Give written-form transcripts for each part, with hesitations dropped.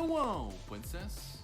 Farewell, princess.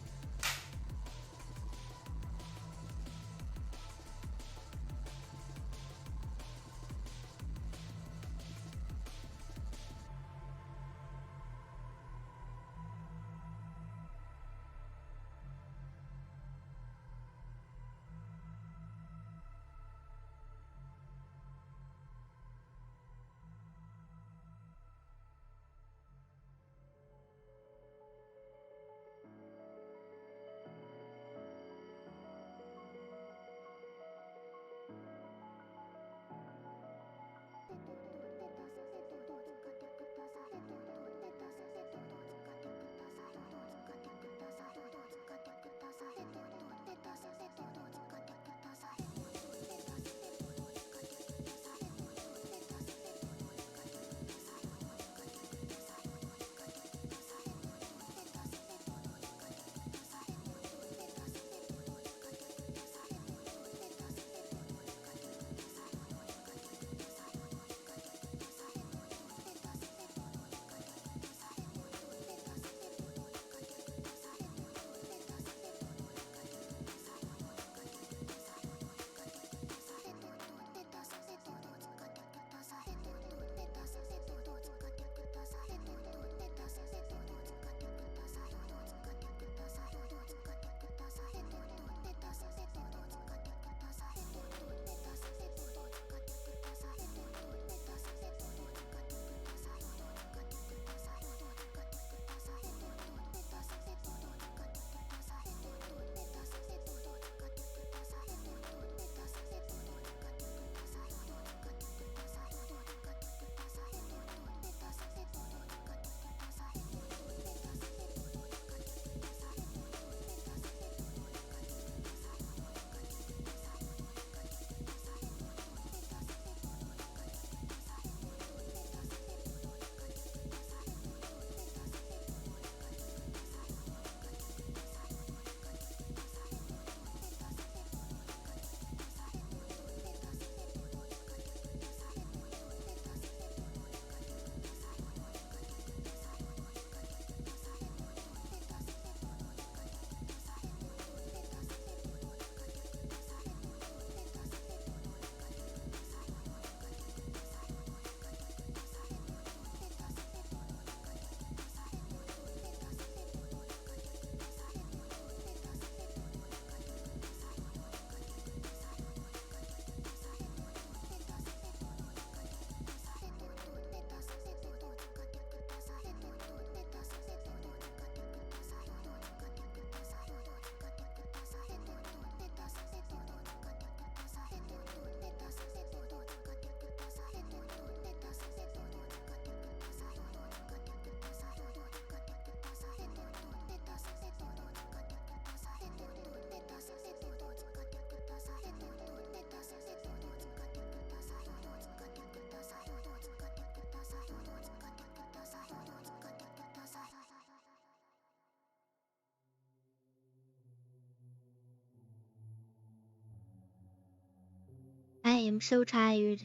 I am so tired.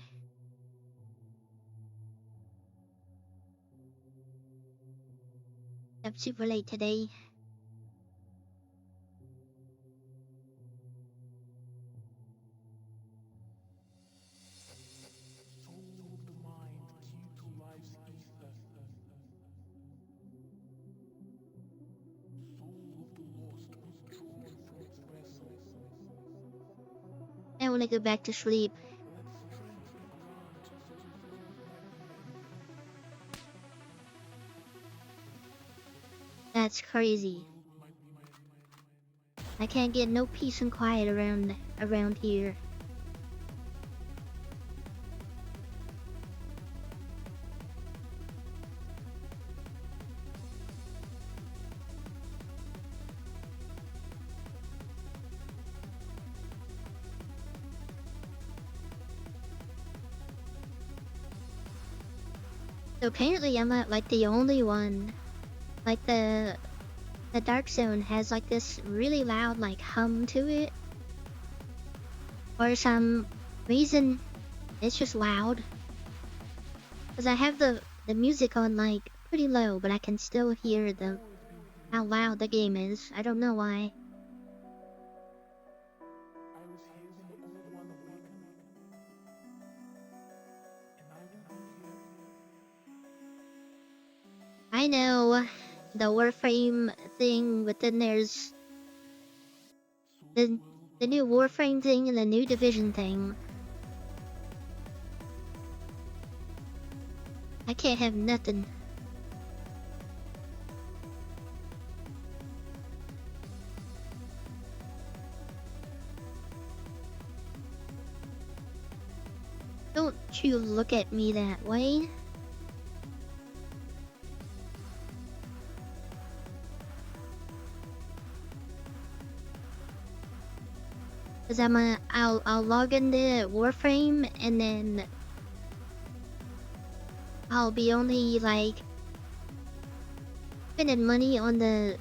Up super late today. I wanna go back to sleep. That's crazy. I can't get no peace and quiet around here. So apparently I'm not like the only one. Like the Dark Zone has like this really loud like hum to it. For some reason it's just loud. Cause I have the music on like pretty low, but I can still hear how loud the game is. I don't know why. I was here when the old one awakened, and I will be here. I know the Warframe thing, but then there's the the new Warframe thing and the new Division thing. I can't have nothing. Don't you look at me that way. Cause I'll log into Warframe and then I'll be only like spending money on the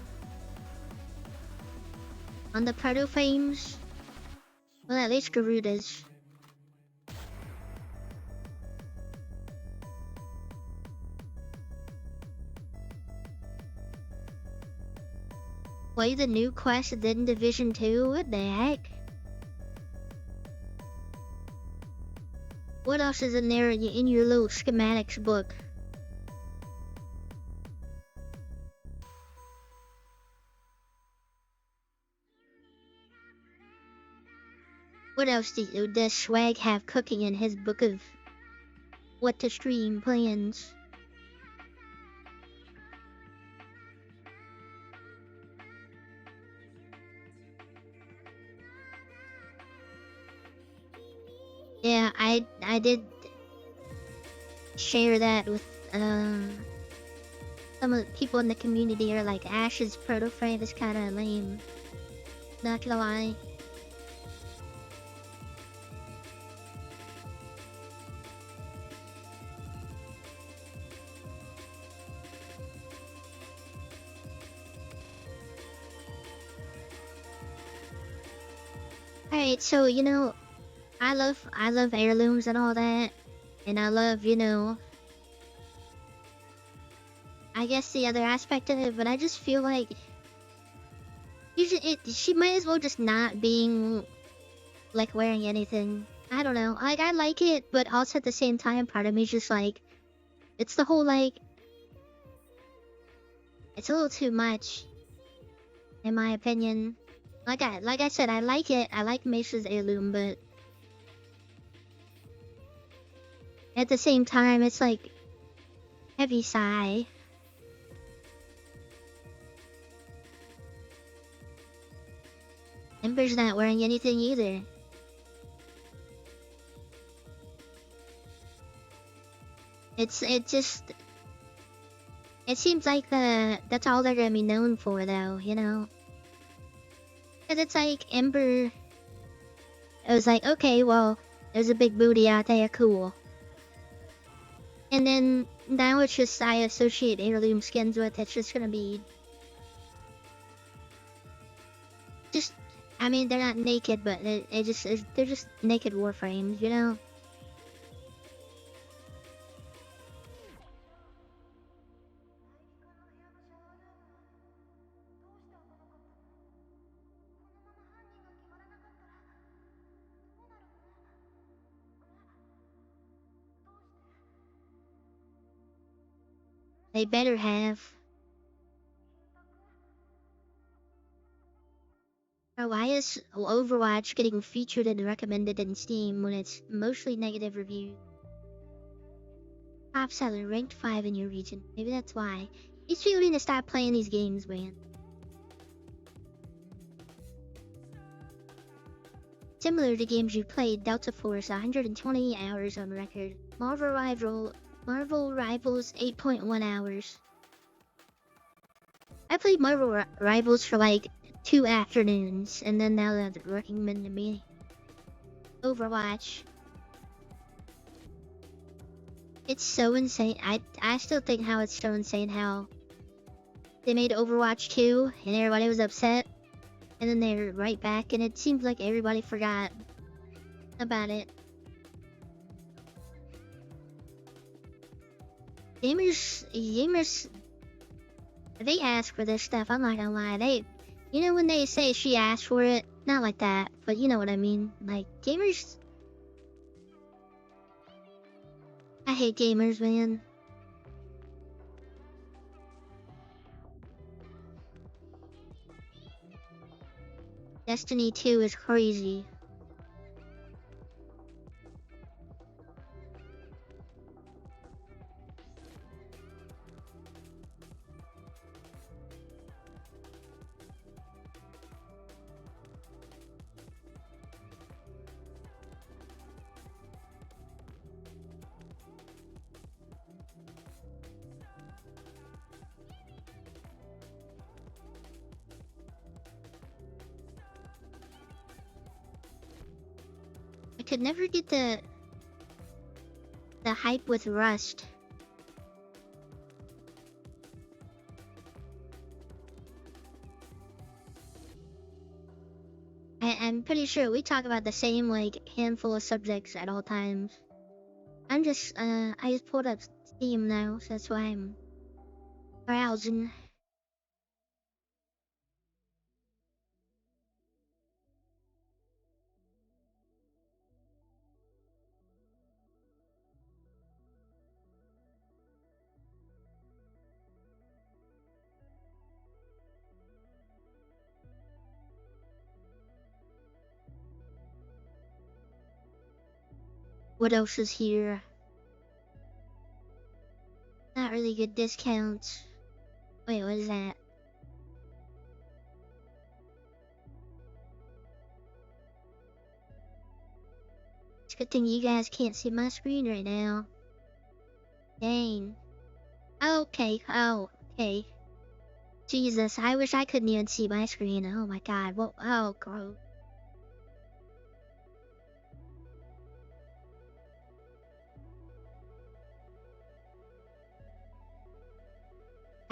proto frames. Well, at least Garuda's. Play the new quest then Division 2? What the heck? What else is in there in your little schematics book? What else does Swag have cooking in his book of what to stream plans? Yeah, I did share that with some of the people in the community are like Ash's proto frame is kinda lame. Not gonna lie. Alright, so you know, I love heirlooms and all that. And I love, you know, I guess the other aspect of it, but I just feel like she might as well just not being like wearing anything. I don't know. Like I like it, but also at the same time, part of me is just like, it's the whole like, it's a little too much, in my opinion. Like I said, I like it. I like Mesa's heirloom, but at the same time, it's like heavy sigh. Ember's not wearing anything either. It seems like that's all they're gonna be known for though, you know? Cause it's like Ember, it was like, okay, well, there's a big booty out there, cool. And then now it's just I associate heirloom skins with, it's just gonna be just, I mean, they're not naked, but they're just naked warframes, you know? They better have. Or why is Overwatch getting featured and recommended in Steam when it's mostly negative reviews? Top seller ranked 5 in your region. Maybe that's why. These people need to stop playing these games, man. Similar to games you played, Delta Force 120 hours on record. Marvel Rivals 8.1 hours. I played Marvel Rivals for like 2 afternoons, and then now they're recommending me Overwatch. It's so insane. I still think how it's so insane how they made Overwatch 2 and everybody was upset, and then they're right back, and it seems like everybody forgot about it. Gamers They ask for this stuff. I'm not gonna lie. You know when they say she asked for it? Not like that, but you know what I mean. Like, gamers... I hate gamers, man. Destiny 2 is crazy. I could never get the hype with Rust. I'm pretty sure we talk about the same like handful of subjects at all times. I just pulled up Steam now, so that's why I'm browsing. What else is here? Not really good discounts. Wait, what is that? It's a good thing you guys can't see my screen right now. Dang. Okay, oh, okay. Jesus, I wish I couldn't even see my screen. Oh my god, what? Oh, gross.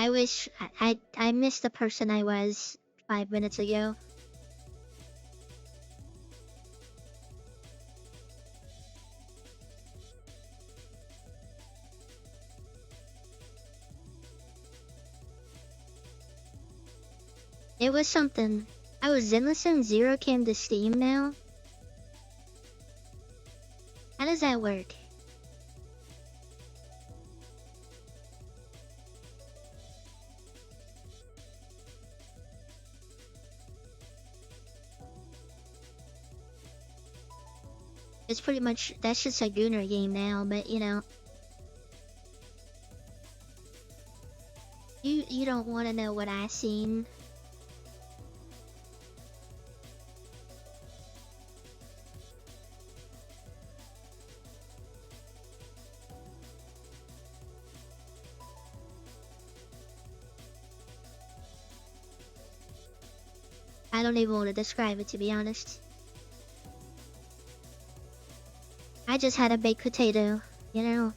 I wish I missed the person I was 5 minutes ago. It was something. I was Zenless and Zero came to Steam now. How does that work? It's pretty much, that's just a Gooner game now, but you know. You don't want to know what I seen. I don't even want to describe it, to be honest. I just had a baked potato, you know.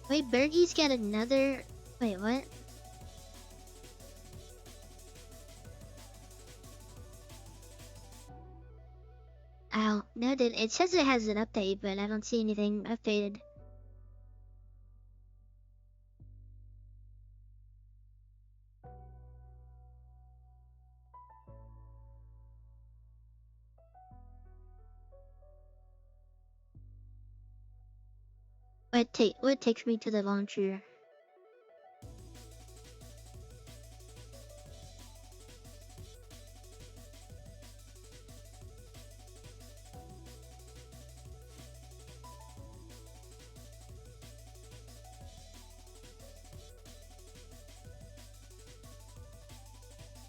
Wait, Bergie's got another... Wait, what? Oh, no, it says it has an update, but I don't see anything updated. What takes me to the launcher?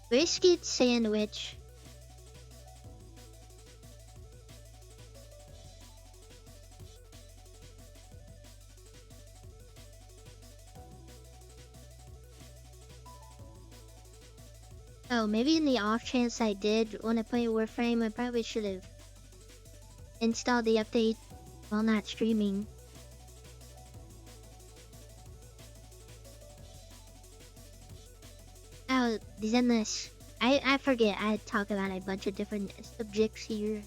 Biscuit sandwich. Oh, maybe in the off chance I did want to play Warframe, I probably should have installed the update while not streaming. Oh, Zenless. I forget I talk about a bunch of different subjects here.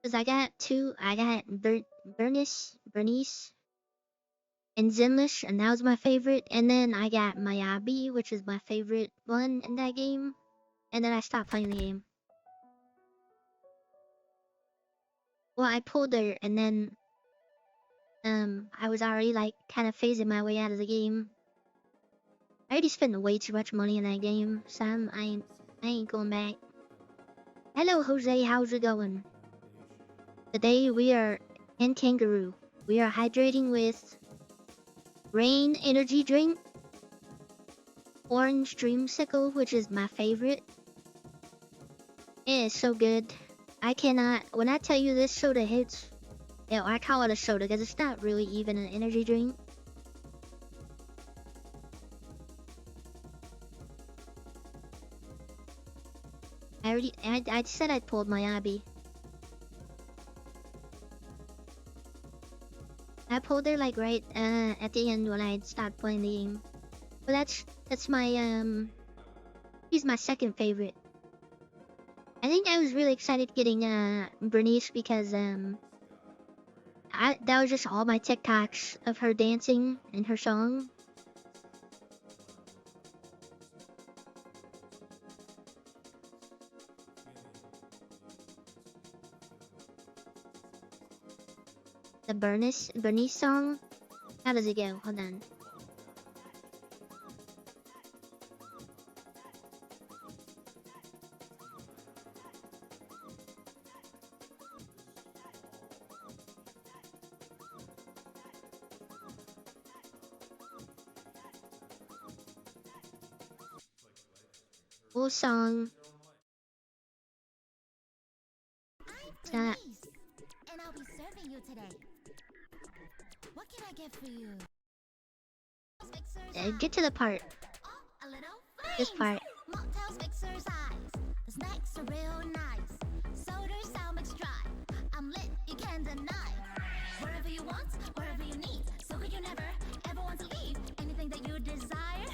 Cause I got Bernice, and Zenlish, and that was my favorite. And then I got Mayabi, which is my favorite one in that game. And then I stopped playing the game. Well, I pulled her, and then I was already like kind of phasing my way out of the game. I already spent way too much money in that game, so I ain't going back. Hello, Jose. How's it going? Today we are in Kangaroo. We are hydrating with Rain Energy Drink, Orange Dreamsicle, which is my favorite. It is so good. I cannot. When I tell you this soda hits, yeah, I call it a soda because it's not really even an energy drink. I said I pulled my Abby. I pulled her like right at the end when I stopped playing the game. But that's my she's my second favorite. I think I was really excited getting Bernice because that was just all my TikToks of her dancing and her song. The Bernice song. How does it go? Hold on. Full song. And I'll be serving you today. What can I get for you? Get to the part. A little This part. Mocktails exercise. The snacks are real nice. Sodas sound mixed dry. I'm lit, you can't deny. Wherever you want, wherever you need. So could you never ever want to leave? Anything that you desire,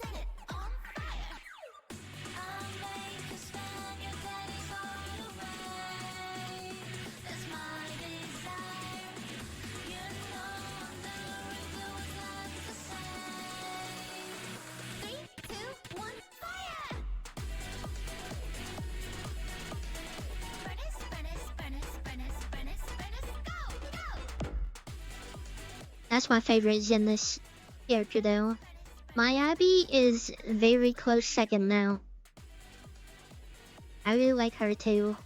set it on fire. I'll make you spend your days all away. That's my desire. You know I'm never doing that the same. 3, 2, 1, fire! Furnace, go, go! That's my favorite Zenless character though. My Abby is very close second now. I really like her too.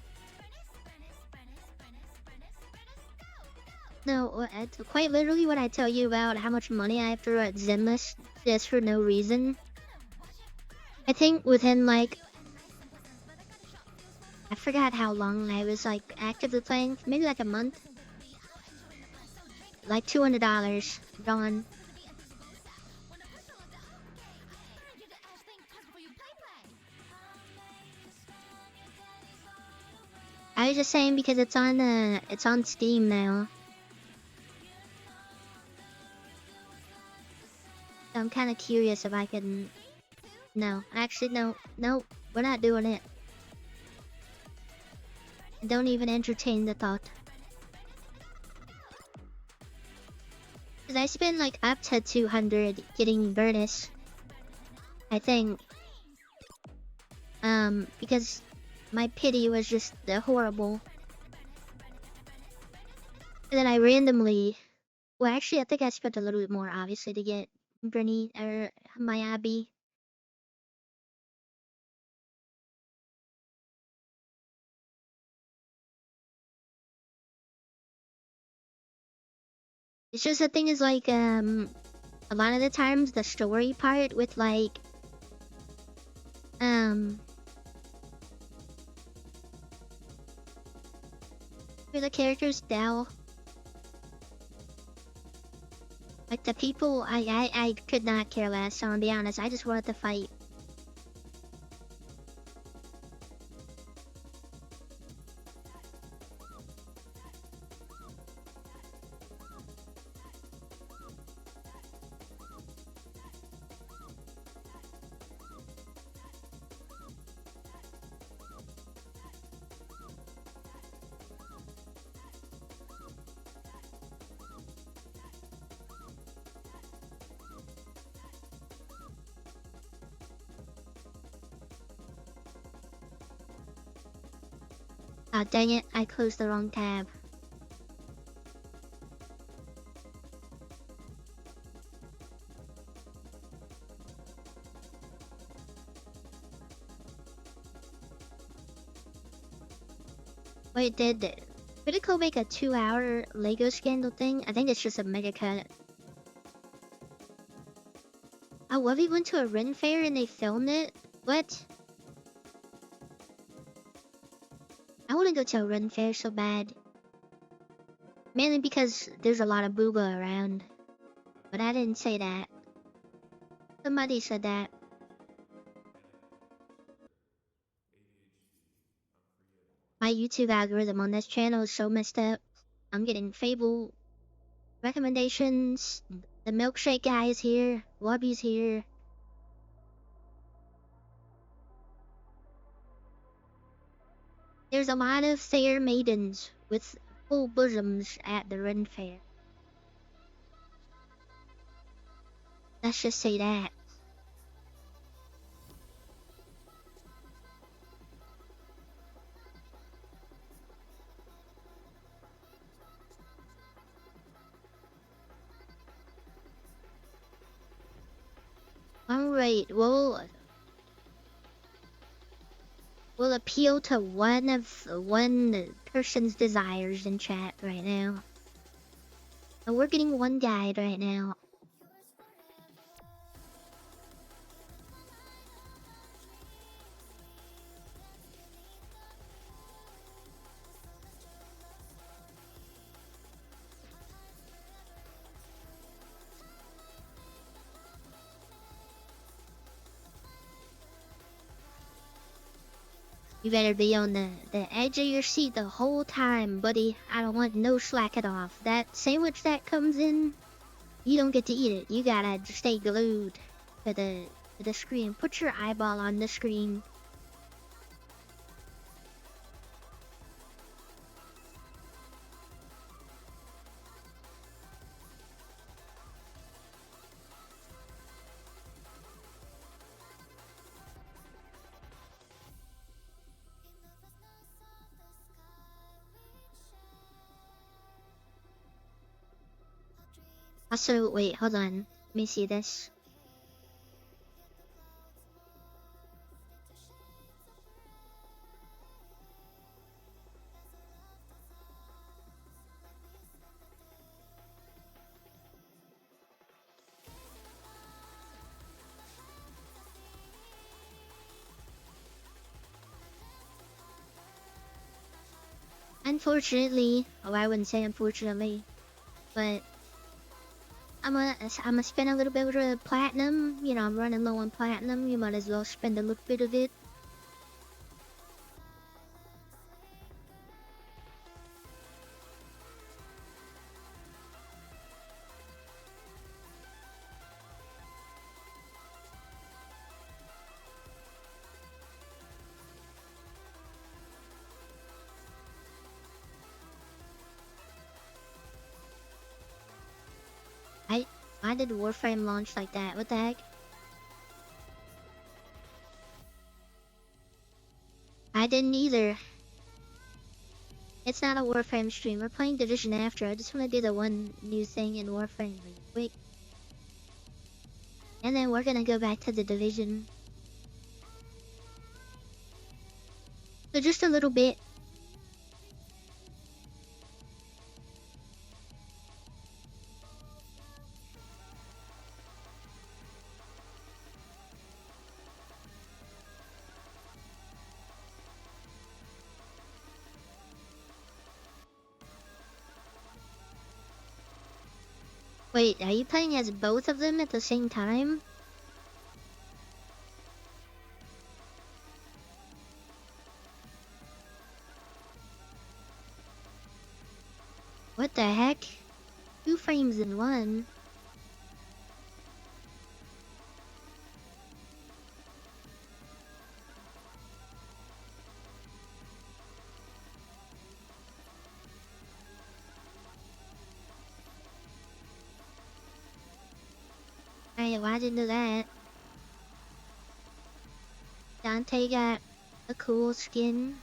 No, quite literally when I tell you about how much money I threw at Zenless just for no reason. I think within like, I forgot how long I was like actively playing, maybe like a month. Like $200 gone. I was just saying because it's on Steam now. So I'm kind of curious if I can. No, actually no, we're not doing it. Don't even entertain the thought. Cause I spent like up to 200 getting Bernice. I think. Because my pity was just horrible. And then I randomly, well, actually, I think I spent a little bit more, obviously, to get Bernie or my Abby. It's just the thing is like, a lot of the times the story part with like, for the characters Dell. Like the people, I could not care less. So I'll be honest, I just wanted to fight. Oh, dang it, I closed the wrong tab. Wait, did Critical make a 2-hour Lego Scandal thing? I think it's just a mega cut. Oh, what, we went to a Ren fair and they filmed it? What? I want to go to a Ren fair so bad. Mainly because there's a lot of booba around. But I didn't say that. Somebody said that. My YouTube algorithm on this channel is so messed up. I'm getting Fable recommendations. The milkshake guy is here. Wubby's here. There's a lot of fair maidens with full bosoms at the Ren Fair. Let's just say that. Alright, we'll appeal to one person's desires in chat right now. And we're getting one guide right now. You better be on the edge of your seat the whole time, buddy. I don't want no slacking off. That sandwich that comes in, you don't get to eat it. You gotta stay glued to the screen. Put your eyeball on the screen. Also, wait, hold on. Let me see this. Unfortunately, oh, I wouldn't say unfortunately, but I'm gonna spend a little bit of platinum. You know, I'm running low on platinum. You might as well spend a little bit of it. Why did Warframe launch like that? What the heck? I didn't either. It's not a Warframe stream. We're playing Division after. I just want to do the one new thing in Warframe really quick. And then we're gonna go back to the Division. So just a little bit. Wait, are you playing as both of them at the same time? What the heck? 2 frames in one? Hey, why didn't do that? Dante got a cool skin.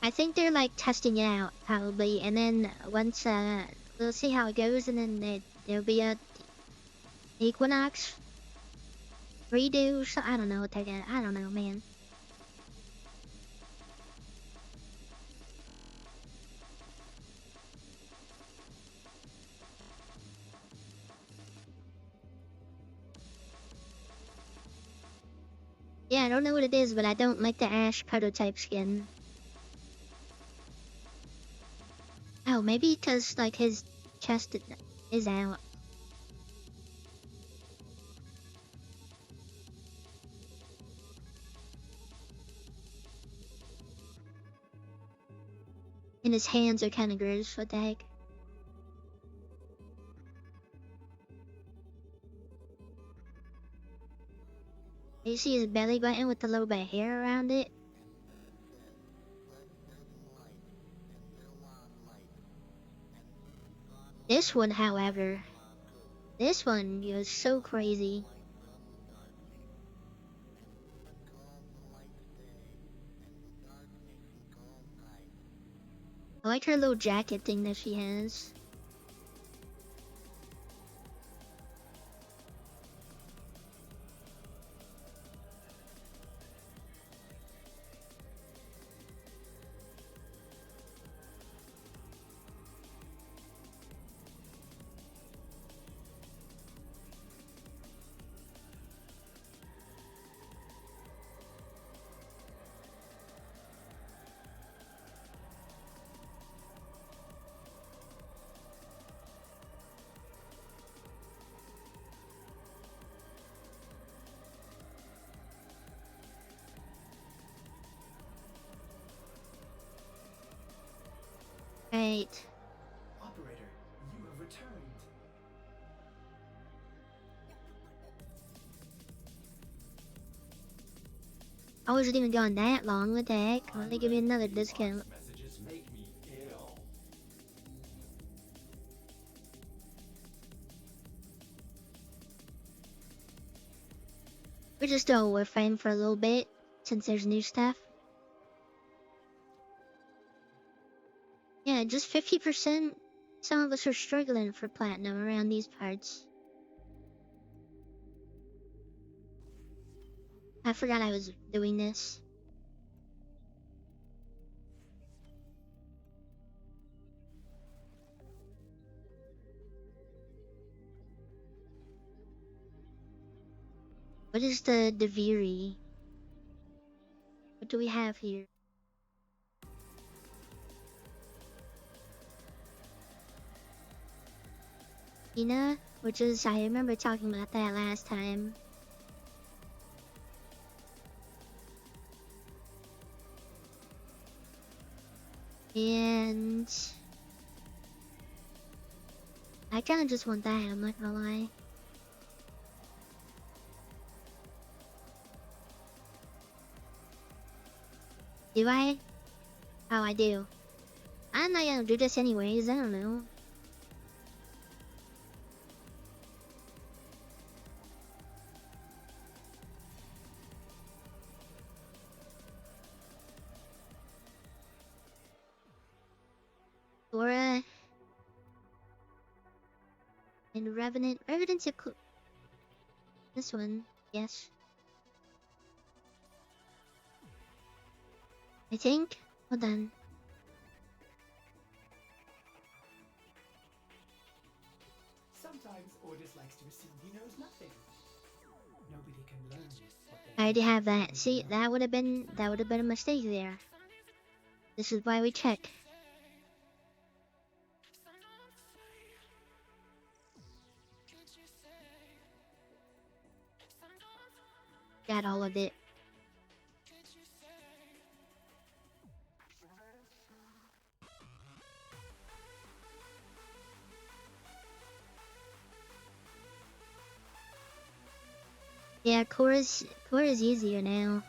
I think they're like testing it out probably, and then once we'll see how it goes, and then there'll be a Equinox redo. So I don't know what they're gonna. I don't know, man. Yeah, I don't know what it is, but I don't like the Ash prototype skin. Oh, maybe because like his chest is out. And his hands are kind of gross. What the heck? You see his belly button with the little bit of hair around it? This one, however, this one is so crazy. I like her little jacket thing that she has. Right. Operator, you have returned. I wasn't even gone that long. What the heck? Why don't they give me another discount? Messages make me ill. We just do a Warframe for a little bit since there's new stuff. Yeah, just 50%. Some of us are struggling for platinum around these parts. I forgot I was doing this. What is the Deviri? What do we have here? Ina, which is, I remember talking about that last time. And I kinda just want that, I'm not gonna lie. Do I? Oh, I do. I'm not gonna do this anyways, I don't know. Dora and Revenant. Revenant's a cool. This one, yes. I think. Hold on. Sometimes Ordis likes to assume he knows nothing. Nobody can learn what they I already cannot have that. See, know. that would have been a mistake there. This is why we check. Got all of it. Yeah, Cora's easier now.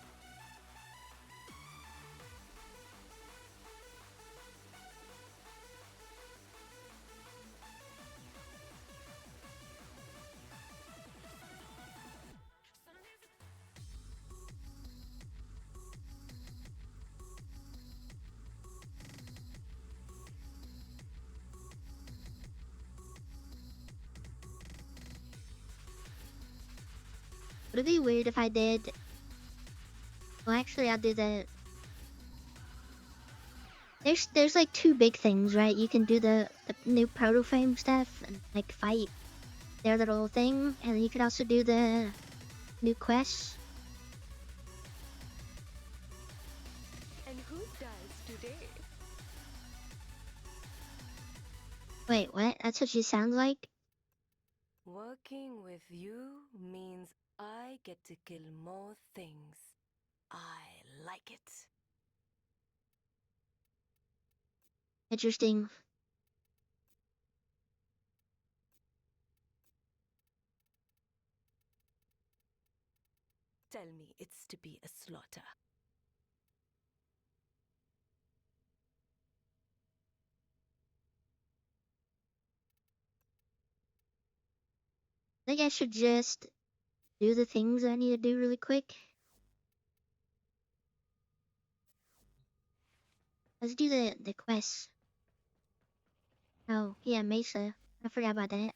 Would it be weird if I did? Well, actually, I'll do the. There's like two big things, right? You can do the new proto frame stuff and like fight their little thing, and then you could also do the new quests. And who dies today? Wait, what? That's what she sounds like? Working with you means I get to kill more things. I like it. Interesting. Tell me it's to be a slaughter. I think I should just do the things I need to do really quick. Let's do the quests. Oh, yeah, Mesa. I forgot about that.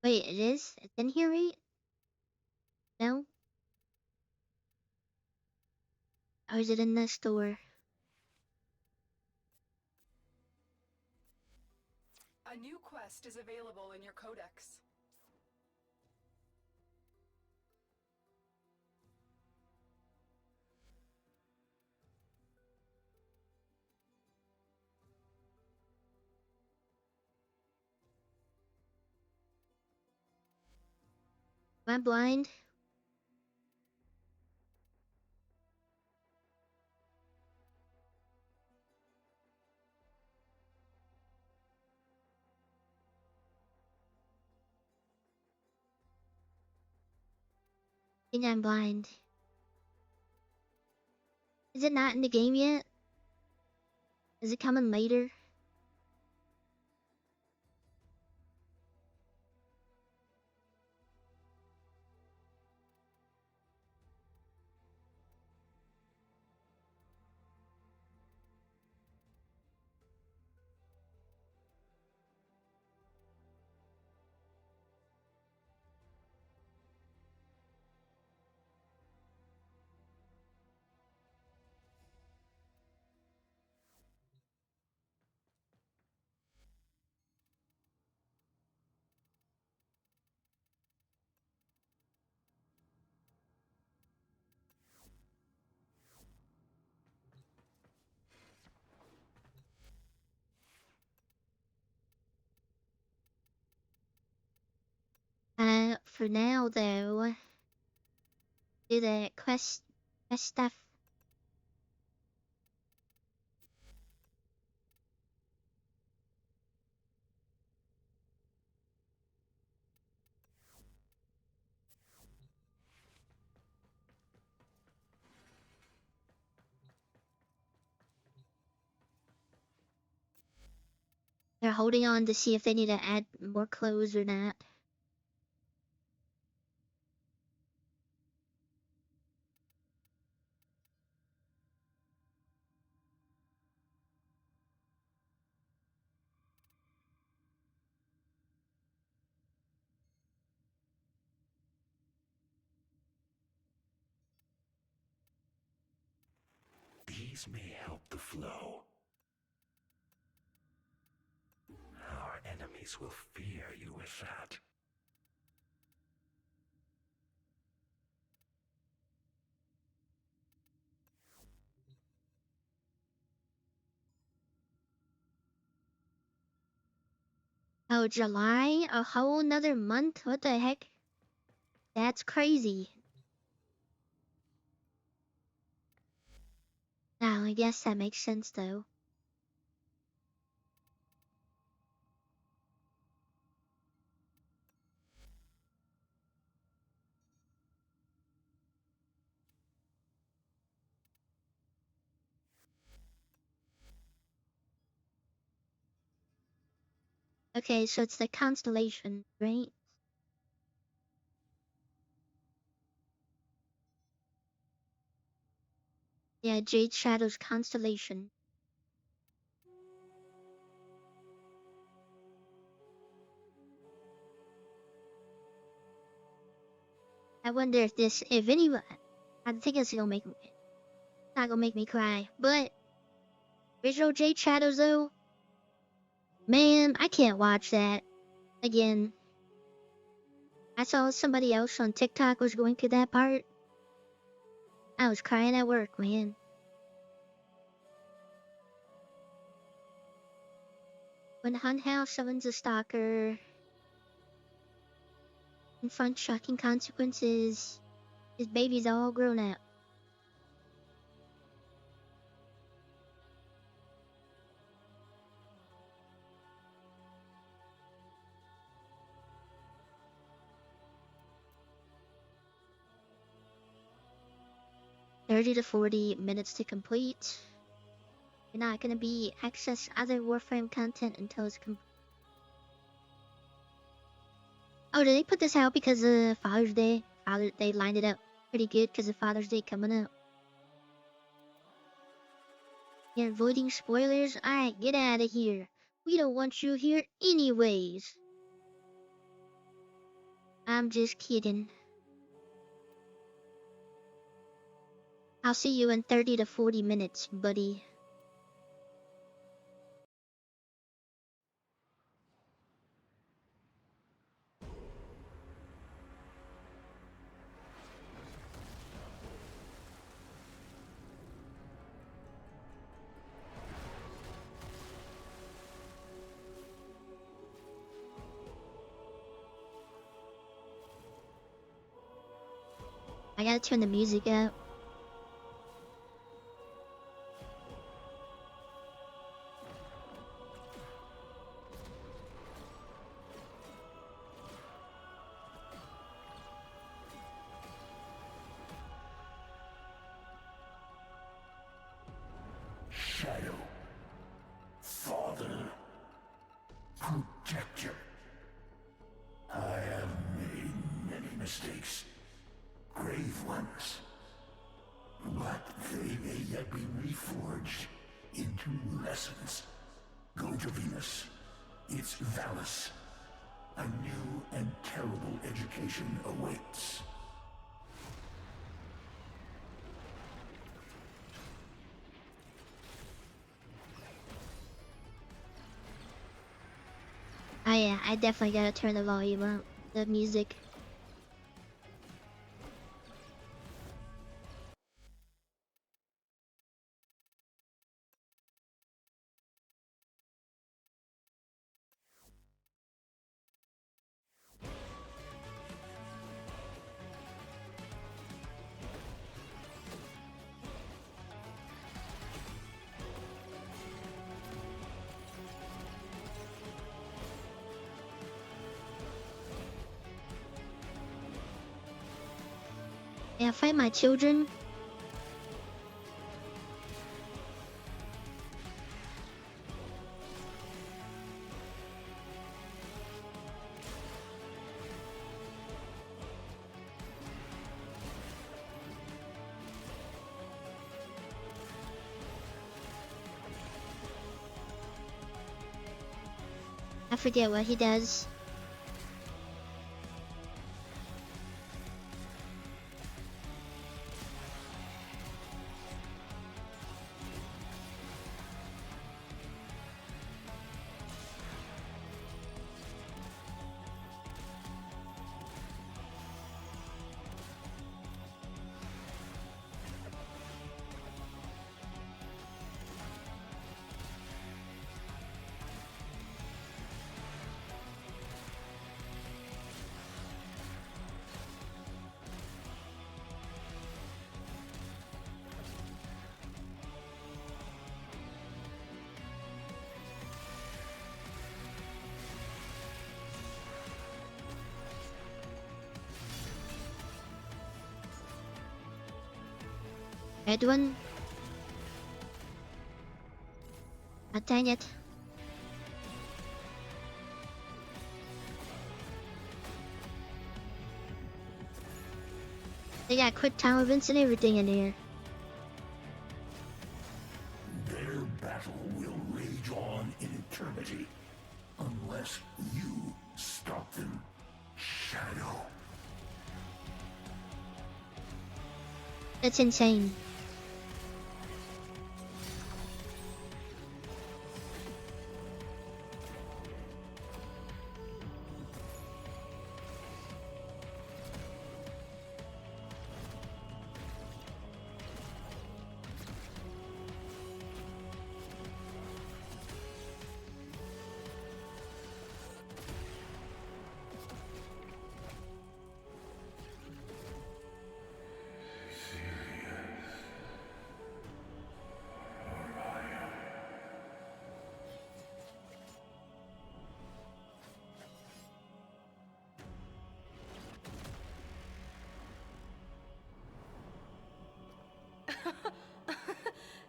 Wait, it is? It's in here, right? No? Or is it in the store? A new quest is available in your codex. Am I blind? I think I'm blind. Is it not in the game yet? Is it coming later? For now though, do the quest stuff. They're holding on to see if they need to add more clothes or not. These may help the flow. Our enemies will fear you with that. Oh, July? A whole nother month? What the heck? That's crazy. Now, I guess that makes sense though. Okay, so it's the constellation, right? Yeah, Jade Shadow's constellation. I wonder if anyone, I think it's gonna make me, not gonna make me cry, but original Jade Shadows though, man, I can't watch that again. I saw somebody else on TikTok was going through that part. I was crying at work, man. When Hunhouse summons a stalker, confront shocking consequences. His baby's all grown up. $30 to 40 minutes to complete. You're not gonna be access other Warframe content until it's complete. Oh, did they put this out because of Father's Day? They lined it up pretty good because of Father's Day coming up. You're avoiding spoilers? Alright, get out of here. We don't want you here anyways. I'm just kidding. I'll see you in 30 to 40 minutes, buddy. I gotta turn the music up. Shadow. Father. Protector. I have made many mistakes. Grave ones. But they may yet be reforged into lessons. Go to Venus. It's Valis. A new and terrible education awaits. Oh yeah, I definitely gotta turn the volume up. The music. Yeah, find my children. I forget what he does. Edwin? Ah, dang it. They got quick time events and everything in here. Their battle will rage on in eternity unless you stop them, Shadow. That's insane.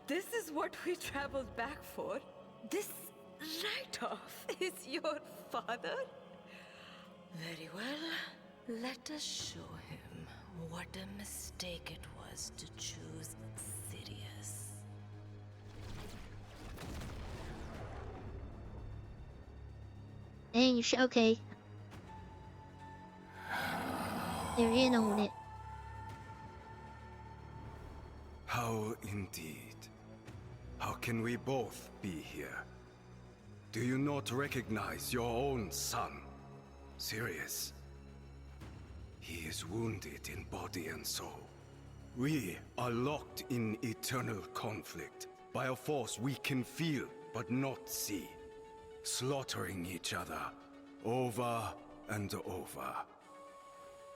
This is what we traveled back for? This write-off is your father? Very well. Let us show him what a mistake it was to choose Sirius. Dang, okay. They're in on it. How indeed. How can we both be here? Do you not recognize your own son, Sirius? He is wounded in body and soul. We are locked in eternal conflict by a force we can feel but not see, slaughtering each other over and over.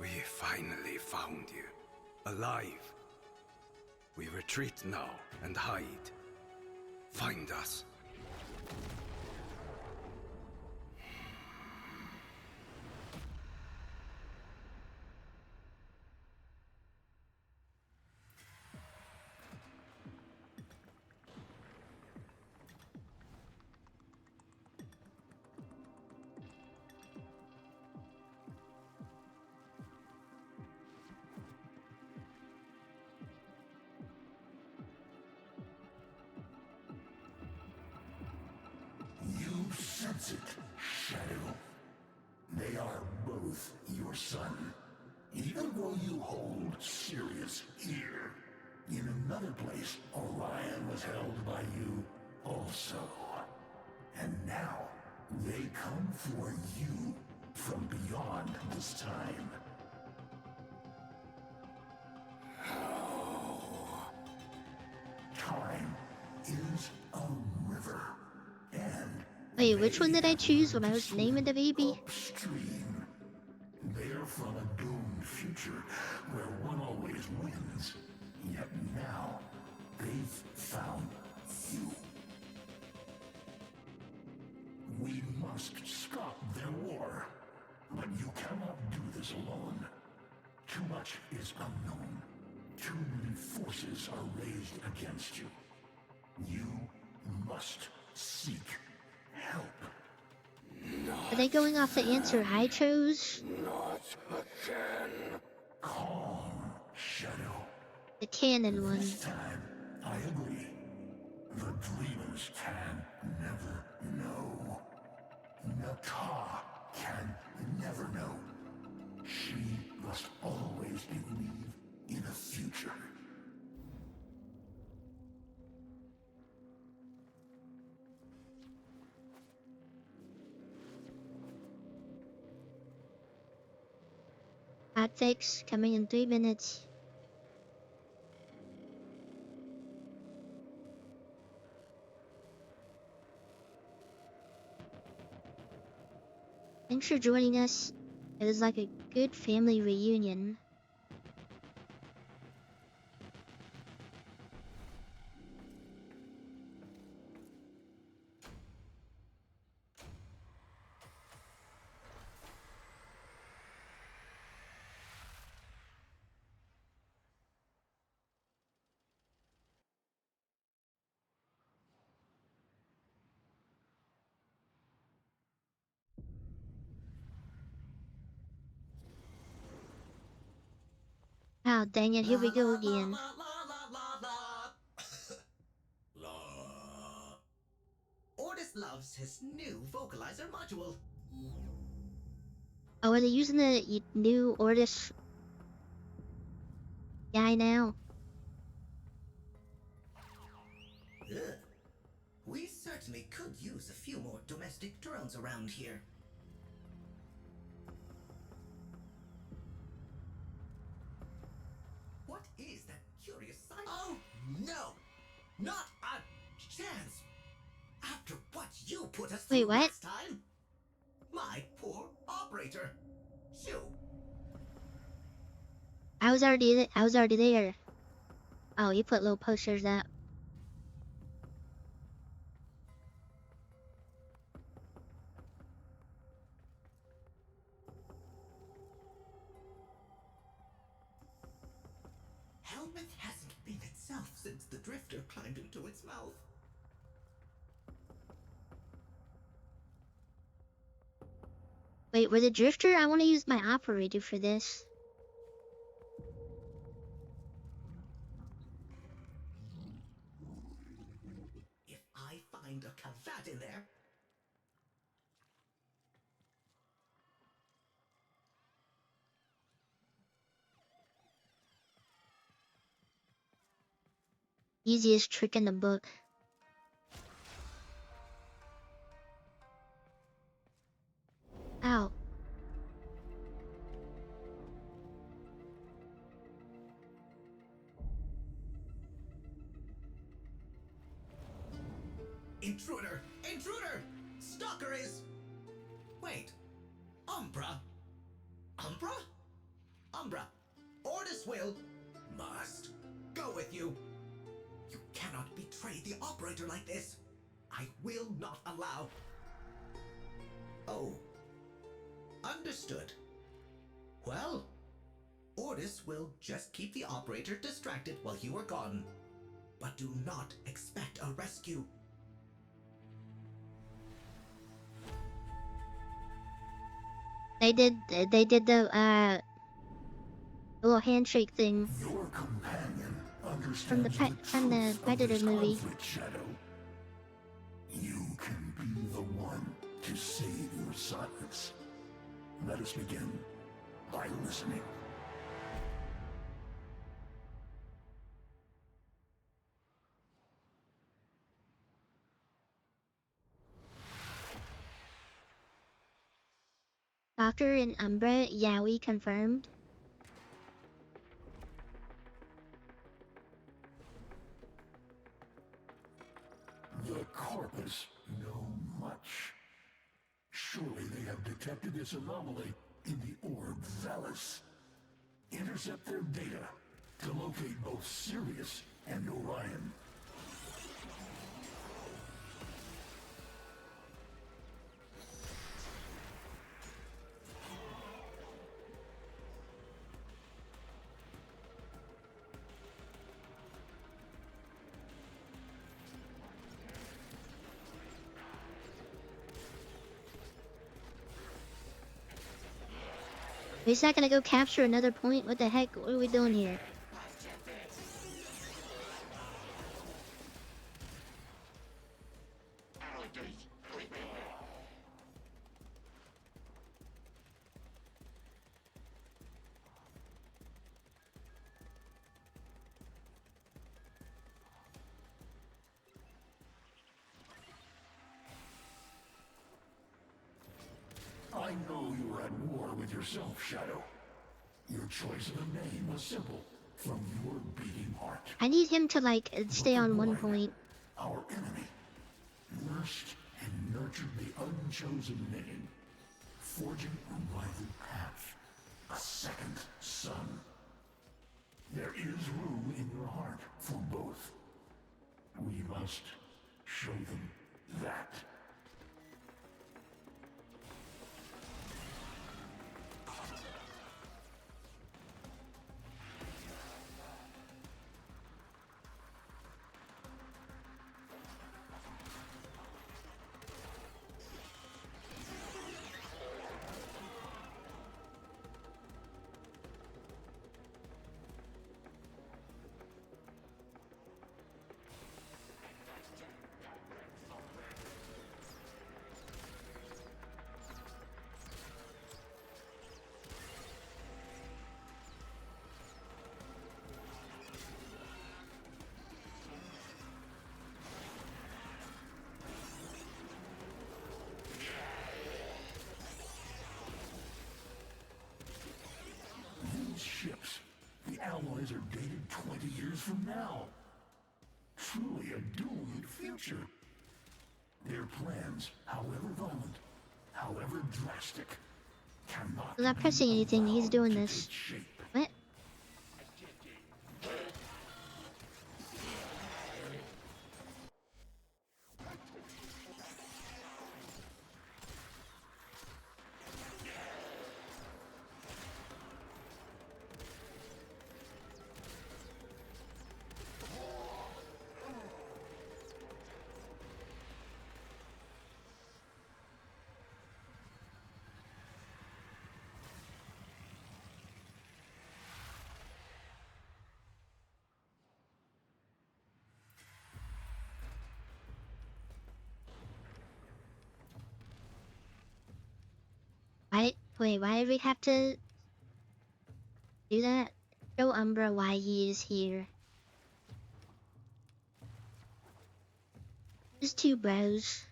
We finally found you, alive. We retreat now and hide. Find us. You sense it, Shadow. They are both your son. Even though you hold Sirius here, in another place, Orion was held by you also. And now, they come for you from beyond this time. Time is a river, and Wait, which one did I choose when I was naming the baby? upstream. They're from a doomed future where one always wins. Yet now, they've found you. We must stop their war. But you cannot do this alone. Too much is unknown. Too many forces are raised against you. You must seek help. Are they going off the answer I chose? Not again. Calm, Shadow. The canon one. This time, I agree. The dreamers can never know. Nata can never know. She must always believe in a future. Hotfix coming in 3 minutes. Thanks for joining us. It was like a good family reunion. Oh, dang it, here we go again. Ordis loves his new vocalizer module. Oh, are they using the new Ordis guy now? Ugh. We certainly could use a few more domestic drones around here. What is that curious sight? Oh, no! Not a chance! After what you put us Wait, through what? last time? My poor operator. Shoo! I was already there. Oh, you put little posters up. Helmet hasn't been itself since the drifter climbed into its mouth. Wait, we're the drifter? I want to use my operator for this. If I find a cavat in there, Easiest trick in the book. Ow. intruder! Intruder! Stalker is... Wait. Umbra? Umbra? Umbra. Ordis will... Must. Go with you. You cannot betray the operator like this. I will not allow... Oh. Understood. Well, Ordis will just keep the operator distracted while you are gone. But do not expect a rescue. They did the little handshake thing Your companion from the understands from the truth of Predator this movie. conflict, Shadow. You can be the one to save your sons. Let us begin by listening. Doctor and Umbra, yeah, we confirmed. The Corpus know much. Surely they have detected this anomaly in the orb Valis. Intercept their data to locate both Sirius and Orion. We're just not gonna go capture another point? What the heck? What are we doing here? I know you're at war with yourself, Shadow. Your choice of a name was simple, from your beating heart. I need him to like stay on one point. Our enemy nursed and nurtured the unchosen name, forging a rival path, a second son. There is room in your heart for both. We must show them that. alloys are dated 20 years from now. Truly a doomed future. Their plans, however violent, however drastic, cannot I'm not pressing be anything, he's allowed doing to this. take shape. What? Wait, why did we have to do that? Show Umbra why he is here. Just two bros.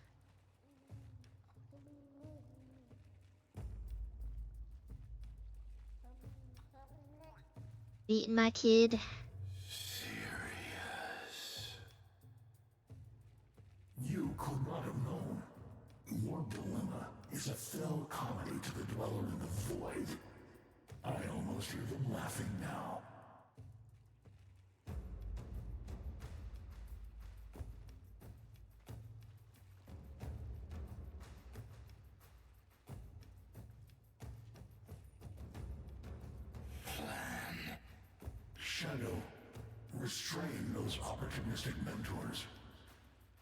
Beating my kid. You could not have known. Your dilemma is a fell comedy to the dweller in the void. I almost hear them laughing now. Shadow, restrain those opportunistic mentors.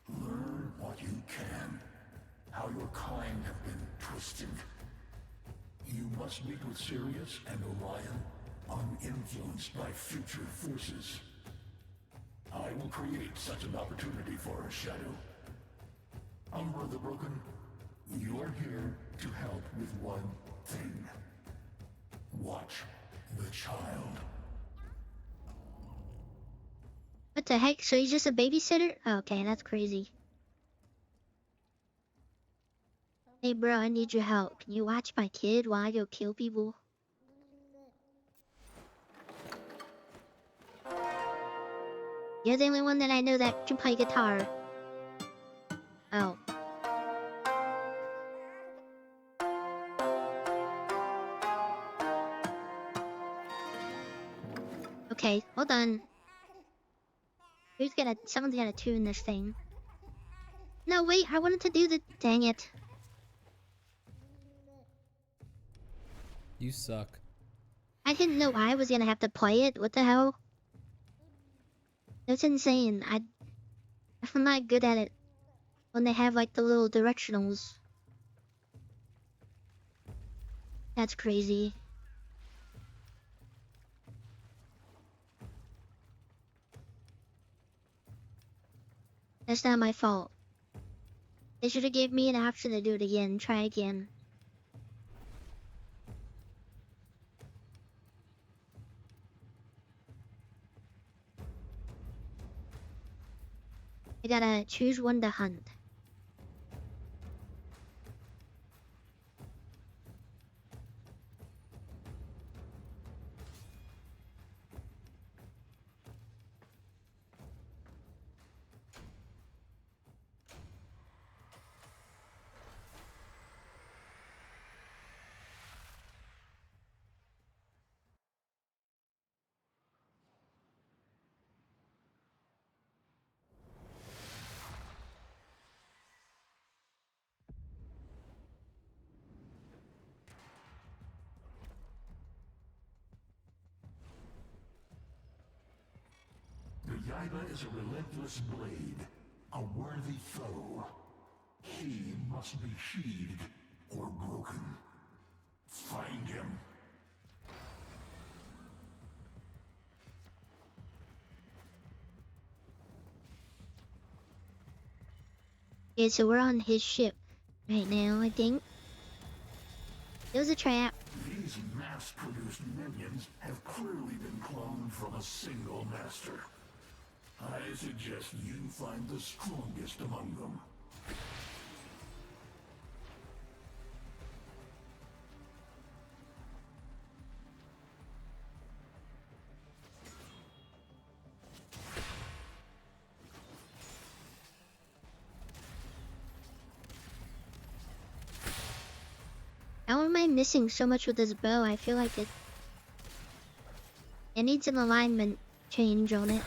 Learn what you can, how your kind have been twisted. You must meet with Sirius and Orion, uninfluenced by future forces. I will create such an opportunity for us, Shadow. Umbra the Broken, you are here to help with one thing. Watch the child. What the heck? So he's just a babysitter? Okay, that's crazy. Hey bro, I need your help. Can you watch my kid while I go kill people? You're the only one that I know that can play guitar. Oh. Okay, hold on. Someone's gotta tune this thing. No, wait, I wanted to do the, dang it. You suck. I didn't know I was gonna have to play it, what the hell? That's insane, I'm not good at it. When they have like the little directionals. That's crazy. That's not my fault. They should have gave me an option to do it again, try again. I gotta choose one to hunt. The Yaiba is a relentless blade, a worthy foe. He must be sheathed or broken. Find him. Okay, so we're on his ship right now, I think. It was a trap. These mass-produced minions have clearly been cloned from a single master. I suggest you find the strongest among them. How am I missing so much with this bow? I feel like it needs an alignment change on it.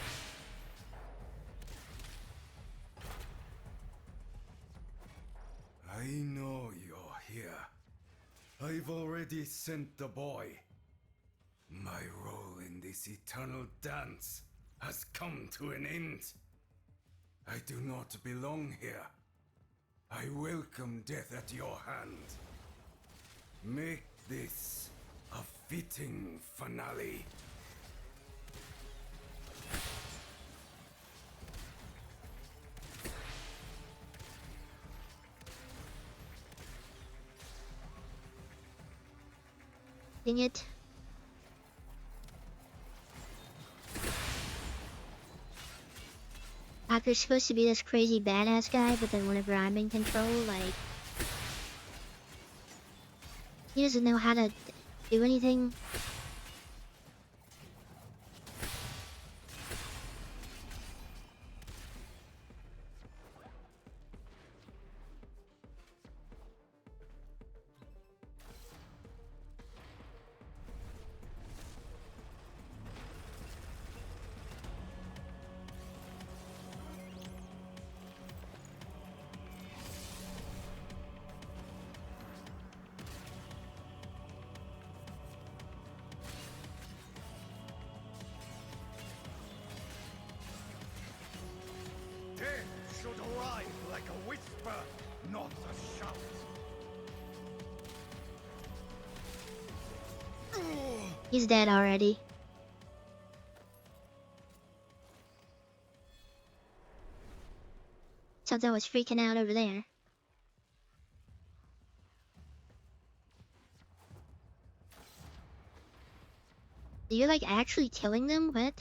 I know you're here. I've already sent the boy. My role in this eternal dance has come to an end. I do not belong here. I welcome death at your hand. Make this a fitting finale. Dang it. Hacker's supposed to be this crazy badass guy, but then whenever I'm in control, like, he doesn't know how to do anything. Death should arrive like a whisper, not a shout. He's dead already. Something was freaking out over there. You're like actually killing them? What?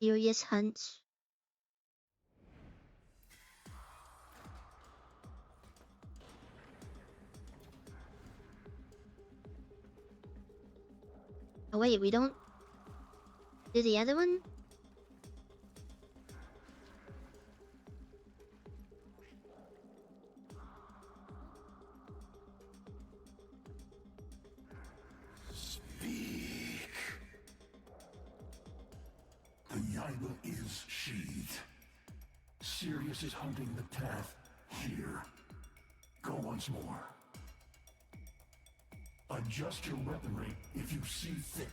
Furious hunts. Oh wait, we don't do the other one? Speak. The Yaiba is sheathed. Sirius is hunting the path here. Go once more. Adjust your weaponry if you see fit.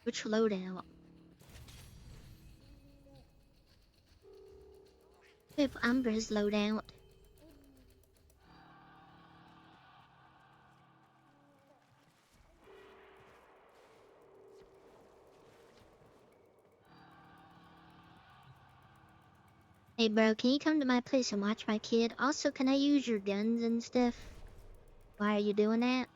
Which loadout? If Umbra's loadout. Hey bro, can you come to my place and watch my kid? Also, can I use your guns and stuff? Why are you doing that?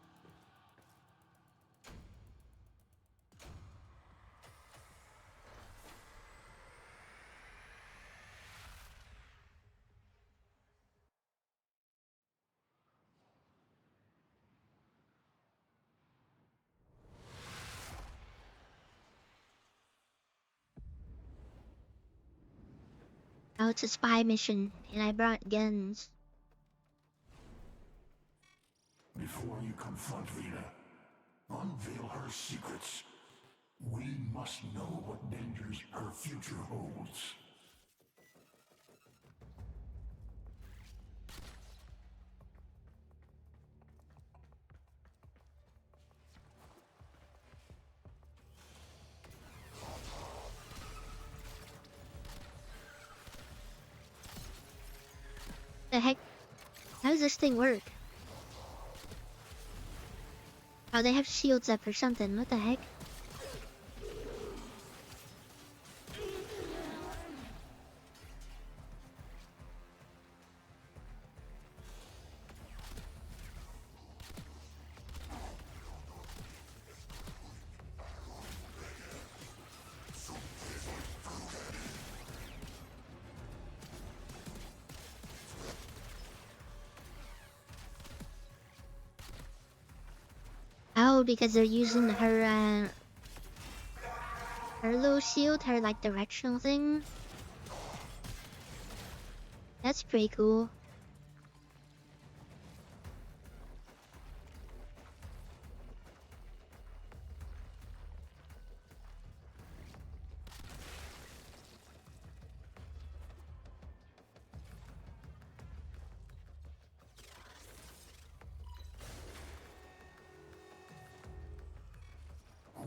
Oh, it's a spy mission, and I brought guns. Before you confront Vina, unveil her secrets. We must know what dangers her future holds. The heck? does this thing work? Oh, they have shields up or something. What the heck? Oh, because they're using her little shield, her like directional thing. That's pretty cool.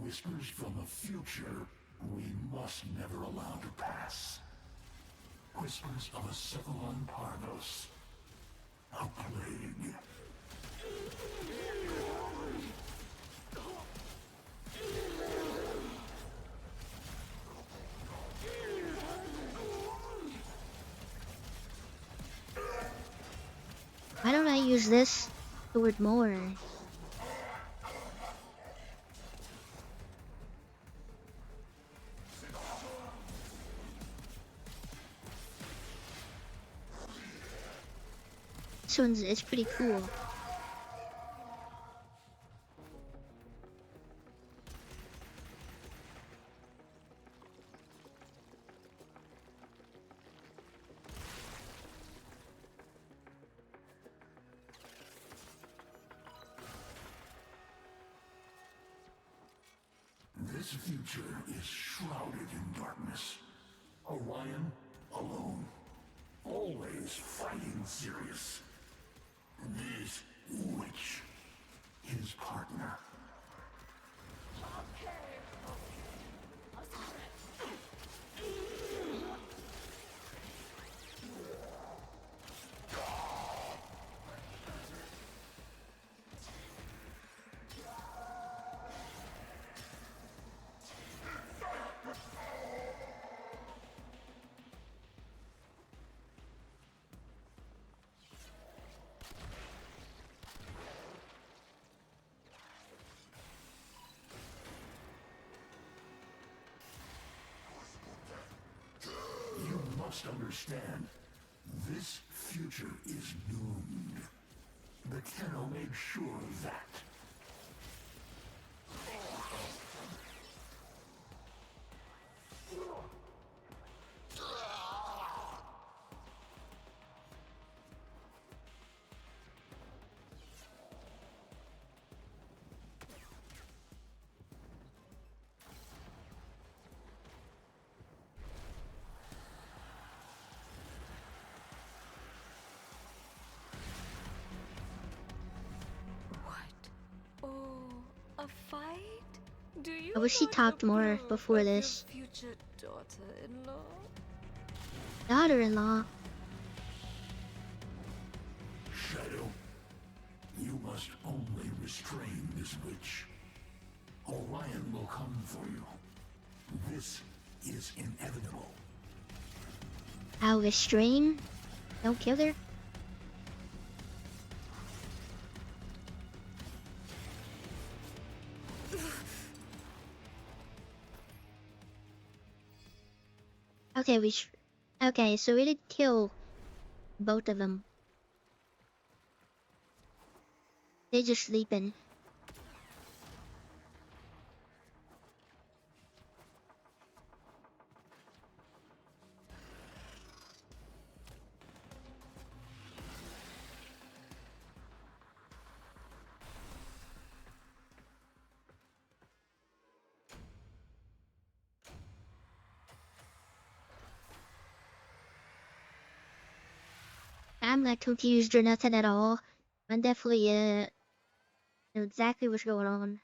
Whispers from a future we must never allow to pass. Whispers of a Cephalon Pardos. A plague. Why don't I use this sword more? This one's it's pretty cool. This future is shrouded in darkness. Orion alone. Always fighting Sirius. This witch. His partner. You must understand, this future is doomed. The Tenno made sure of that. A fight? Do you I wish she not talked more approve before of your this. future daughter-in-law? Daughter-in-law. Shadow, you must only restrain this witch. Orion will come for you. This is inevitable. I'll restrain. Don't kill her. Okay, okay, so we did kill both of them. They're just sleeping. I'm not confused or nothing at all. I'm definitely know exactly what's going on.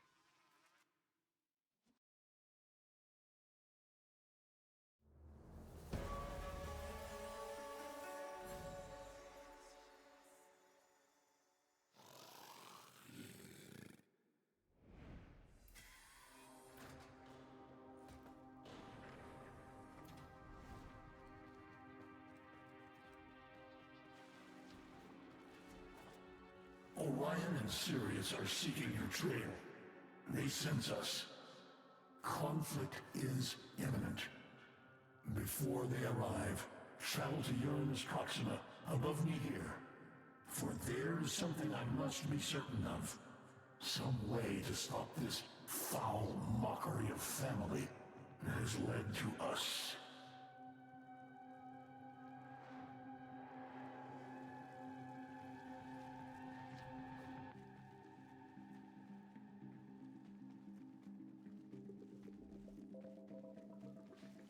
Orion and Sirius are seeking your trail. They sense us. Conflict is imminent. Before they arrive, travel to Uranus Proxima, above me here. For there is something I must be certain of. Some way to stop this foul mockery of family that has led to us.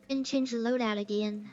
And change the loadout again.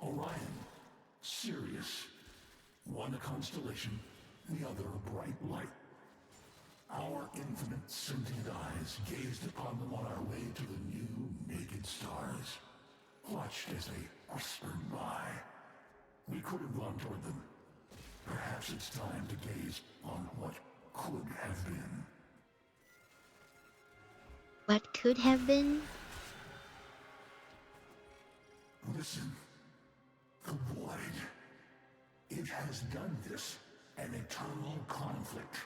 Orion, Sirius, one a constellation, the other a bright light. Our infinite sentient eyes gazed upon them on our way to the new naked stars, watched as they whispered by. We could have gone toward them. Perhaps it's time to gaze on what could have been. What could have been? Listen. The void. It has done this. An eternal conflict.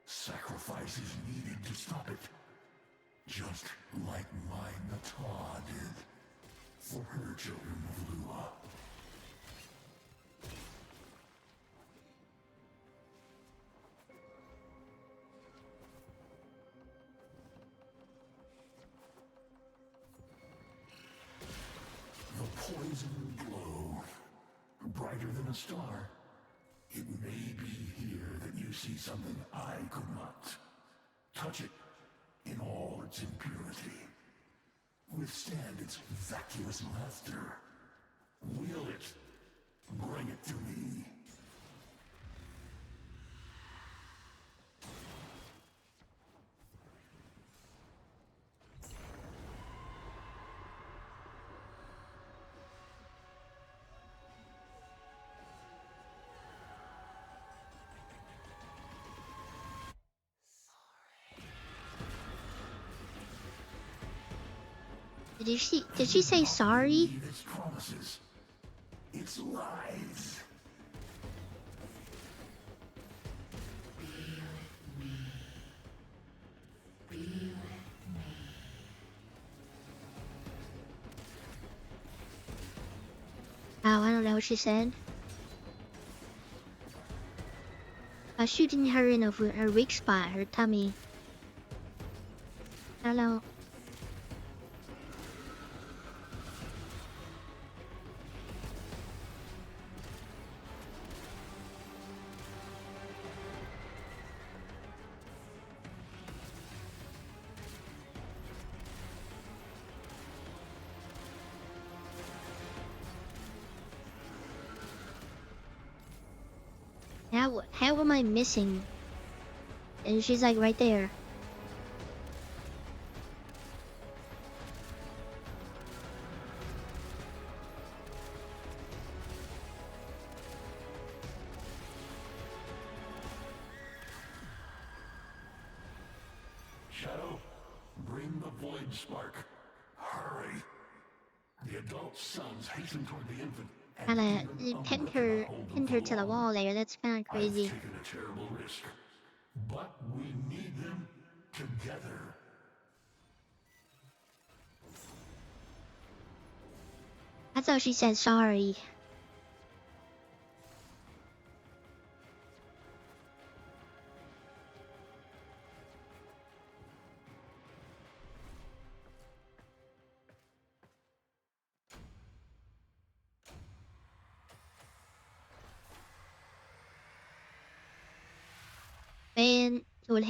Sacrifice is needed to stop it. Just like my Nata did. For her children of Lua. The poison glow. Brighter than a star. It may be here that you see something I could not. Touch it in all its impurity. Withstand its vacuous laughter. Will it. Bring it to me. Did she say sorry? Believe its promises. Its lies. Oh, I don't know what she said. Shooting her in her weak spot, her tummy. I don't know. How am I missing? And she's like right there. Shadow, bring the void spark. Hurry. The adult sons hasten toward the infant. Kinda pinned her to the wall there. That's kinda crazy. I've taken a terrible risk. But we need them together. I thought she said sorry. Man, when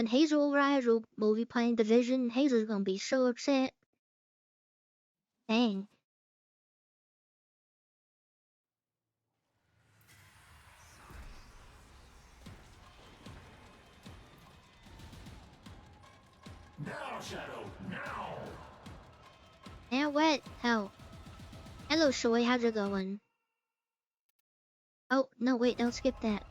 Hazel arrives, we'll be playing Division. Hazel's gonna be so upset. Dang. Now, Shadow, now! Now what? Oh. Hello, Shoy. How's it going? Oh, no, wait, don't skip that.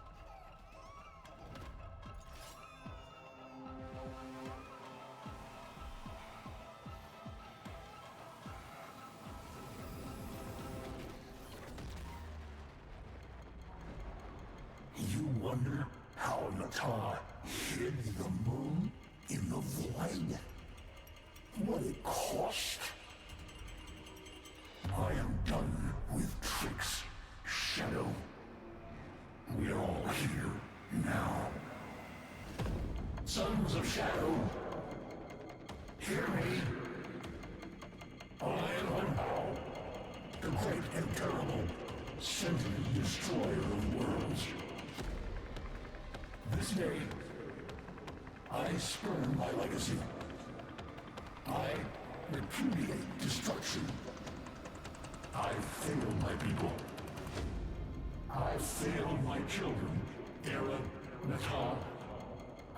You wonder how Natar hid the moon in the void? What it cost? I am done with tricks, Shadow. We're all here now. Sons of Shadow, hear me. I am Hunbow, the great and terrible, sentient destroyer of worlds. This day, I spurn my legacy. I repudiate destruction. I failed my people. I failed my children, Era, Natar.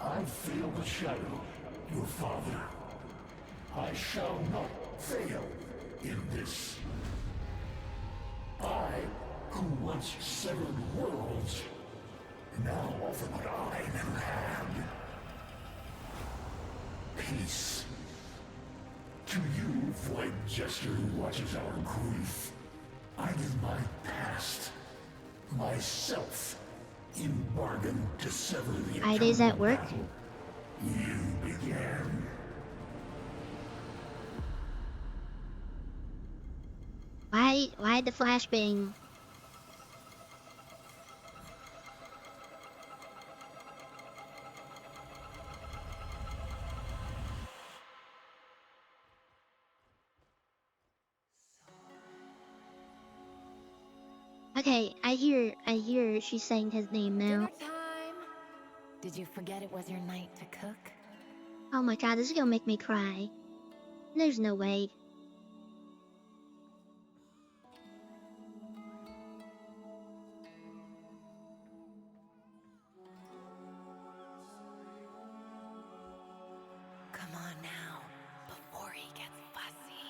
I failed the Shadow, your father. I shall not fail in this. I, who once severed worlds, now offer what I never had. Peace. To you, void jester who watches our grief, I give my past, myself, in bargain to sever the Why does that work? battle you began. Why the flashbang? Okay, I hear she's saying his name now. Dinner time! Did you forget it was your night to cook? Oh my god, this is gonna make me cry. There's no way. Come on now, before he gets fussy.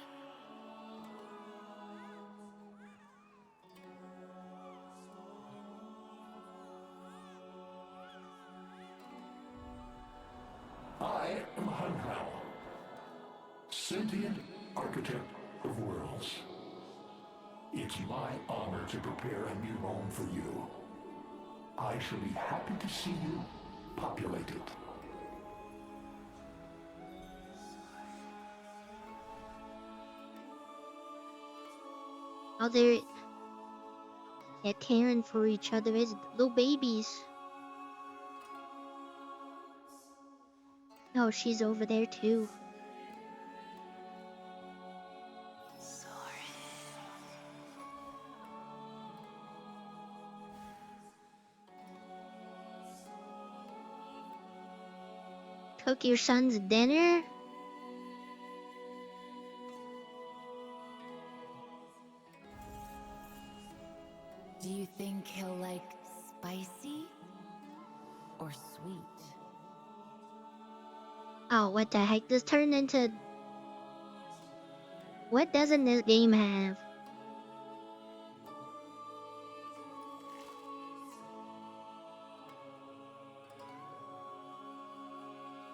I am Hunbow, sentient architect of worlds. It's my honor to prepare a new home for you. I shall be happy to see you populate it. Oh, they're caring for each other as little babies. Oh, she's over there too. Cook your son's dinner? Do you think he'll like spicy or sweet? Oh, what the heck? This turned into... What doesn't this game have?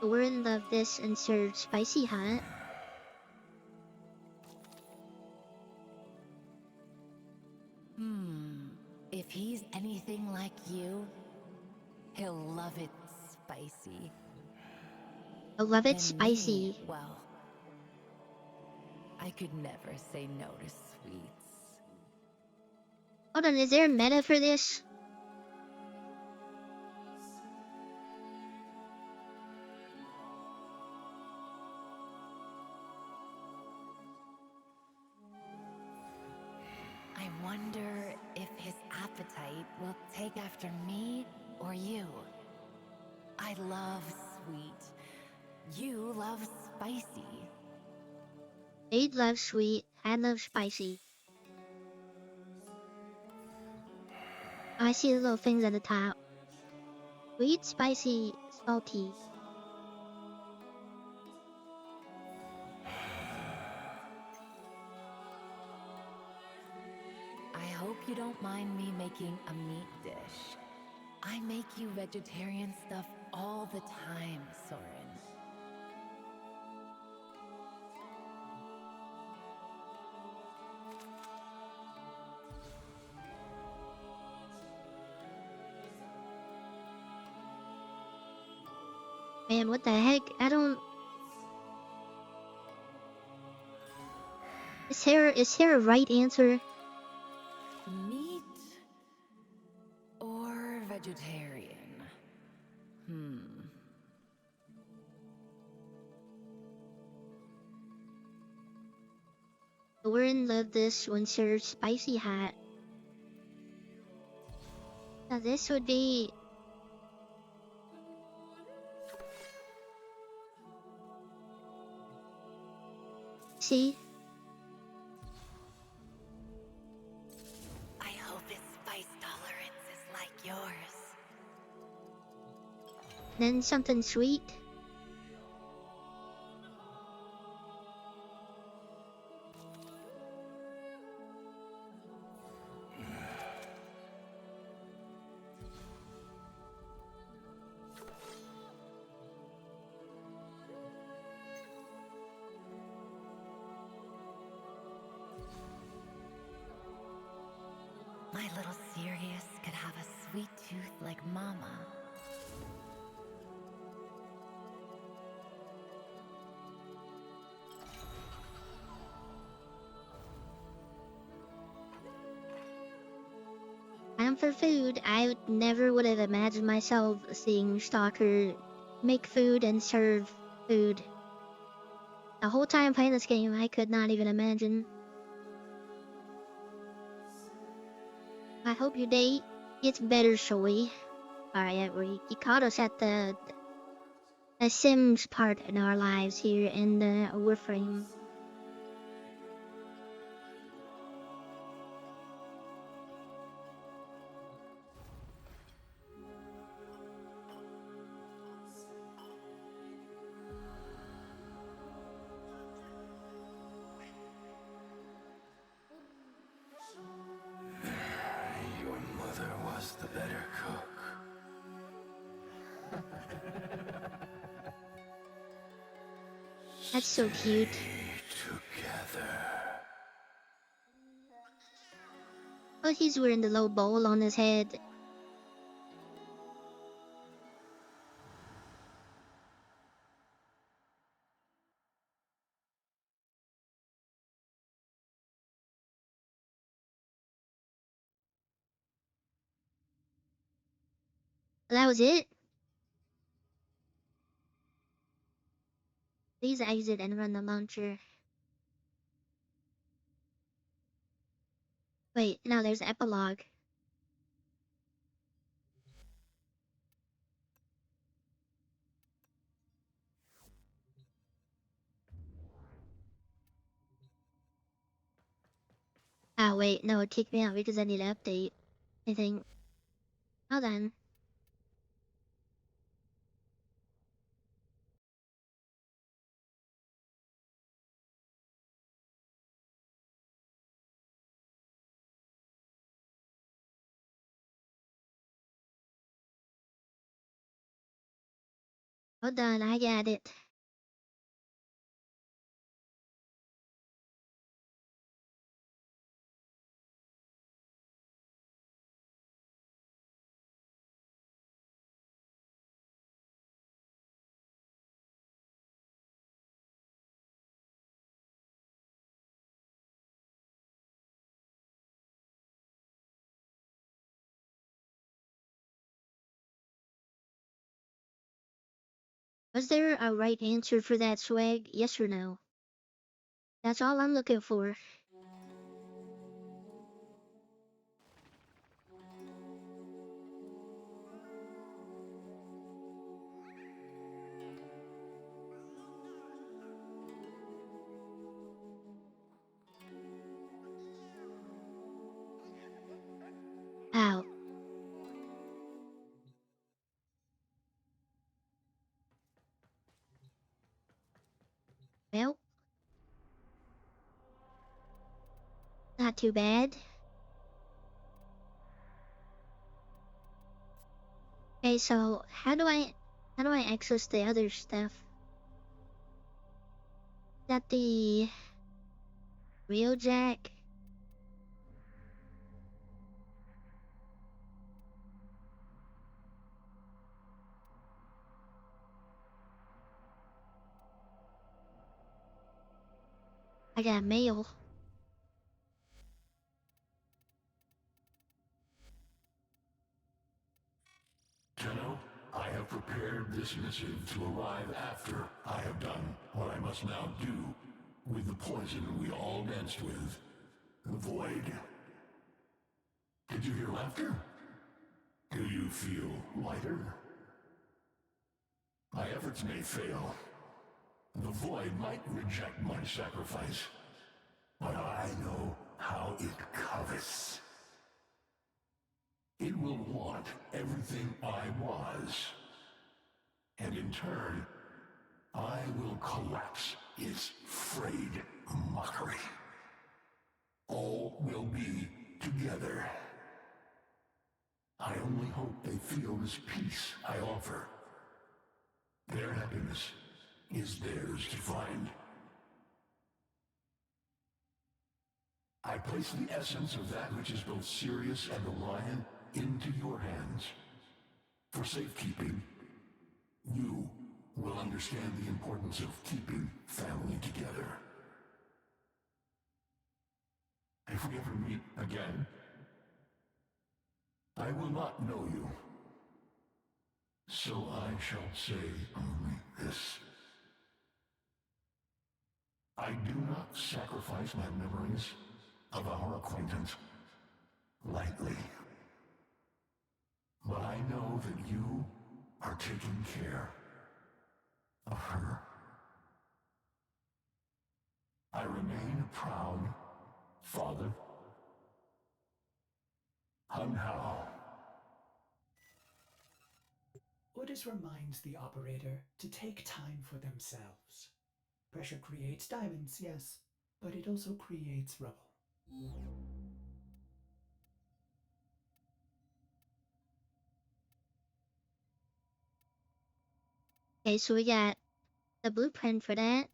We're in love this insert spicy hot. If he's anything like you, he'll love it spicy. I love it And spicy. me, well, I could never say no to sweets. Hold on, is there a meta for this? I wonder if his appetite will take after me or you. I love sweet. You love spicy. They'd love sweet. I love spicy. I see the little things at the top. Sweet, spicy, salty. I hope you don't mind me making a meat dish. I make you vegetarian stuff all the time, Soren. Man, what the heck? I don't... Is there a right answer? Meat or vegetarian? Lauren loved this one served spicy hot. Now this would be... See? I hope his spice tolerance is like yours. Then something sweet. My little Sirius could have a sweet tooth like Mama. And for food, I never would have imagined myself seeing Stalker make food and serve food. The whole time playing this game, I could not even imagine. I hope your day gets better, Zoe. Alright, you caught us at the Sims part in our lives here in the Warframe. Your mother was the better cook. That's so cute. Together. Oh, he's wearing the little bowl on his head. That was it? Please exit and run the launcher. Wait, now there's epilogue. Ah, wait, no, it kicked me out because I need to update. I think. Hold on. Hold on, I got it. Was there a right answer for that swag? Yes or no? That's all I'm looking for. Not too bad. Okay, so how do I access the other stuff? Is that the real jack? I got mail. Tenno, I have prepared this missive to arrive after I have done what I must now do with the poison we all danced with. The void. Did you hear laughter? Do you feel lighter? My efforts may fail. The void might reject my sacrifice. But I know how it covets. It will want everything I was. And in turn, I will collapse its frayed mockery. All will be together. I only hope they feel this peace I offer. Their happiness is theirs to find. I place the essence of that which is both Sirius and Orion into your hands. For safekeeping, you will understand the importance of keeping family together. If we ever meet again, I will not know you. So I shall say only this. I do not sacrifice my memories of our acquaintance lightly. But I know that you are taking care of her. I remain a proud father. Hun Hao. Ordis reminds the operator to take time for themselves. Pressure creates diamonds, yes, but it also creates rubble. Okay, so we got the blueprint for that.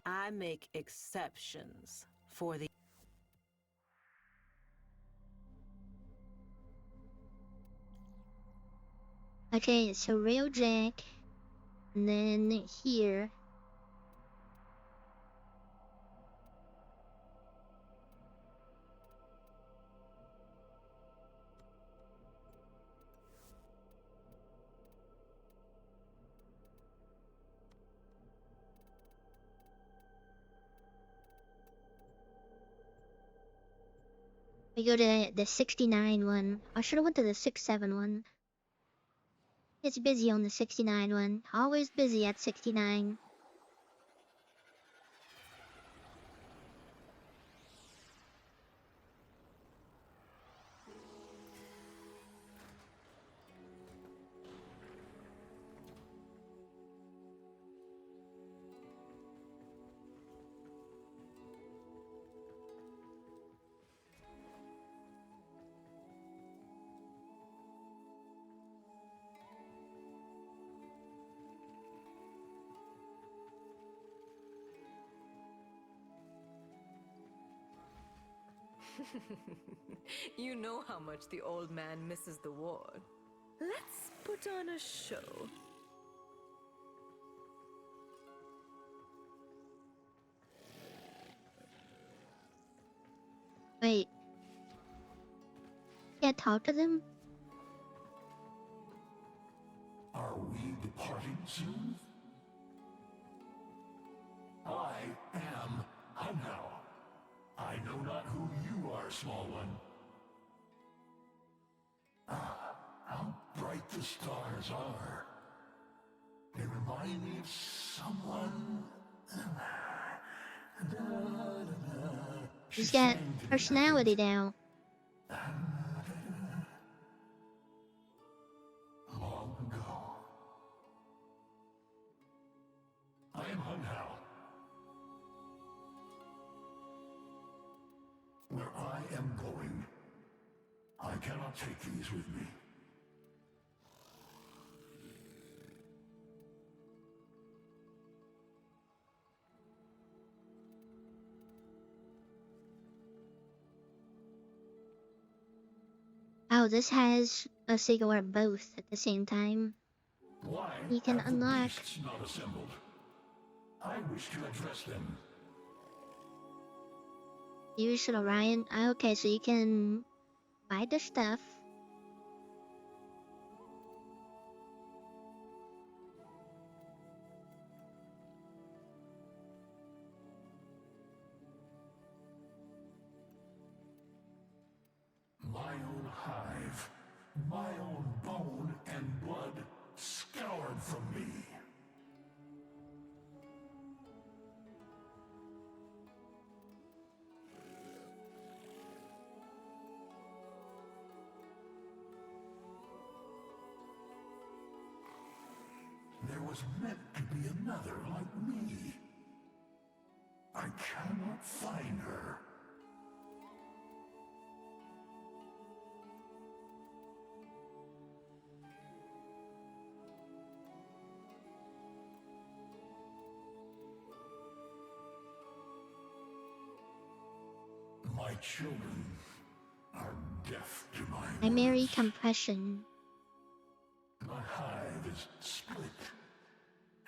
I make exceptions for the... Okay, so real jack, and then here. We go to the 69 one. I should have went to the 67 one. It's busy on the 69 one. Always busy at 69. You know how much the old man misses the war. Let's put on a show. Wait. Can't talk to them? Are we departing soon? I am Hun Hao. I know not who you are, small one. Ah, how bright the stars are. They remind me of someone He's got personality now. Long ago. I am Hun Hao. Where I am going, I cannot take these with me. Oh, this has a cigar both at the same time. Why You can have the unlock. beasts not assembled? I wish to address them. Use Orion. Okay, so you can buy the stuff. My own hive, my own bone and blood scoured from me. There was meant to be another like me. I cannot find her. My children are deaf to my Primary words. compression. My hive is split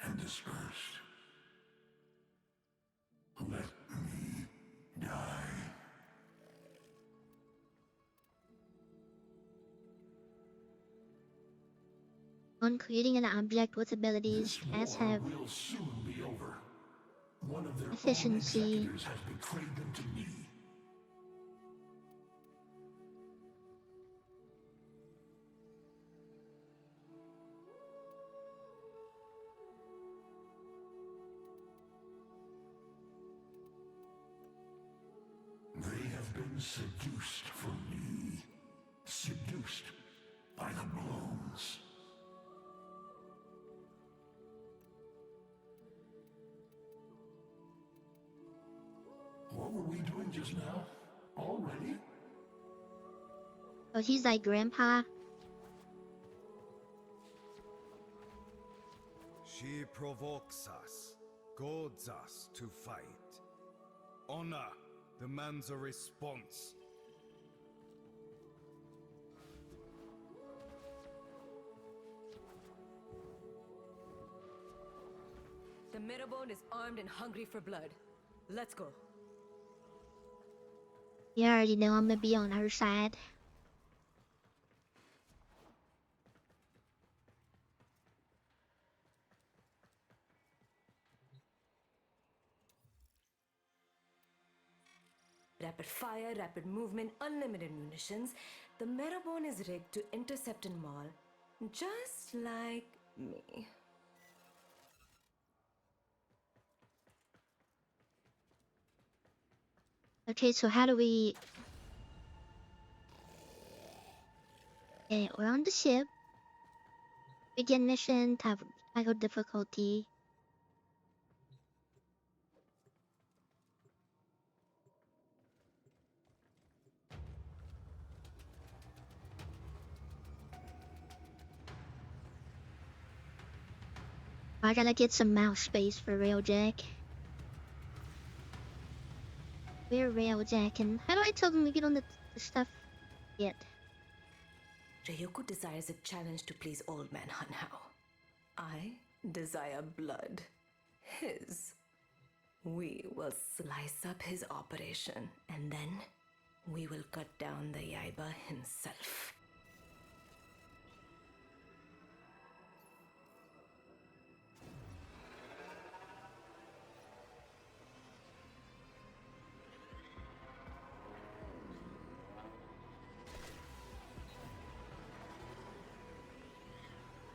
and dispersed. Let me die. On creating an object with abilities, This cats war have will soon be over. One of their own efficiency. executors has betrayed them to me. They have been seduced from me. Seduced by the blooms. What were we doing just now? Already? Oh, he's like grandpa. She provokes us, goads us to fight. Honor demands a response. The Mirabone is armed and hungry for blood. Let's go. You already know I'm gonna be on her side. Rapid fire, rapid movement, unlimited munitions. The Mirabone is rigged to intercept and maul, just like me. Okay, so how do we... Okay, we're on the ship. Begin mission, title difficulty. I gotta get some mouse space for Railjack. We're Railjacking. How do I tell them to get on the stuff yet? Ryoko desires a challenge to please Old Man Hun Hao. I desire blood. His. We will slice up his operation, and then we will cut down the Yaiba himself.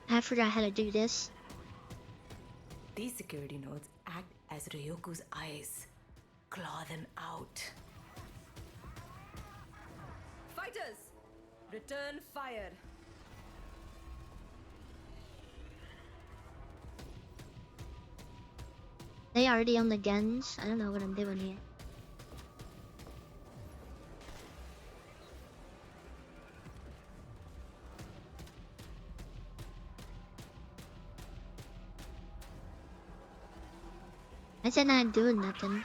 I forgot how to do this. These security nodes act as Ryoku's eyes. Claw them out. Fighters, return fire. They already on the guns. I don't know what I'm doing here. I said not doing nothing.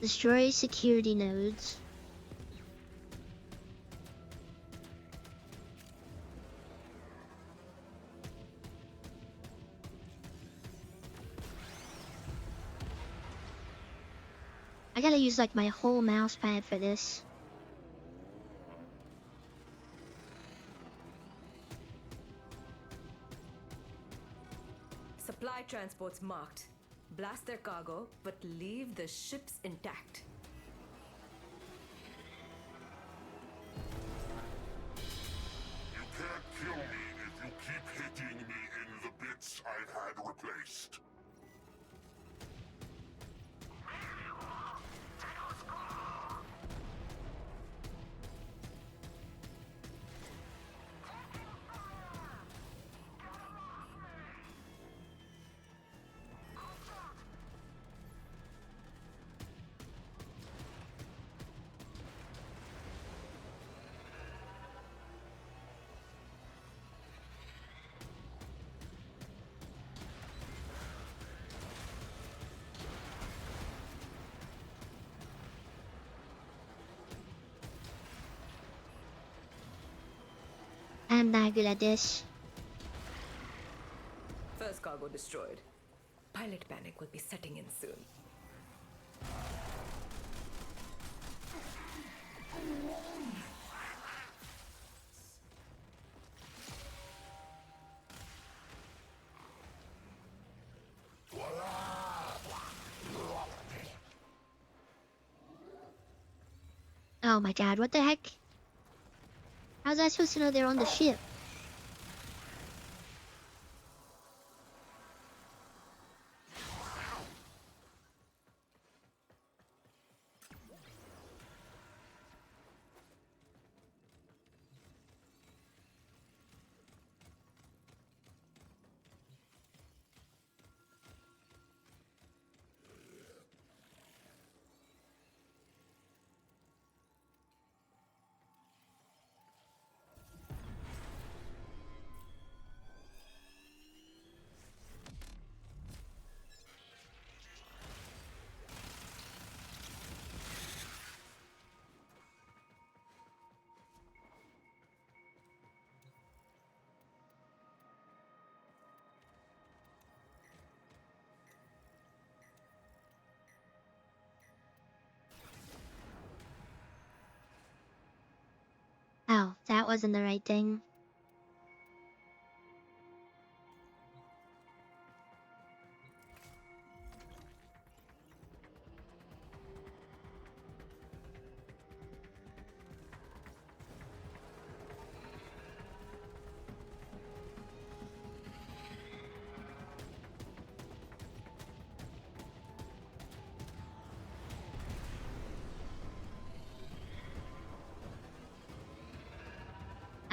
Destroy security nodes. I gotta use like my whole mouse pad for this. Supply transports marked. Blast their cargo, but leave the ships intact. You can't kill me if you keep hitting me in the bits I've had replaced. I'm not good at this. First cargo destroyed. Pilot panic will be setting in soon. Oh my god, what the heck? How's I supposed to know they're on the ship? Oh, that wasn't the right thing.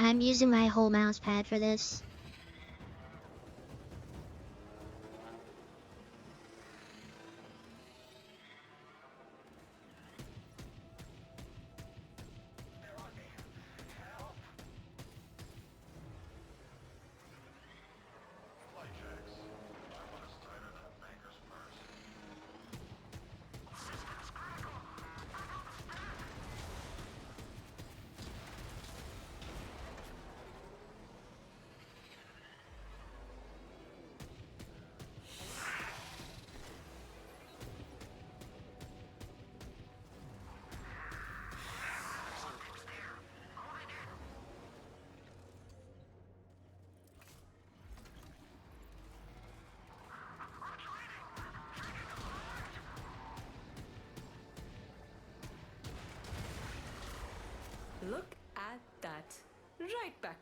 I'm using my whole mouse pad for this.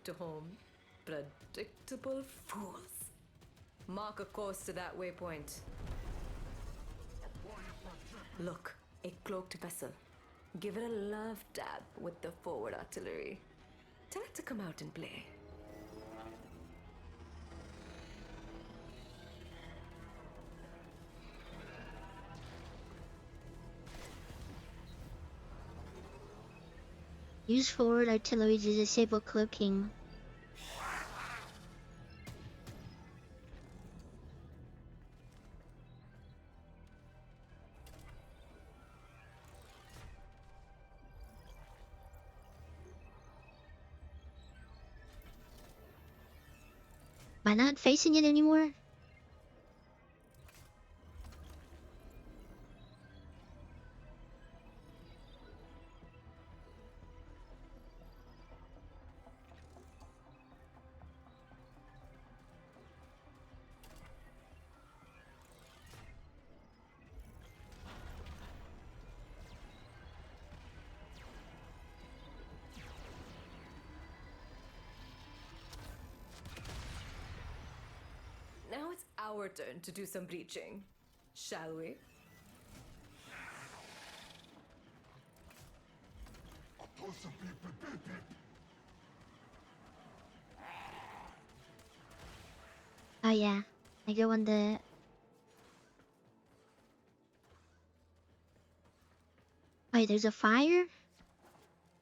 back to home. Predictable fools. Mark a course to that waypoint. Look, a cloaked vessel. Give it a love dab with the forward artillery. Tell it to come out and play. Use forward artillery to disable cloaking. Am I not facing it anymore? Now it's our turn to do some breaching, shall we? Oh yeah, I go on the... Wait, there's a fire?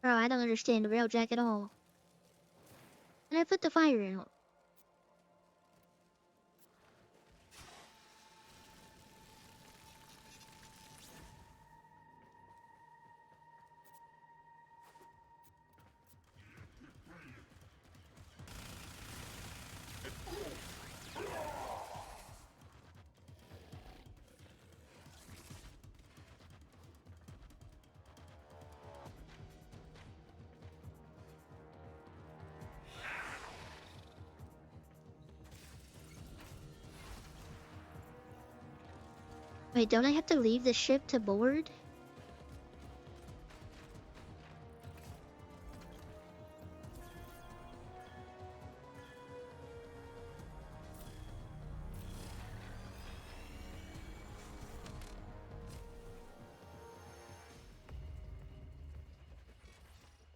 Bro, I don't understand the railjack at all. Did I put the fire out? Wait, don't I have to leave the ship to board?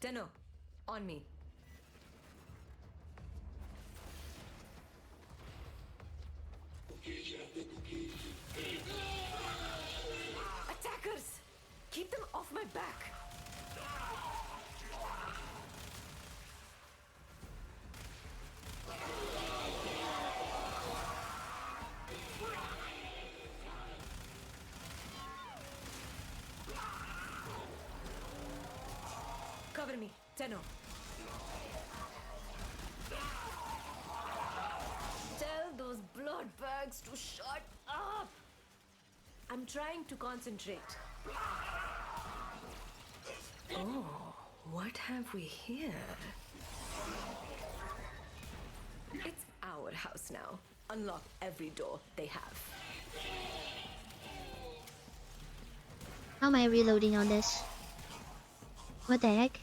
Tenno, on me. Attackers! Keep them off my back! Cover me, Tenno. Tell those bloodbags to shut up! I'm trying to concentrate. Oh, what have we here? It's our house now. Unlock every door they have. How am I reloading on this? What the heck?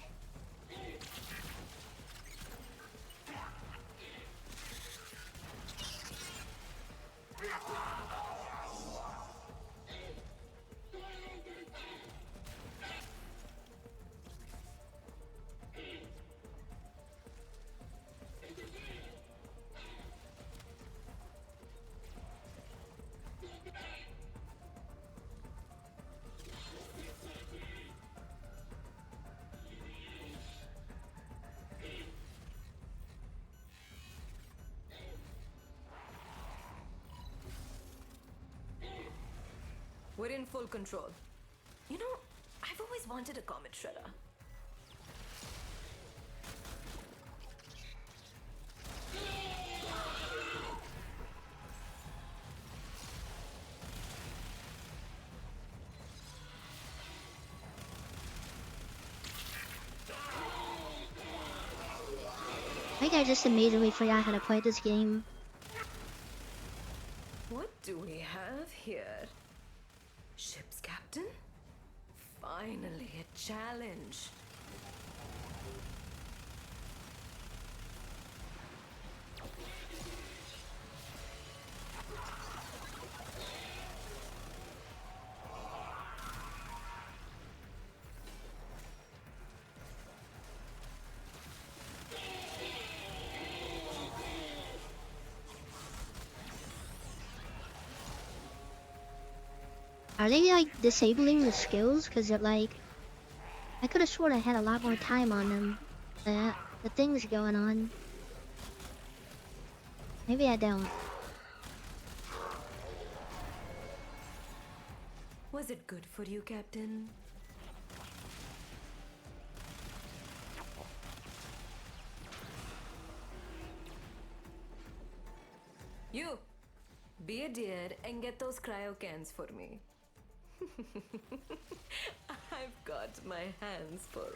We're in full control. You know, I've always wanted a comet shredder. I think I just immediately forgot how to play this game. What do we have here? Ship's captain? Finally, a challenge. Are they like disabling the skills? Cause it like I could have sworn I had a lot more time on them. The things going on. Maybe I don't. Was it good for you, Captain? You, be a dear and get those cryo cans for me. I've got my hands full.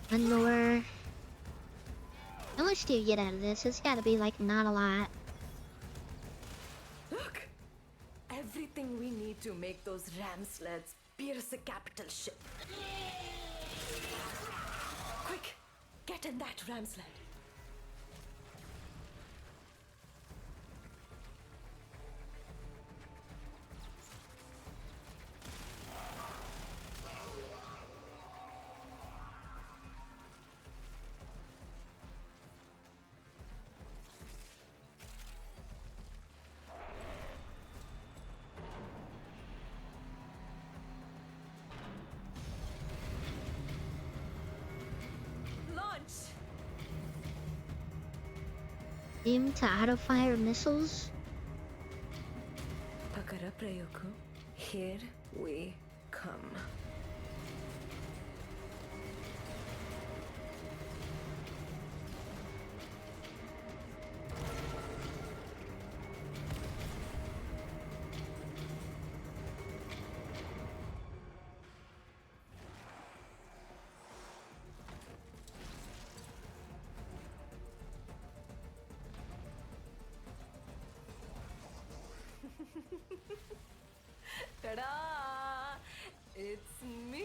One more. How much do you get out of this? It's gotta be like not a lot. Look! Everything we need to make those ram sleds pierce a capital ship. Quick! Get in that ram sled. Aim to auto-fire missiles? Pakara Prayoko, here we come. Ta-da! It's me!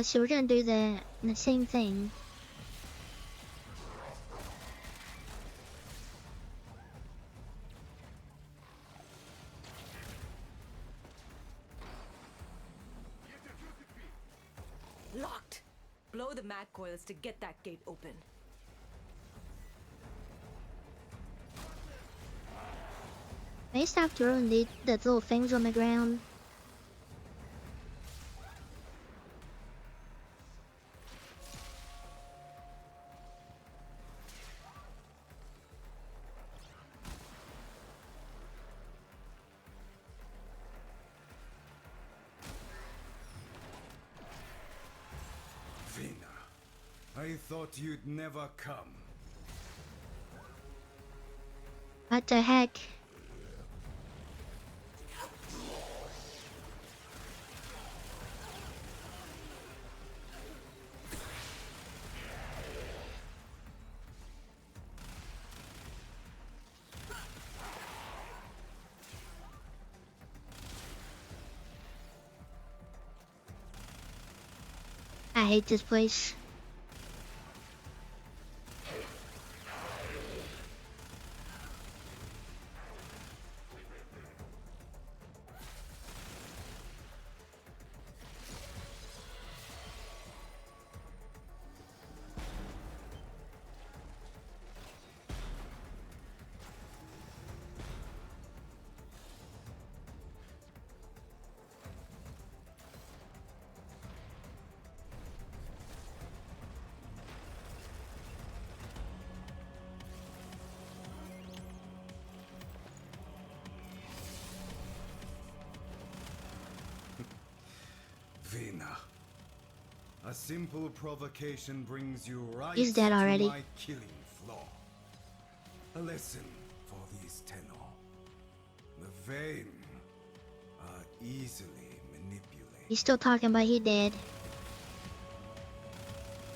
So we're gonna do the same thing. Locked! Blow the mag coils to get that gate open. May I stop throwing the little things on the ground? I thought you'd never come. What the heck? I hate this place. Vina. A simple provocation brings you right He's dead to already. my killing floor. A lesson for these tenor. The vain are easily manipulated. He's still talking, but he dead.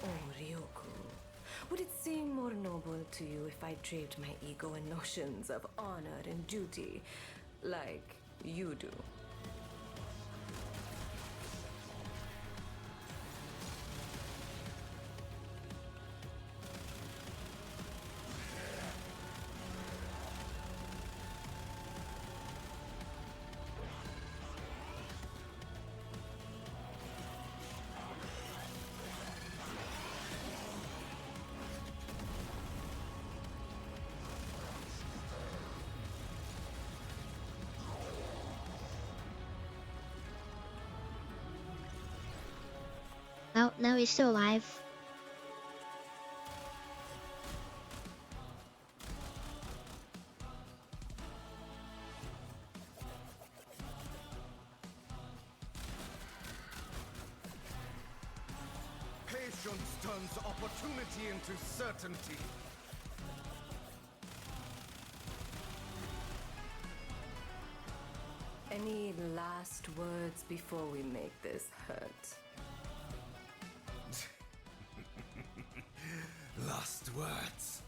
Oh, Ryoku. Would it seem more noble to you if I draped my ego in notions of honor and duty, like you do? Now he's still alive. Patience turns opportunity into certainty. Any last words before we make this hurt? Last words.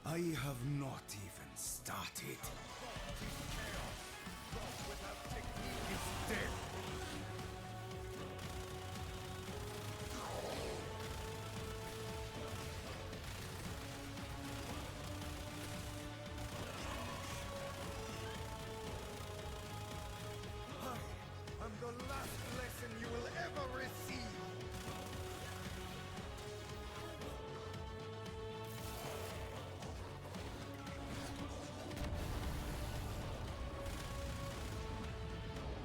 I have not even started. Is dead. I am the last lesson you will ever receive.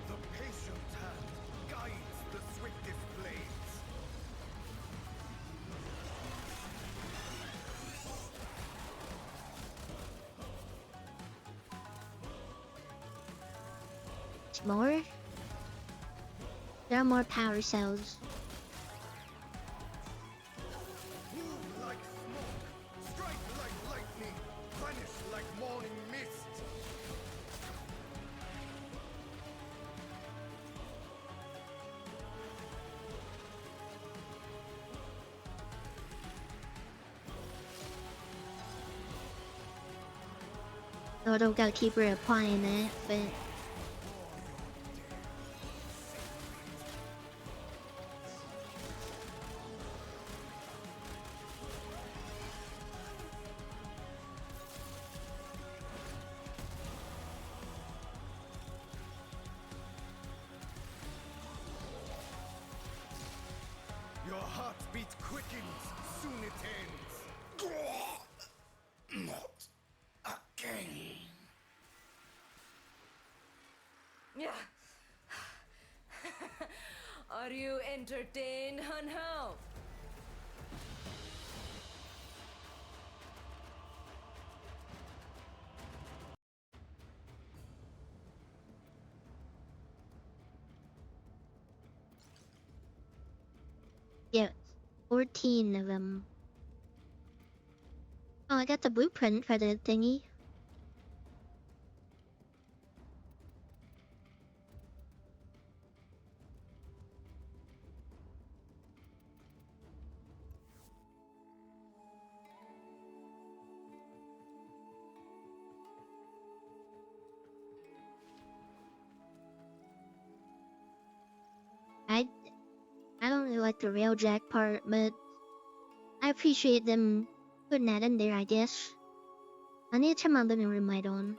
The patient hand guides the swiftest blades. More? There are more power cells. Move like smoke, strike like lightning, vanish like morning mist. So I don't gotta keep reapplying that, but Your heartbeat quickens, soon it ends. Not again. Yeah. Are you entertained, Hunho? yeah, 14 of them. Oh, I got the blueprint for the thingy. I don't really like the railjack part, but I appreciate them putting that in there, I guess. I need to turn my living room light on.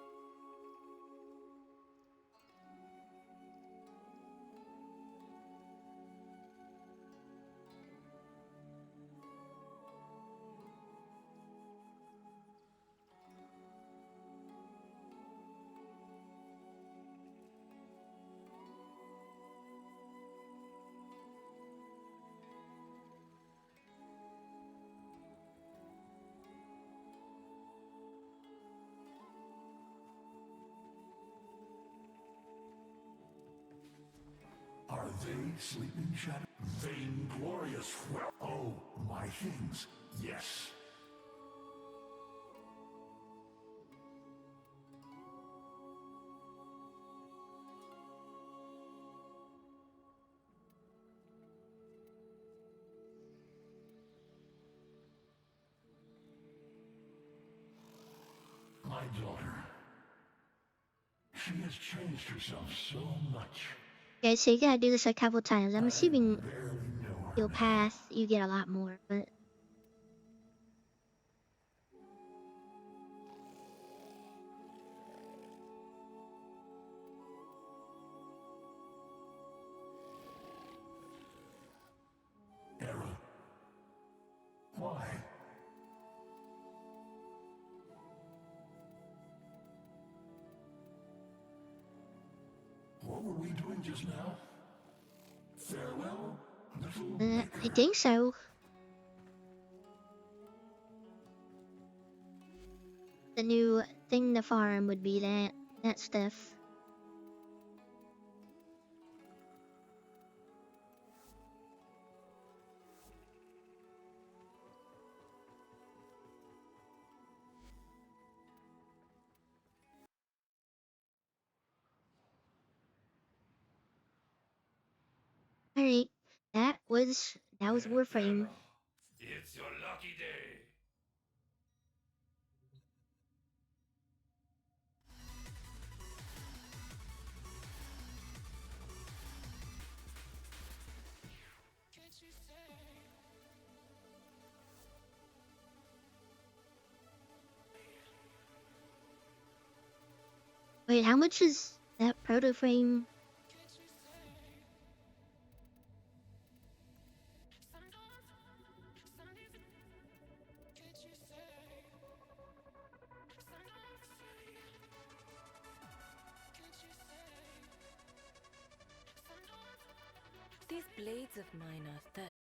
they sleeping shadow? Vainglorious. Oh, my things. Yes. My daughter. She has changed herself so much. Okay, so you gotta do this a couple times. I'm assuming Barely know her you'll now. pass, you get a lot more, but Era. Why? What were we doing just now? Farewell, little I maker. think so. The new thing to farm would be that stuff. Alright, that was Warframe. It's your lucky day. Wait, how much is that proto frame? These blades of mine are thirsty.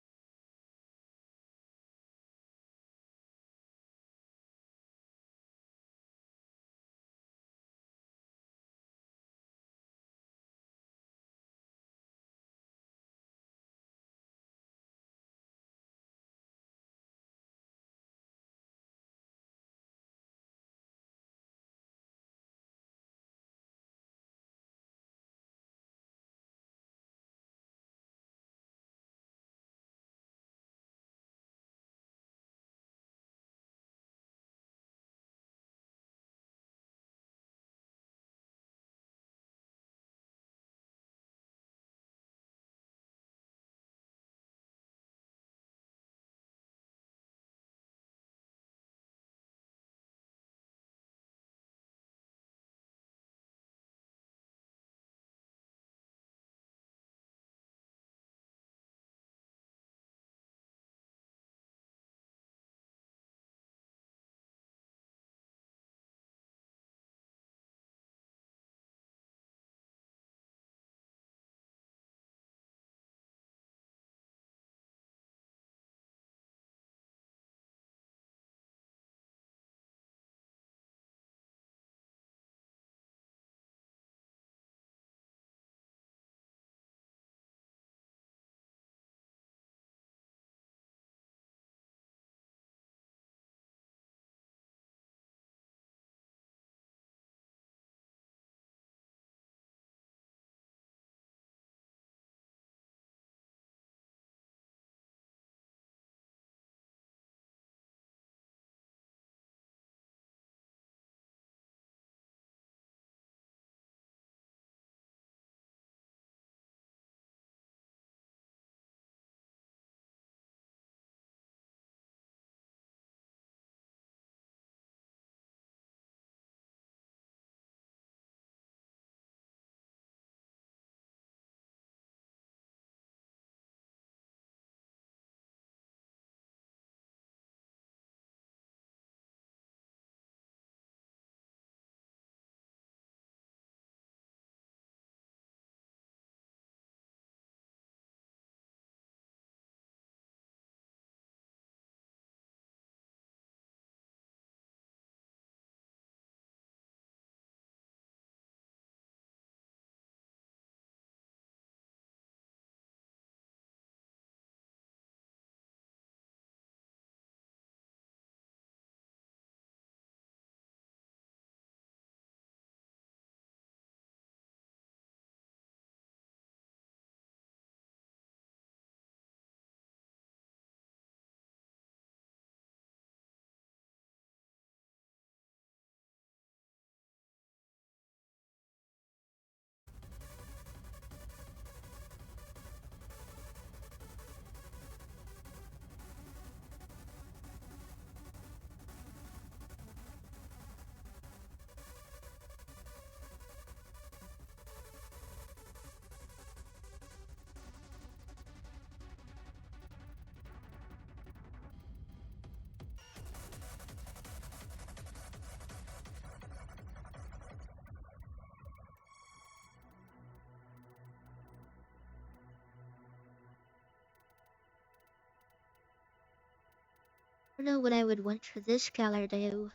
don't know what I would want for this color though.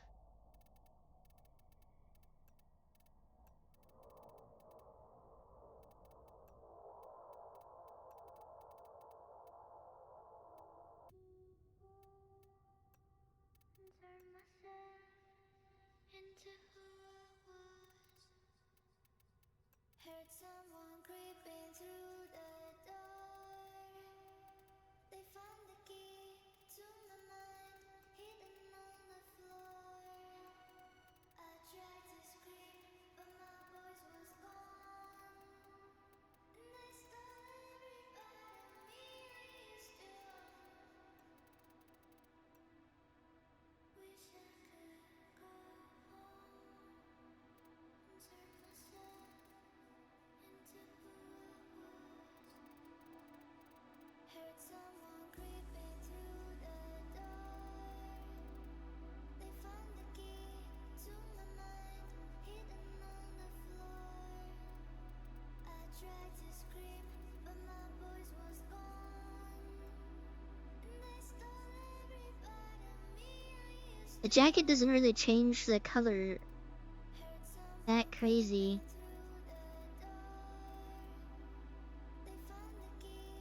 Turn myself into who I was. Heard someone creeping through the door. They found the key to my mind, hidden on the floor. I tried to scream, but my voice was gone. And they stole every part of me I used to own. Wish I could go home and turn myself into who I was. Heard someone creeping through the door. They found the key to my mind, hidden on the floor. I tried to scream, but my voice was gone. And they stole every part of me I used The jacket doesn't really change the color that crazy. They found the key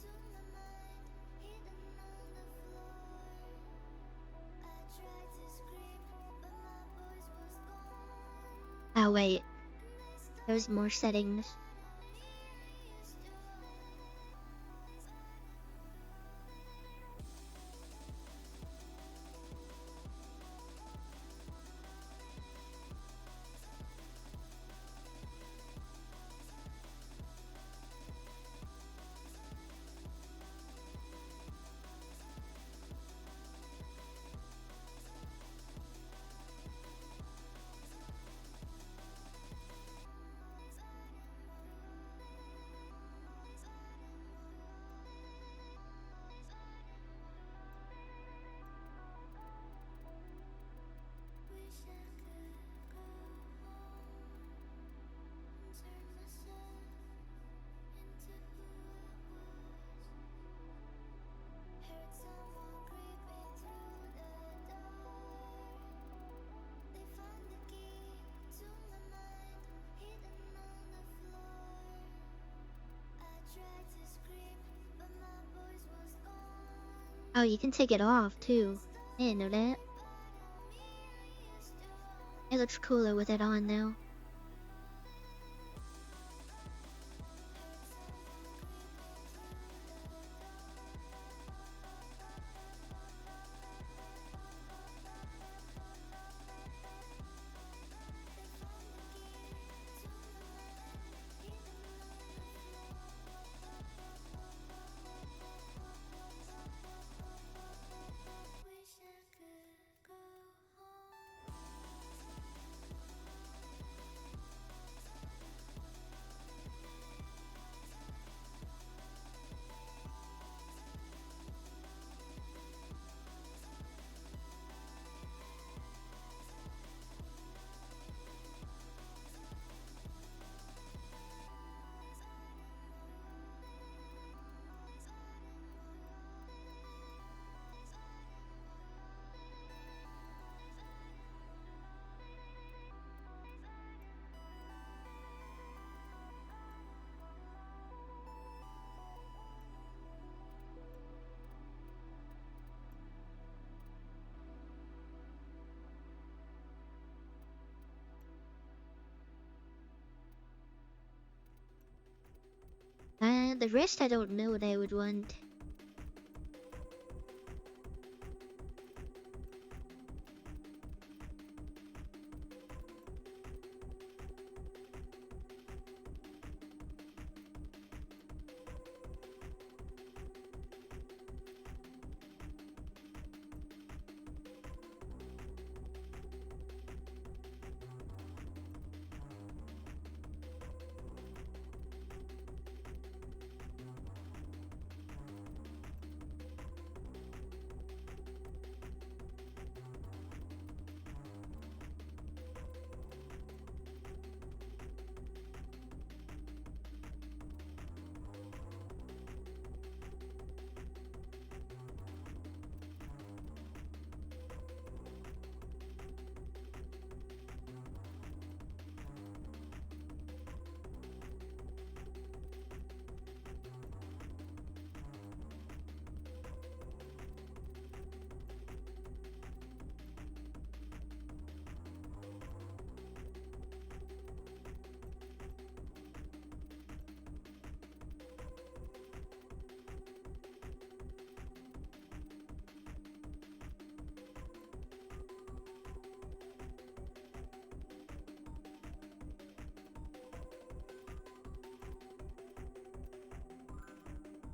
to my mind, hidden on the floor. I tried to scream, but my voice was gone. Oh wait, there's more settings. Wish I could go home and turn myself into who I was. Heard someone creeping through the door. They found the key to my mind, hidden on the floor. I tried to scream, but my voice was gone. Oh, you can take it off too. I didn't know that. It looks cooler with it on now. Wish I could go home. The rest I don't know what I would want.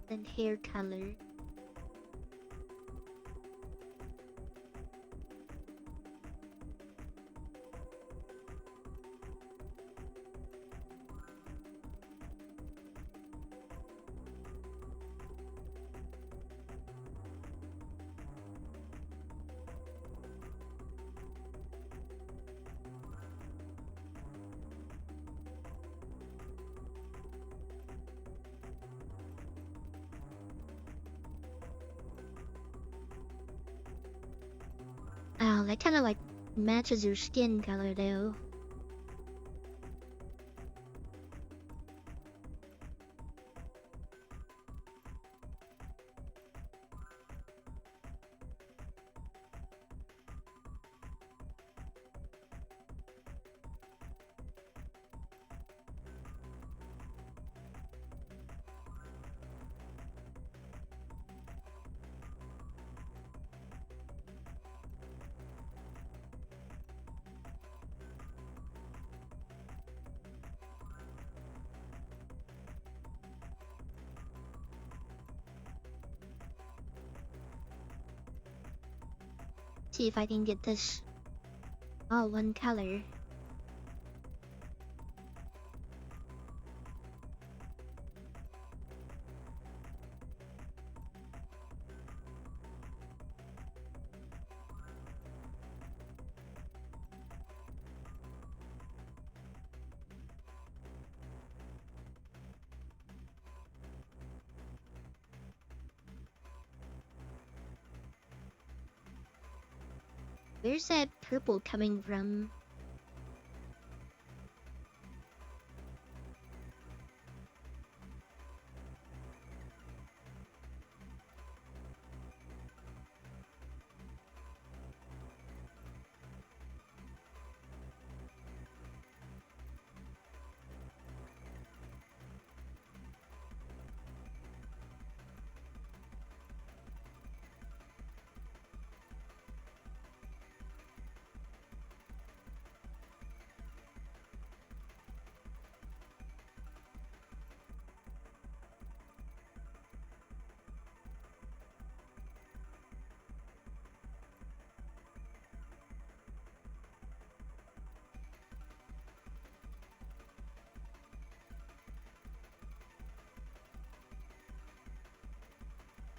than hair color. Oh, that kind of like matches your skin color though. See if I can get this all one color. Where's that purple coming from?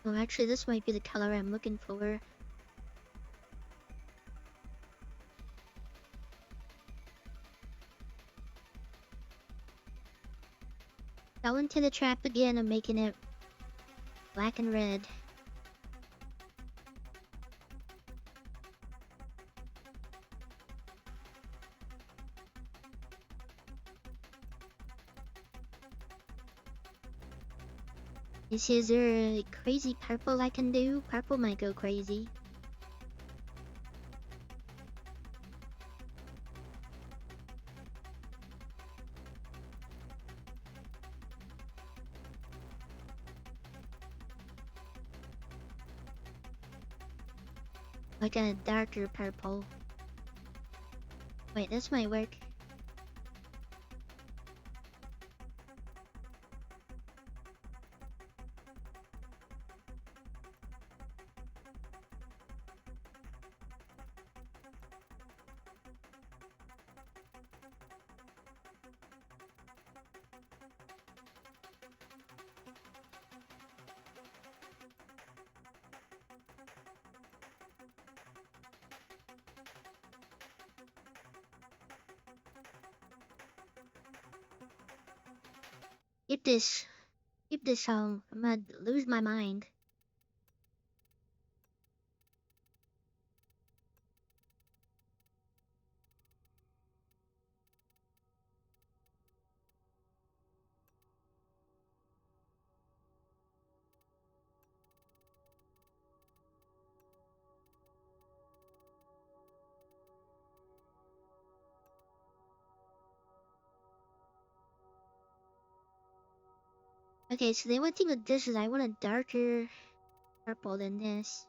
Oh, actually, this might be the color I'm looking for. Fell into the trap again. I'm making it black and red. Is there a crazy purple I can do? Purple might go crazy. Like a darker purple. Wait, this might work. Keep this. Keep this home. I'm gonna lose my mind. Okay, so the one thing with this is I want a darker purple than this.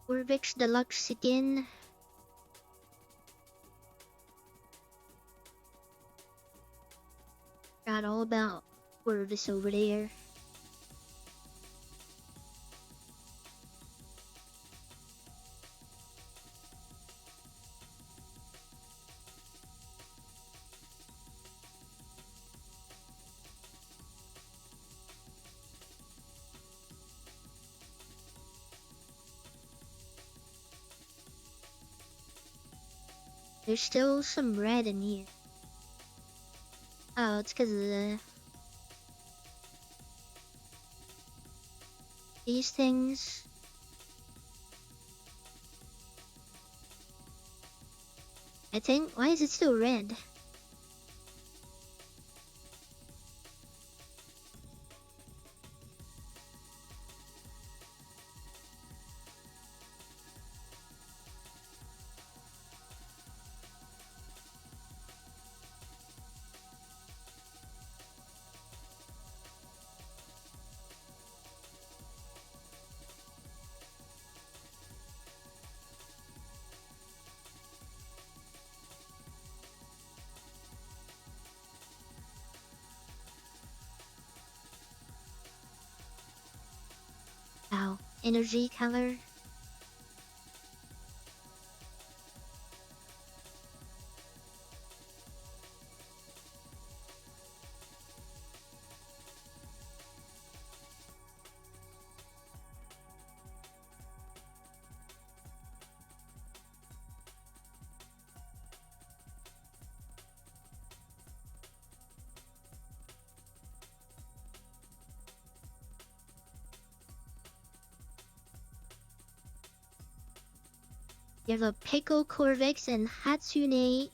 Corvix Deluxe again. Got all about Corvus over there. There's still some red in here. Oh, it's because of these things. I think. Why is it still red? Wow, energy color. You have a Pico Corvix and Hatsune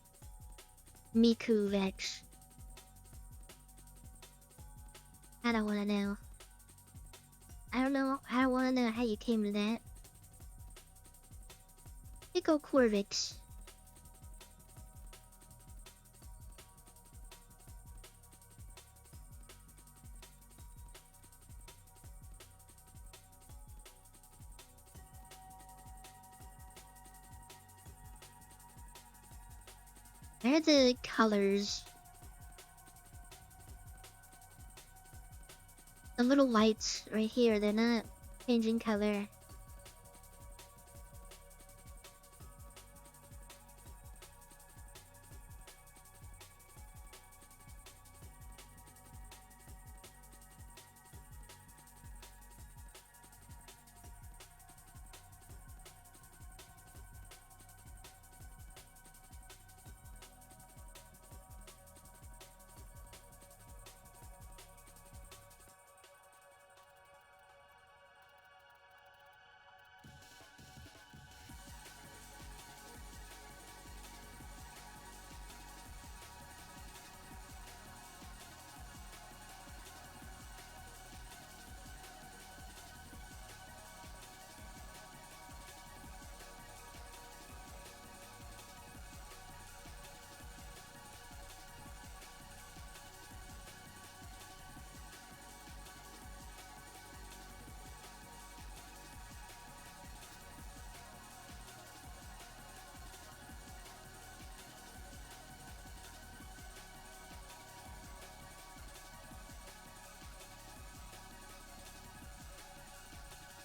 Miku Vex. I don't wanna know. I don't wanna know how you came to that. Pico Corvix. Where are the colors? The little lights right here, they're not changing color.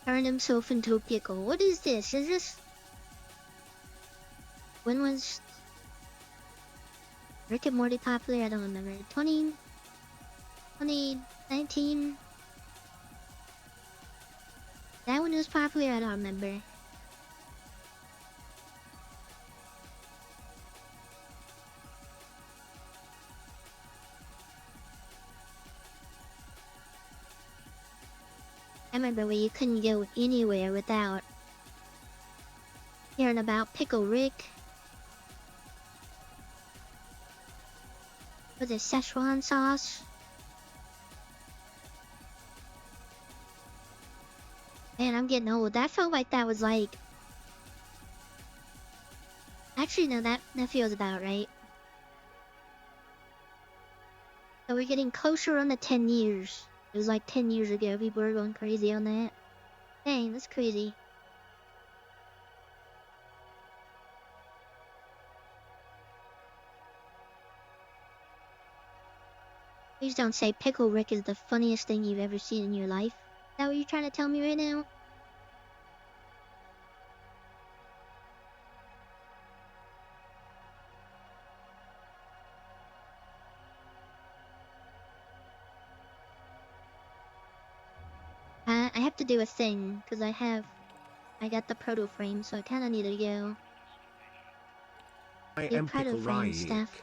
Turn himself into a pickle. What is this? Is this... When was Rick and Morty popular? I don't remember. 2019? That one was popular? I don't remember. I remember when you couldn't go anywhere without hearing about Pickle Rick. With the Szechuan sauce. Man, I'm getting old. That felt like that was like... Actually, no, that feels about right. So we're getting closer on the 10 years. It was like 10 years ago. People were going crazy on that. Dang, that's crazy. Please don't say Pickle Rick is the funniest thing you've ever seen in your life. Is that what you're trying to tell me right now? I have to do a thing, because I got the proto frame, so I kind of need to go. I Do am proto Pickle frame Rick. stuff.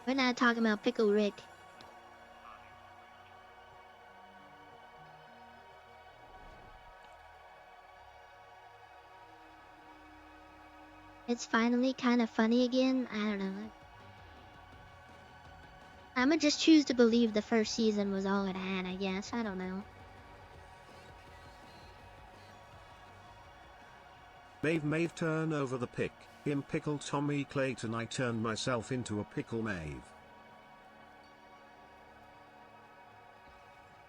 We're not talking about Pickle Rick. It's finally kind of funny again. I don't know. I'ma just choose to believe the first season was all it had, I guess. I don't know. Mave turn over the pick. In Pickle Tommy Clayton I turned myself into a pickle Mave.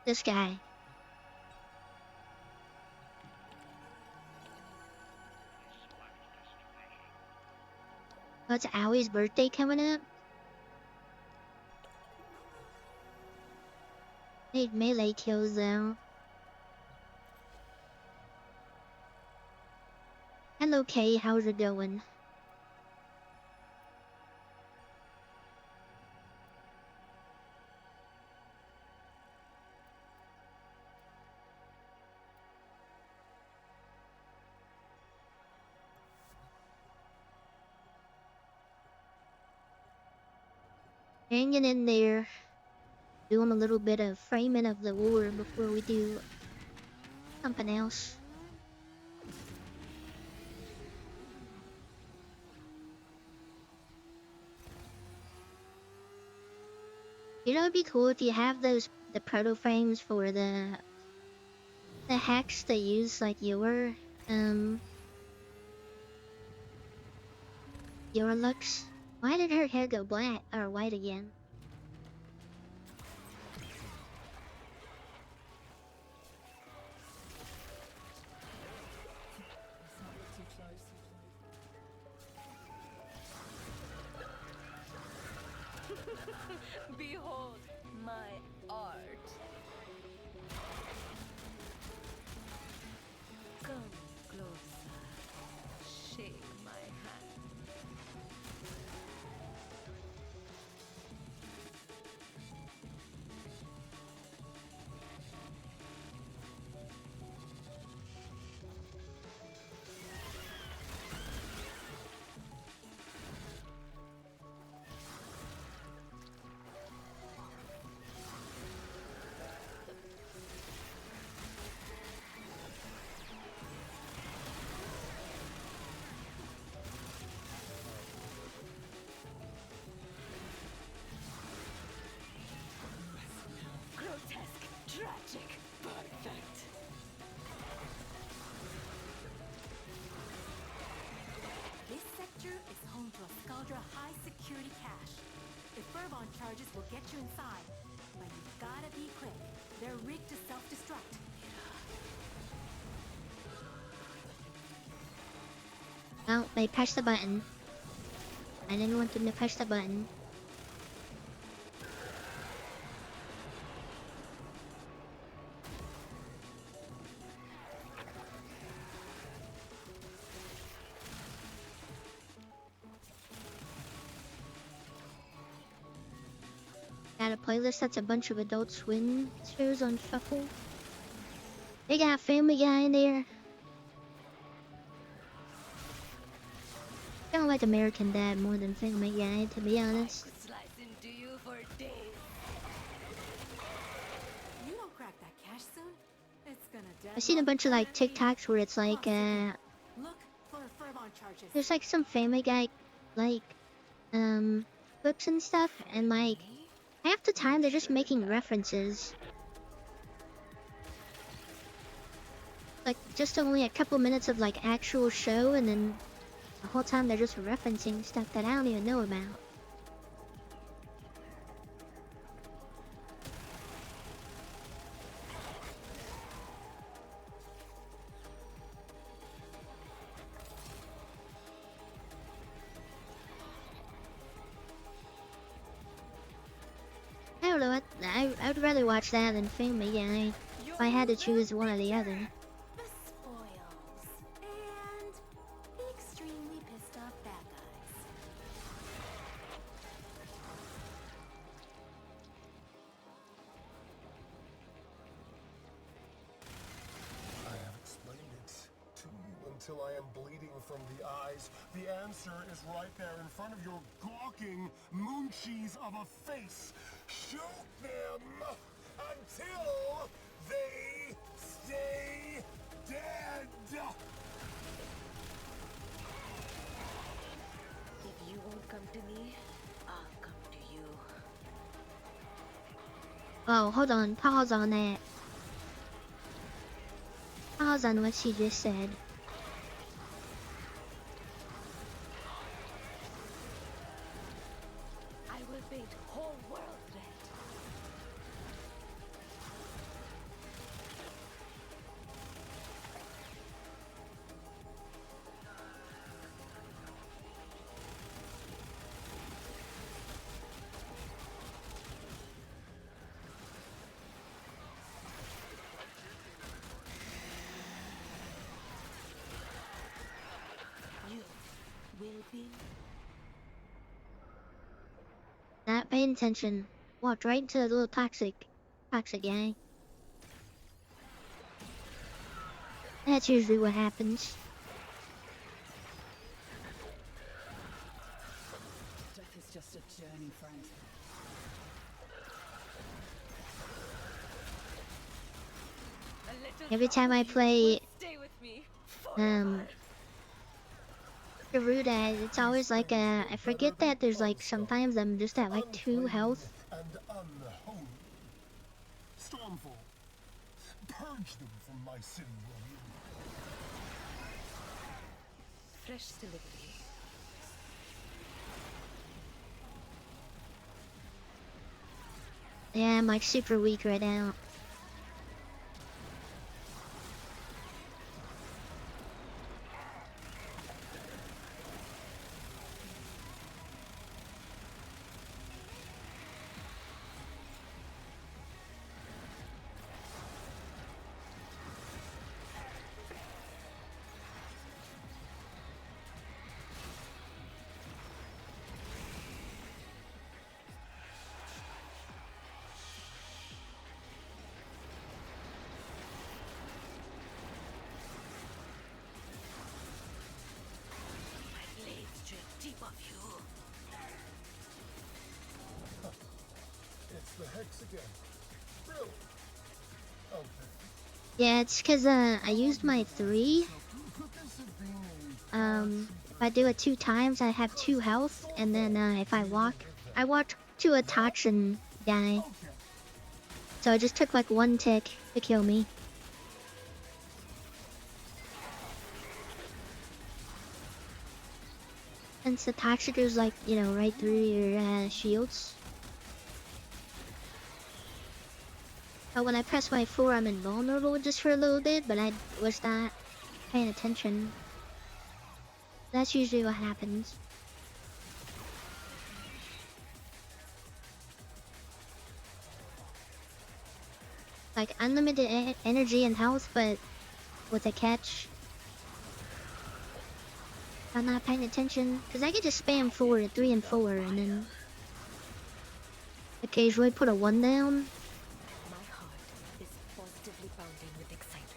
This guy. Oh, it's Owie's birthday coming up? Made melee kills though. Hello Kay, how's it going? Hanging in there. Doing a little bit of framing of the war before we do something else. You know, it'd be cool if you have the proto frames for the hacks that use like your looks. Why did her hair go black or white again? Behold my art. Come closer. Shake my hand. Grotesque, tragic, perfect. This sector is home to a Scaldra high-security cache. The Furbon charges will get you inside, but you've gotta be quick. They're rigged to self-destruct. Oh, they pressed the button. I didn't want them to push the button. Got a playlist that's a bunch of Adult Swim shows on shuffle. They got Family Guy in there. I don't like American Dad more than Family Guy, to be honest. Slice into you for days. You don't crack that cache soon, it's gonna I've seen a bunch of like TikToks where it's like look for Furbon charges. there's like some Family Guy like clips and stuff, and like half the time they're just making references. Like just only a couple minutes of like actual show, and then the whole time they're just referencing stuff that I don't even know about. I'd rather watch that than film it, yeah. If I had to choose one or the other. The spoils. And the extremely pissed off bad guys. I have explained it to you until I am bleeding from the eyes. The answer is right there in front of your gawking moon cheese of a face. Shoot them until they stay dead. If you won't come to me, I'll come to you. Oh, hold on. Pause on that. Pause on what she just said. I will paint whole world red. You will be. Not paying attention. Walked right into the little toxic guy. That's usually what happens. Death is just a journey, friend. Every time I play Garuda, it's always like I forget that there's like sometimes I'm just at like 2 health. And unholy. Stormfall. Purge them from my city, will you? Fresh delivery. Yeah, I'm like super weak right now. Deep of you. It's the hex again. Really? Okay. Yeah, it's because I used my 3. If I do it 2 times, I have 2 health, and then if I walk to a touch and die. So it just took like 1 tick to kill me. Since the toxic is like, you know, right through your shields. So when I press my 4, I'm invulnerable just for a little bit, but I was not paying attention. That's usually what happens. Like unlimited energy and health, but with a catch. I'm not paying attention, because I could just spam 4, 3, and 4, and then occasionally put a 1 down. My heart is positively pounding with excitement.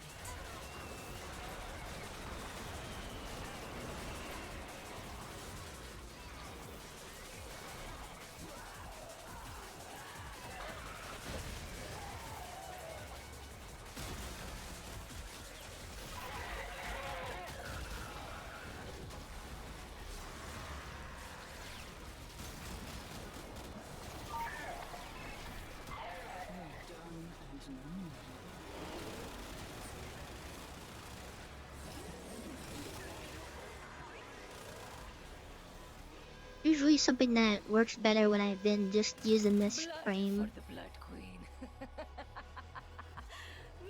Usually something that works better when I've been just using this frame. For the Blood Queen.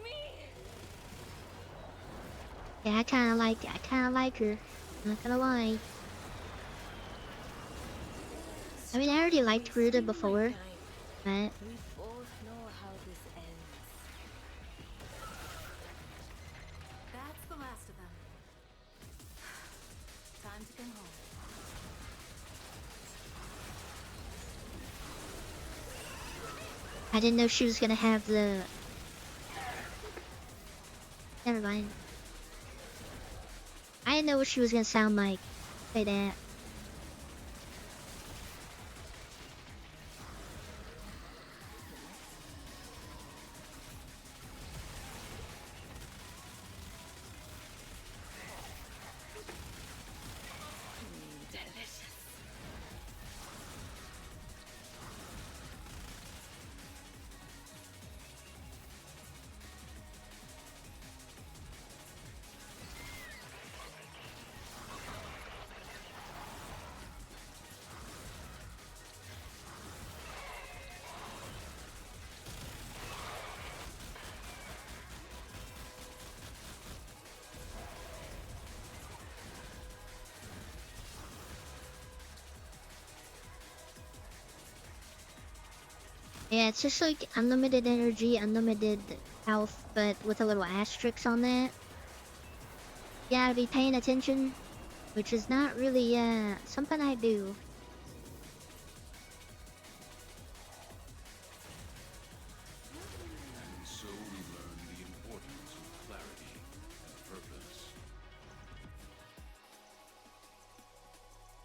Me. Yeah, I kinda like her. Not gonna lie. I mean, I already liked Ruda before, but We both know take them home. I didn't know she was gonna have the... Never mind. I didn't know what she was gonna sound like. Say that. Yeah, it's just like unlimited energy, unlimited health, but with a little asterisk on that. You gotta be paying attention, which is not really something I do. And so we learn the importance of clarity and purpose.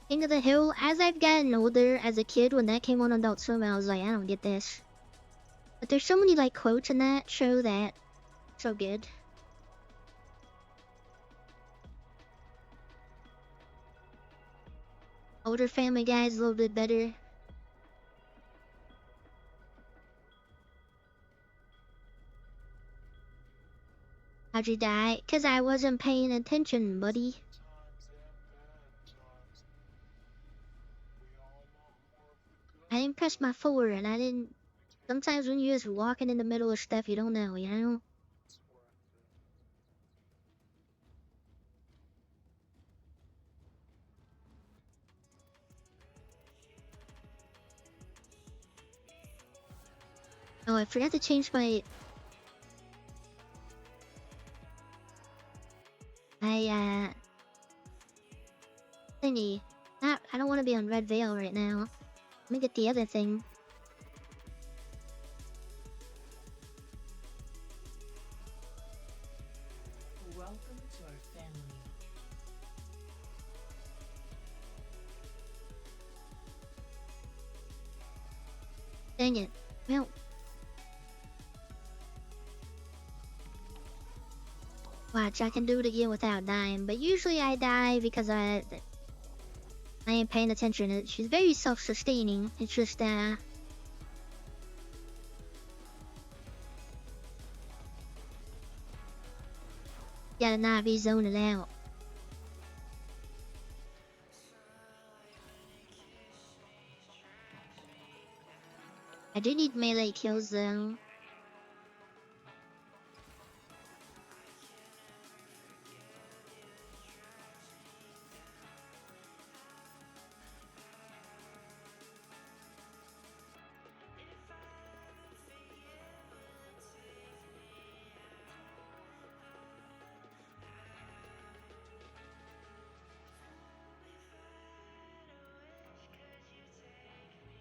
King of the Hill, as I've gotten older, as a kid, when that came on Adult Swim, I was like, I don't get this. But there's so many like quotes in that show that so good. Older Family Guy is a little bit better. How'd you die? 'Cause I wasn't paying attention, buddy. I didn't press my forward, and I didn't... Sometimes when you're just walking in the middle of stuff, you don't know, you know? Oh, I forgot to change my... Thingy. Not... I don't want to be on Red Veil right now. Let me get the other thing. Welcome to our family. Dang it. Well... Watch, I can do it again without dying, but usually I die because I ain't paying attention. She's very self-sustaining. It's just, gotta not be zoning out. I do need melee kills though.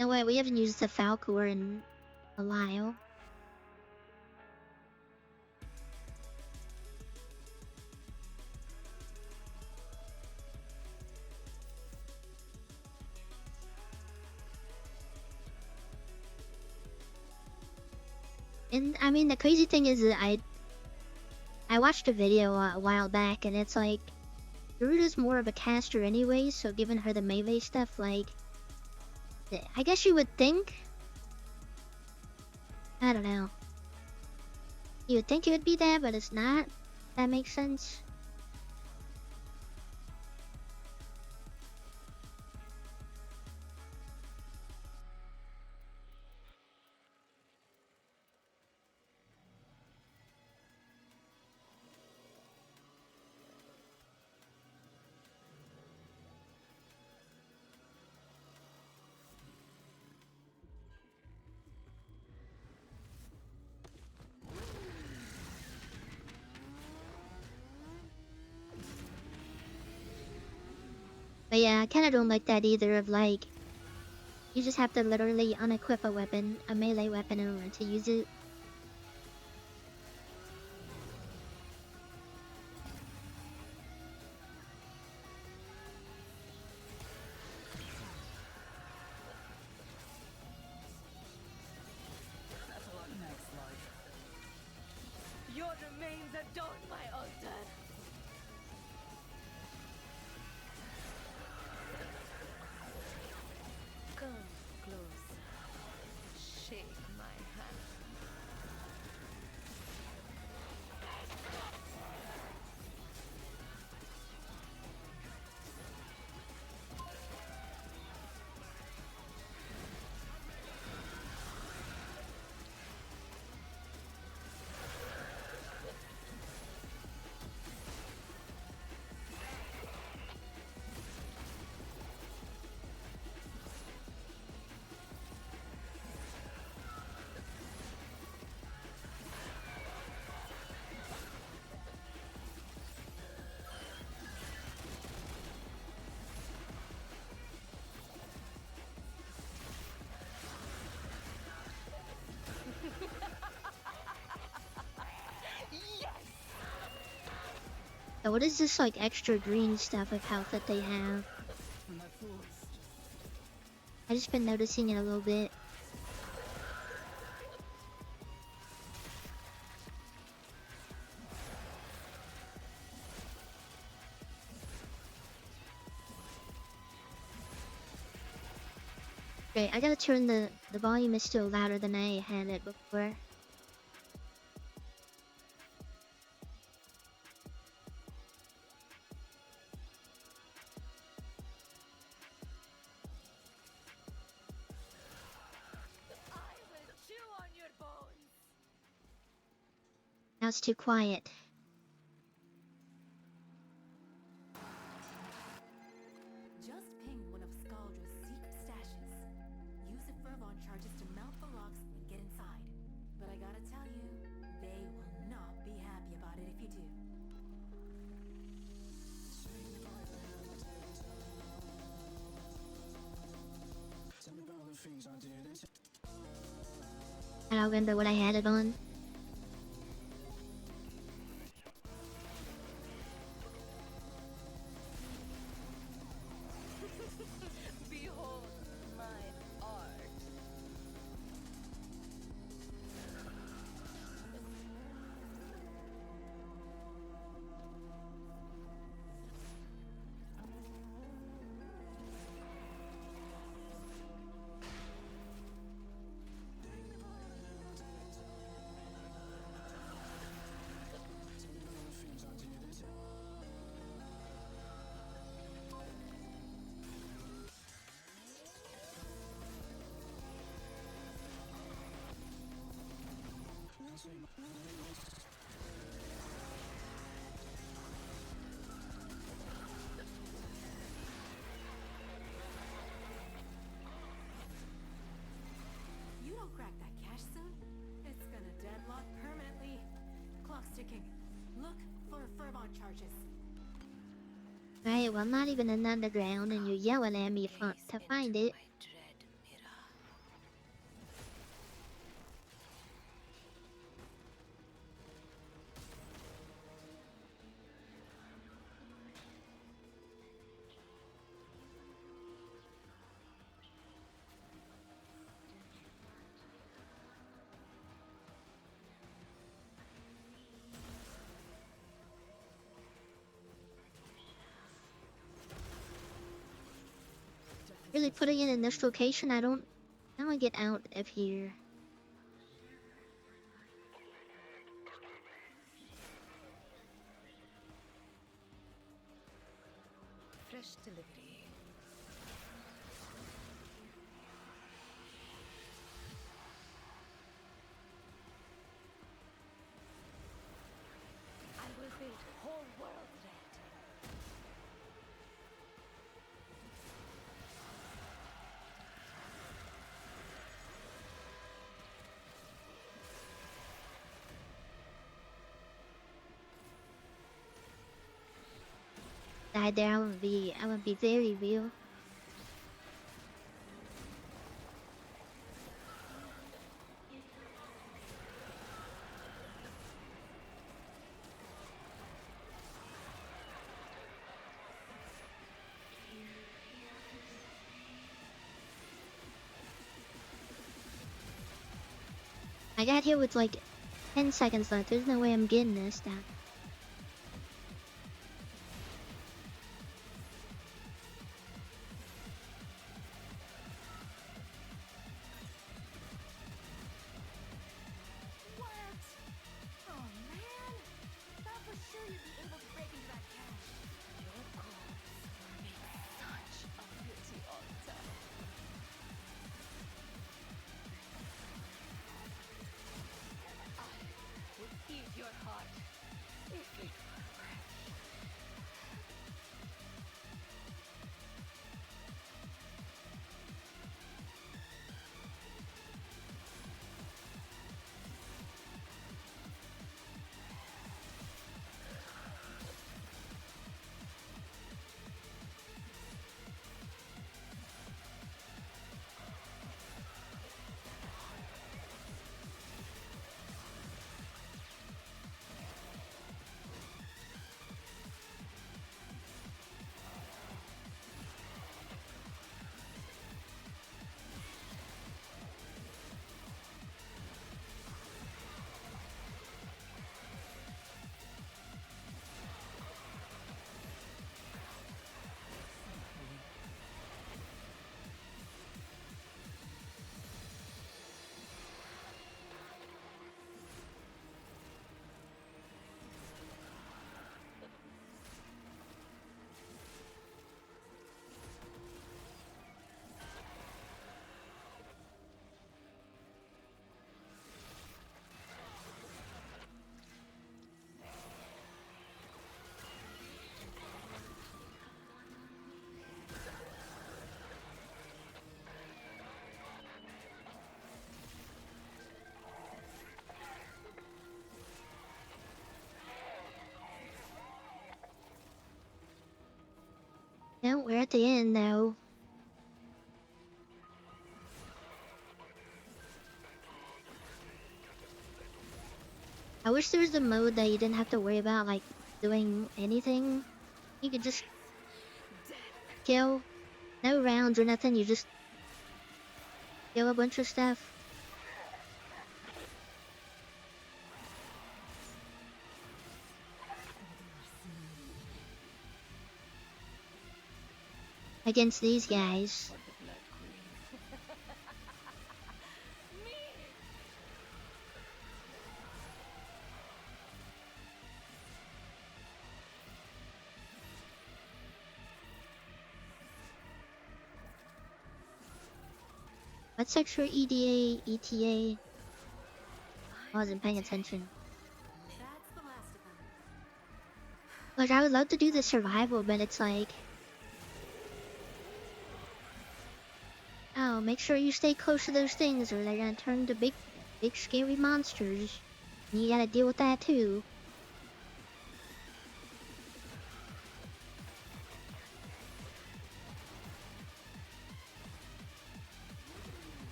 No way, we haven't used the Falcor in a while. And I mean, the crazy thing is that I watched a video a while back, and it's like Garuda's more of a caster anyway, so giving her the melee stuff, like, I guess you would think. I don't know. You would think it would be that, but it's not. That makes sense. But yeah, I kinda don't like that either of like, you just have to literally unequip a weapon, a melee weapon in order to use it. Next life. Your remains adorn my altar. Come closer. Shake my hand. So what is this like extra green stuff of health that they have? I just been noticing it a little bit. Great, I gotta turn the volume is still louder than I had it before. Now it's too quiet. Just ping one of Scaldra's secret stashes. Use the Fervon charges to melt the locks and get inside. But I gotta tell you, they will not be happy about it if you do. I don't remember what I had it on. Behold my art. You don't crack that cache soon, it's gonna deadlock permanently. Clock's ticking. Look for Fervon charges. Right, well I'm not even in the underground and you're yelling at me to find it. Really putting it in this location, I don't get out of here. Fresh delivery. I will build whole world red. died there, I would be very real. I got here with like 10 seconds left. There's no way I'm getting this down. What? Oh man! Thought for sure you'd be able to break into that cache. Your goals make such a pretty altar. I would eat your heart if it were bread. No, we're at the end now. I wish there was a mode that you didn't have to worry about like doing anything. You could just kill. No rounds or nothing, you just kill a bunch of stuff. Against these guys. What's extra EDA, ETA? I wasn't paying attention. That's the last of them. Look, I would love to do the survival, but it's like... Oh, make sure you stay close to those things or they're gonna turn to big scary monsters. And you gotta deal with that too.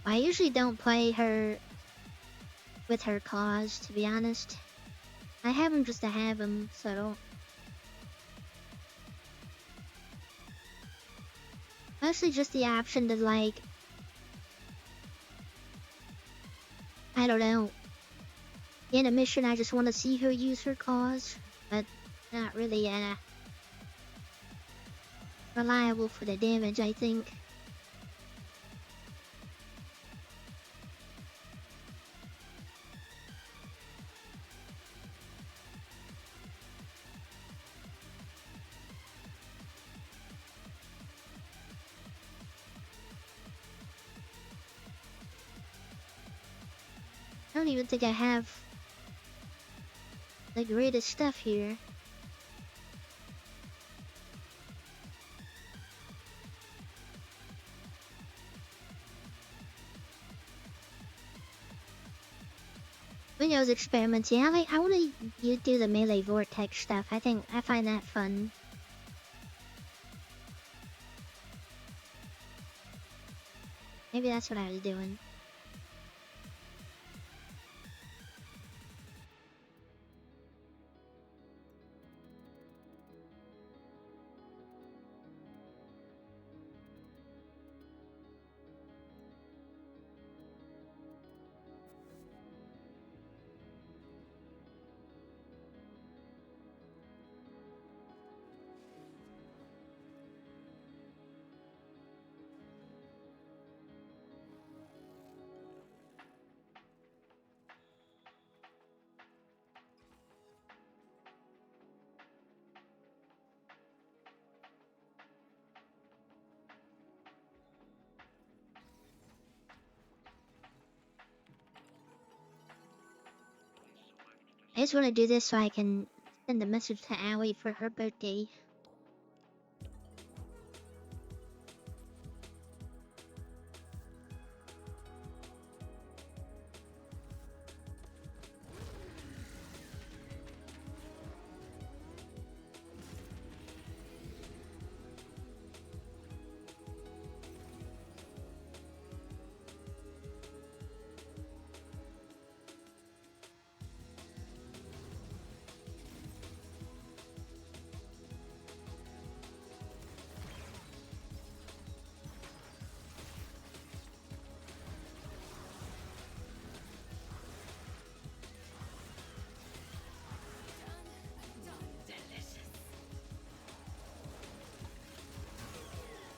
I usually don't play her with her claws, to be honest. I have them just to have them, so I don't... Mostly just the option to like... I don't know. In a mission I just want to see her use her claws, but not really reliable for the damage, I think. I don't even think I have the greatest stuff here. Windows experiments, yeah, like I wanna you do the melee vortex stuff. I find that fun. Maybe that's what I was doing. I just want to do this so I can send a message to Allie for her birthday.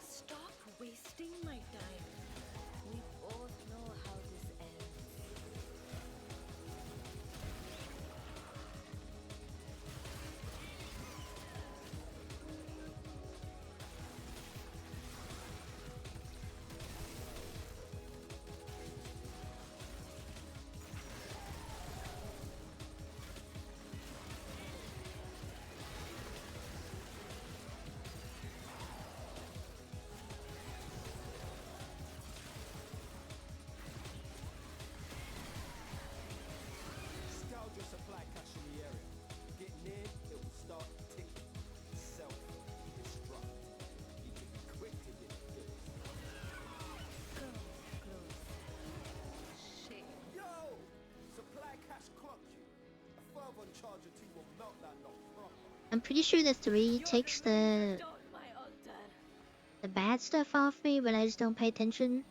Stop wasting my time. We both know how this ends. Scout your supply cache in the area. Get near, it will start ticking. Self-destruct. You can be quick to get kills. Shit. Yo! Supply cache clocked you. A further charge or two will melt that lock proper. I'm pretty sure the 3 takes the bad stuff off me, but I just don't pay attention.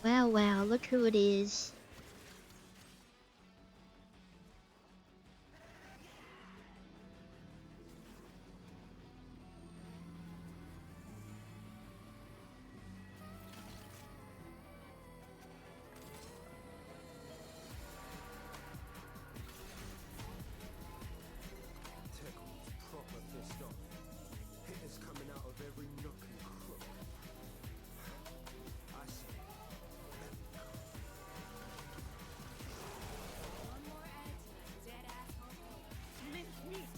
Wow, wow, look who it is. Tekken's proper pissed off. Hitters coming out of every nook and crook. I say, let me go. One more add to that dead asshole cult. Mincemeat.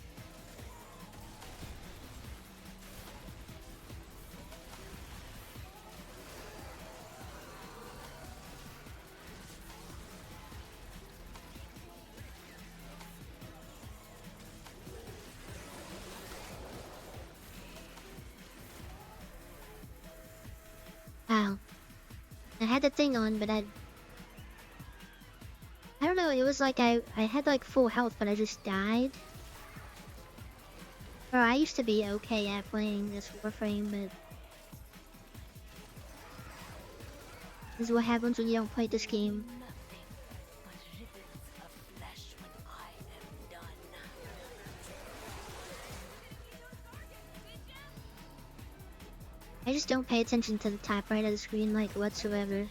Wow. I had the thing on, but I don't know, it was like I had like full health, but I just died. Bro, I used to be okay at playing this Warframe, but this is what happens when you don't play this game. I just don't pay attention to the top right of the screen like whatsoever.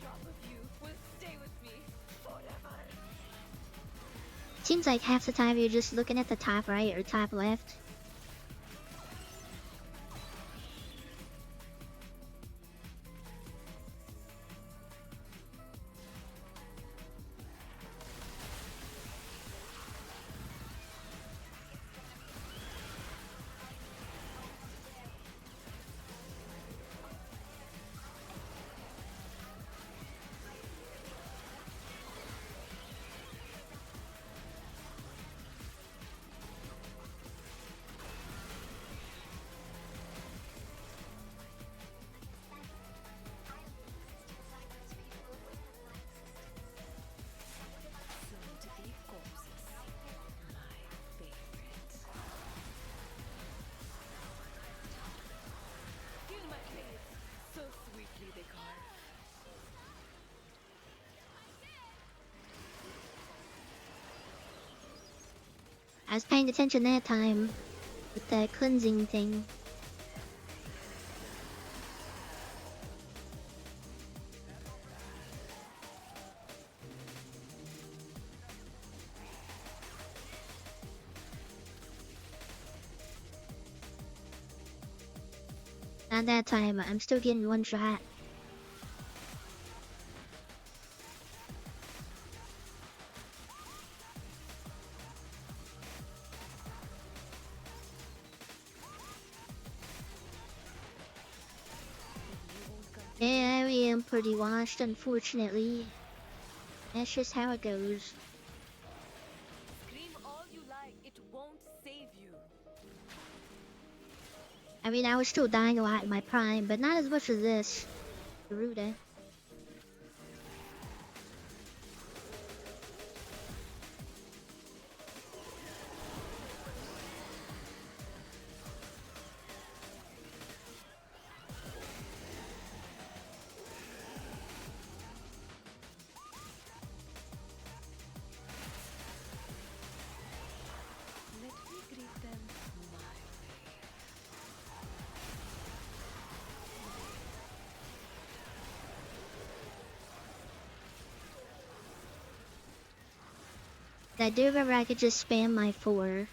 Seems like half the time you're just looking at the top right or top left. I was paying attention that time with the cleansing thing. Not that time, I'm still getting one shot. Yeah, I am pretty washed, unfortunately. That's just how it goes. Scream all you like, it won't save you. I mean, I was still dying a lot in my prime, but not as much as this. Garuda. Let me greet them my way. I do remember I could just spam my 4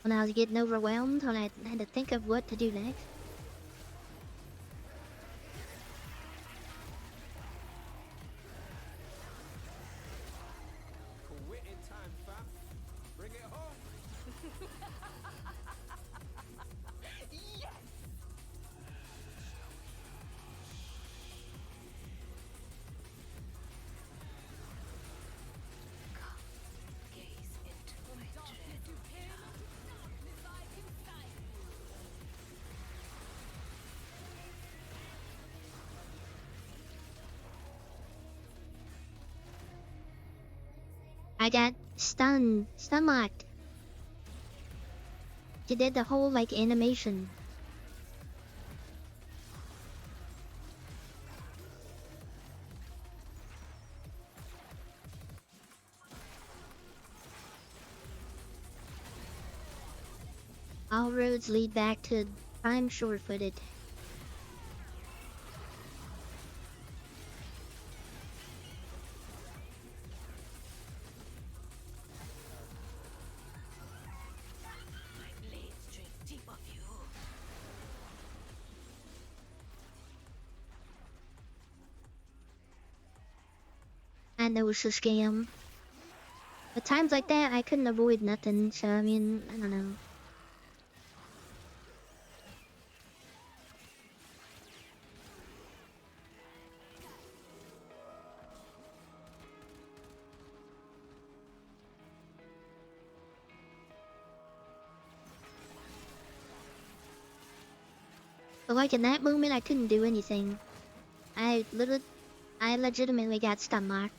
when I was getting overwhelmed, when I had to think of what to do next. Quitting time, fam. Bring it home. Yes! Gaze into my dread. I got stunned, stun locked. She did the whole like animation. All roads lead back to prime sure-footed. My blades drink deep of you. I know it's a scam. But times like that, I couldn't avoid nothing, so I mean, I don't know. But like in that moment, I couldn't do anything. I legitimately got stun locked.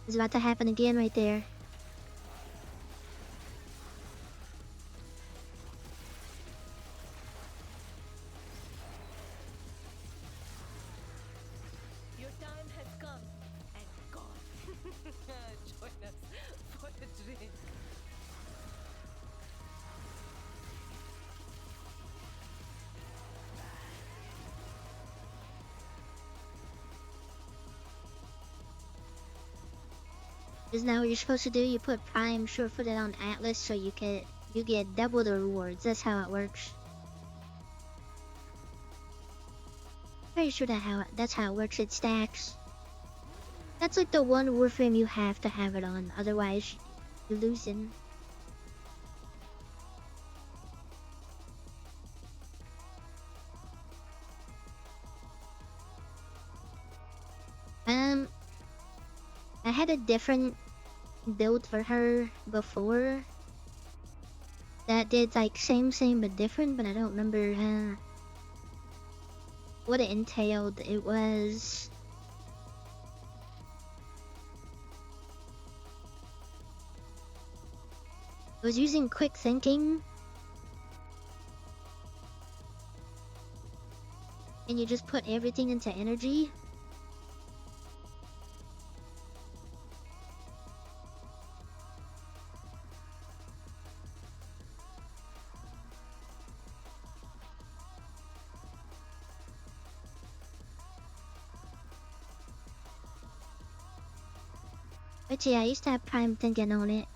It's about to happen again right there. Your time has come and gone. Join us for the drink. Isn't that what you're supposed to do? You put prime sure-footed on Atlas so you get double the rewards. That's how it works. Pretty sure that's how it works. It stacks. That's like the one Warframe you have to have it on, otherwise you're losing. I had a different build for her before that did like same but different, but I don't remember what it entailed. It was using quick thinking, and you just put everything into energy. But yeah, I used to have prime thinking on it.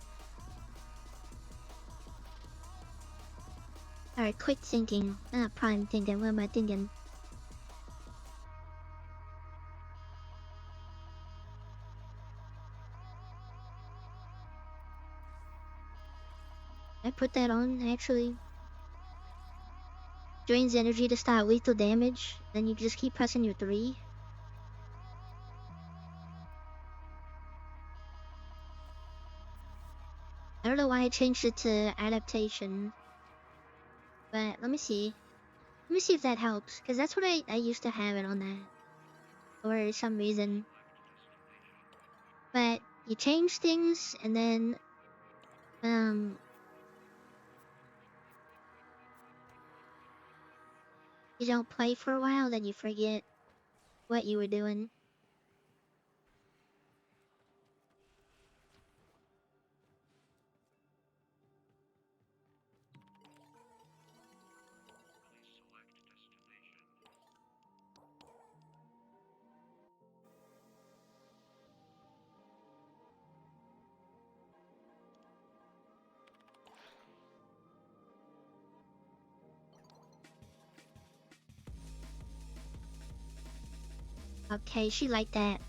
Or quick thinking, not prime thinking. What am I thinking? I put that on actually. Drains energy to start lethal damage. Then you just keep pressing your 3. I don't know why I changed it to adaptation. But let me see. Let me see if that helps. Because that's what I used to have it on that. For some reason. But you change things and then you don't play for a while, then you forget what you were doing. Okay, she liked that.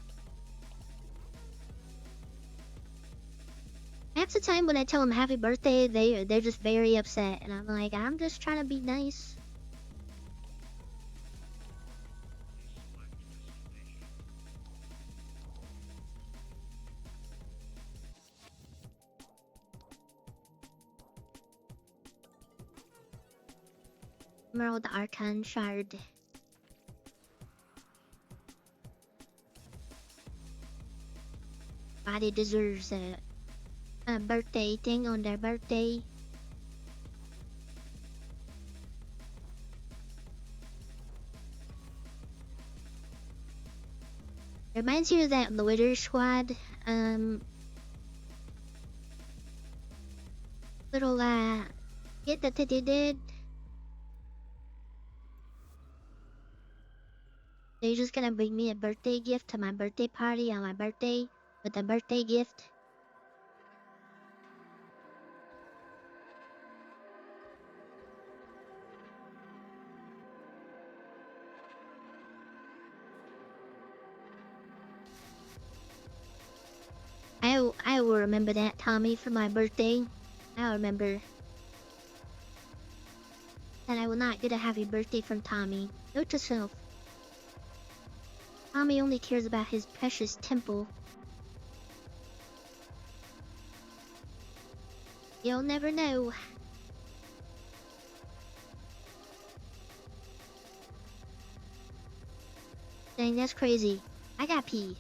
Half the time when I tell them happy birthday, they're just very upset, and I'm like, I'm just trying to be nice. Emerald Archon Shard. Body deserves a birthday thing on their birthday. Reminds you of that Loiter Squad, little hit that they did. They're just gonna bring me a birthday gift to my birthday party on my birthday with a birthday gift. I will remember that, Tommy, for my birthday. I'll remember. And I will not get a happy birthday from Tommy. Note to self. Tommy only cares about his precious temple. You'll never know. Dang, that's crazy. I got pee.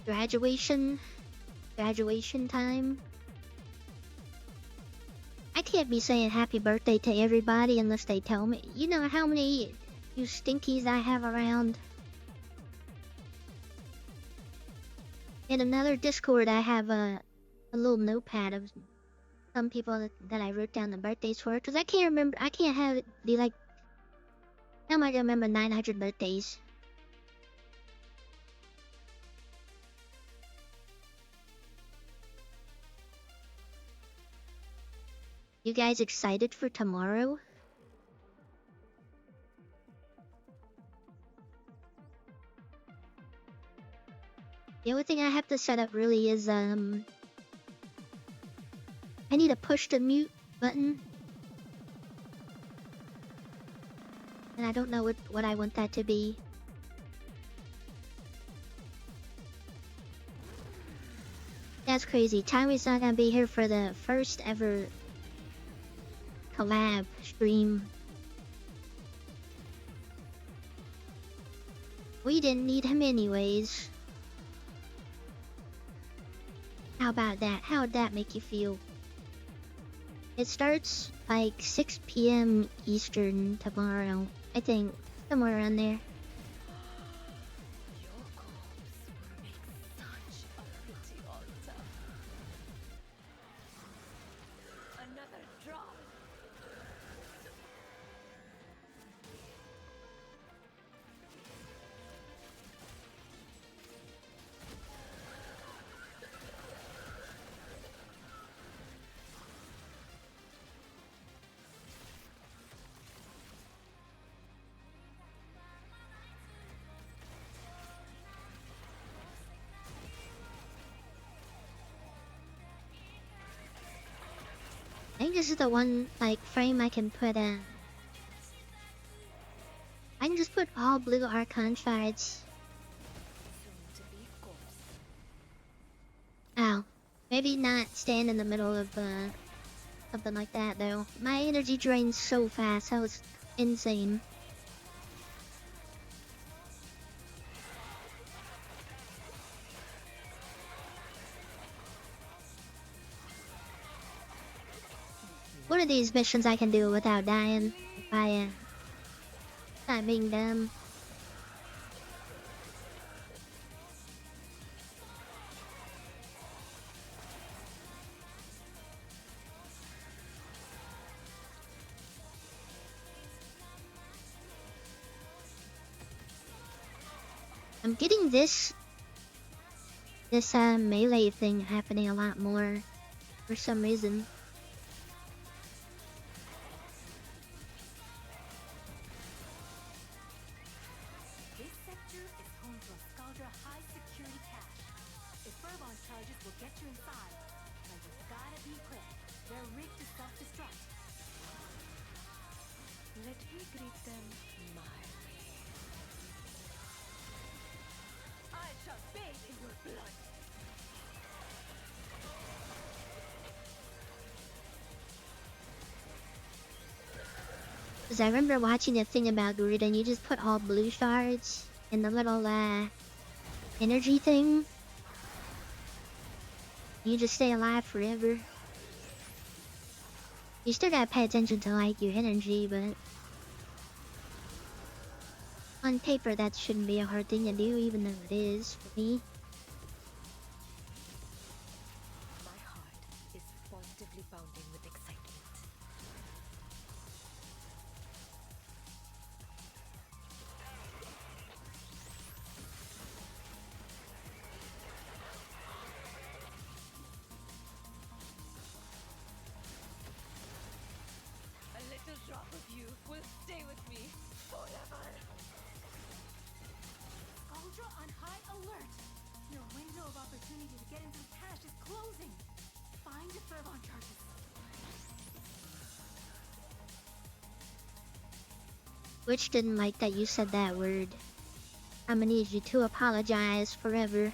graduation time. I can't be saying happy birthday to everybody unless they tell me. You know how many you stinkies I have around? In another Discord, I have a little notepad of some people that I wrote down the birthdays for. Because I can't remember, I can't have it be like, how am I gonna remember 900 birthdays? You guys excited for tomorrow? The only thing I have to set up really is, I need to push the mute button. And I don't know what I want that to be. That's crazy. Tyree's not gonna be here for the first ever collab stream. We didn't need him anyways. How about that? How would that make you feel? It starts like 6 p.m. Eastern tomorrow. I think somewhere around there. Another drop. I think this is the one like frame I can put in. I can just put all blue Archon shards. Oh, maybe not stand in the middle of something like that though. My energy drains so fast. That was insane. One of these missions I can do without dying by not being dumb. I'm getting this melee thing happening a lot more for some reason. This sector is home to a Scaldra high security cache. If Furbon charges will get you inside, but you gotta be quick. They're rigged to self-destruct. Let me greet them mildly. I shall bathe in your blood. Cause I remember watching a thing about Grid and you just put all blue shards in the little energy thing. You just stay alive forever. You still gotta pay attention to like your energy, but on paper that shouldn't be a hard thing to do, even though it is for me. My heart is positively pounding with excitement. A little drop of you will stay with me forever. Scaldra on high alert! Your window of opportunity to get into the cache is closing! Find the Furbon charges. Which didn't like that you said that word. I'ma need you to apologize forever.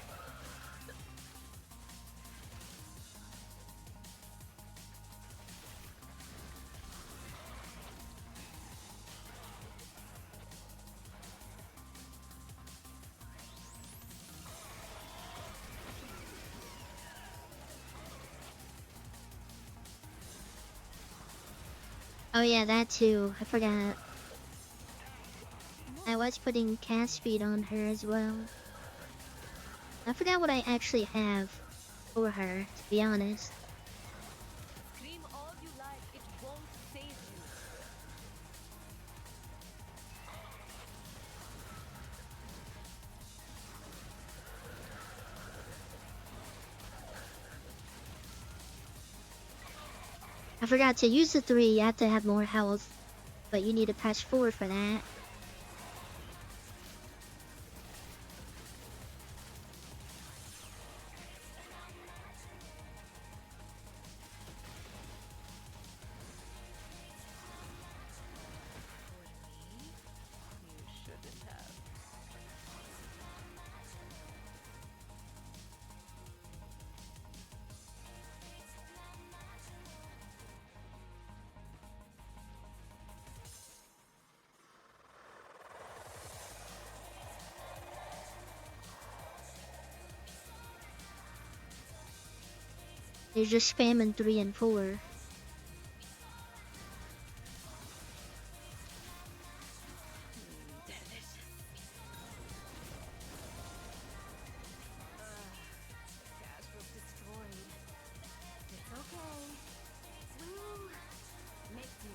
Oh yeah, that too. I forgot. I was putting cast speed on her as well. I forgot what I actually have for her, to be honest. Scream all you like, it won't save you. I forgot to use the 3, you have to have more health. But you need to press forward for that. You shouldn't have. You're just spamming 3 and 4. Cash was destroyed. It's okay. Well, make do.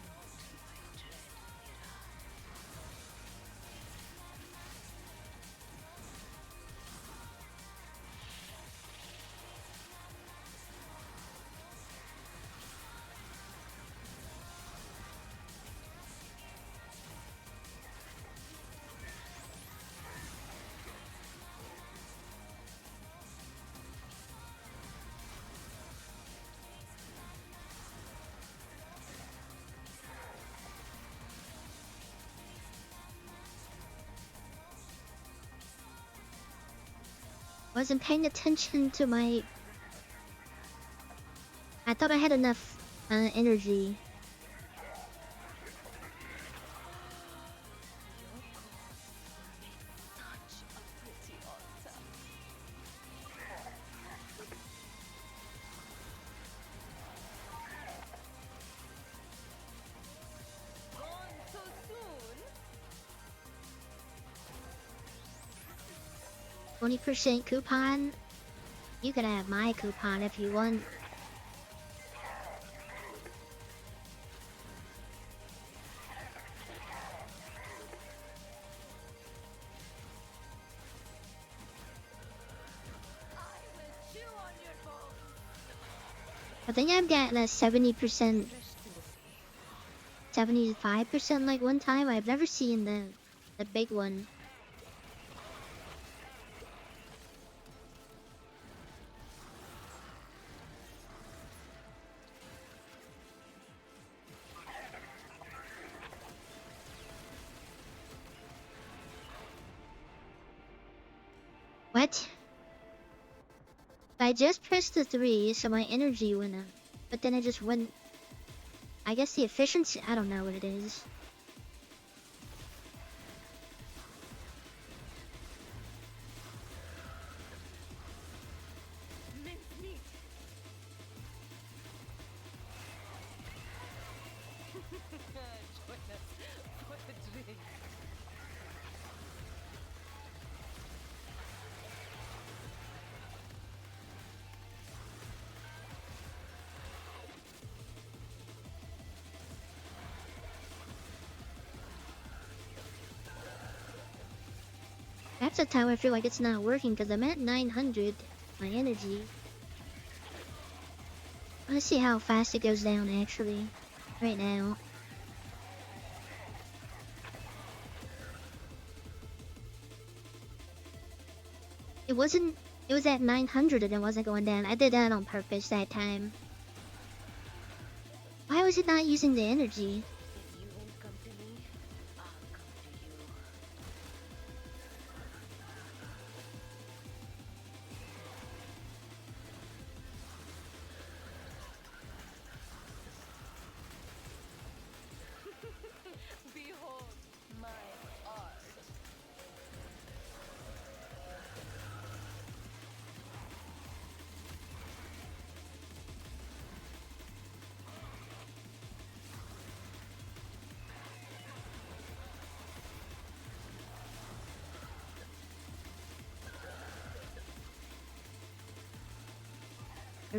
Wasn't paying attention to my... I thought I had enough energy. Gone so soon? 20% coupon? You can have my coupon if you want. I think I've gotten a 70%, 75% like one time. I've never seen the big one. What? I just pressed the 3, so my energy went up. But then it just went... I guess the efficiency... I don't know what it is. Mincemeat. Join us for the drink. That's the time I feel like it's not working because I'm at 900, my energy. Let's see how fast it goes down actually, right now. It was at 900 and it wasn't going down. I did that on purpose that time. Why was it not using the energy? If you won't come to me, I'll come to you. Behold my art.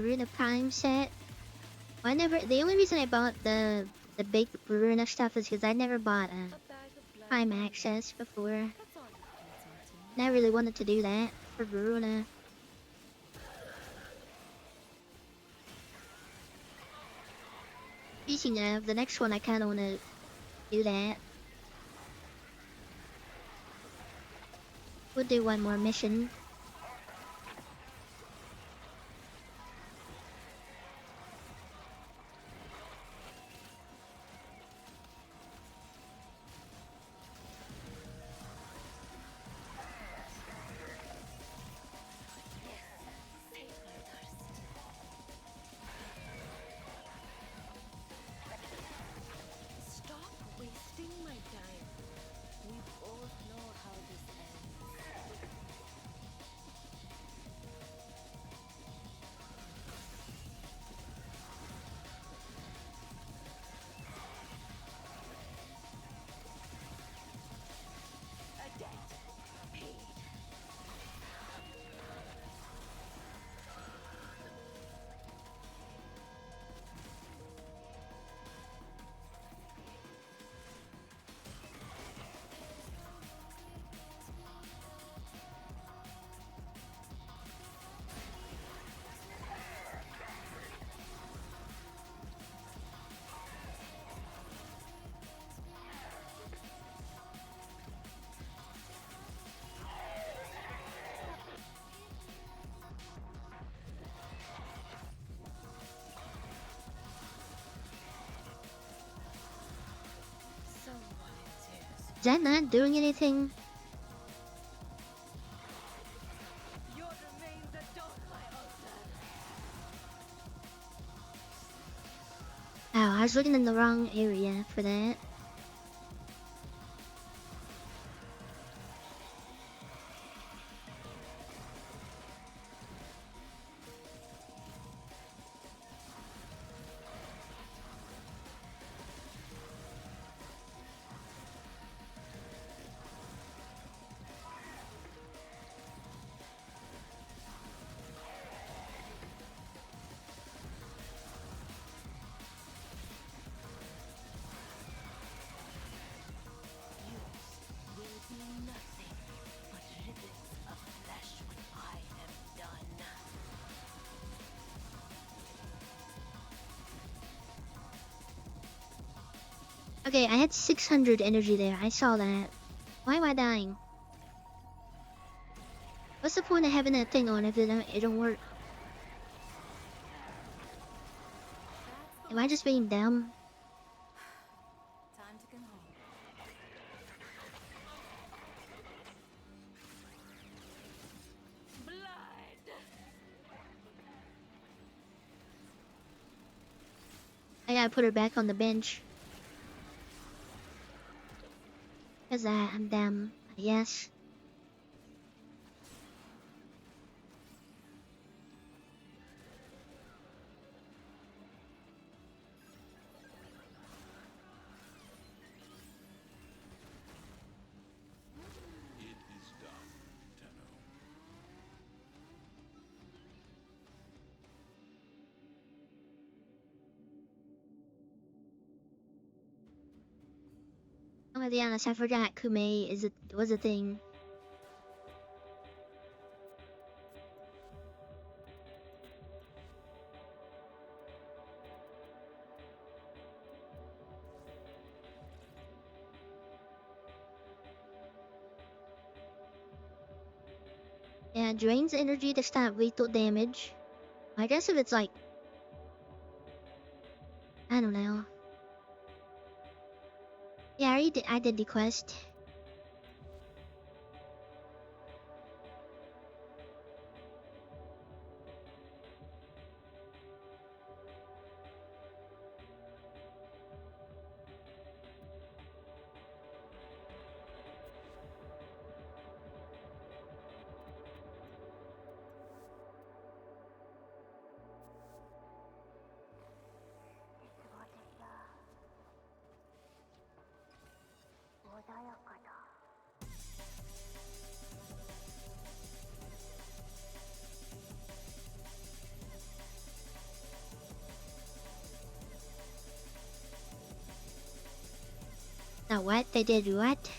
Rune of Time set. I never. The only reason I bought the big Rune stuff is because I never bought Time Access before. And I really wanted to do that for Rune. Speaking of, the next one I kind of want to do that. We'll do one more mission. Stop wasting my time. We both know how this ends. A debt paid. Is that not doing anything? Oh, I was looking in the wrong area for that. Okay, I had 600 energy there. I saw that. Why am I dying? What's the point of having that thing on if it don't work? Am I just being dumb? Time to come home. I gotta put her back on the bench. Cause I'm dumb. Yes. It is done, Tenno. Oh, to be honest, I forgot Kume was a thing. Yeah, drains energy to stop lethal damage. I guess if it's like, I don't know. Yeah, I did the quest. Now what? They did what?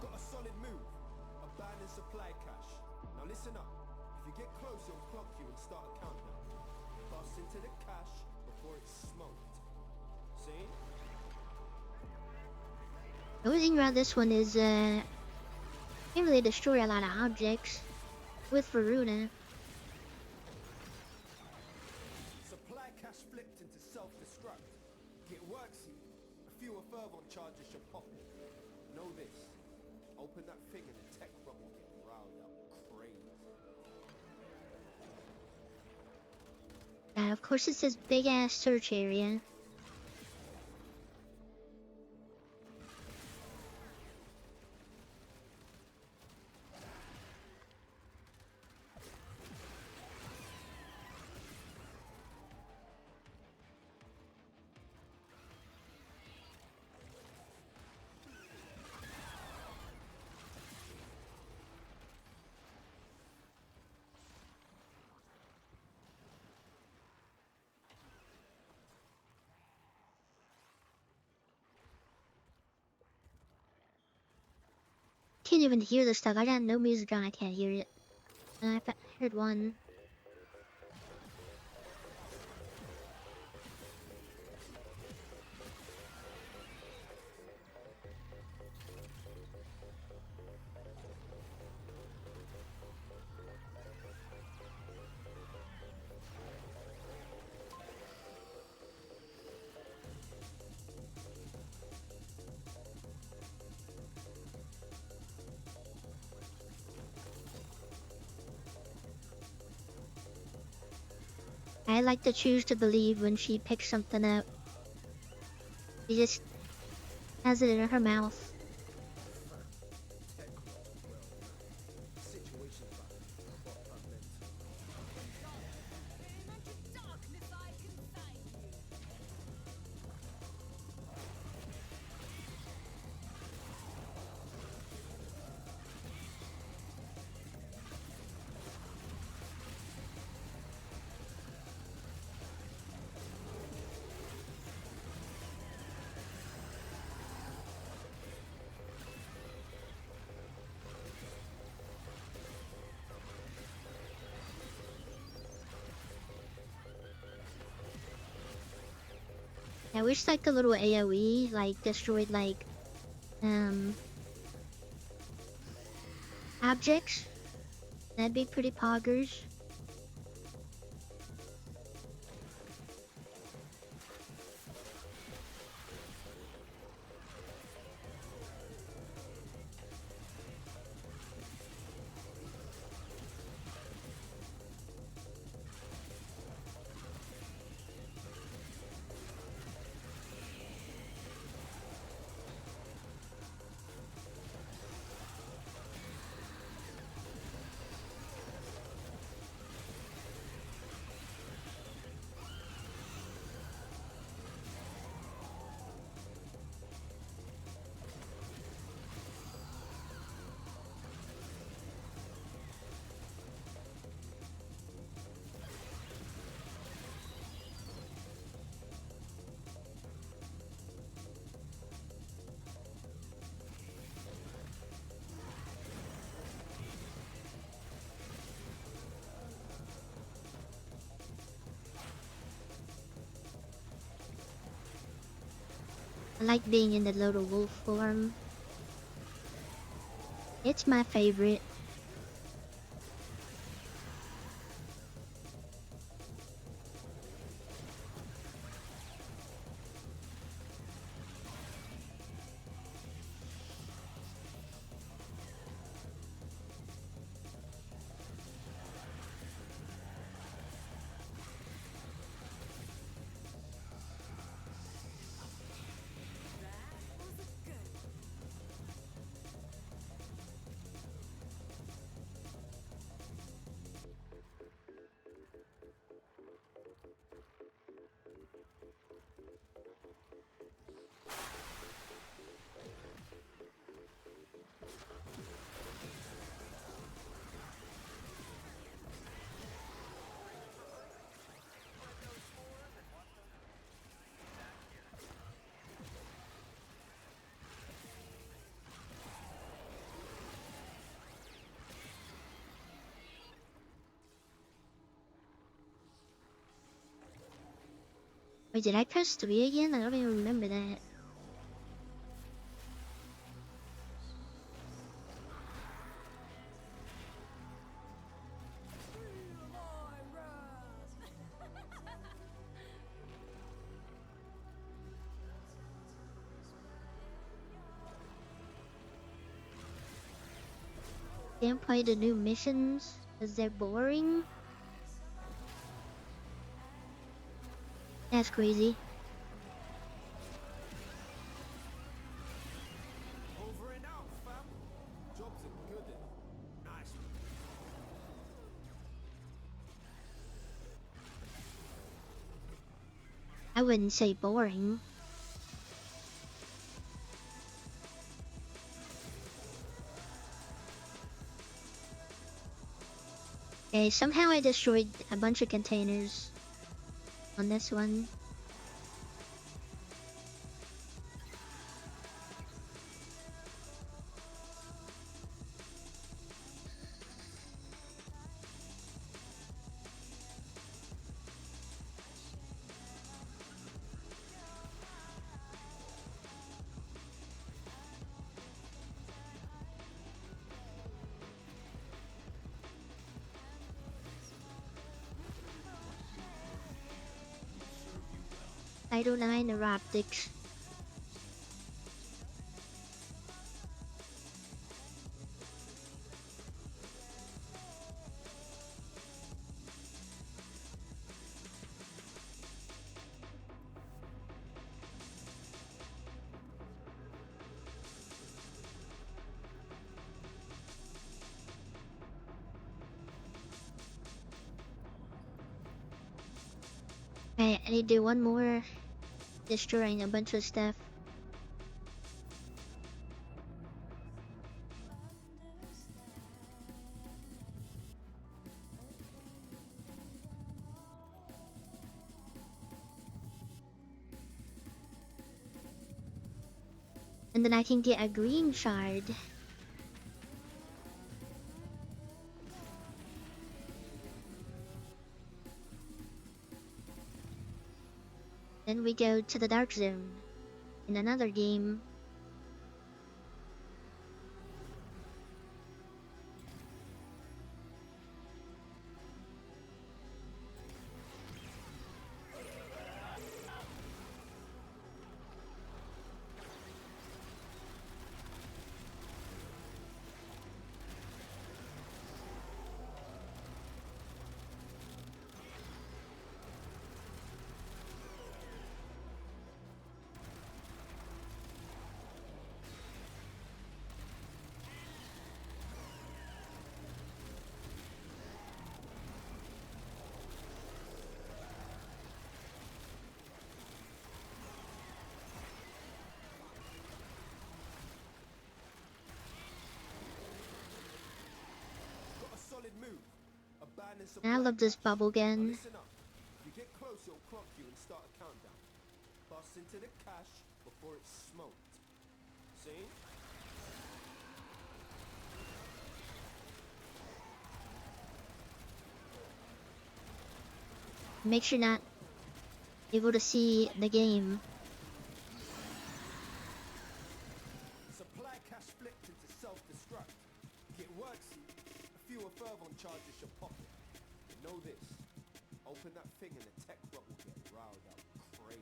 Got a solid move. Abandoned supply cache. Now listen up. If you get close, it'll clock you and start a countdown. Bust into the cache before it's smoked. See? The only thing about this one is, can't really destroy a lot of objects with Varuna. Supply cache flipped into self-destruct. Get worksy. A fewer fervent charges should pop it. Know this. Open that thing and the tech run will get riled up crazy. Of course it's this big ass search area. Can't even hear this stuff. I got no music on, I can't hear it. And I heard one. I like to choose to believe when she picks something up. She just has it in her mouth. I wish like the little AoE like destroyed like objects. That'd be pretty poggers. I like being in the little wolf form. It's my favorite. Wait, did I press 3 again? I don't even remember that. Can't play the new missions because they're boring? That's crazy. Over and out, fam. Jobs are good. Nice. I wouldn't say boring. Okay, somehow I destroyed a bunch of containers on this one. Title 9 Neuroptics. Okay, I need to do one more. Destroying a bunch of stuff. And then I can get a green shard. Then we go to the Dark Zone in another game. Got a solid move. Abandon I love this bubble gun. Listen up. If you get close, it'll clock you and start a countdown. Bust into the cache before it's smoked. See? Makes you not able to see the game. further on charges your pocket. But know this. Open that thing and the tech rub will get riled up crazy.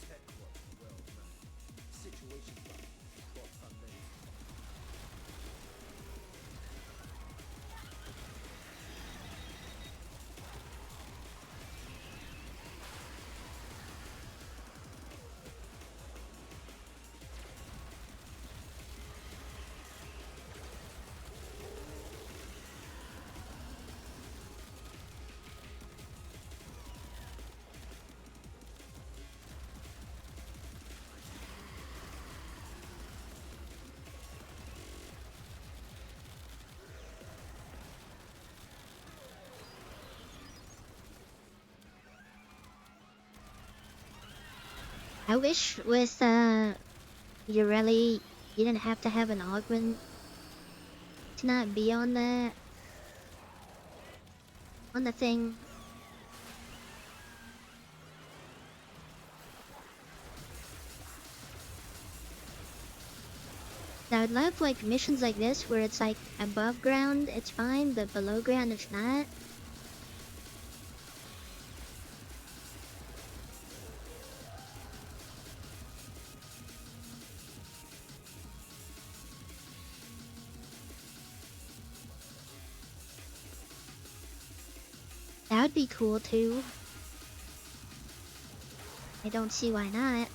Tech rub, well, man. Situation right. Got her name. I wish with you really didn't have to have an augment to not be on the thing. I would love like missions like this where it's like above ground it's fine, but below ground it's not. That would be cool too. I don't see why not.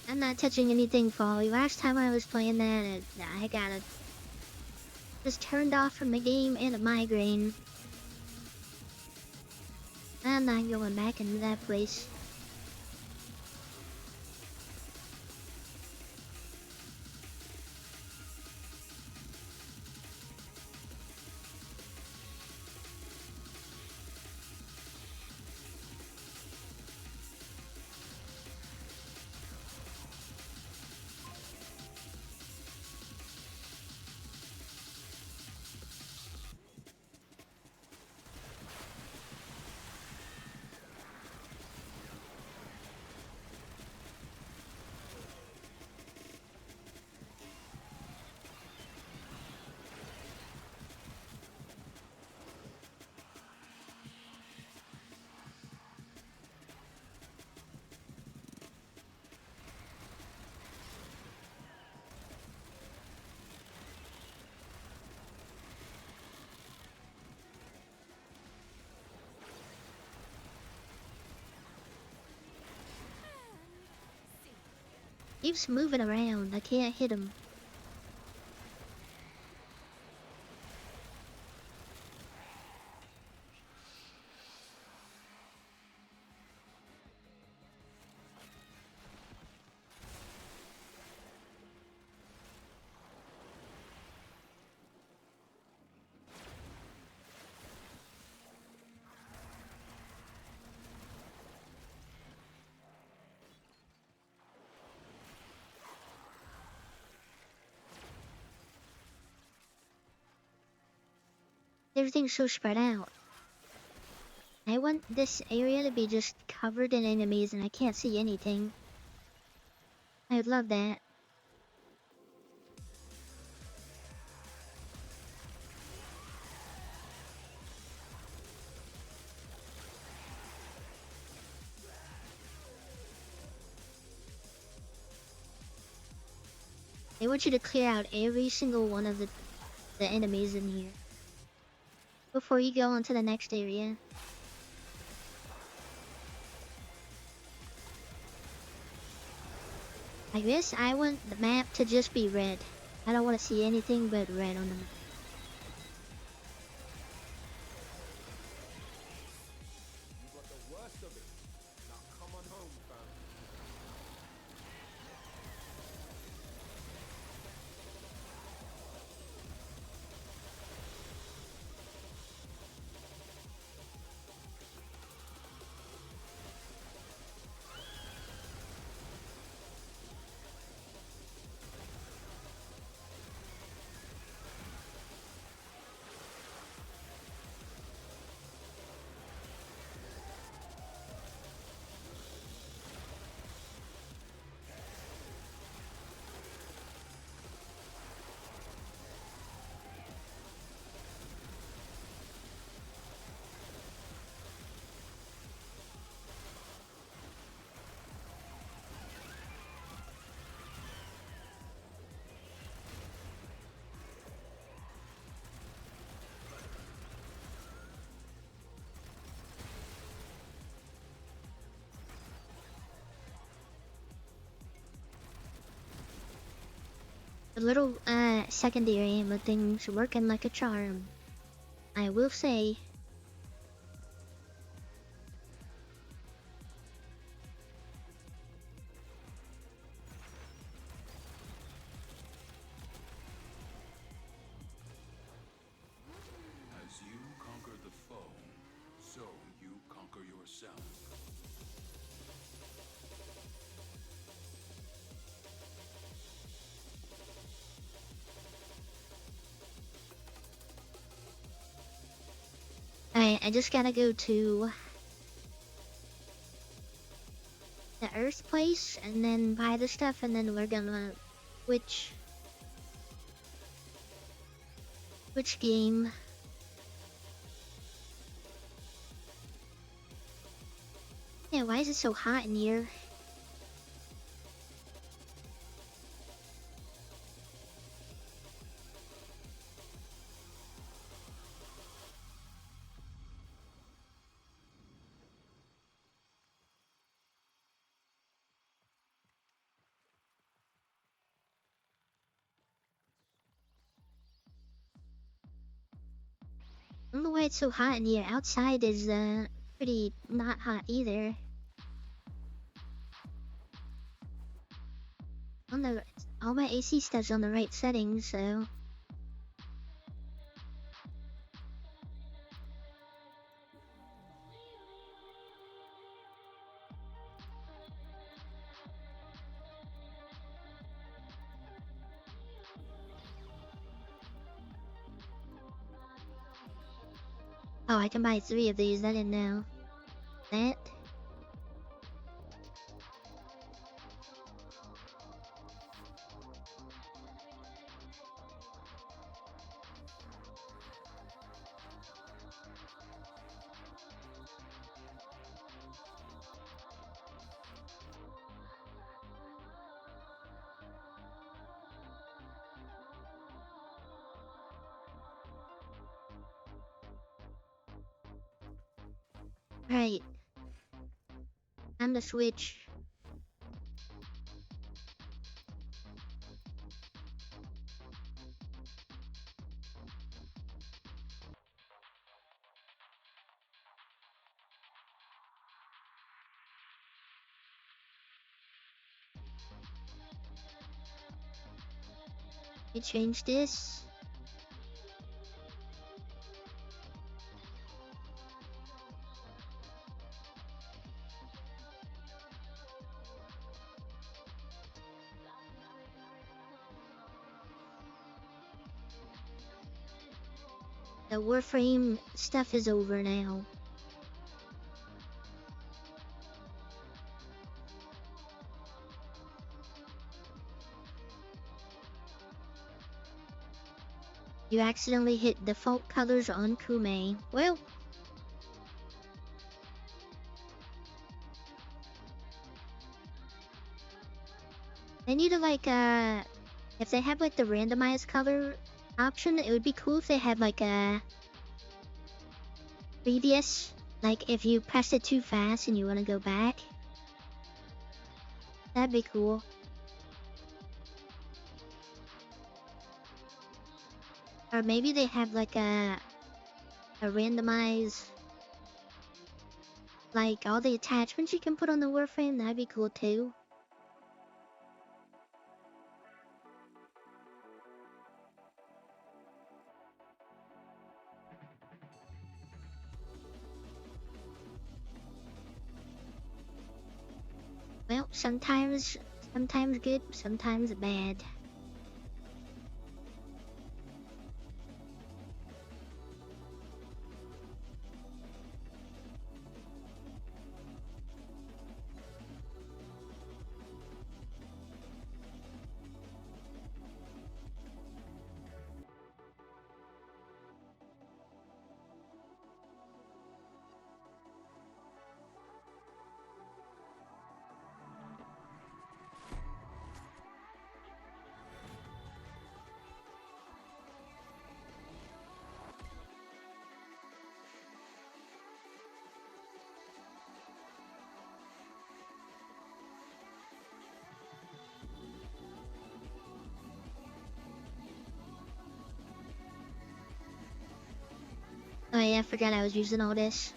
I'm not touching anything, Folly. Last time I was playing that, I got just turned off from the game and a migraine. I'm not going back into that place. Keeps moving around. I can't hit him. Everything's so spread out. I want this area to be just covered in enemies and I can't see anything. I would love that. I want you to clear out every single one of the enemies in here before you go on to the next area. I guess I want the map to just be red. I don't want to see anything but red on the map. You got the worst of it. Now come on home, fam. The little secondary ammo thing's working like a charm. I will say. As you conquer the foe, so you conquer yourself. Alright, I just gotta go to the Earth place and then buy the stuff and then we're gonna switch game. Yeah, why is it so hot in here? I don't know why it's so hot in here. Outside is pretty not hot either. On the all my AC stuff's on the right settings, so oh, I can buy 3 of these. I didn't know that. Right. I'm the switch. You change this. The Warframe stuff is over now. You accidentally hit default colors on Kume. Well, they need to like if they have like the randomized color option, it would be cool if they had like a previous, like if you pressed it too fast and you want to go back. That'd be cool. Or maybe they have like a randomized, like all the attachments you can put on the Warframe. That'd be cool too. Well, sometimes good, sometimes bad. Oh yeah, I forgot I was using all this.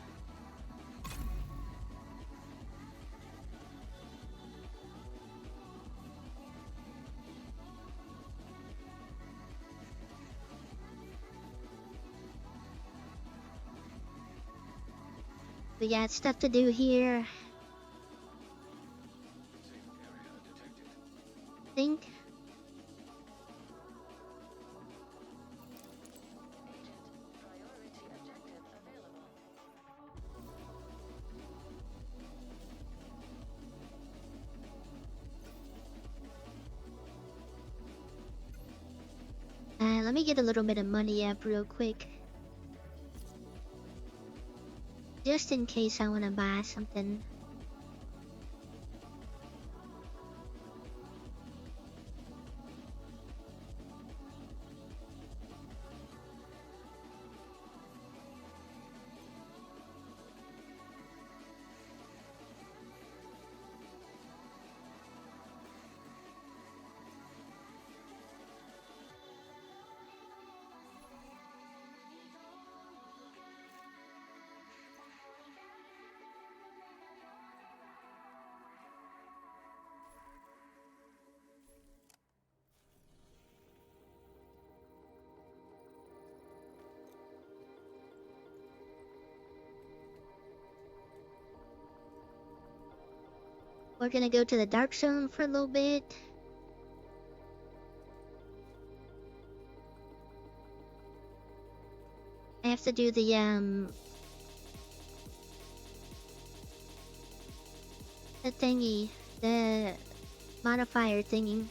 We got stuff to do here. Think. Let me get a little bit of money up real quick. Just in case I want to buy something. We're gonna go to the dark zone for a little bit. I have to do the thingy, the modifier thingy.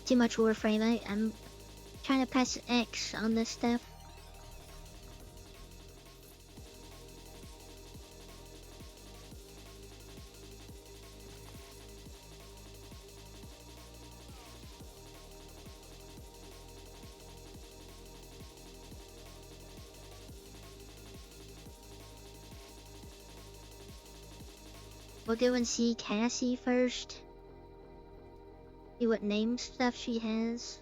Too much Warframe. I'm trying to press X on this stuff. We'll go and see Cassie first. See what name stuff she has.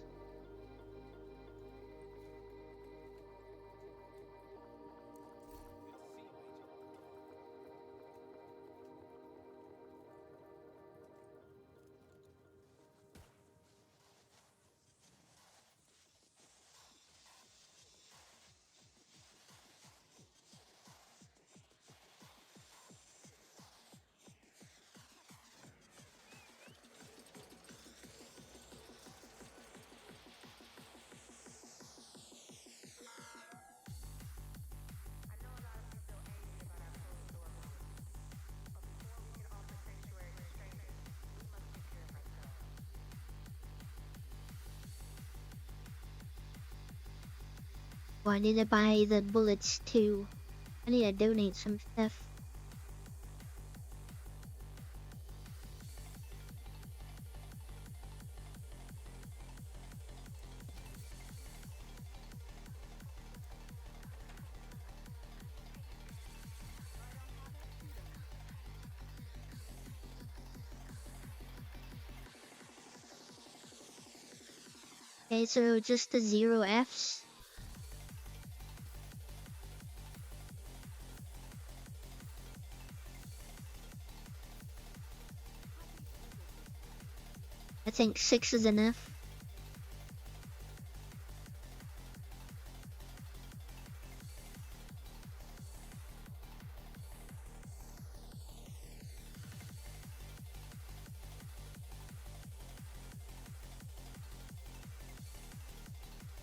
Well, I need to buy the bullets too. I need to donate some stuff. Okay, so just the 0 Fs. I think 6 is enough.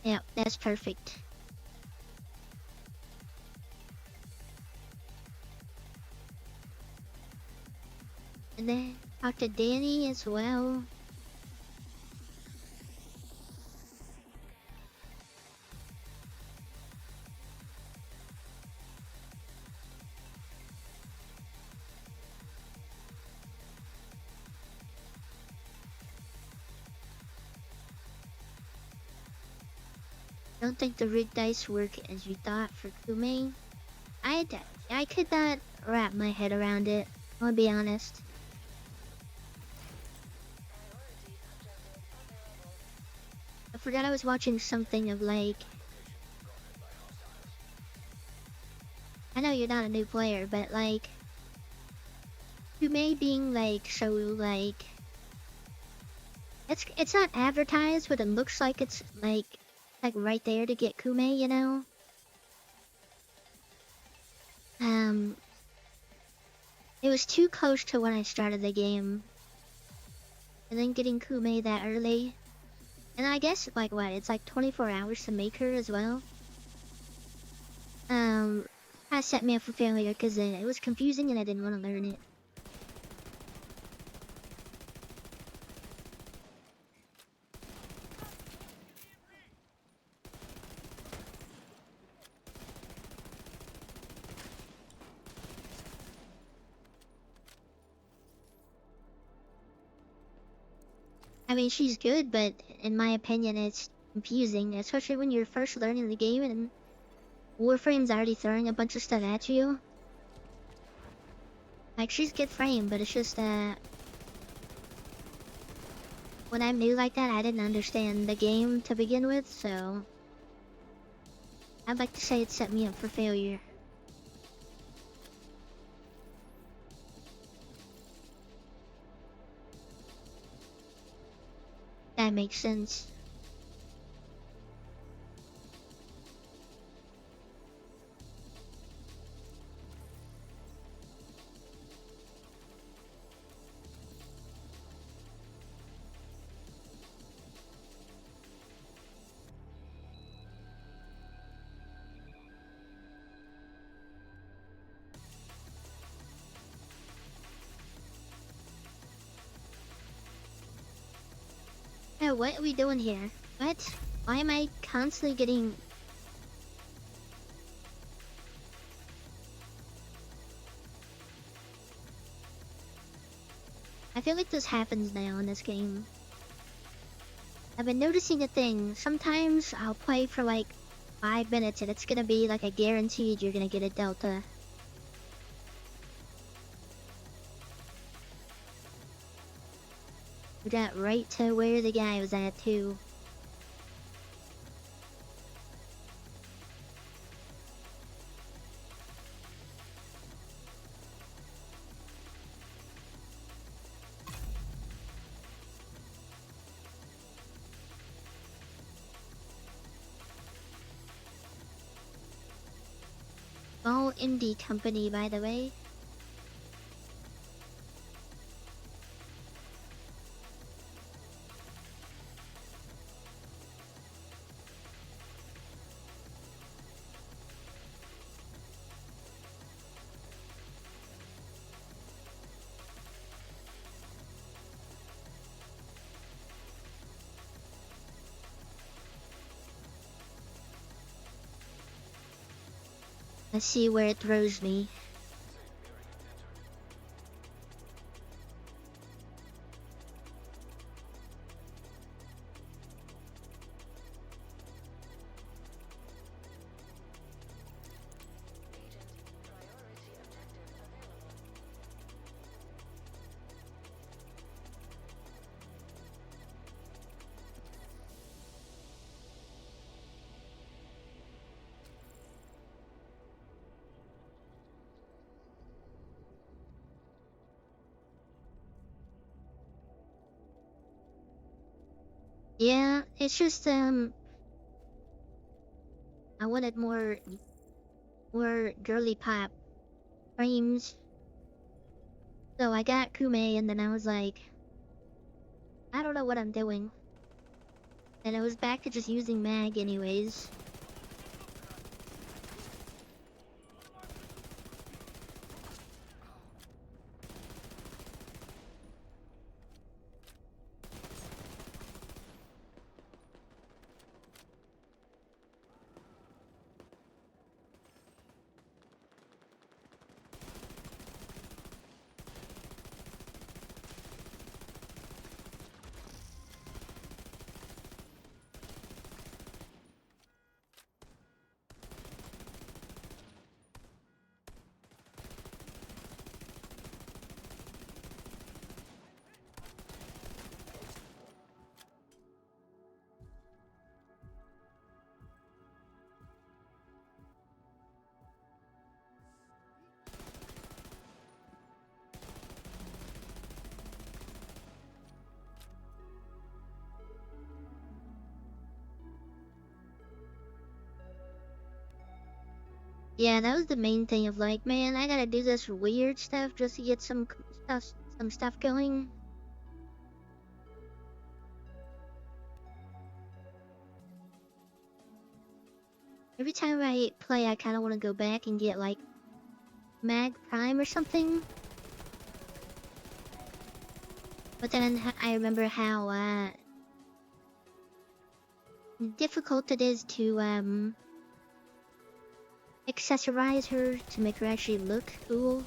Yeah, that's perfect. And then talk to Danny as well. Don't think the rig dice work as you thought for Kume. I could not wrap my head around it. I'll be honest. I forgot I was watching something of like. I know you're not a new player, but like. Kume being like so like. It's not advertised, but it looks like it's like right there to get Kume, you know? It was too close to when I started the game. And then getting Kume that early. And I guess like what, it's like 24 hours to make her as well. That set me up for failure because it was confusing and I didn't want to learn it. I mean, she's good, but in my opinion, it's confusing, especially when you're first learning the game and Warframe's already throwing a bunch of stuff at you. Like, she's good frame, but it's just that when I'm new like that, I didn't understand the game to begin with, so I'd like to say it set me up for failure. That makes sense. Yeah, what are we doing here? What? Why am I constantly getting... I feel like this happens now in this game. I've been noticing a thing. Sometimes I'll play for like 5 minutes and it's gonna be like a guaranteed you're gonna get a Delta. We got right to where the guy was at too. Small indie company, by the way. Let's see where it throws me. Yeah, it's just I wanted more girly pop frames. So I got Kume and then I was like, I don't know what I'm doing. And I was back to just using mag anyways. Yeah, that was the main thing of like, man, I gotta do this weird stuff just to get some stuff going. Every time I play, I kind of want to go back and get like Mag Prime or something. But then I remember how difficult it is to accessorize her to make her actually look cool.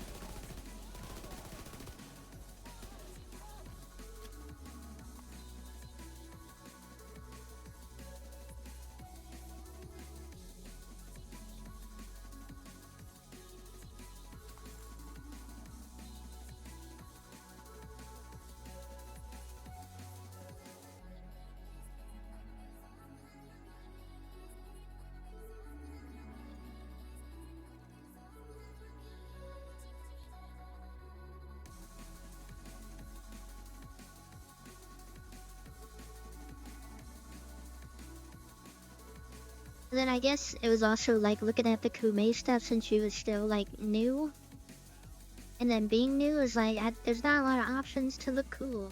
And then I guess it was also like looking at the Kume stuff since she was still like new. And then being new is like, there's not a lot of options to look cool.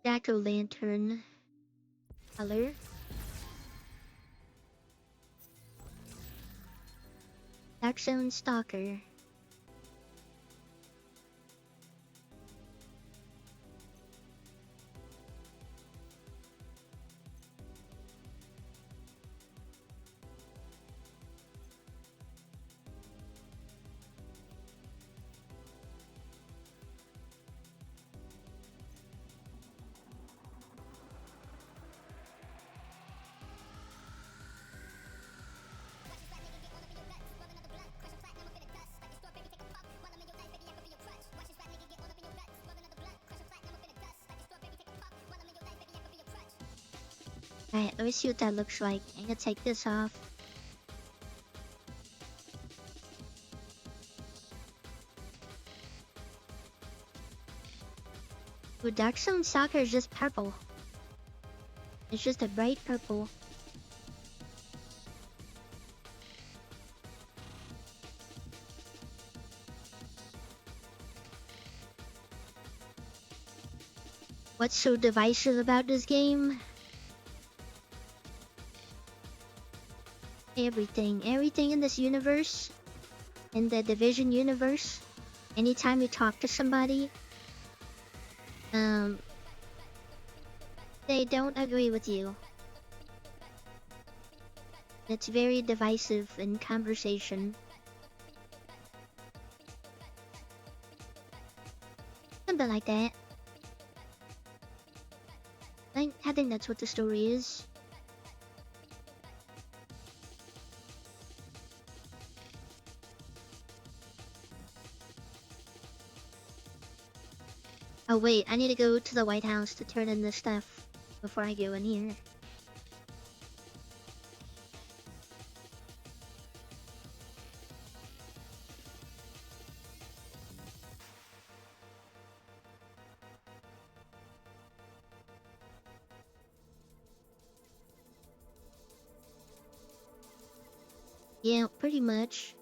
Jack-o'-lantern color. Dark Zone Stalker. Alright, let me see what that looks like. I'm gonna take this off. Ooh, Dark Zone Stalker is just purple. It's just a bright purple. What's so divisive about this game? Everything. Everything in this universe, in the Division universe, anytime you talk to somebody, they don't agree with you. It's very divisive in conversation. Something like that. I think that's what the story is. Oh wait, I need to go to the White House to turn in this stuff before I go in here. Yeah, pretty much.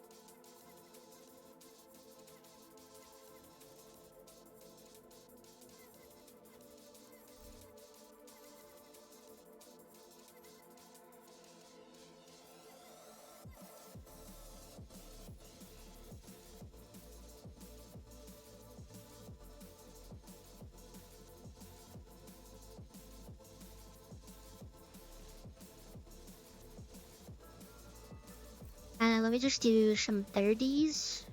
Let me just do some 30s.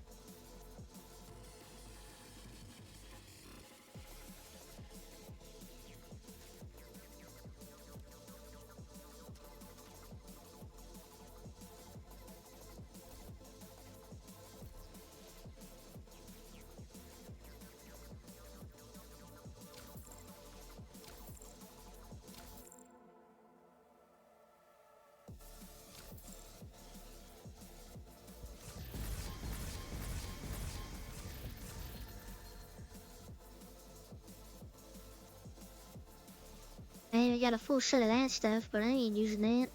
I got a full set of that stuff, but I ain't using that.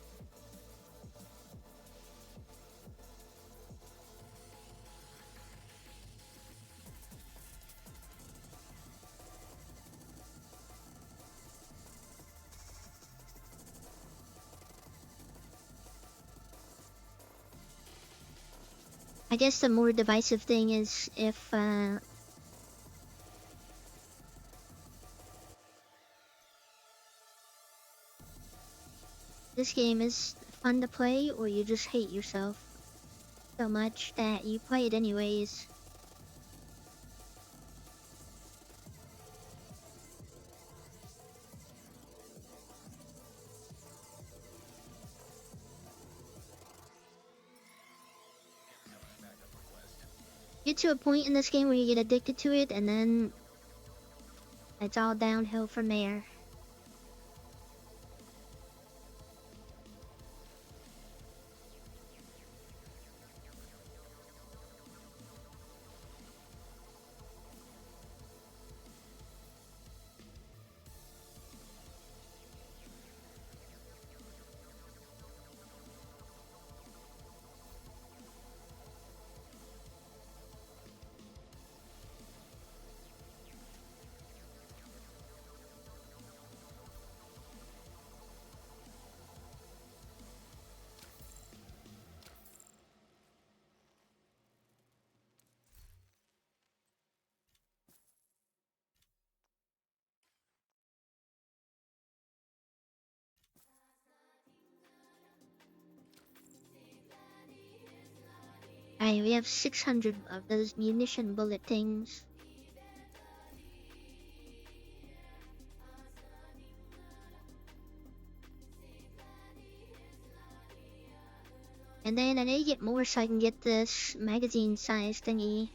I guess the more divisive thing is if this game is fun to play, or you just hate yourself so much that you play it anyways. Get to a point in this game where you get addicted to it, and then it's all downhill from there. Alright, we have 600 of those munition bullet things. And then I need to get more so I can get this magazine size thingy.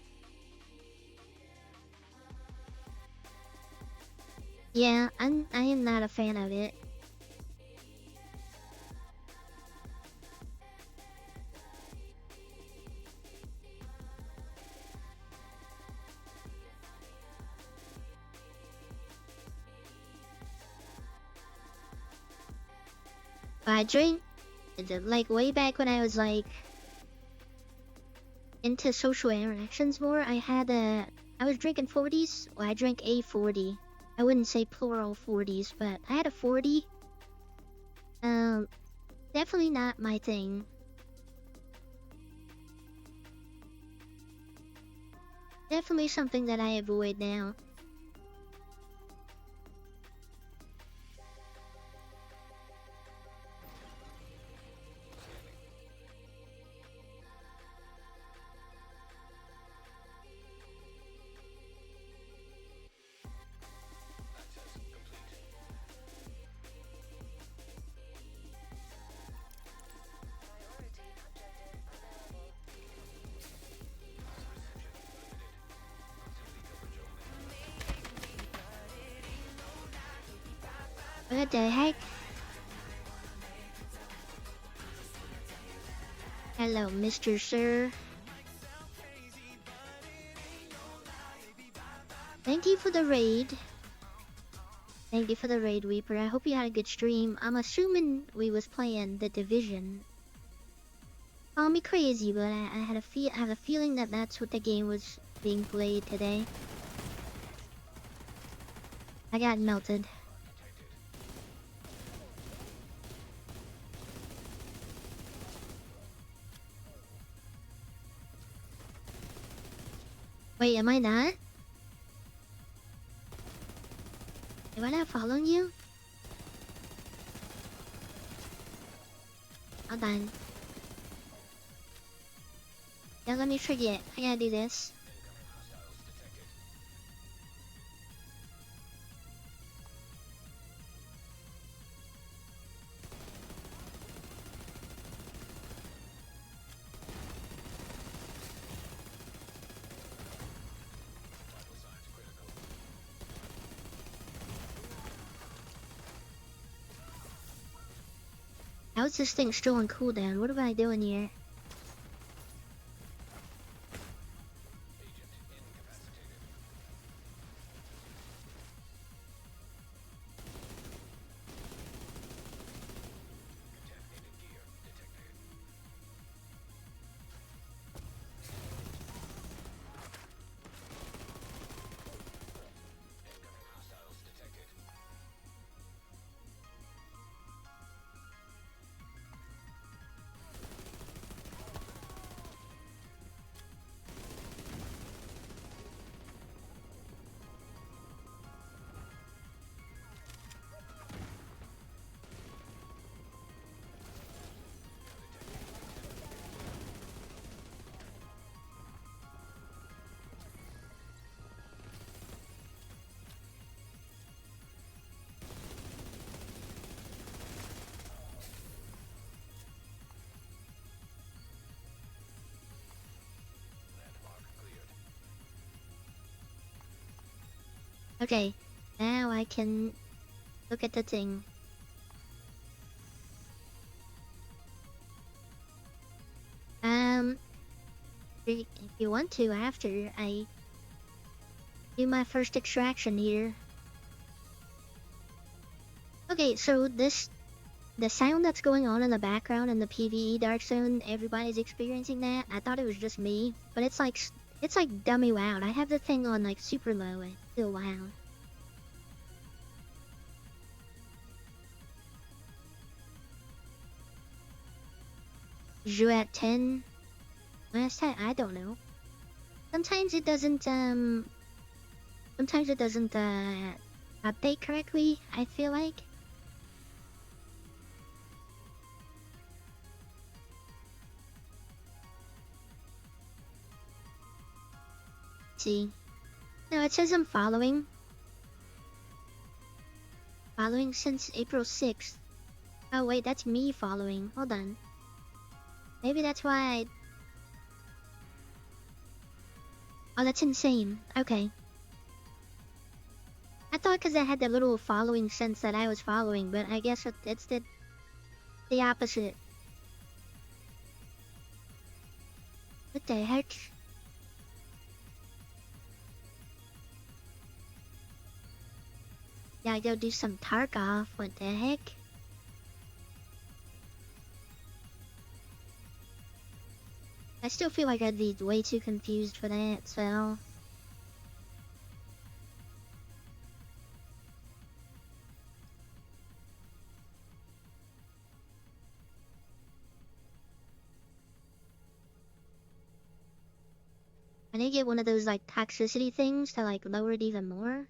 Yeah, I am not a fan of it. I drink, like way back when I was like into social interactions more, I was drinking 40s, or I drank a 40. I wouldn't say plural 40s, but I had a 40. Definitely not my thing. Definitely something that I avoid now. What the heck? Hello, Mr. Sir. Thank you for the raid. Thank you for the raid, Weeper. I hope you had a good stream. I'm assuming we was playing The Division. Call me crazy, but I have a feeling that that's what the game was being played today. I got melted. Wait, am I not? Am I not following you? Hold on. Don't let me forget. I gotta do this. How's this thing still on cooldown? What am I doing here? Okay, now I can look at the thing. If you want to, after I do my first extraction here. Okay, so the sound that's going on in the background in the PvE Dark Zone, everybody's experiencing that. I thought it was just me, but it's like dummy loud. I have the thing on like super low and it's still loud. At 10 last time, I don't know. Sometimes it doesn't update correctly, I feel like. See. No, it says I'm following. Following since April 6th. Oh wait, that's me following. Hold on. Maybe that's why Oh, that's insane. Okay. I thought because I had the little following sense that I was following, but I guess it's the opposite. What the heck? Yeah, I go do some Tarkov. What the heck? I still feel like I'd be way too confused for that, so... I need to get one of those like toxicity things to like lower it even more.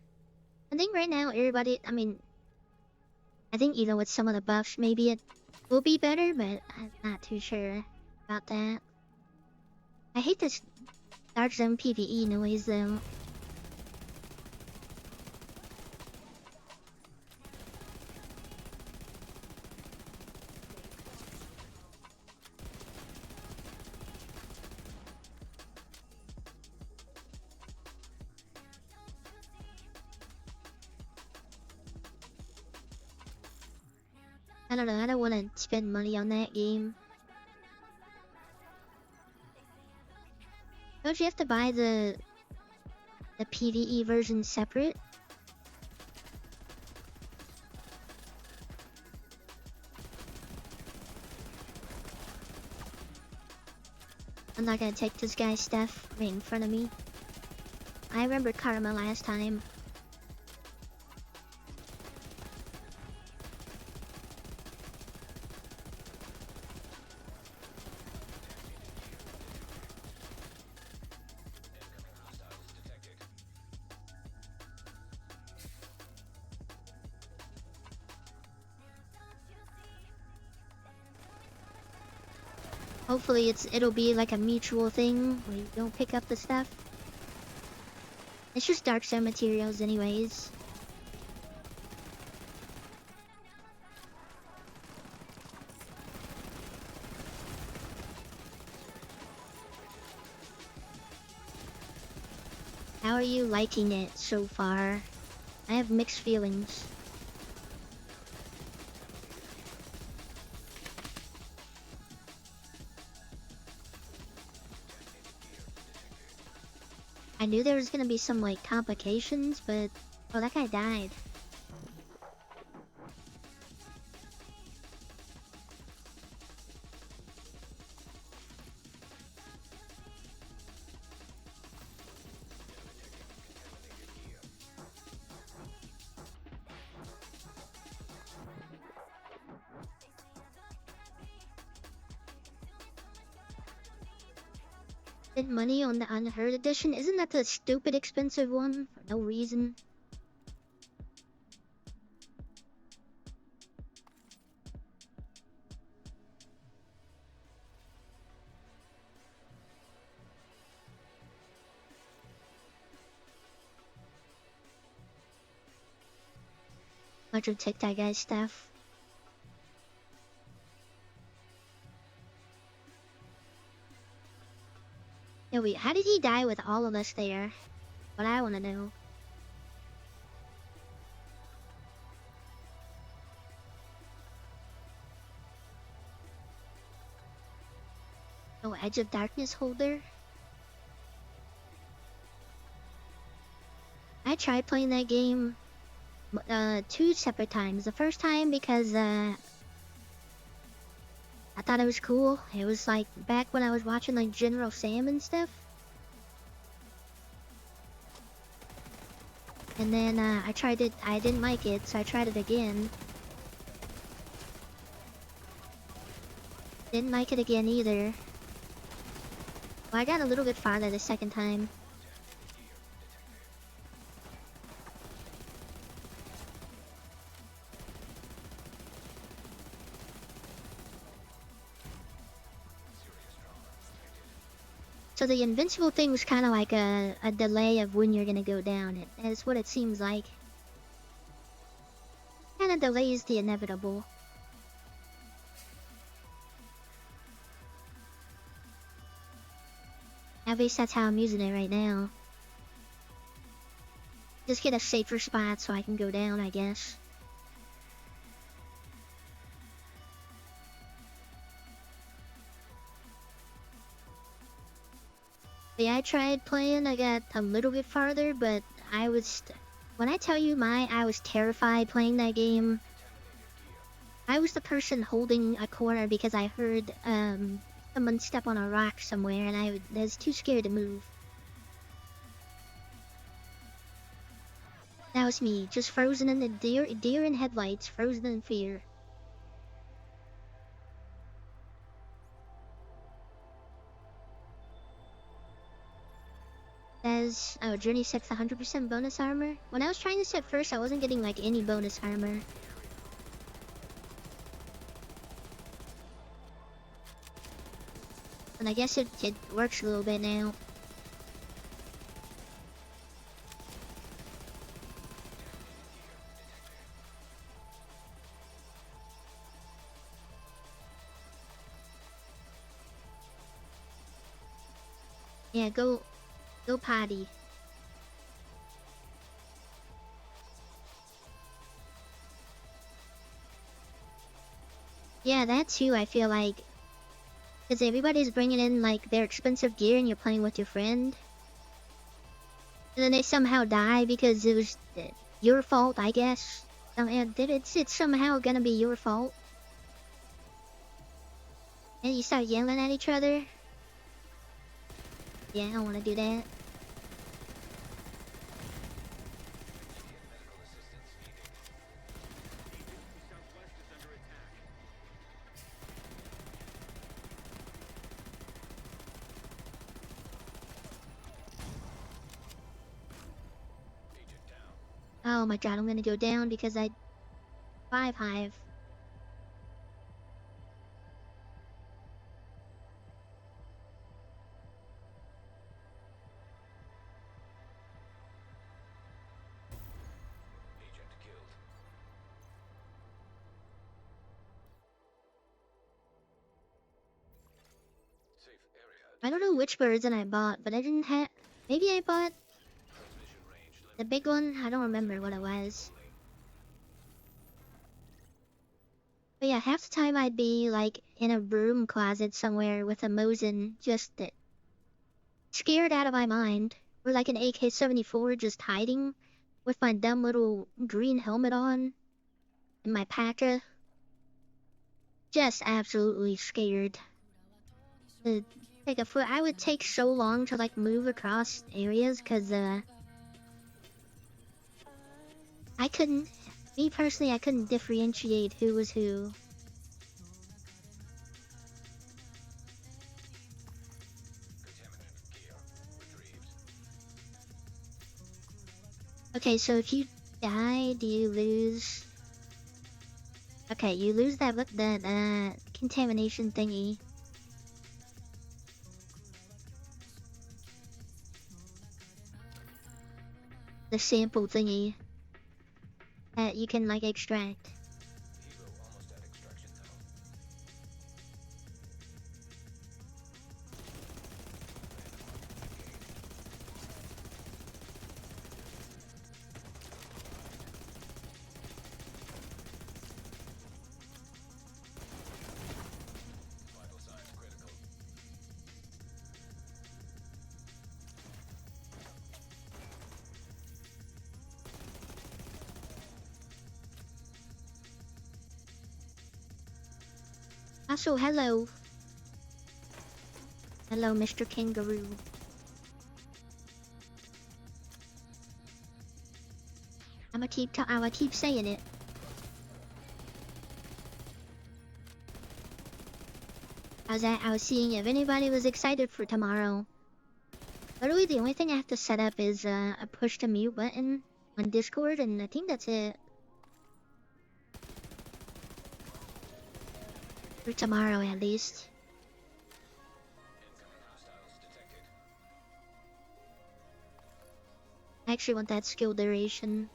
I think right now everybody, I mean, I think even with some of the buffs, maybe it will be better, but I'm not too sure about that. I hate this Dark Zone PvE noise though. I don't know, I don't want to spend money on that game. Don't you have to buy the PvE version separate? I'm not gonna take this guy's stuff right in front of me. I remember Karma last time. Hopefully it'll be like a mutual thing where you don't pick up the stuff. It's just Dark Zone materials anyways. How are you liking it so far? I have mixed feelings. I knew there was gonna be some like complications, but oh, that guy died. Spend money on the Unheard edition? Isn't that the stupid expensive one for no reason? Bunch of TikTok guy stuff. Yeah, wait, how did he die with all of us there? What I want to know. No Edge of Darkness holder? I tried playing that game 2 separate times. The first time because I thought it was cool. It was like back when I was watching like General Sam and stuff. And then I tried it, I didn't like it, so I tried it again. Didn't like it again either. Well, I got a little bit farther the second time. So the invincible thing was kind of like a delay of when you're gonna go down. That's what it seems like. Kind of delays the inevitable. At least that's how I'm using it right now. Just get a safer spot so I can go down, I guess. Yeah, I tried playing, I got a little bit farther, but I was... When I tell you I was terrified playing that game, I was the person holding a corner because I heard someone step on a rock somewhere and I was too scared to move. That was me, just frozen in the deer in headlights, frozen in fear. says, oh, Journey sets 100% bonus armor. When I was trying this at first, I wasn't getting like any bonus armor. And I guess it works a little bit now. Yeah, go potty. Yeah, that too, I feel like. Because everybody's bringing in, like, their expensive gear and you're playing with your friend. And then they somehow die because it was your fault, I guess. It's somehow gonna be your fault. And you start yelling at each other. Yeah, I don't want to do that. Oh my god, I'm gonna go down because I 5 hive. I don't know which version I bought, but I didn't have. Maybe I bought the big one. I don't remember what it was. But yeah, half the time I'd be like in a broom closet somewhere with a Mosin, just scared out of my mind, or like an AK-74 just hiding with my dumb little green helmet on and my Paca. Just absolutely scared. I would take so long to like move across areas because I couldn't, me personally, I couldn't differentiate who was who. Okay, so if you die, do you lose? Okay, you lose that contamination thingy. The sample thingy that you can like extract. Also, hello. Hello, Mr. Kangaroo. I'ma keep saying it. I was seeing if anybody was excited for tomorrow. Literally, the only thing I have to set up is a push to mute button on Discord, and I think that's it. For tomorrow, at least. I actually want that skill duration.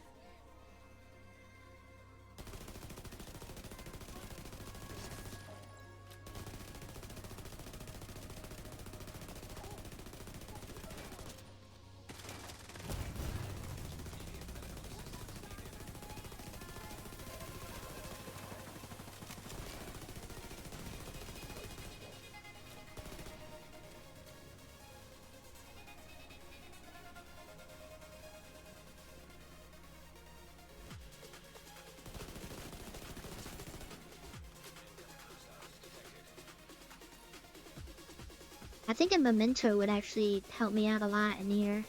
I think a memento would actually help me out a lot in here.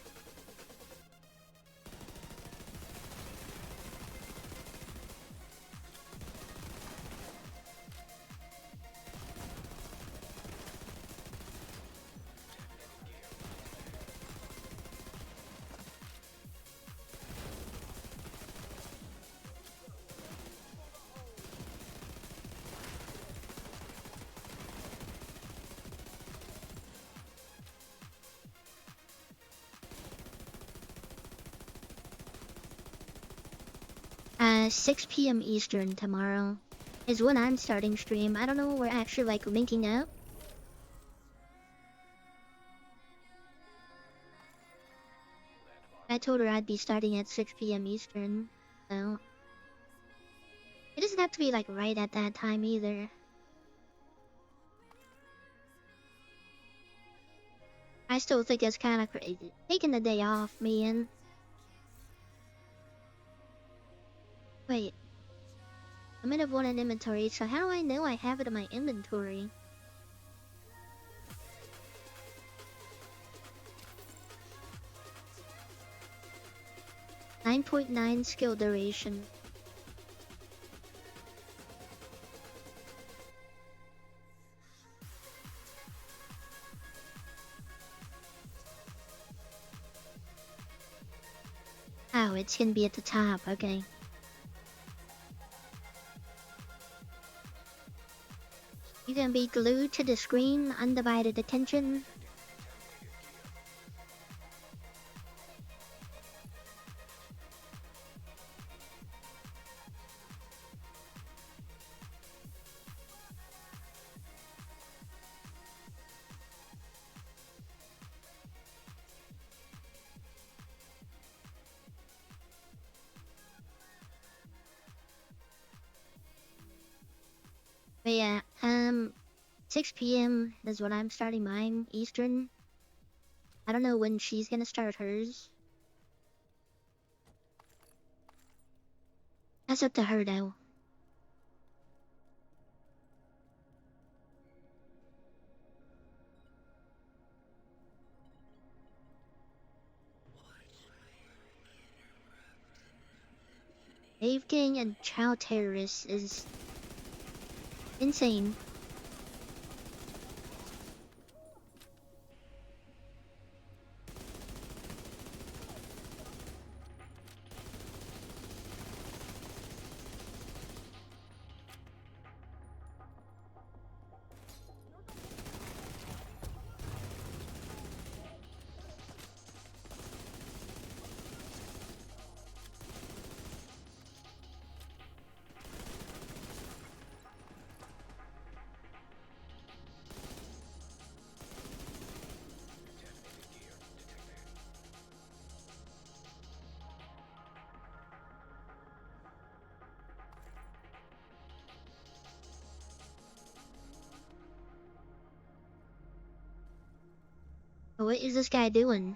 6 p.m. Eastern tomorrow is when I'm starting stream. I don't know, we're actually like linking up. I told her I'd be starting at 6 p.m. Eastern, so it doesn't have to be like right at that time either. I still think it's kind of crazy taking the day off, man. Wait, I'm in a one in inventory, so how do I know I have it in my inventory? .9 skill duration. Oh, it's gonna be at the top, okay. You can be glued to the screen, undivided attention. But yeah, 6 p.m. is when I'm starting mine, Eastern. I don't know when she's gonna start hers. That's up to her though. Wave King and Chow Terrorist is insane. What is this guy doing?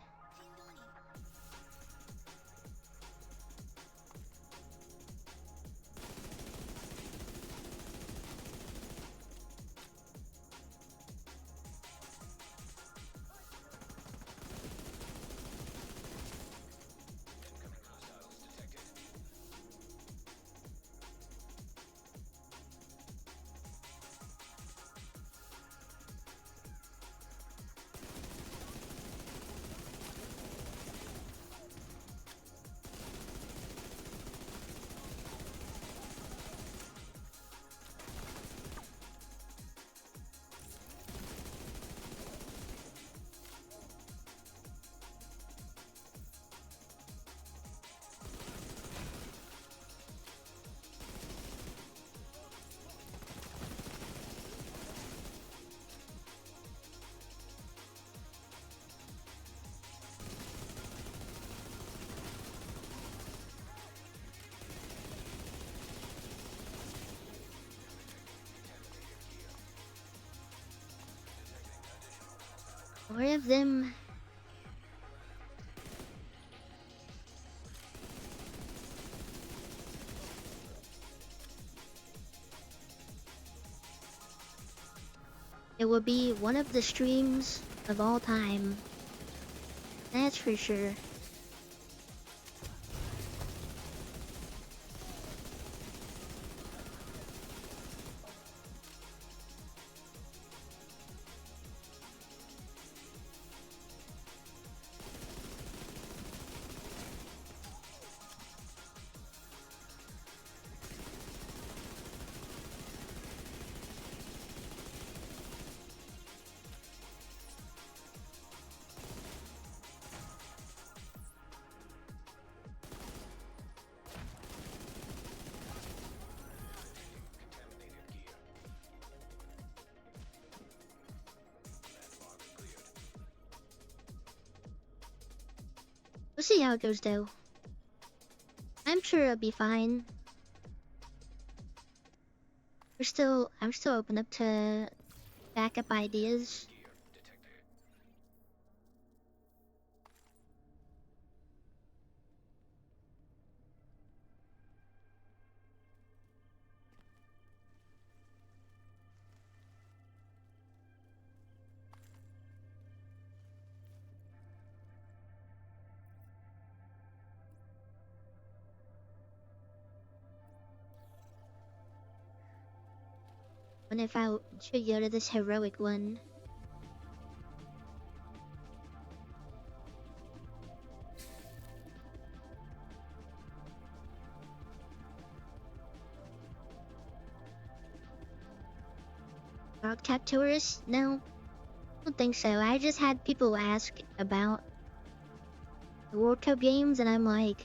Four of them. It will be one of the streams of all time. That's for sure. We'll see how it goes though. I'm sure it'll be fine. I'm still open up to backup ideas. Wonder if I should go to this heroic one. Wildcat tourist? No, I don't think so. I just had people ask about the World Cup games, and I'm like,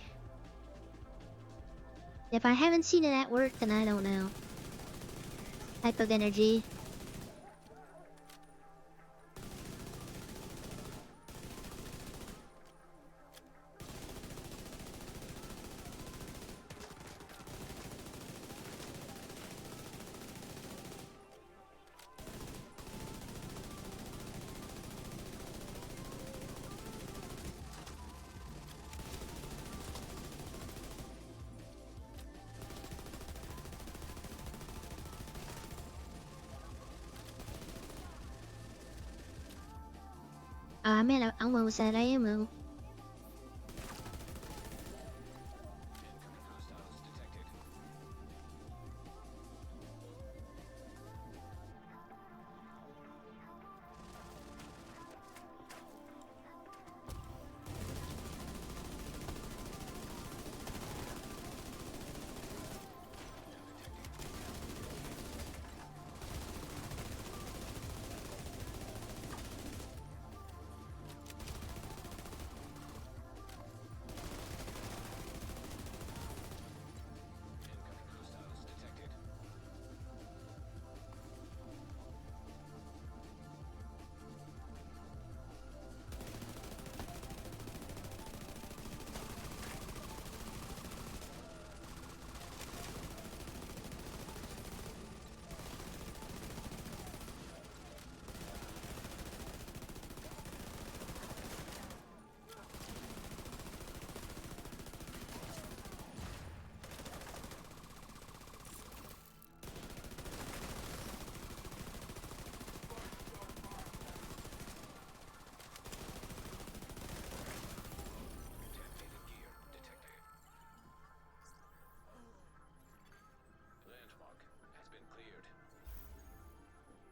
if I haven't seen it at work, then I don't know. Type of energy. Man, I'm almost out of ammo.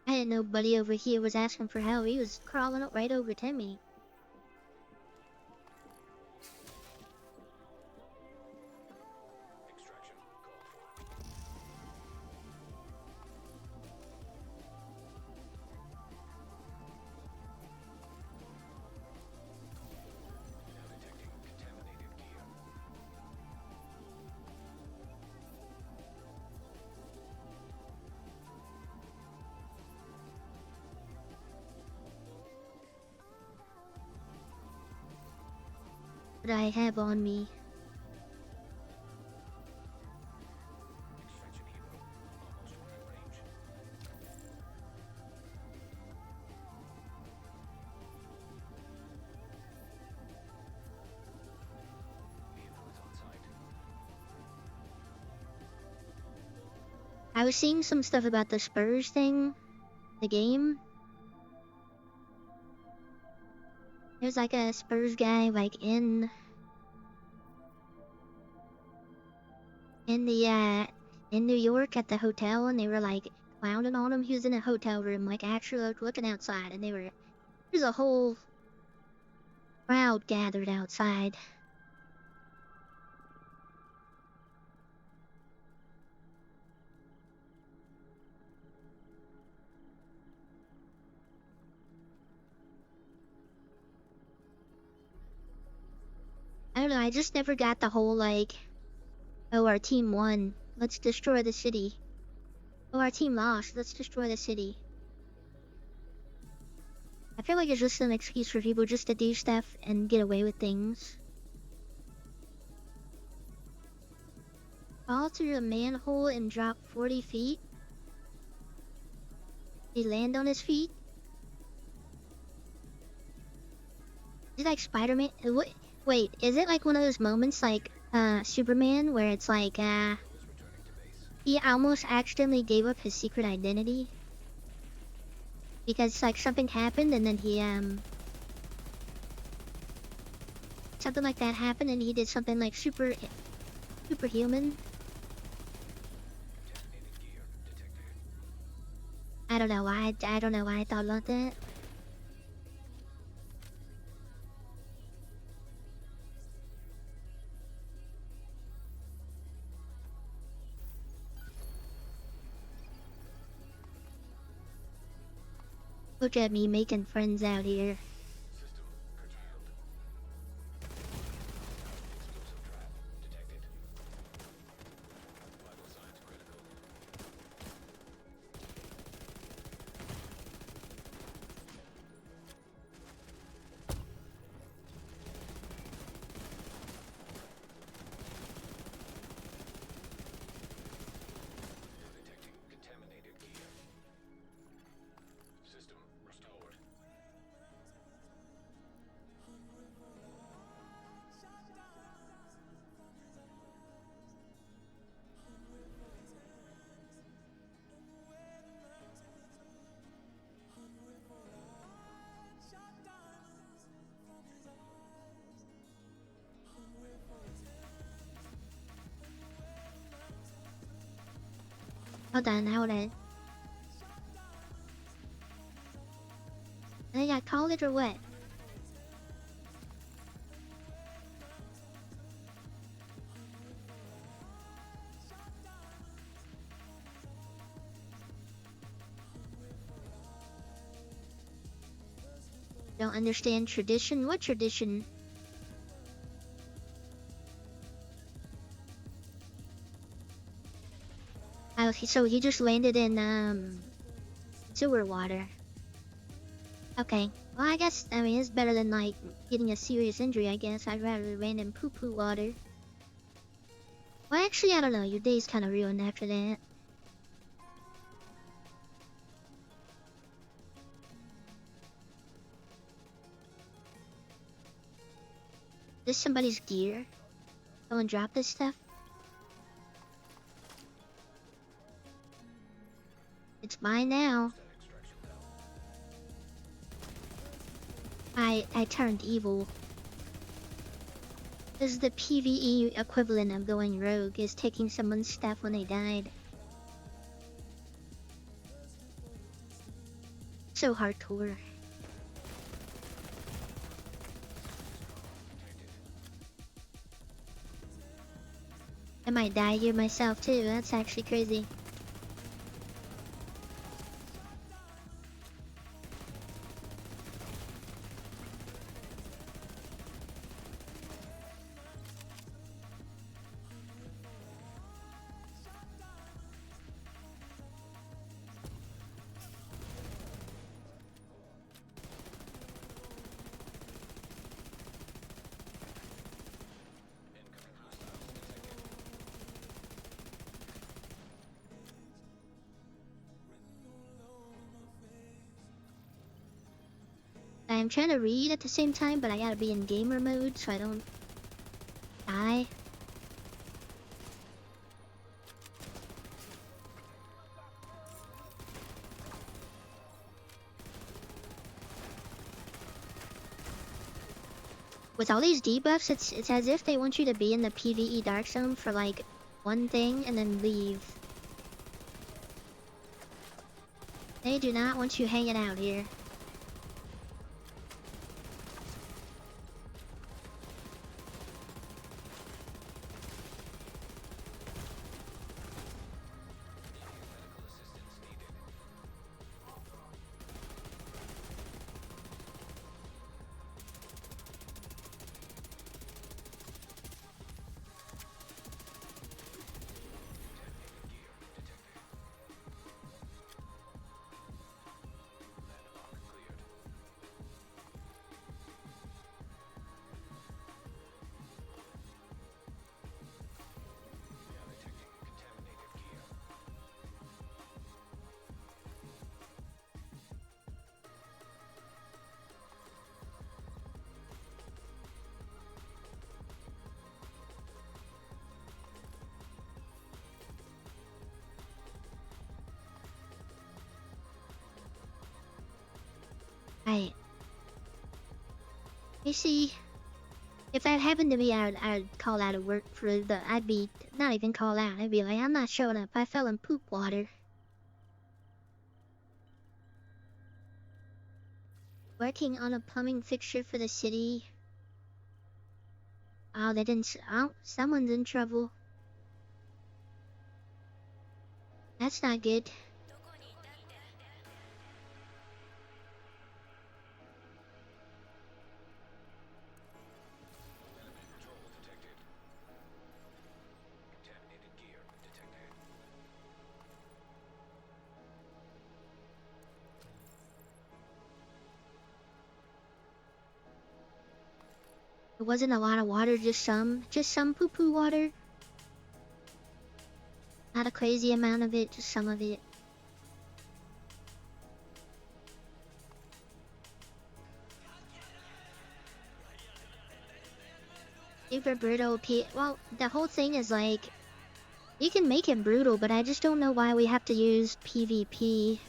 I didn't know Buddy over here was asking for help. He was crawling up right over to me. What I have on me. I was seeing some stuff about the Spurs thing, the game. There's like a Spurs guy like in New York at the hotel, and they were like clowning on him. He was in a hotel room, like actually like, looking outside, and there's a whole crowd gathered outside. I don't know, I just never got the whole like, oh, our team won, let's destroy the city. Oh, our team lost, let's destroy the city. I feel like it's just an excuse for people just to do stuff and get away with things. fall through a manhole and drop 40 feet? He land on his feet? Is it like Spider-Man? Wait, is it like one of those moments like Superman where it's like he almost accidentally gave up his secret identity? Because like something happened and then he something like that happened and he did something like superhuman. I don't know why I thought about that. Look at me making friends out here. Hold on. I got college or what? Don't understand tradition? What tradition? Oh, so he just landed in sewer water. Okay. Well, I guess, I mean, it's better than, like, getting a serious injury, I guess. I'd rather land in poo-poo water. Well, actually, I don't know. Your day's kind of ruined after that. This somebody's gear? Go and drop this stuff? It's mine now. I turned evil. This is the PvE equivalent of going rogue, is taking someone's stuff when they died. So hardcore. I might die here myself too, that's actually crazy. I'm trying to read at the same time, but I gotta be in gamer mode so I don't die. With all these debuffs, it's as if they want you to be in the PvE Dark Zone for like one thing and then leave. They do not want you hanging out here. Right. You see, if that happened to me, I'd call out of work for the. I'd be not even call out. I'd be like, I'm not showing up. I fell in poop water. Working on a plumbing fixture for the city. Oh, they didn't. Oh, someone's in trouble. That's not good. It wasn't a lot of water, just some poo-poo water. Not a crazy amount of it, just some of it. Super brutal well, the whole thing is like, you can make it brutal, but I just don't know why we have to use PvP.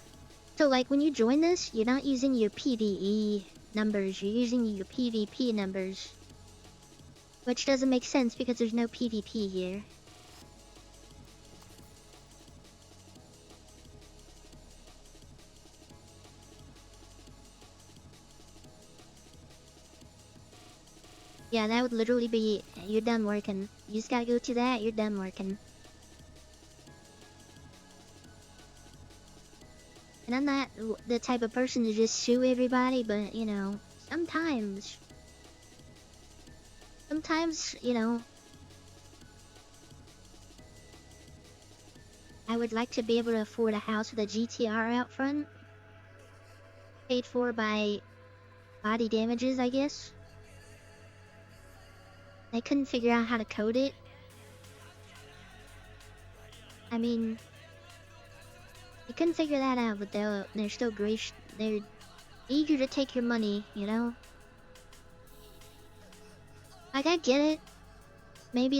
So like when you join this, you're not using your PvE numbers, you're using your PvP numbers. Which doesn't make sense because there's no PvP here. Yeah, that would literally be, you're done working. You just gotta go to that, you're done working. And I'm not the type of person to just sue everybody, but, you know, sometimes, you know, I would like to be able to afford a house with a GTR out front. Paid for by body damages, I guess. They couldn't figure out how to code it. I mean, they couldn't figure that out, but they're still gracious. They're eager to take your money, you know? Like, I get it. Maybe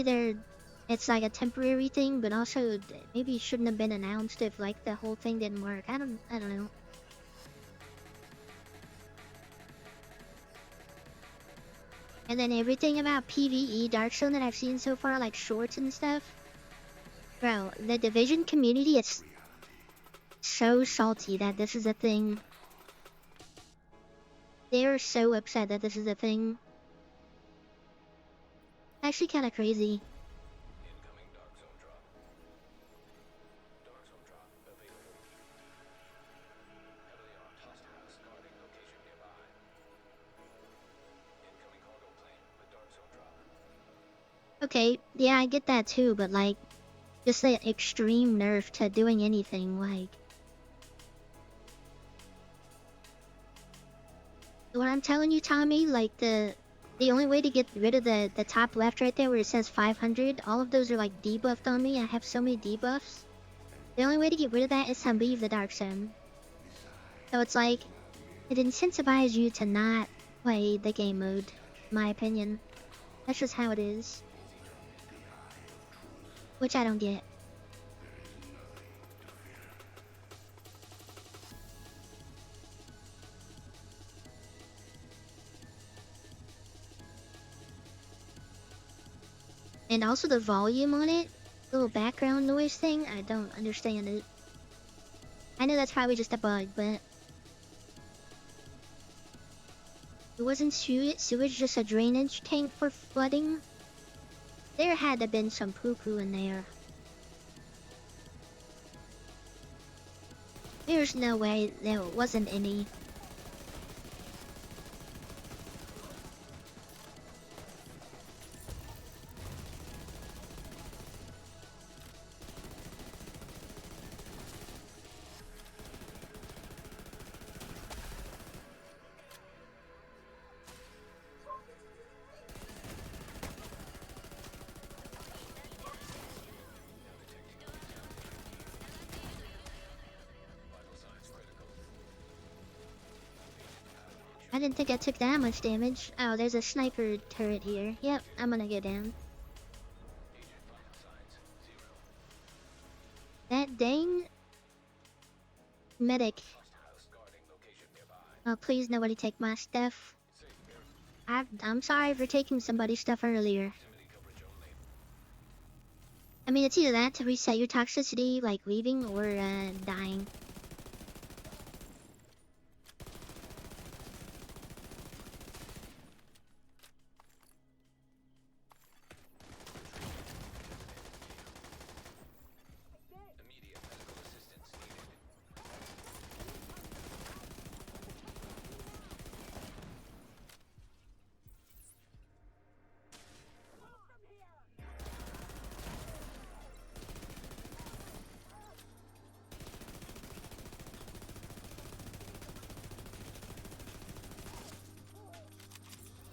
it's like a temporary thing, but also maybe it shouldn't have been announced if like the whole thing didn't work. I don't know. And then everything about PvE Dark Zone that I've seen so far, like shorts and stuff. Bro, the Division community is so salty that this is a thing. They're so upset that this is a thing. Actually kinda crazy. Okay, yeah, I get that too, but like, just the extreme nerf to doing anything, like. What I'm telling you, Tommy, like the only way to get rid of the top left right there where it says 500, all of those are like debuffed on me. I have so many debuffs. The only way to get rid of that is to leave the Dark Zone. So it's like, it incentivizes you to not play the game mode, in my opinion. That's just how it is. Which I don't get. And also the volume on it, little background noise thing, I don't understand it. I know that's probably just a bug, but it wasn't sewage, just a drainage tank for flooding. There had to have been some poo-poo in there. There's no way there wasn't any. I didn't think I took that much damage. Oh, there's a sniper turret here. Yep, I'm gonna go down. That dang medic. Oh, please, nobody take my stuff. I'm sorry for taking somebody's stuff earlier. I mean, it's either that to reset your toxicity, like leaving, or dying.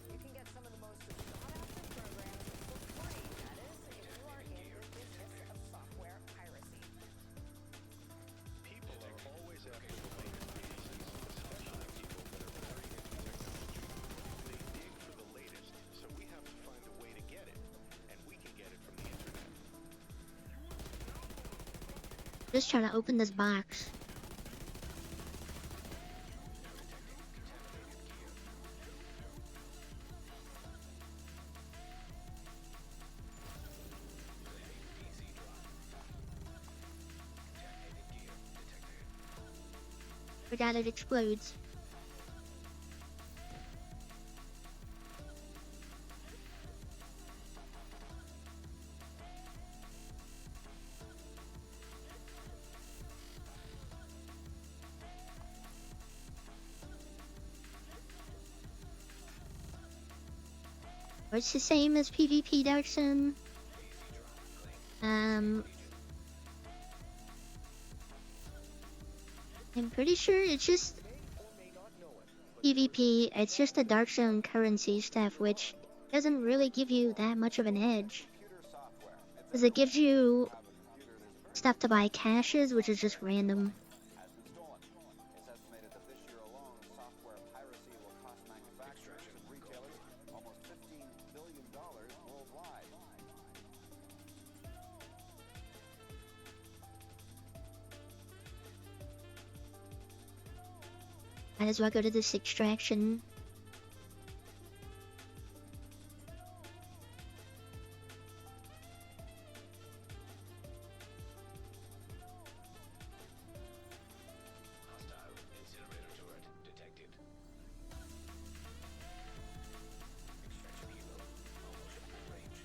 You can get some of the most sought-after programs for free, that is, if you are in the business of software piracy. People are always after the latest releases, especially people that are very into technology. They dig for the latest, so we have to find a way to get it, and we can get it from the internet. Just trying to open this box. Forgot it explodes. It's the same as PvP Dark Zone. I'm pretty sure it's just PvP. It's just the Dark Zone currency stuff, which doesn't really give you that much of an edge. Because it gives you stuff to buy caches, which is just random. It's estimated that this year alone, software piracy will cost manufacturers and retailers almost $15 billion worldwide. Might as well go to this extraction. Hostile incinerator turret detected. Extraction helo almost at full range.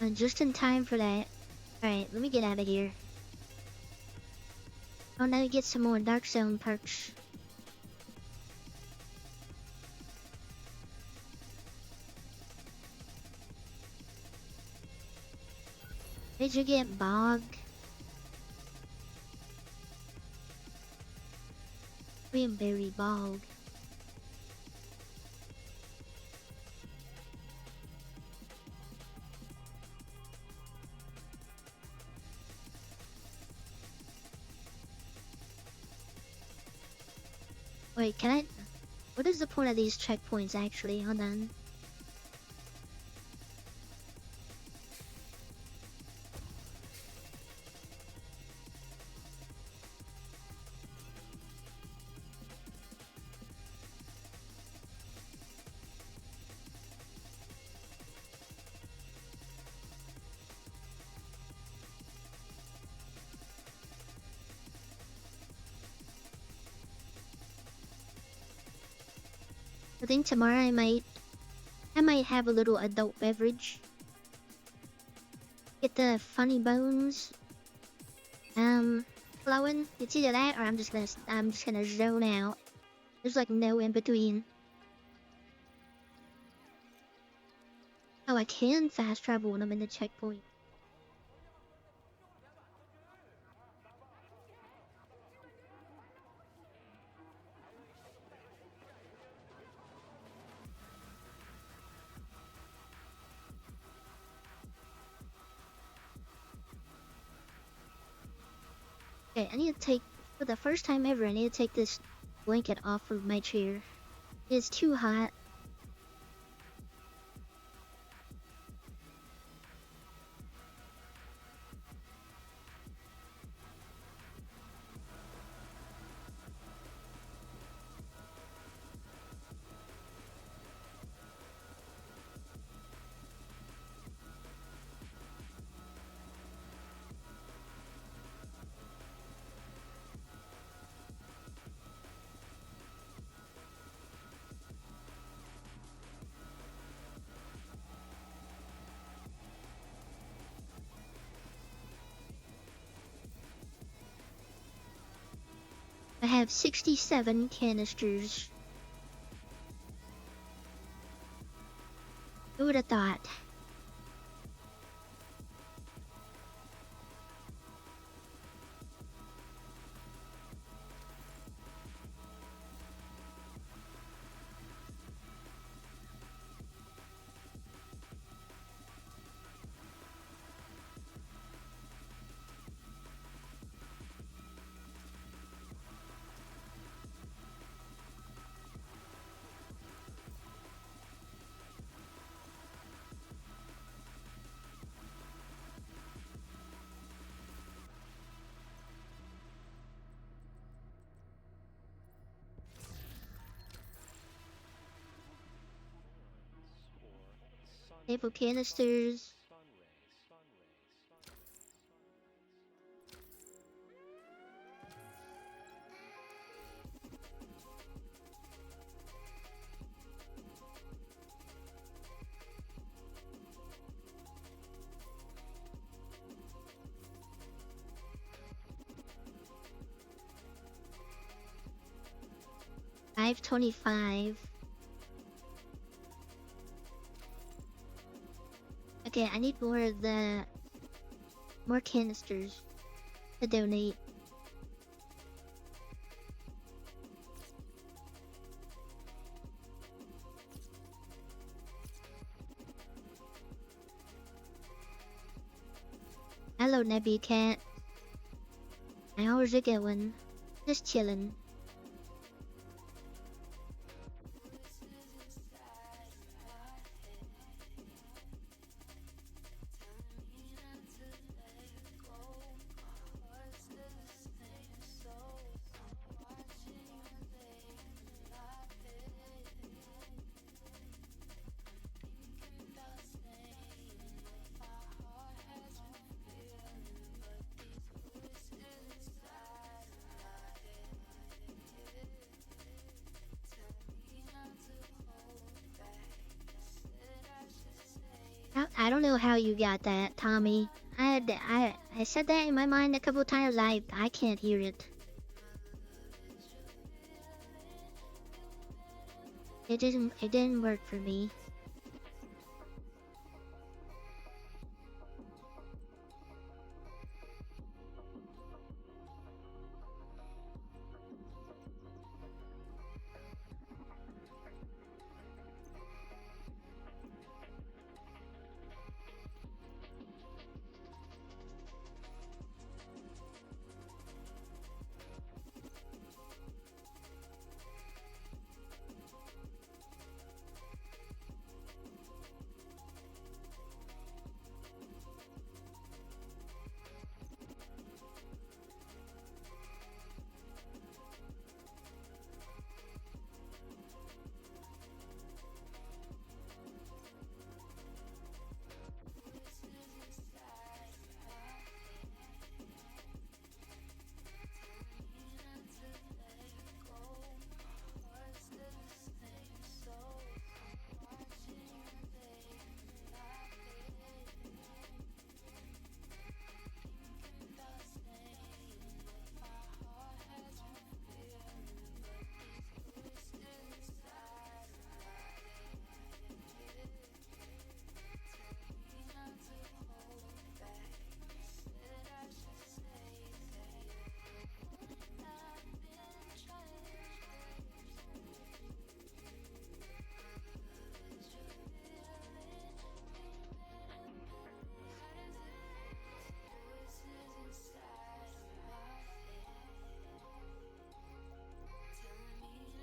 And just in time for that. Alright, let me get out of here. Oh, now you get some more Dark Zone perks. Did you get Bog? Cranberry Bog. Wait, can I... What is the point of these checkpoints, actually? Hold on. think tomorrow I might have a little adult beverage. Get the funny bones flowing. It's either that or I'm just gonna zone out. There's like no in between. Oh, I can fast travel when I'm in the checkpoint. Okay, I need to take, for the first time ever, I need to take this blanket off of my chair. It's too hot. I have 67 canisters. Who would have thought? Naval canisters. $5.25. Okay, I need more canisters to donate. Hello, Nebby Cat. How's it going? Just chillin'. I don't know how you got that, Tommy. I said that in my mind a couple times. I can't hear it. It didn't work for me.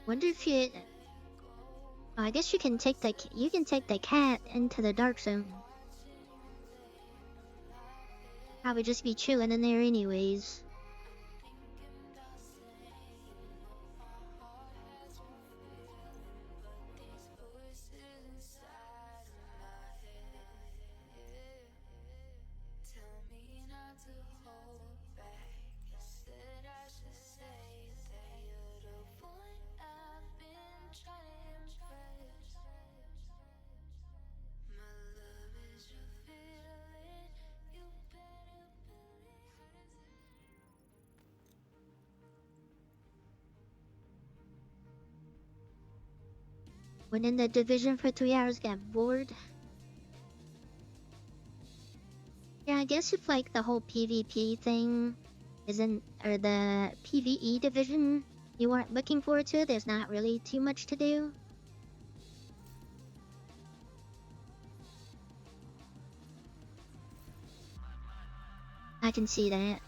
Wonder if you. Oh, I guess you can take the cat into the dark zone. Probably just be chilling in there anyways. Went in the division for 3 hours, got bored. Yeah, I guess if like the whole PvP thing isn't, or the PvE division you weren't looking forward to, there's not really too much to do. I can see that.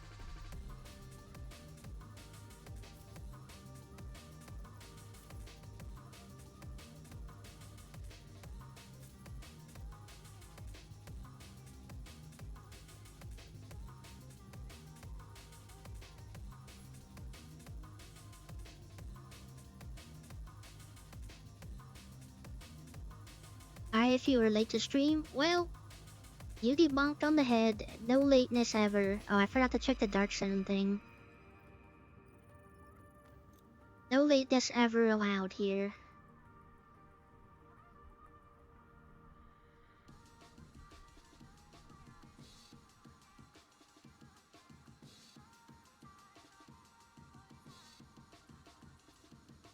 If you were late to stream, well, you get bonked on the head. No lateness ever. Oh, I forgot to check the dark zone thing. No lateness ever allowed here.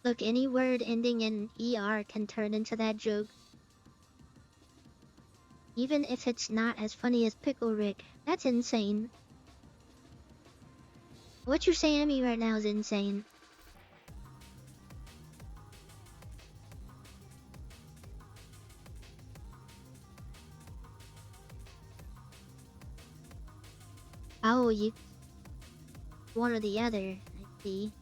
Look, any word ending in ER can turn into that joke. Even if it's not as funny as Pickle Rick. That's insane. What you're saying to me right now is insane. Oh, you... one or the other, I see.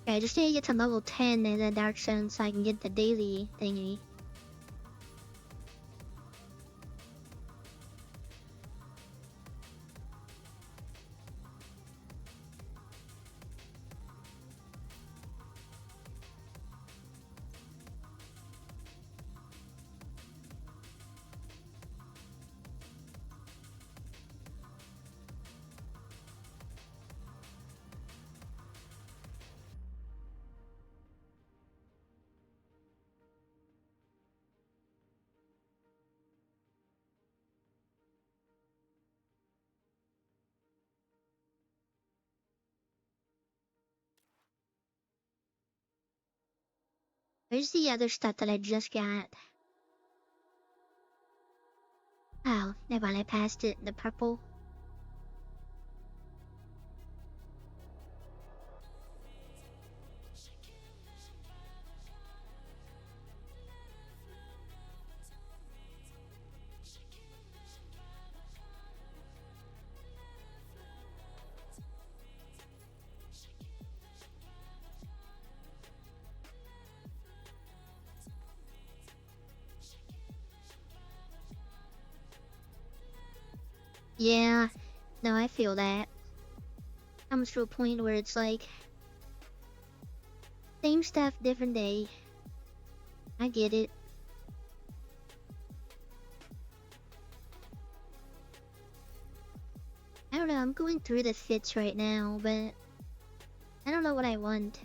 Okay, I just need to get to level 10 in the Dark Zone so I can get the daily thingy. Where's the other stuff that I just got? Oh, never mind, I passed it. The purple. Yeah, no, I feel that. Comes to a point where it's like... same stuff, different day. I get it. I don't know, I'm going through the fits right now, but... I don't know what I want.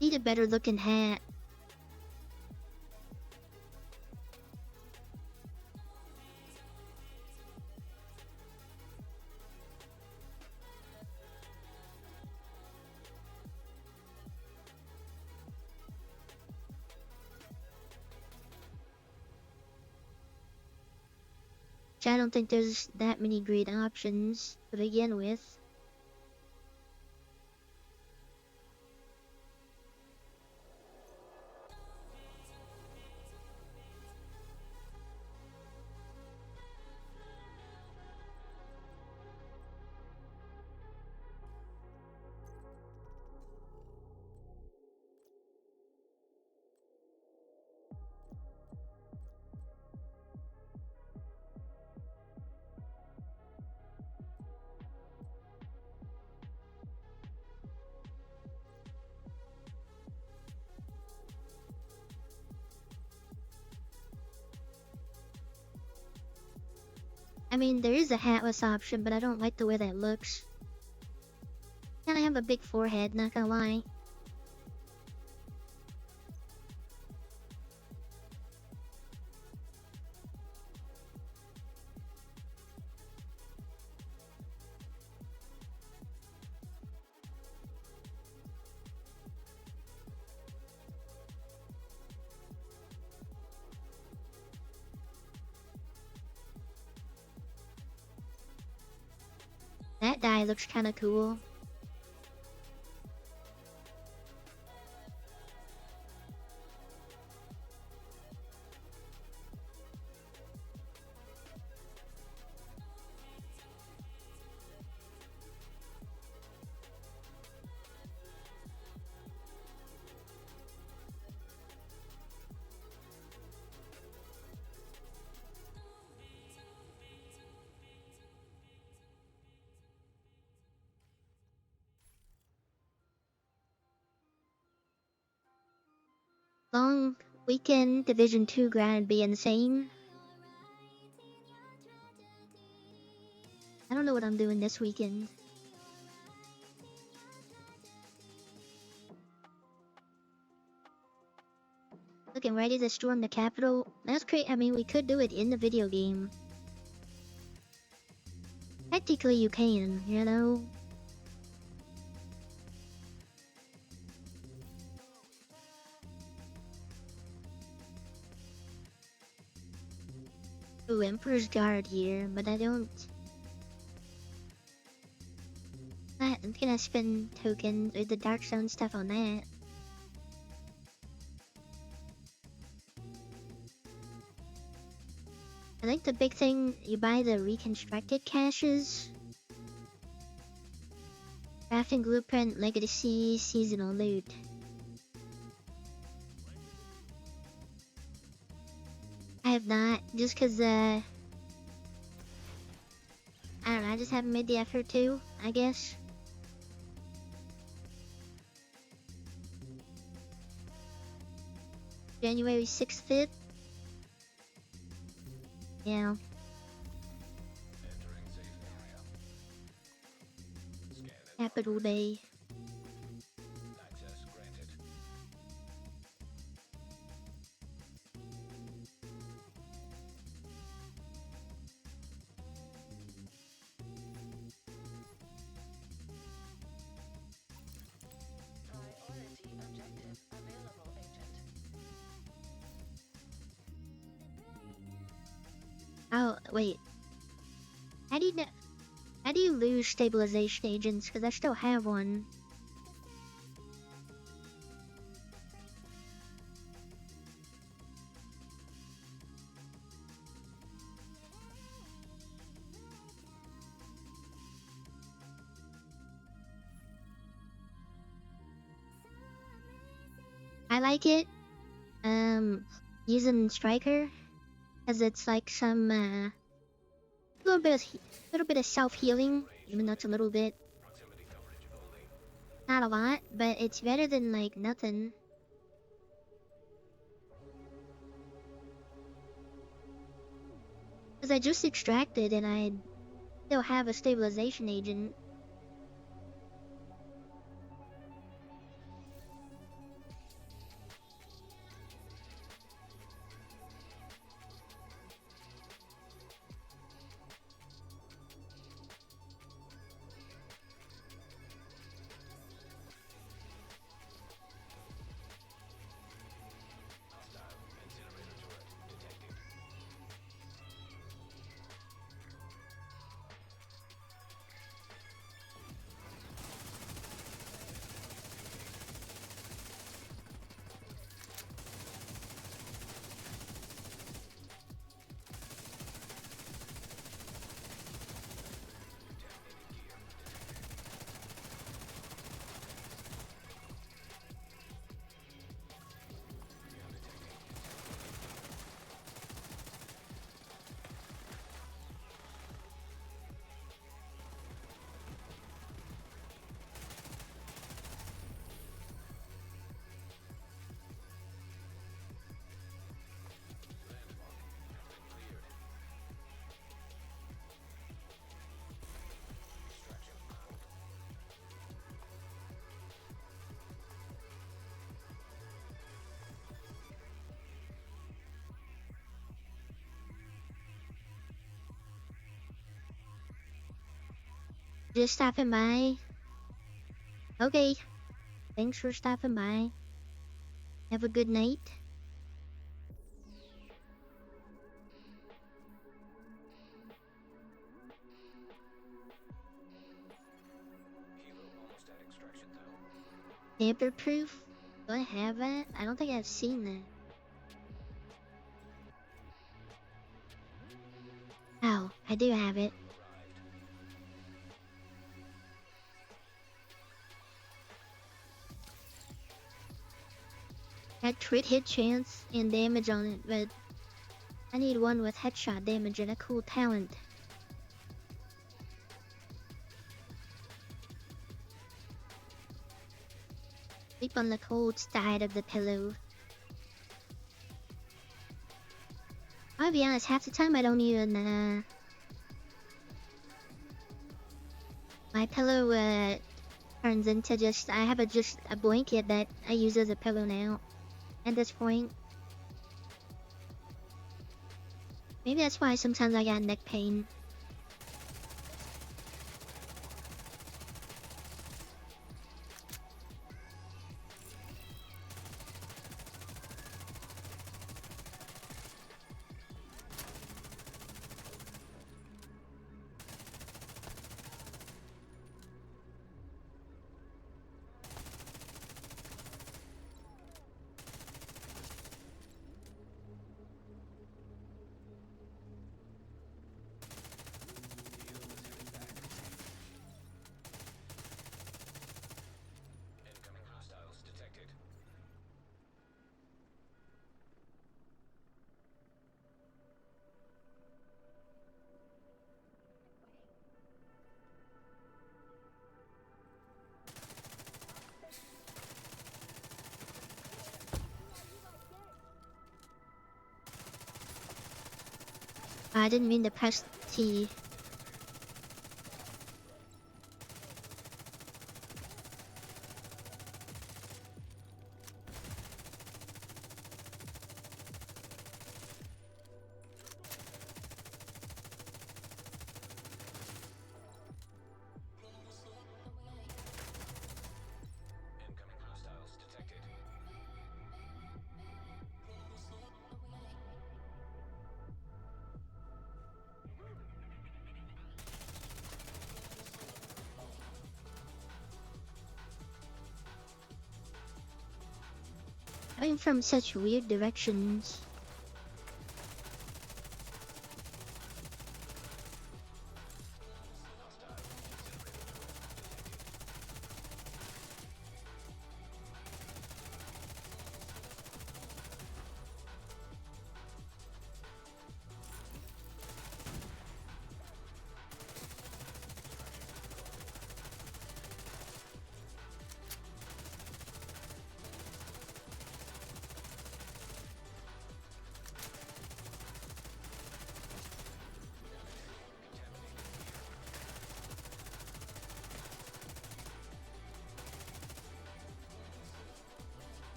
Need a better looking hat. I don't think there's that many great options to begin with. I mean, there is a hatless option, but I don't like the way that looks. And I have a big forehead, not gonna lie. That dye looks kinda cool. Long weekend Division 2 grind be insane. I don't know what I'm doing this weekend. Looking ready to storm the Capitol. That's great. I mean, we could do it in the video game. Technically, you can, you know? Ooh, Emperor's Guard here, but I don't... I'm gonna spend tokens or the Dark Zone stuff on that. I think the big thing, you buy the reconstructed caches. Crafting Blueprint, Legacy, Seasonal Loot. I have not, just cause I don't know, I just haven't made the effort to, I guess. January 6th, 5th? Yeah. Capital Day. Oh, wait. How do you lose stabilization agents? Because I still have one. I like it. Using Striker, as it's like some little bit of self-healing, even though it's a little bit. Not a lot, but it's better than like nothing. Cause I just extracted and I still have a stabilization agent. Just stopping by. Okay. Thanks for stopping by. Have a good night. Tamper-proof? Do I have that? I don't think I've seen that. Oh, I do have it. Got crit hit chance and damage on it, but I need one with headshot damage and a cool talent. Sleep on the cold side of the pillow. I'll be honest, half the time I don't even, my pillow, turns into just, I have just a blanket that I use as a pillow now, at this point. Maybe that's why sometimes I got neck pain. I didn't mean to press T. Coming from such weird directions.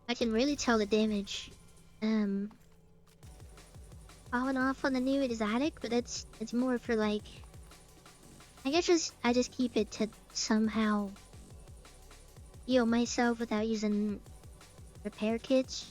I can really tell the damage. Falling off on the new exotic, but it's more for like. I guess I just keep it to somehow heal myself without using repair kits.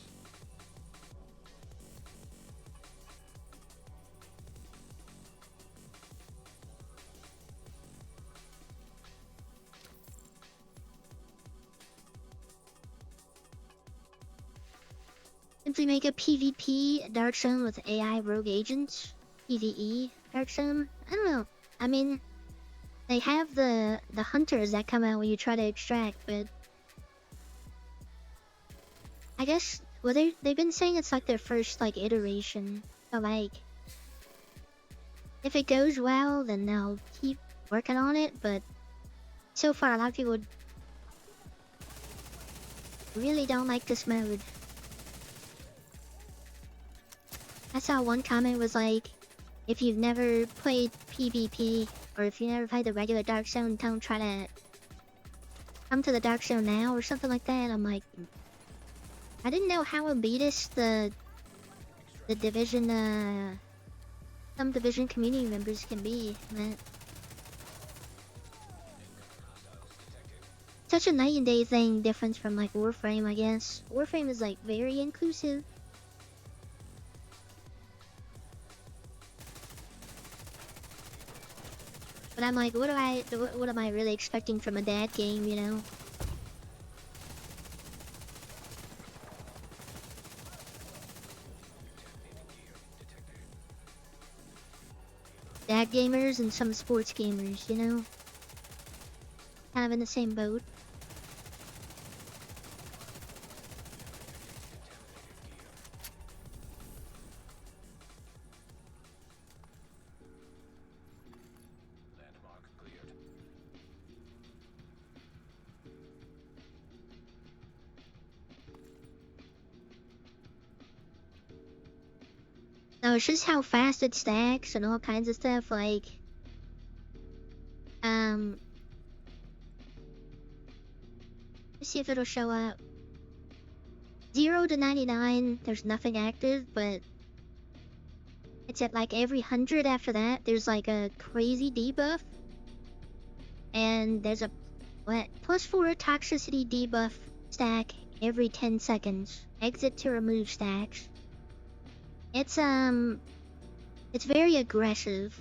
Simply make a PvP Dark Zone with AI rogue agents, PvE, Dark Zone. I don't know. I mean, they have the hunters that come out when you try to extract, but I guess they've been saying it's like their first like iteration. So like, if it goes well, then they'll keep working on it. But so far, a lot of people really don't like this mode. I saw one comment was like, if you've never played PvP, or if you never played the regular Dark Zone, don't try to come to the Dark Zone now, or something like that. I'm like, I didn't know how elitist the Division, some Division community members can be. But such a night and day thing, difference from like Warframe, I guess. Warframe is like very inclusive. But I'm like, what am I really expecting from a dad game, you know? Dad gamers and some sports gamers, you know? Kind of in the same boat. No, it's just how fast it stacks and all kinds of stuff, like... Let's see if it'll show up. 0 to 99, there's nothing active, but... It's at like every 100 after that, there's like a crazy debuff. And there's a... What? +4 toxicity debuff stack every 10 seconds. Exit to remove stacks. It's very aggressive.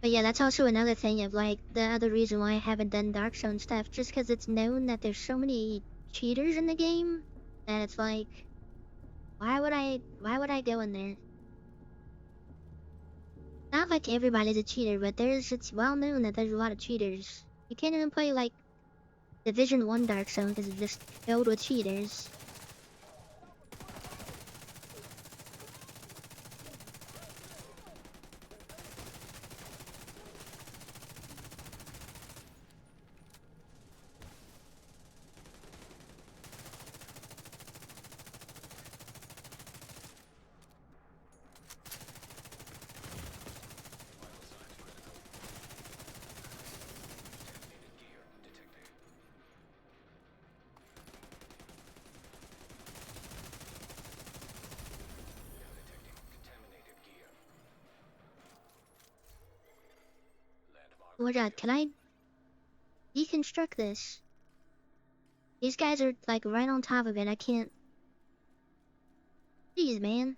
But yeah, that's also another thing of like the other reason why I haven't done Dark Zone stuff, just because it's known that there's so many cheaters in the game that it's like, why would I go in there? Not like everybody's a cheater, but it's well known that there's a lot of cheaters. You can't even play like Division 1 Dark Zone because it's just filled with cheaters. Oh god, can I deconstruct this? These guys are like right on top of it, I can't... Jeez, man.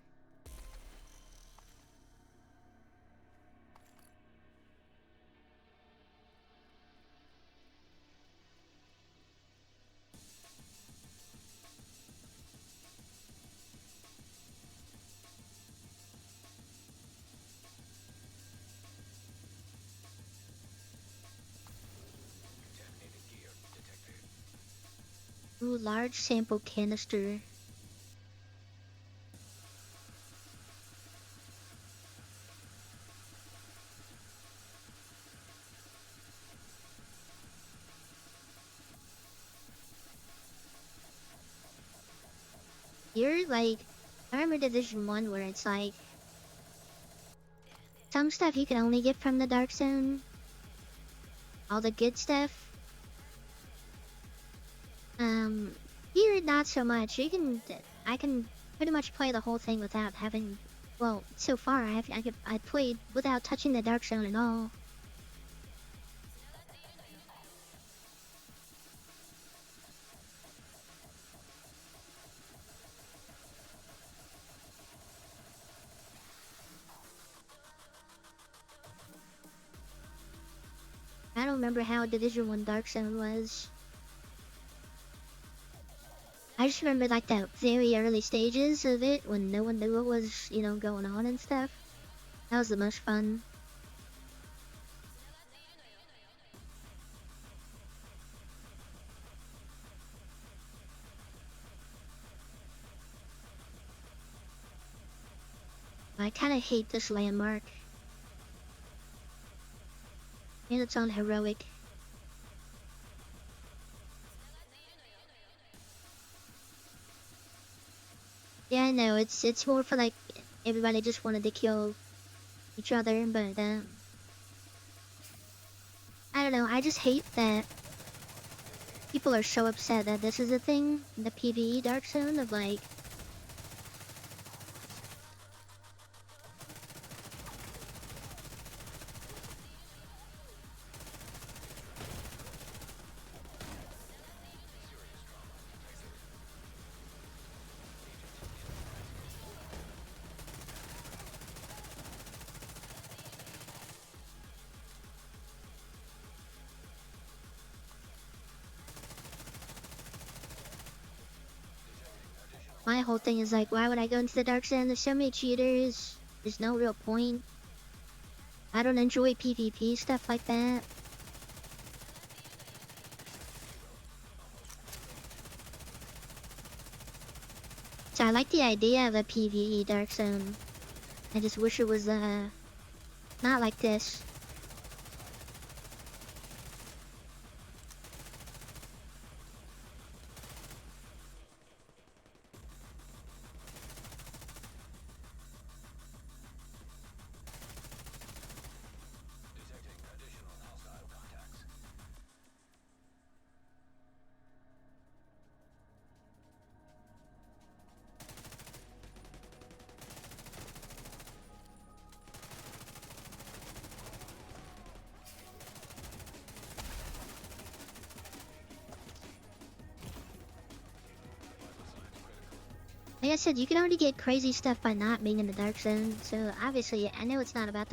Ooh, large sample canister. You're like, I remember Division 1 where it's like, some stuff you can only get from the Dark Zone. All the good stuff. Here not so much. I can pretty much play the whole thing without having, well, so far I played without touching the Dark Zone at all. don't remember how Division 1 Dark Zone was. I just remember like the very early stages of it when no one knew what was, you know, going on and stuff. That was the most fun. I kinda hate this landmark. And it's on heroic. Yeah, I know, it's more for like everybody just wanted to kill each other, but I don't know, I just hate that people are so upset that this is a thing, the PvE Dark Zone of like my whole thing is like, why would I go into the Dark Zone? There's so many cheaters. There's no real point. I don't enjoy PvP stuff like that. So I like the idea of a PvE Dark Zone. I just wish it was not like this. Like I said, you can already get crazy stuff by not being in the Dark Zone, so obviously I know it's not about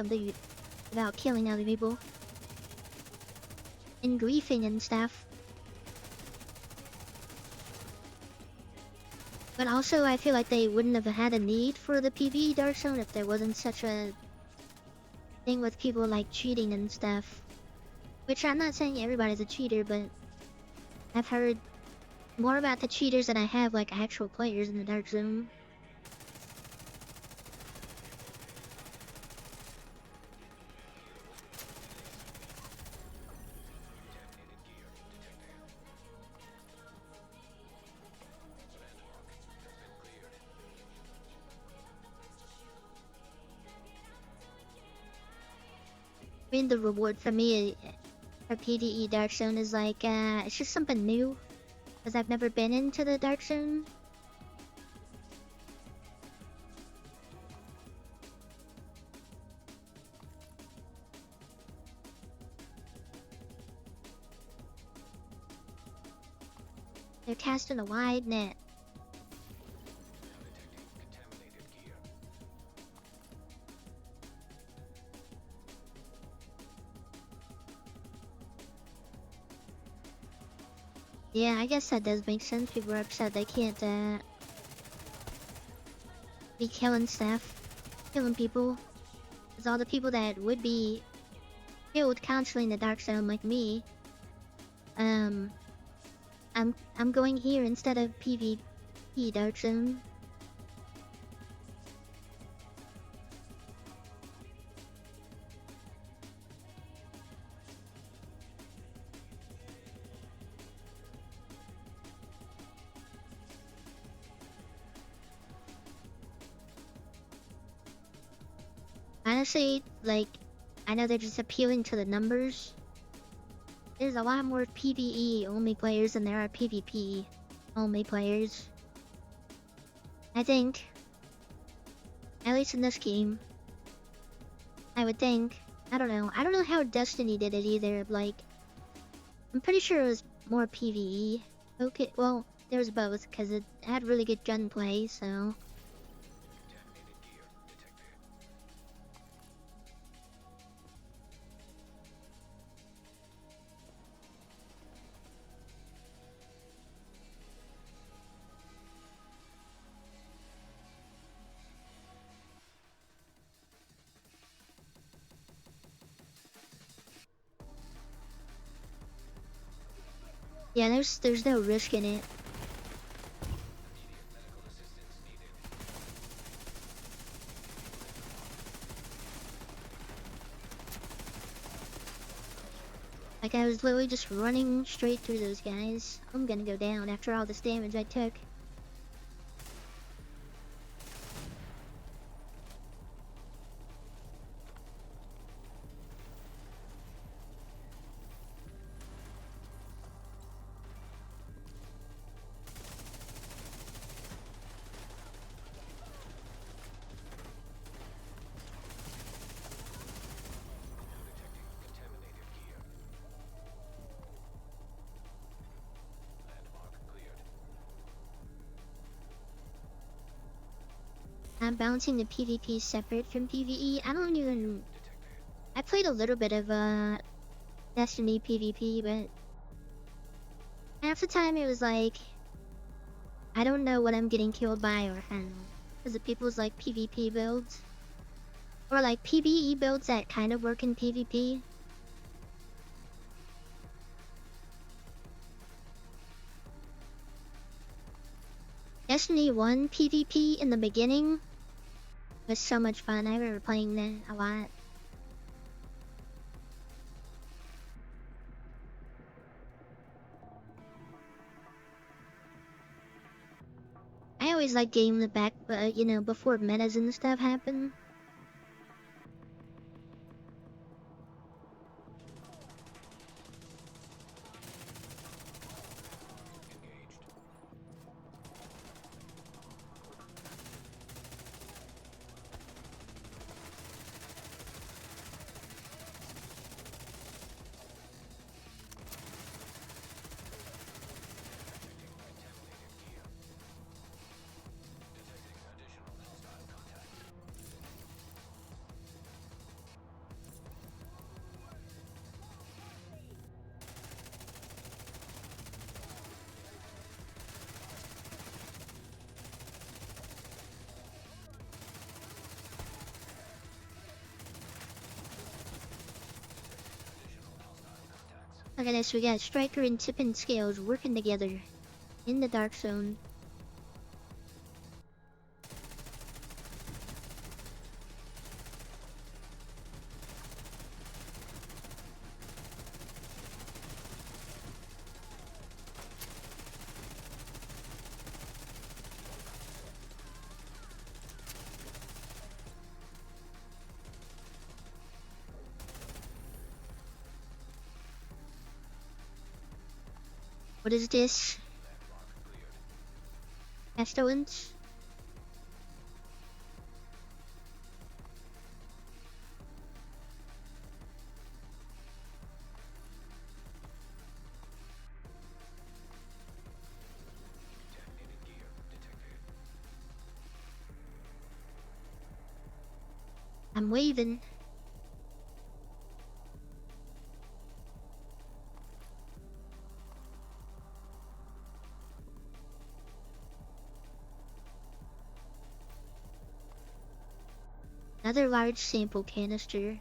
about killing other people. And griefing and stuff. But also I feel like they wouldn't have had a need for the PvE Dark Zone if there wasn't such a thing with people like cheating and stuff. Which I'm not saying everybody's a cheater, but I've heard more about the cheaters than I have like actual players in the Dark Zone. I mean, the reward for me for PvE Dark Zone is like, it's just something new. Because I've never been into the Dark Zone. They're casting a wide net. Yeah, I guess that does make sense. People are upset they can't be killing killing people. Because all the people that would be killed constantly in the Dark Zone like me, I'm going here instead of PvP Dark Zone. Honestly, like, I know they're just appealing to the numbers. There's a lot more PvE only players than there are PvP only players. I think. At least in this game. I would think. I don't know. I don't know how Destiny did it either. Like, I'm pretty sure it was more PvE. Okay, well, there was both, because it had really good gunplay, so... Yeah, there's no risk in it. Like, I was literally just running straight through those guys. I'm gonna go down after all this damage I took. I'm bouncing the PvP separate from PvE. I played a little bit of Destiny PvP, but half the time it was like, I don't know what I'm getting killed by or how. Because of people's like PvP builds. Or like PvE builds that kind of work in PvP. Destiny 1 PvP in the beginning was so much fun. I remember playing that a lot. I always like game the back, you know, before metas and stuff happen. Look at this, we got Striker and Tippin Scales working together in the Dark Zone. What is this? Pestilence? I'm waving. Another large sample canister.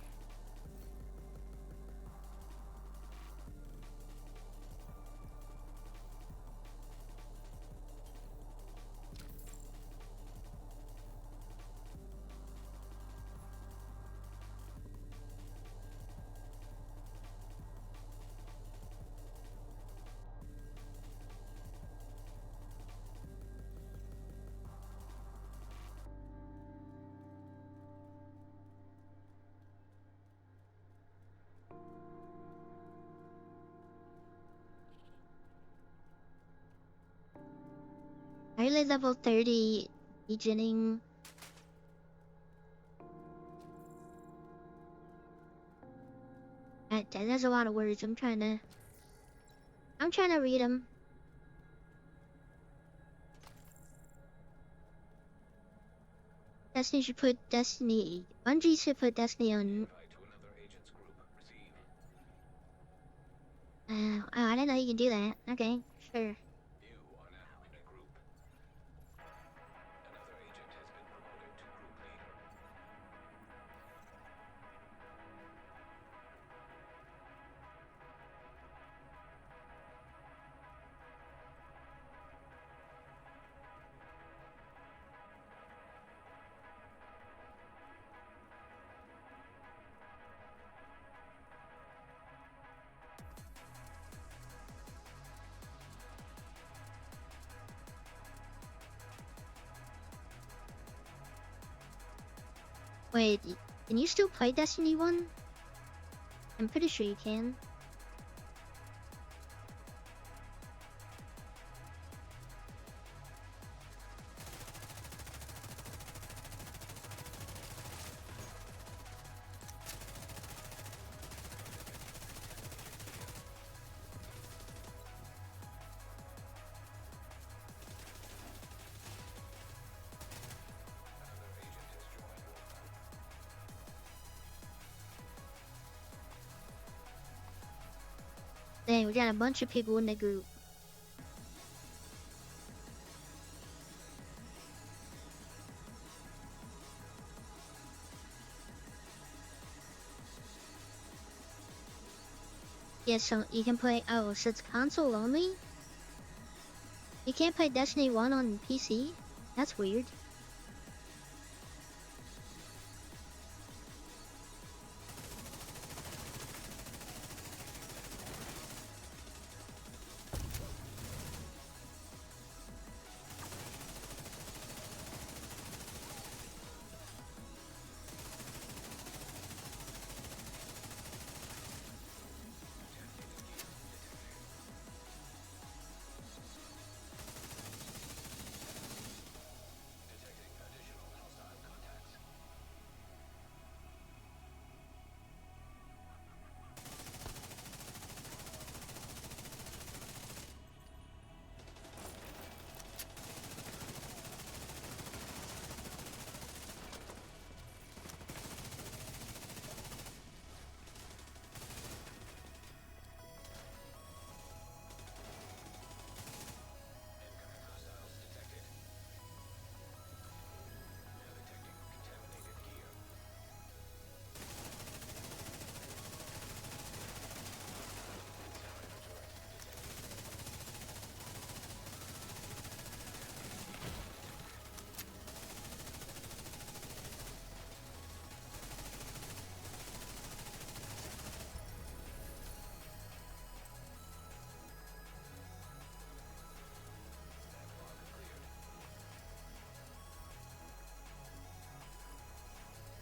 Early level 30 beginning. That's a lot of words. I'm trying to read them. Destiny should put Destiny. Bungie should put Destiny on. Oh, I didn't know you could do that. Okay, sure. Wait, can you still play Destiny 1? I'm pretty sure you can. Dang, we got a bunch of people in the group. Yeah, so you can play. Oh, so it's console only? You can't play Destiny 1 on PC? That's weird.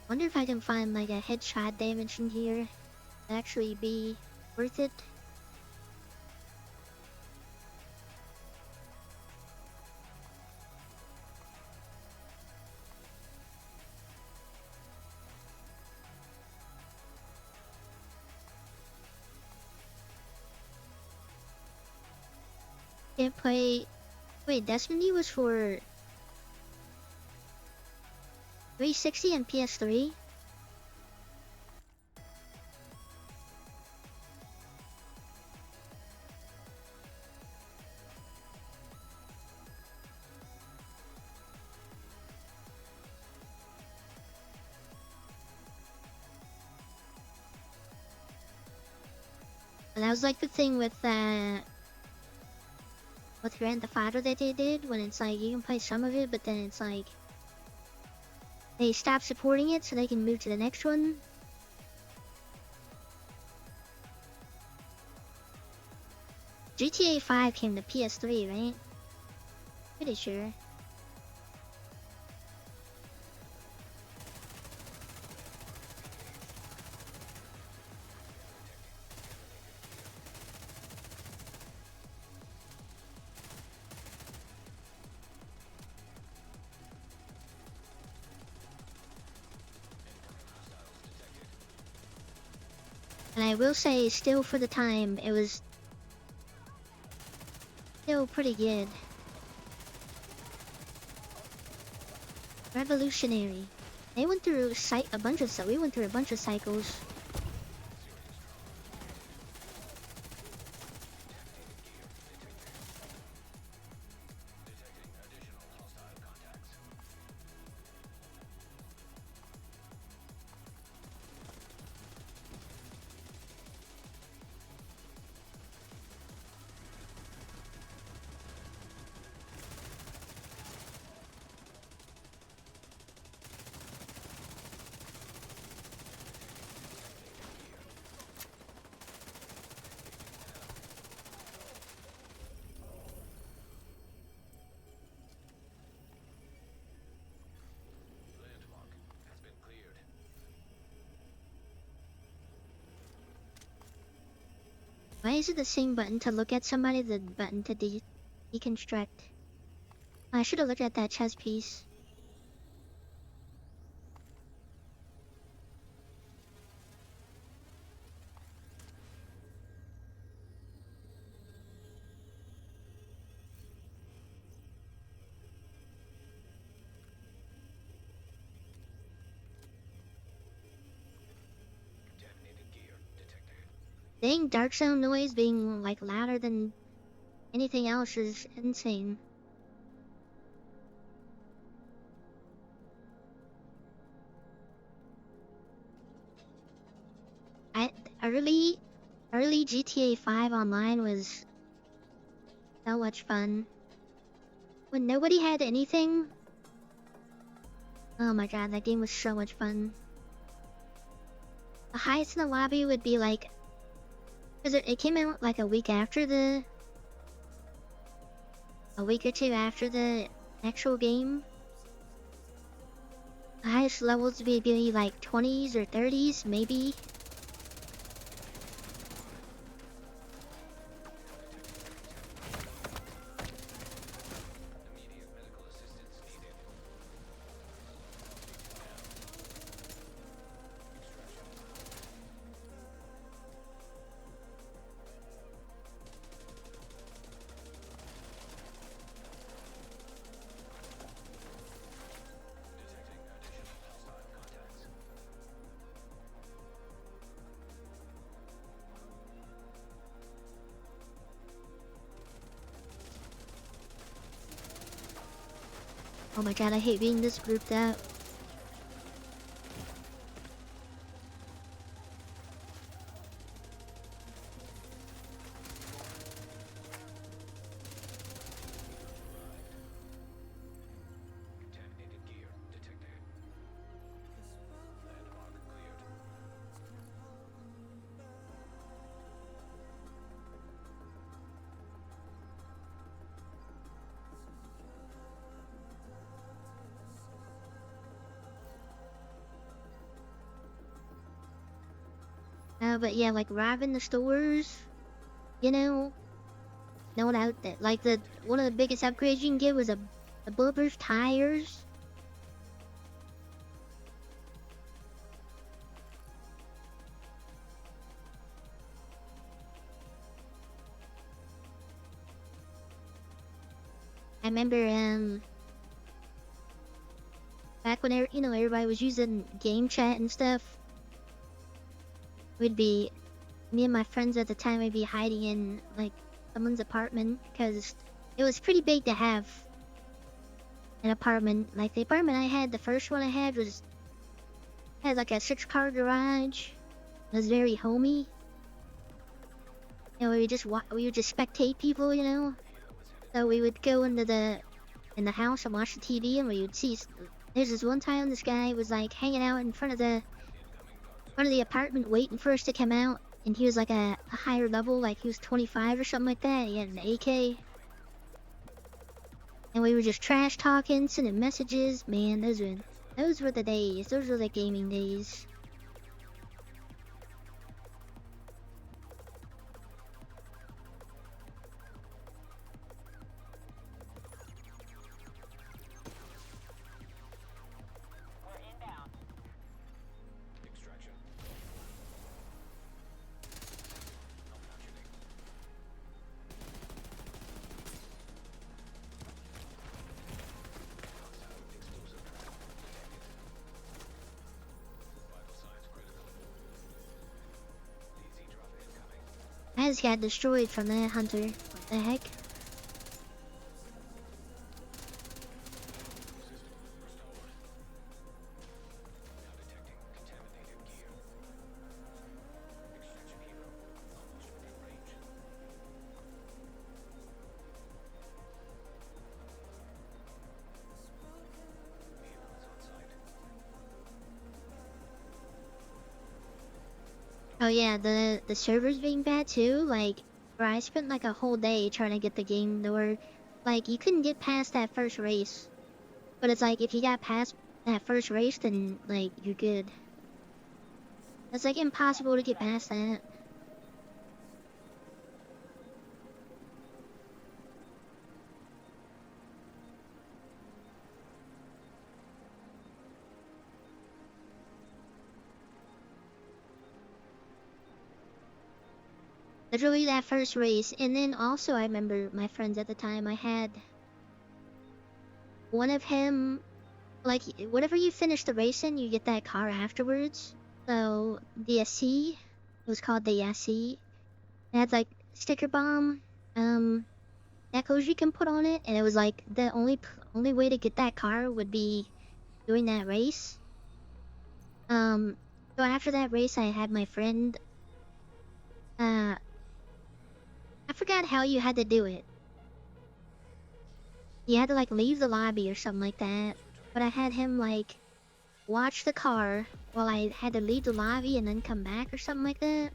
Wonder if I can find like a headshot damage in here to actually be worth it. Can't play. Wait, Destiny was for 360 and PS3? And that was like the thing with Grand Theft Auto that they did, when it's like you can play some of it, but then it's like they stop supporting it so they can move to the next one. GTA 5 came to PS3, right? Pretty sure. And I will say, still for the time, it was still pretty good. Revolutionary. They went through a bunch of stuff. We went through a bunch of cycles. Why is it the same button to look at somebody, the button to deconstruct? I should have looked at that chess piece. Dang, Dark Zone noise being like louder than anything else is insane. Early GTA 5 online was so much fun. When nobody had anything. Oh my god, that game was so much fun. The highest in the lobby would be like, because it came out like a week or two after the actual game. The highest levels would be like 20s or 30s, maybe. Oh my god, I hate being this grouped out. But yeah, like robbing the stores, you know, no doubt that like one of the biggest upgrades you can get was a bulletproof tires. I remember back when everybody was using game chat and stuff. Me and my friends at the time would be hiding in like someone's apartment because it was pretty big to have an apartment. Like the apartment I had, the first one I had had like a 6-car garage. It was very homey. And we would just spectate people, you know. So we would go in the house and watch the TV, and we would see. There's this one time this guy was like hanging out in front of the apartment waiting for us to come out, and he was like a higher level, like he was 25 or something like that. He had an AK, and we were just trash talking, sending messages. Man, those were the days. Those were the gaming days. I just got destroyed from that hunter. What the heck? Oh yeah, the servers being bad too. Like, bro, I spent like a whole day trying to get the game to work. Like, you couldn't get past that first race. But it's like, if you got past that first race, then like you're good. It's like impossible to get past that. Literally that first race. And then also I remember my friends at the time, I had one of him, like whatever you finish the race in, you get that car afterwards. So the SC, it was called the SC. It had like sticker bomb, echoes you can put on it, and it was like the only way to get that car would be doing that race. So after that race, I had my friend. I forgot how you had to do it. You had to like leave the lobby or something like that. But I had him like watch the car while I had to leave the lobby and then come back or something like that.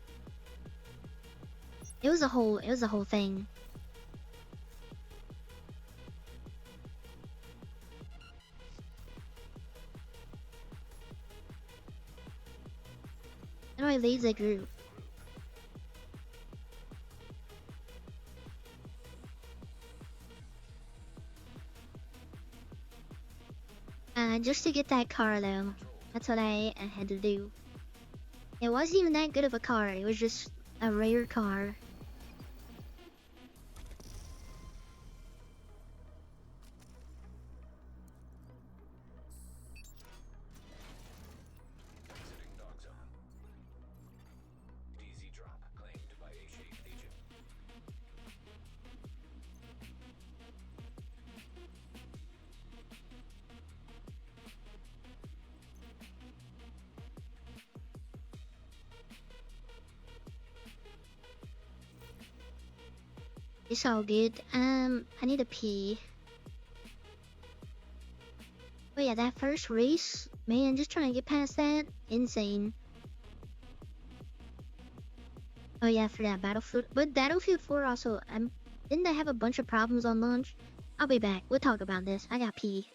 It was a whole thing. How do I leave the group? Just to get that car though. That's what I had to do. It wasn't even that good of a car. It was just a rare car. Exiting dog zone. DZ drop claimed by a shade agent. It's all good. I need to pee. But yeah, that first race, man, just trying to get past that, insane. Oh yeah, for that Battlefield. But Battlefield 4 also, didn't they have a bunch of problems on launch? I'll be back. We'll talk about this. I got pee.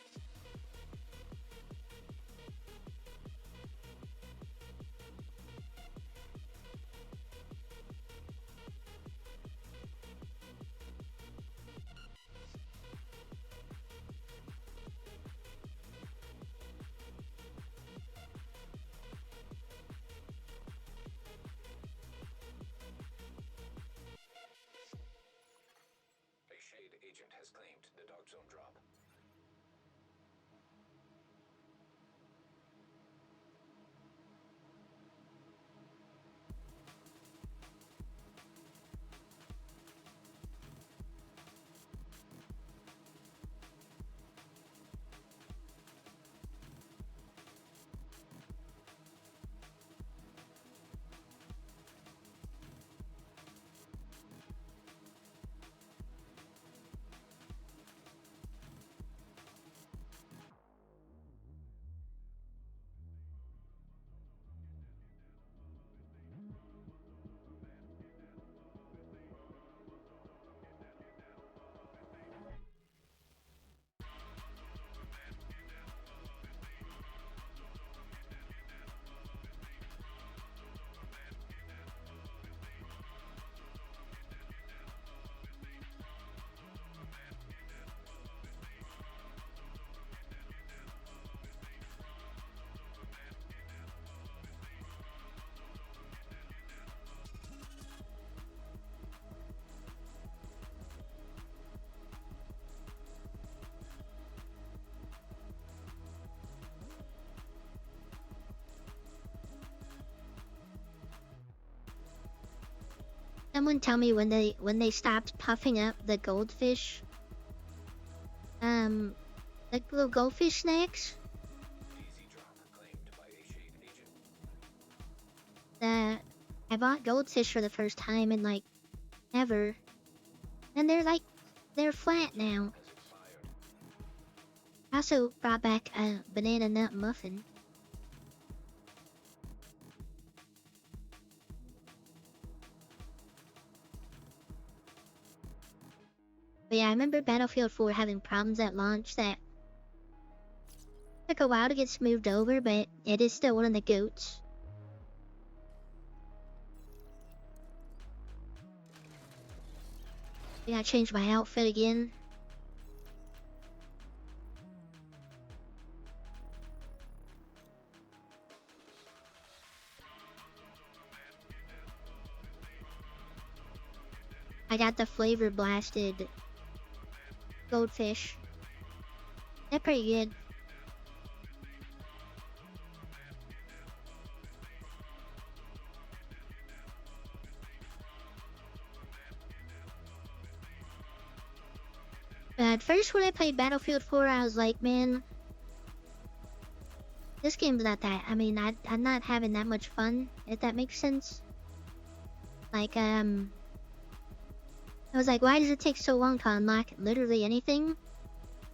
A shade agent has claimed the dog zone drop. Someone tell me when they stopped puffing up the goldfish. Like little goldfish snacks. DZ drop claimed by a shade agent. That I bought goldfish for the first time in like ever, and they're flat now. I also brought back a banana nut muffin. But yeah, I remember Battlefield 4 having problems at launch that took a while to get smoothed over, but it is still one of the GOATs. I gotta change my outfit again. I got the flavor blasted goldfish. They're pretty good. But at first when I played Battlefield 4, I was like, man, this game's not that. I mean, I'm not having that much fun, if that makes sense. Like, I was like, why does it take so long to unlock literally anything?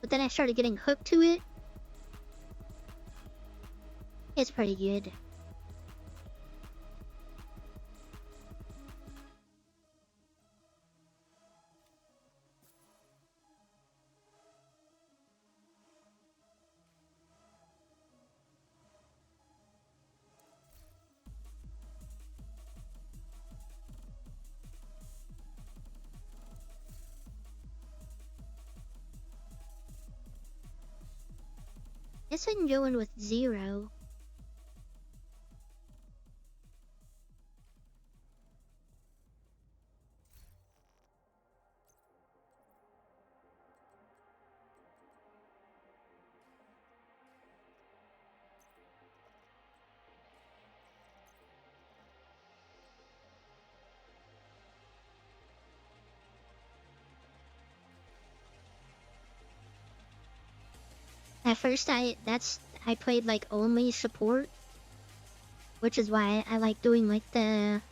But then I started getting hooked to it. It's pretty good. Guess I'm going with 0. At first I played like only support, which is why I like doing like the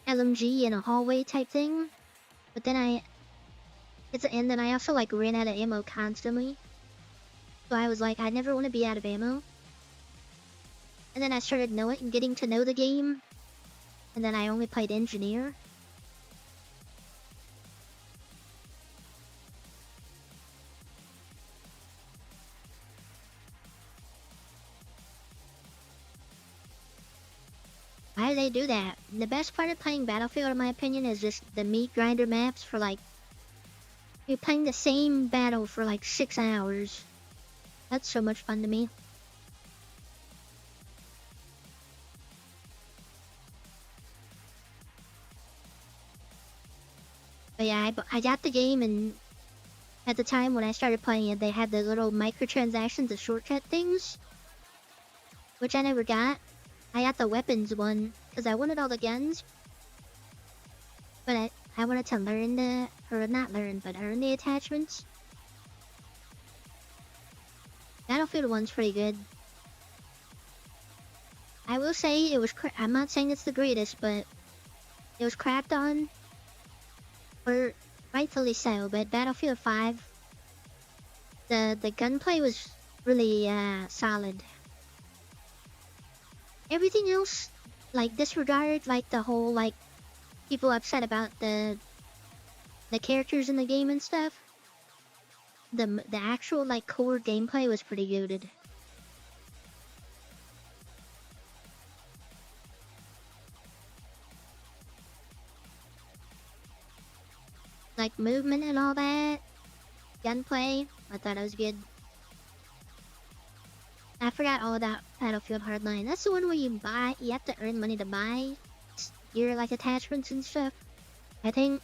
LMG in a hallway type thing. But then and then I also like ran out of ammo constantly. So I was like, I never want to be out of ammo. And then I started getting to know the game. And then I only played engineer. Why do they do that? The best part of playing Battlefield, in my opinion, is just the meat grinder maps for like... You're playing the same battle for like 6 hours. That's so much fun to me. But yeah, I got the game, and at the time when I started playing it, they had the little microtransactions, the shortcut things, which I never got. I got the weapons one, because I wanted all the guns, but I wanted to learn not learn, but earn the attachments. Battlefield 1's pretty good. I will say it was, I'm not saying it's the greatest, but it was crapped on, or rightfully so, but Battlefield 5, the gunplay was really solid. Everything else, like, disregarded, like, the whole, like, people upset about the characters in the game and stuff. The actual, like, core gameplay was pretty good. Like, movement and all that, gunplay, I thought it was good. I forgot all about Battlefield Hardline. That's the one where you have to earn money to buy your, like, attachments and stuff, I think.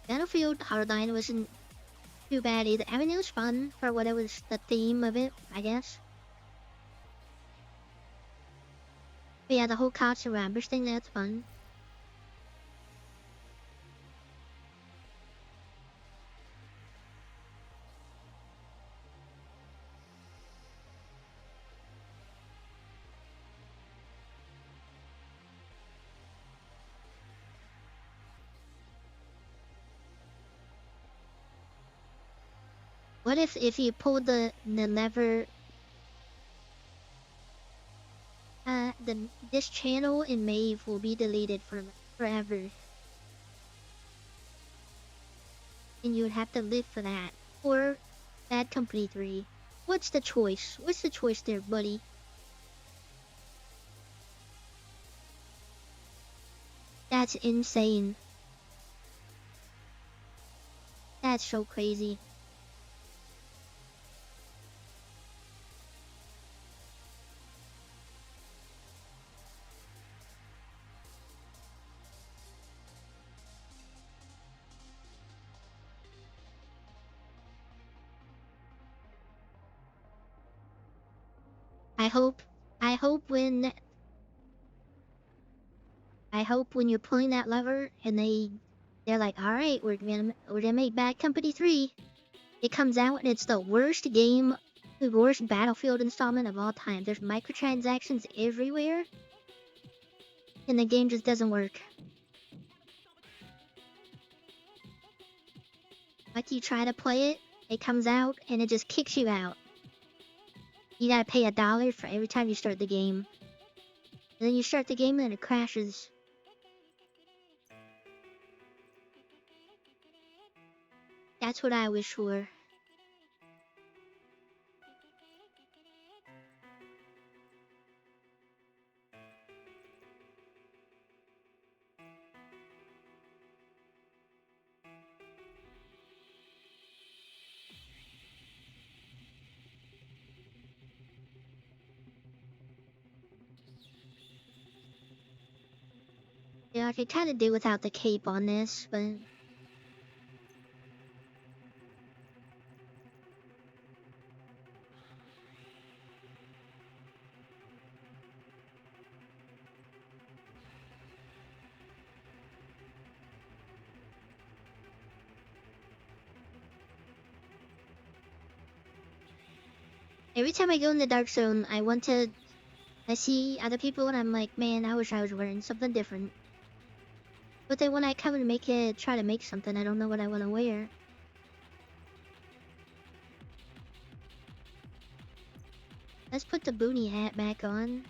Battlefield Hardline wasn't too bad either. I mean, it was fun for what it was, the theme of it, I guess. But yeah, the whole cops and robbers thing, that's fun. What if you pulled the lever, this channel in Maeve will be deleted forever. And you would have to live for that. Or Bad Company 3. What's the choice? What's the choice there, buddy? That's insane. That's so crazy. I hope when you're pulling that lever and they're like, all right, we're gonna make Bad Company 3. It comes out and it's the worst game, the worst Battlefield installment of all time. There's microtransactions everywhere, and the game just doesn't work. Like you try to play it, it comes out and it just kicks you out. You gotta pay $1 for every time you start the game. And then you start the game and it crashes. That's what I wish for. Yeah, I could kind of do without the cape on this, but... Every time I go in the dark zone, I see other people and I'm like, man, I wish I was wearing something different. But then when I come and try to make something, I don't know what I want to wear. Let's put the boonie hat back on.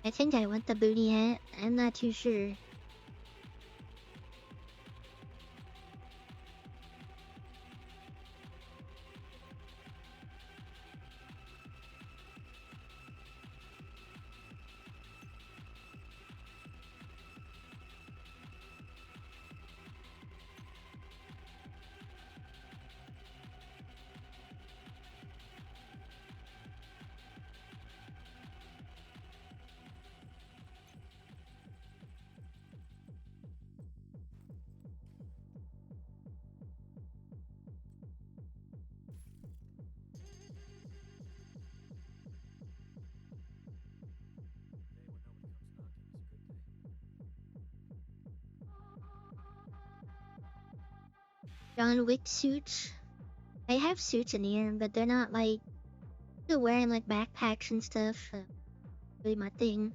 I think I want the booty hat. I'm not too sure. John Wick suits. I have suits in here, but they're not like still wearing like backpacks and stuff. Really my thing.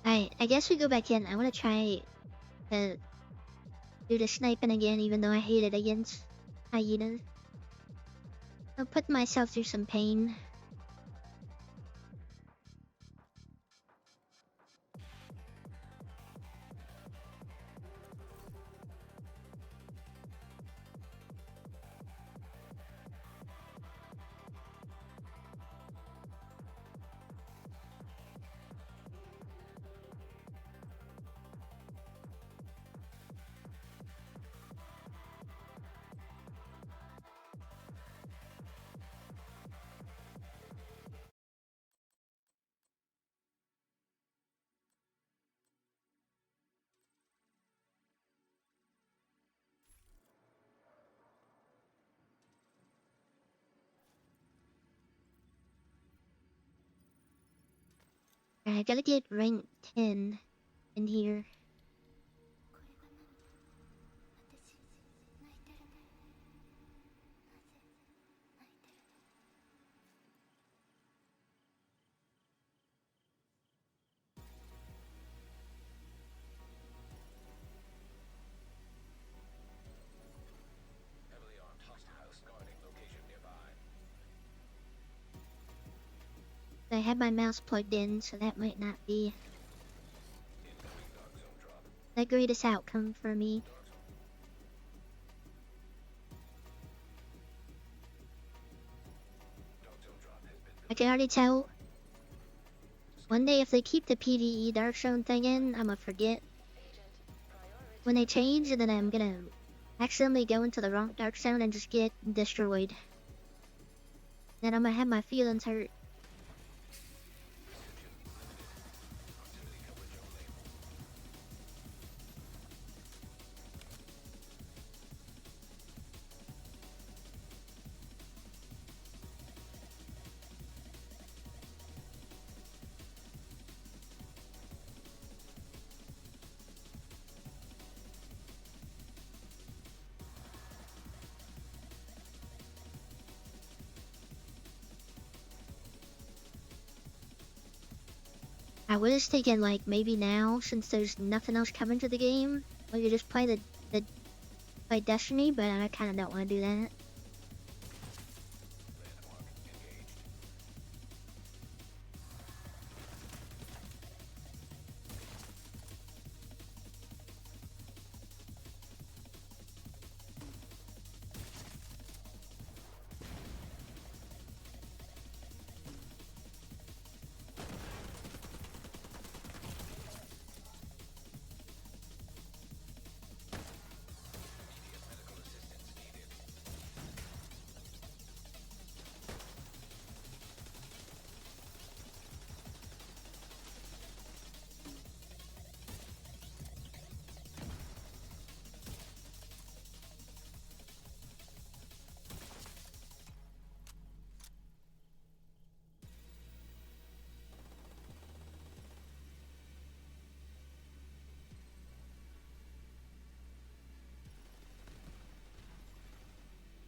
Alright, I guess we go back in. I want to try to do the sniping again, even though I hate it against hyenas. I'll put myself through some pain. I gotta get rank 10 in here. Heavily armed hostiles guarding location nearby. I have my mouse plugged in, so that might not be the greatest outcome for me. I can already tell. One day if they keep the PvE Dark Zone thing in, I'ma forget. When they change, then I'm gonna accidentally go into the wrong Dark Zone and just get destroyed. Then I'm gonna have my feelings hurt. I was thinking like maybe now, since there's nothing else coming to the game, we could just play play Destiny, but I kind of don't want to do that.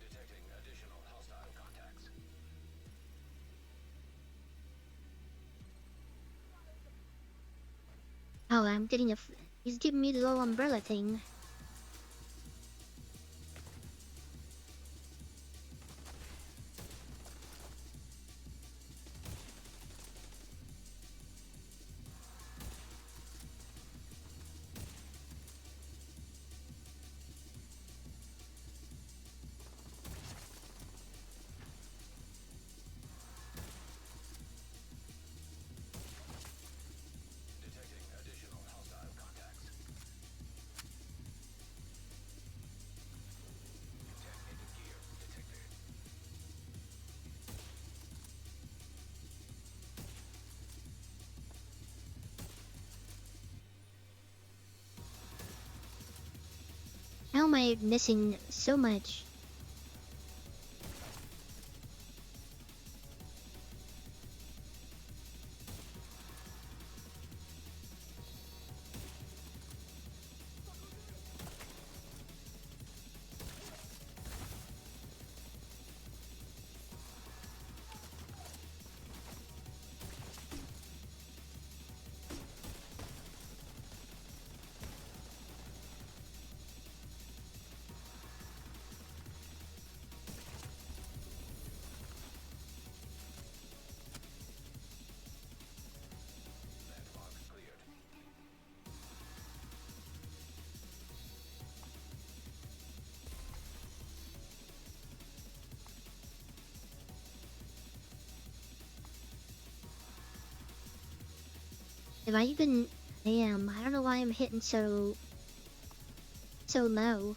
Detecting additional hostile contacts. Oh, I'm getting he's giving me the little umbrella thing. Detecting additional hostile contacts. Detonated gear detected. How am I missing so much? Landmark cleared. If I even damn, I don't know why I'm hitting so low.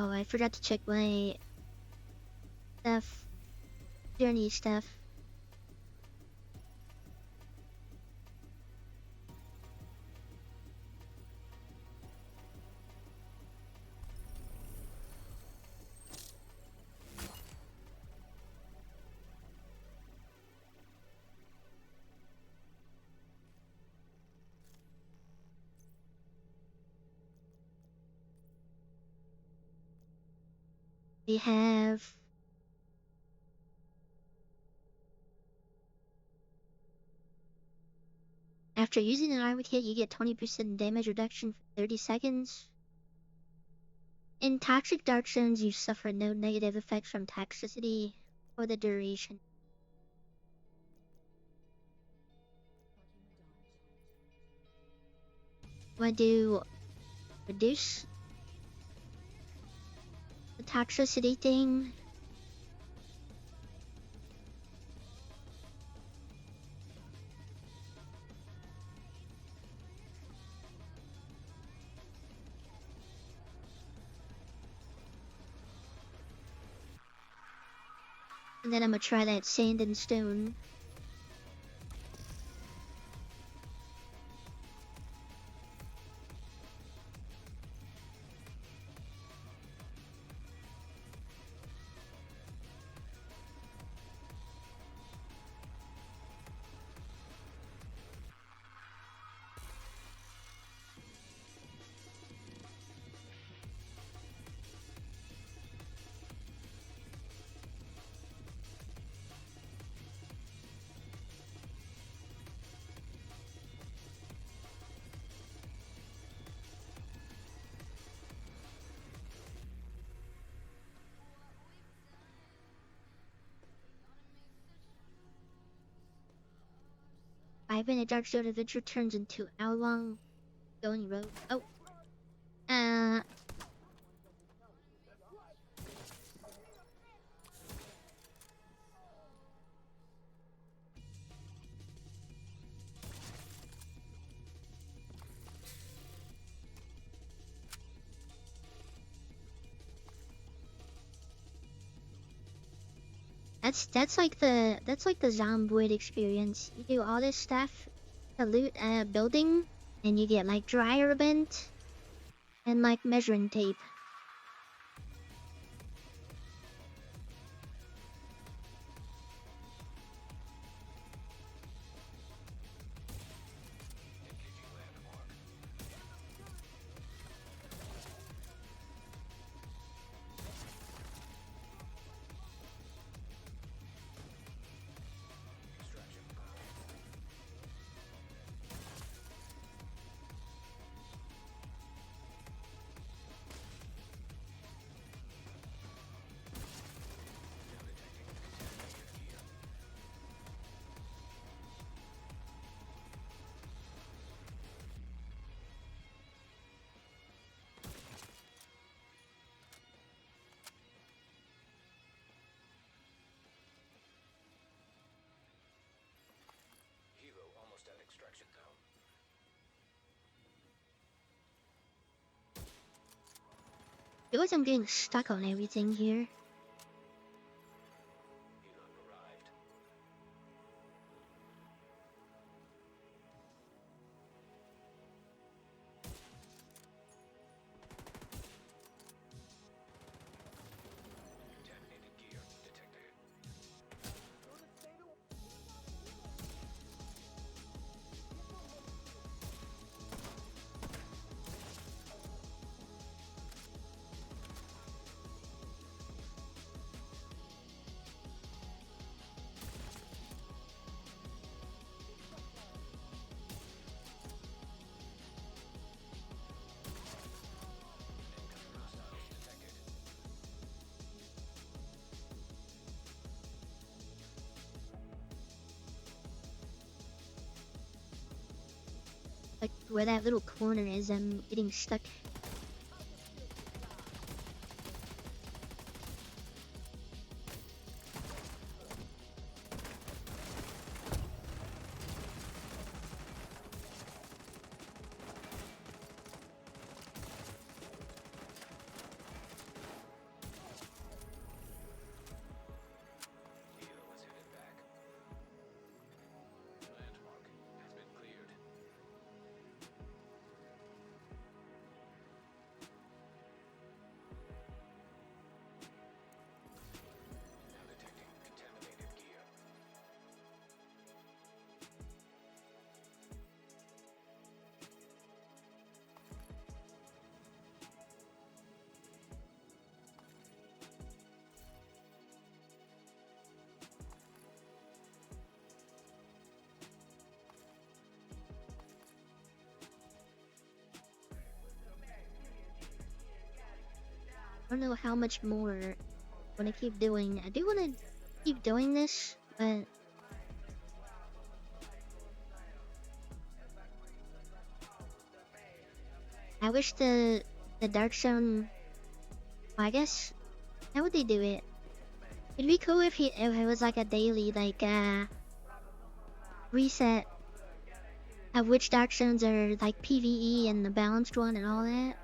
Oh, I forgot to check my stuff. Journey stuff. We have after using an armor kit, you get 20% damage reduction for 30 seconds. In toxic dark zones, you suffer no negative effects from toxicity for the duration. Want to reduce the toxicity thing? And then I'm gonna try that sand and stone. Five-minute dark zone adventure turns into hour-long going road. Oh, that's like the Zomboid experience. You do all this stuff to loot a building, and you get like dryer bent and like measuring tape. Hilo almost at extraction zone. I feel like I'm getting stuck on everything here. Contaminated gear detected. Like where that little corner is, I'm getting stuck. don't know how much more I want to keep doing. I do want to keep doing this, but I wish the Dark Zone. I guess how would they do it? It'd be cool if it was like a daily like reset of which Dark Zones are like PvE and the balanced one and all that.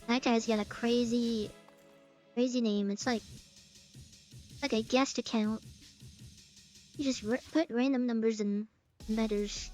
That guy's got a crazy name. It's like a guest account. You just put random numbers and letters.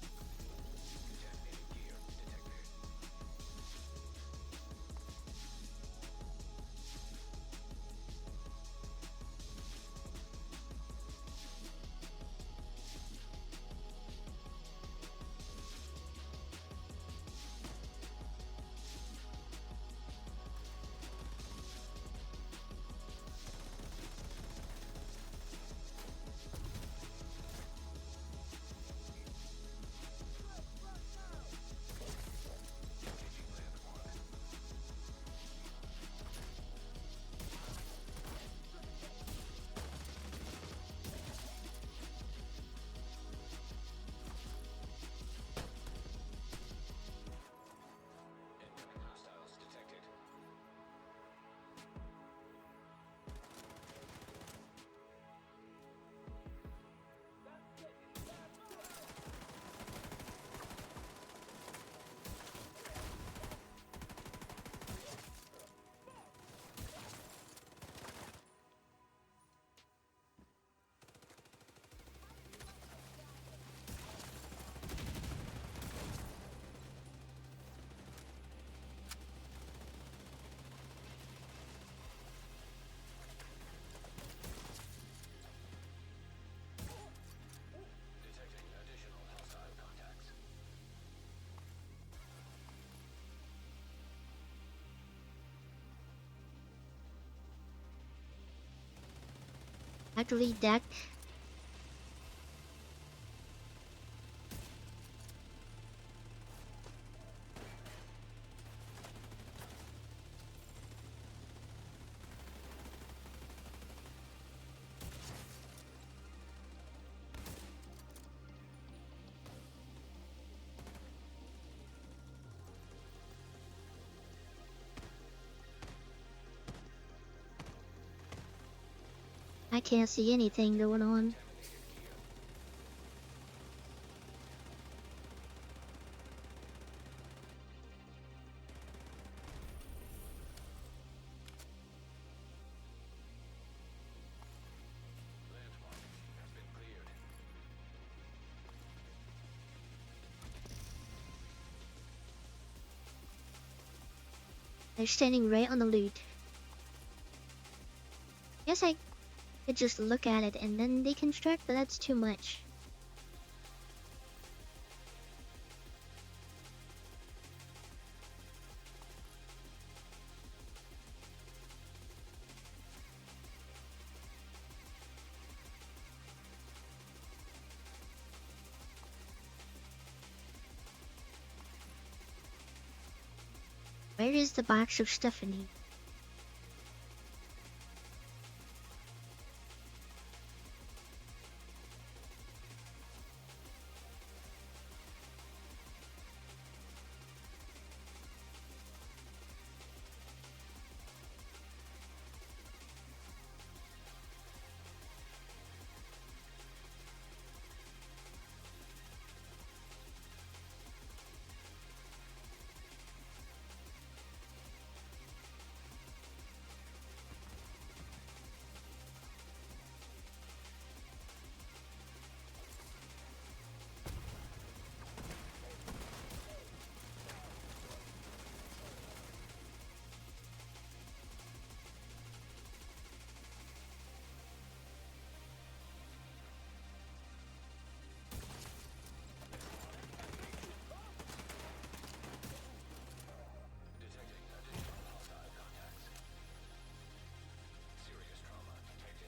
Actually, that I can't see anything going on. They're standing right on the loot. Guess I could just look at it and then deconstruct, but that's too much. Where is the box of stuff in here?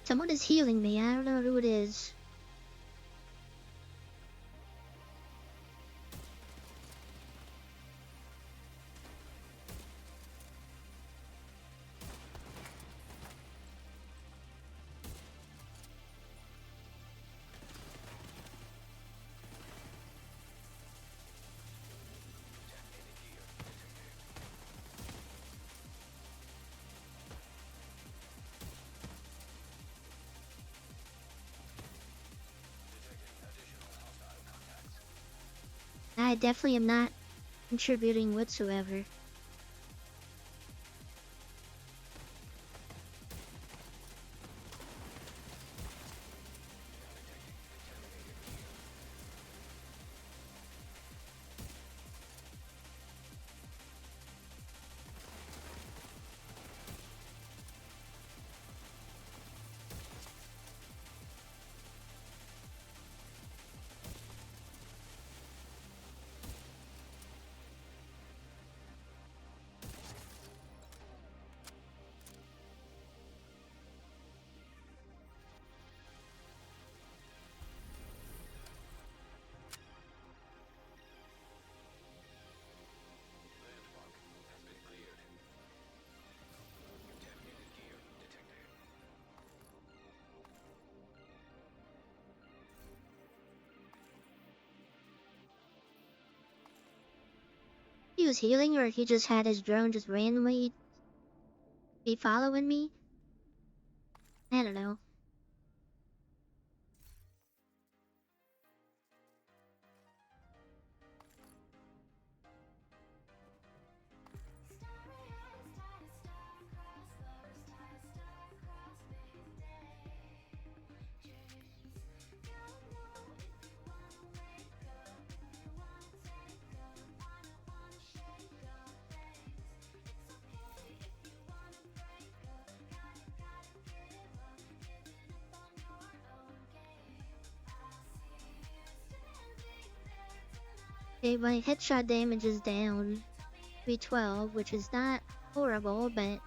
Someone is healing me. I don't know who it is. I definitely am not contributing whatsoever. He was healing, or he just had his drone just randomly be following me? I don't know. Okay, my headshot damage is down 312, which is not horrible, but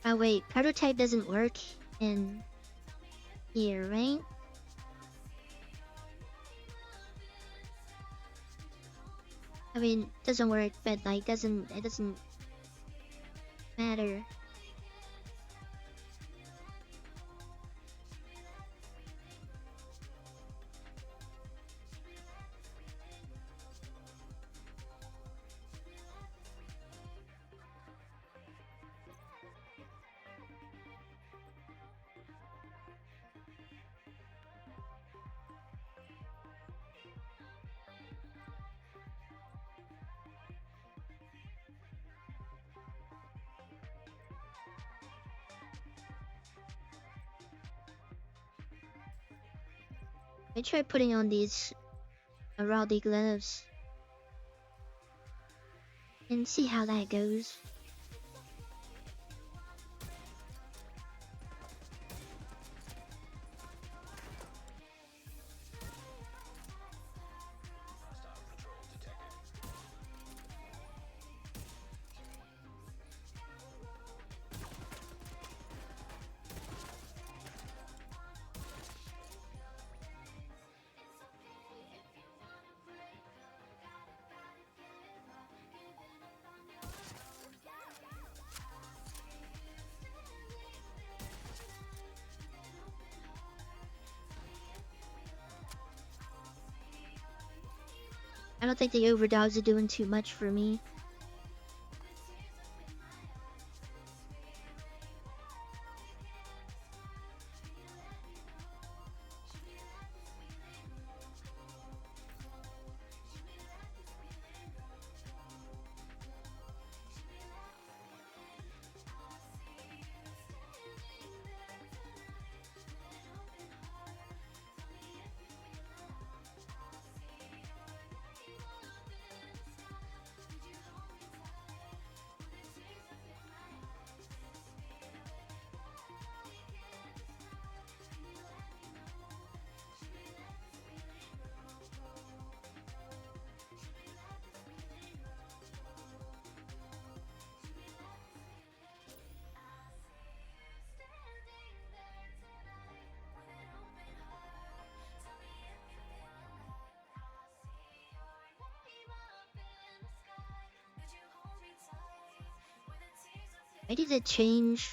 oh wait, prototype doesn't work in here, right? I mean, doesn't work, but like it doesn't matter. I tried putting on these heraldic gloves and see how that goes. I don't think the overdogs are doing too much for me. I need to change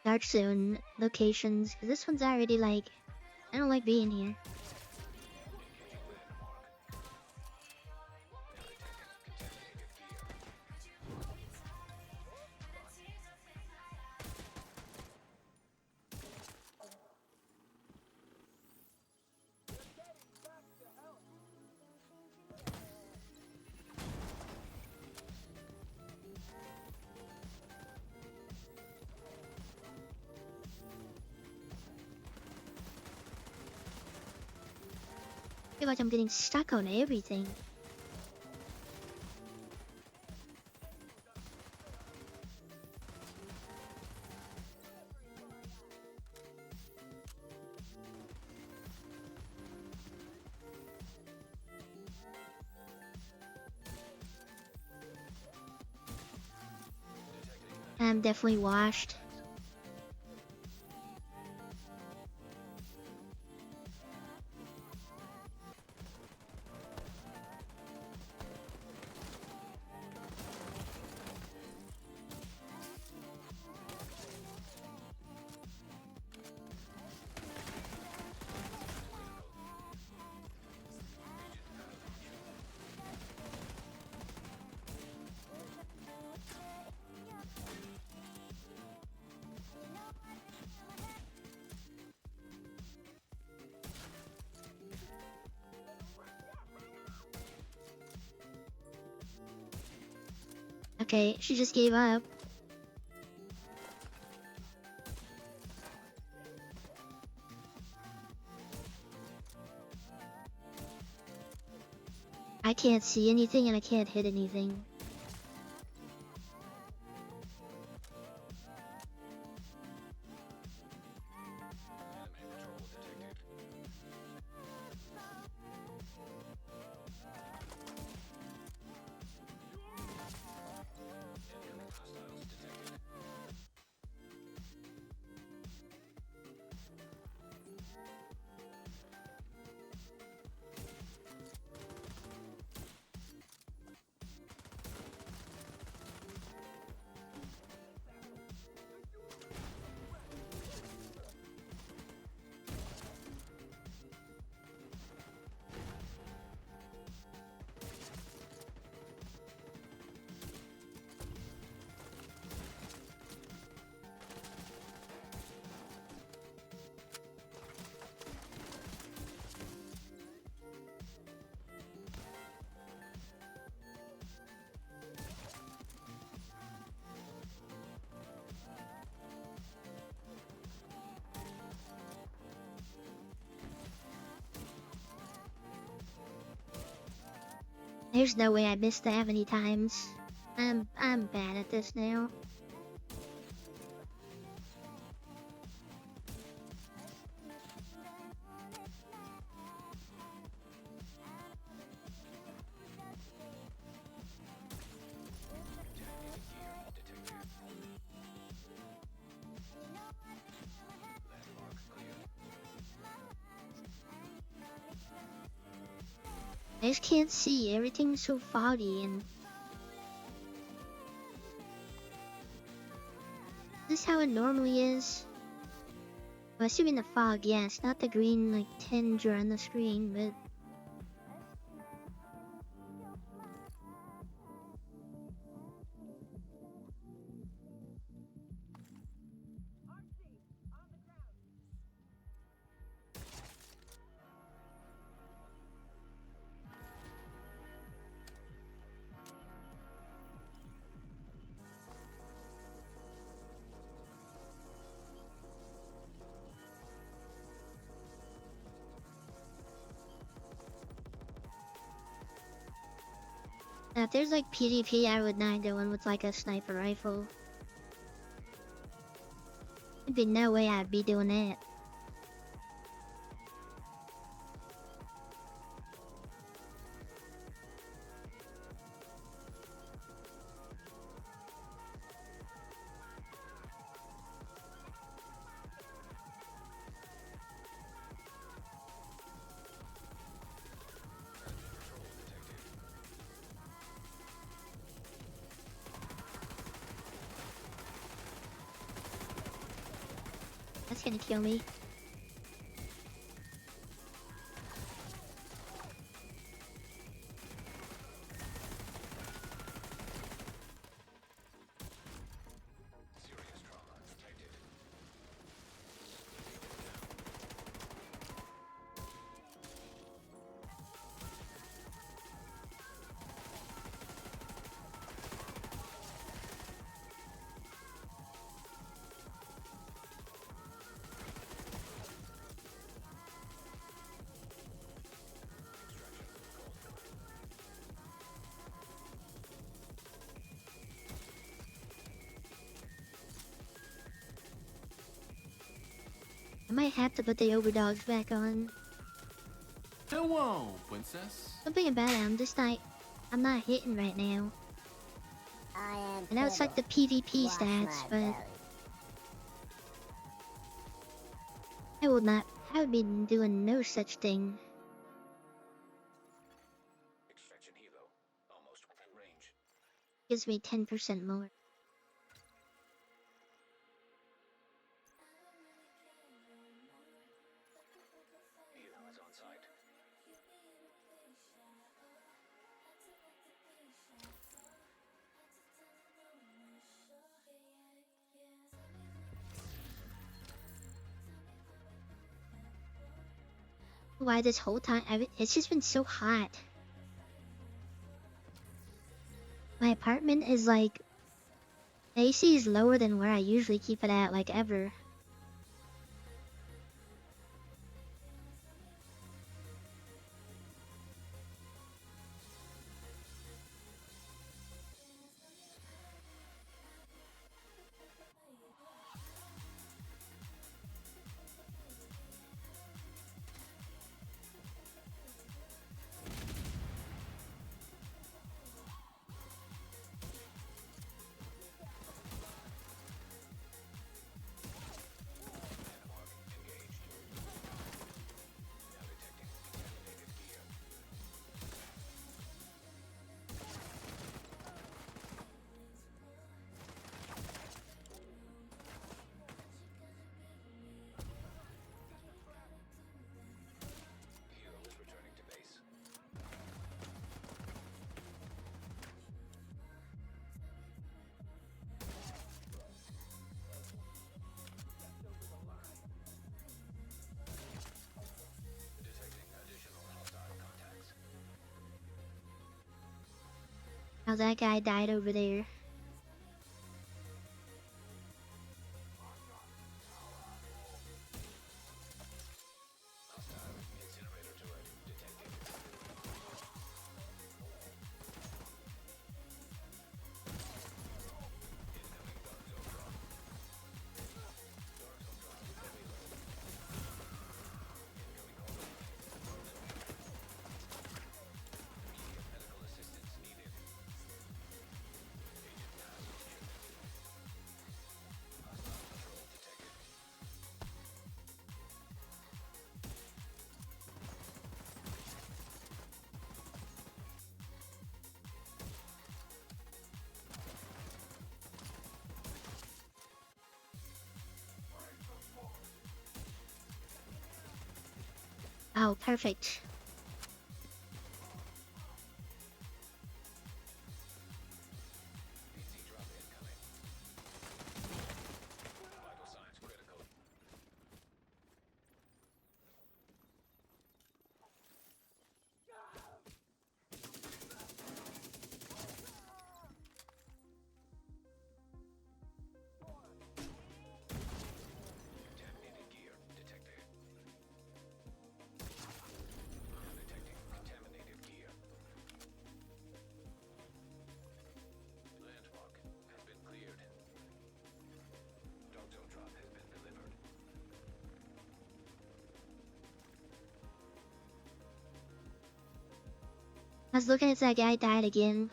Dark Zone locations, 'cause this one's already like, I don't like being here. I feel like I'm getting stuck on everything. I'm definitely washed. Okay, she just gave up. I can't see anything and I can't hit anything. There's no way I missed that many times. I'm bad at this now. I just can't see. Everything's so foggy and... Is this how it normally is? I'm assuming the fog, yes, not the green like tinge on the screen, but... Now, if there's like PvP, I would not go in with like a sniper rifle. There'd be no way I'd be doing that. That's gonna kill me. Serious trauma detected. I might have to put the overdogs back on. Hello, princess. Something about it, I'm not hitting right now. I know it's like the PvP stats, but I would be doing no such thing. Extraction helo. Almost within range. Gives me 10% more. Helo is on site. Why this whole time it's just been so hot. My apartment is like AC is lower than where I usually keep it at, like ever. Helo is returning to base. Detecting additional hostile contacts. Now that guy died over there. Hostile incinerator turret detected. Incoming dark zone drop. Dark zone drop heavy load. Incoming order. Immediate medical assistance needed. Agent malfunction. Hostile patrol detected. Oh, perfect. PC drop incoming. Vital signs critical. Contaminated gear detected. Detecting contaminated gear. Landmark has been cleared. Dark zone drop has been delivered. I was looking at that guy died again.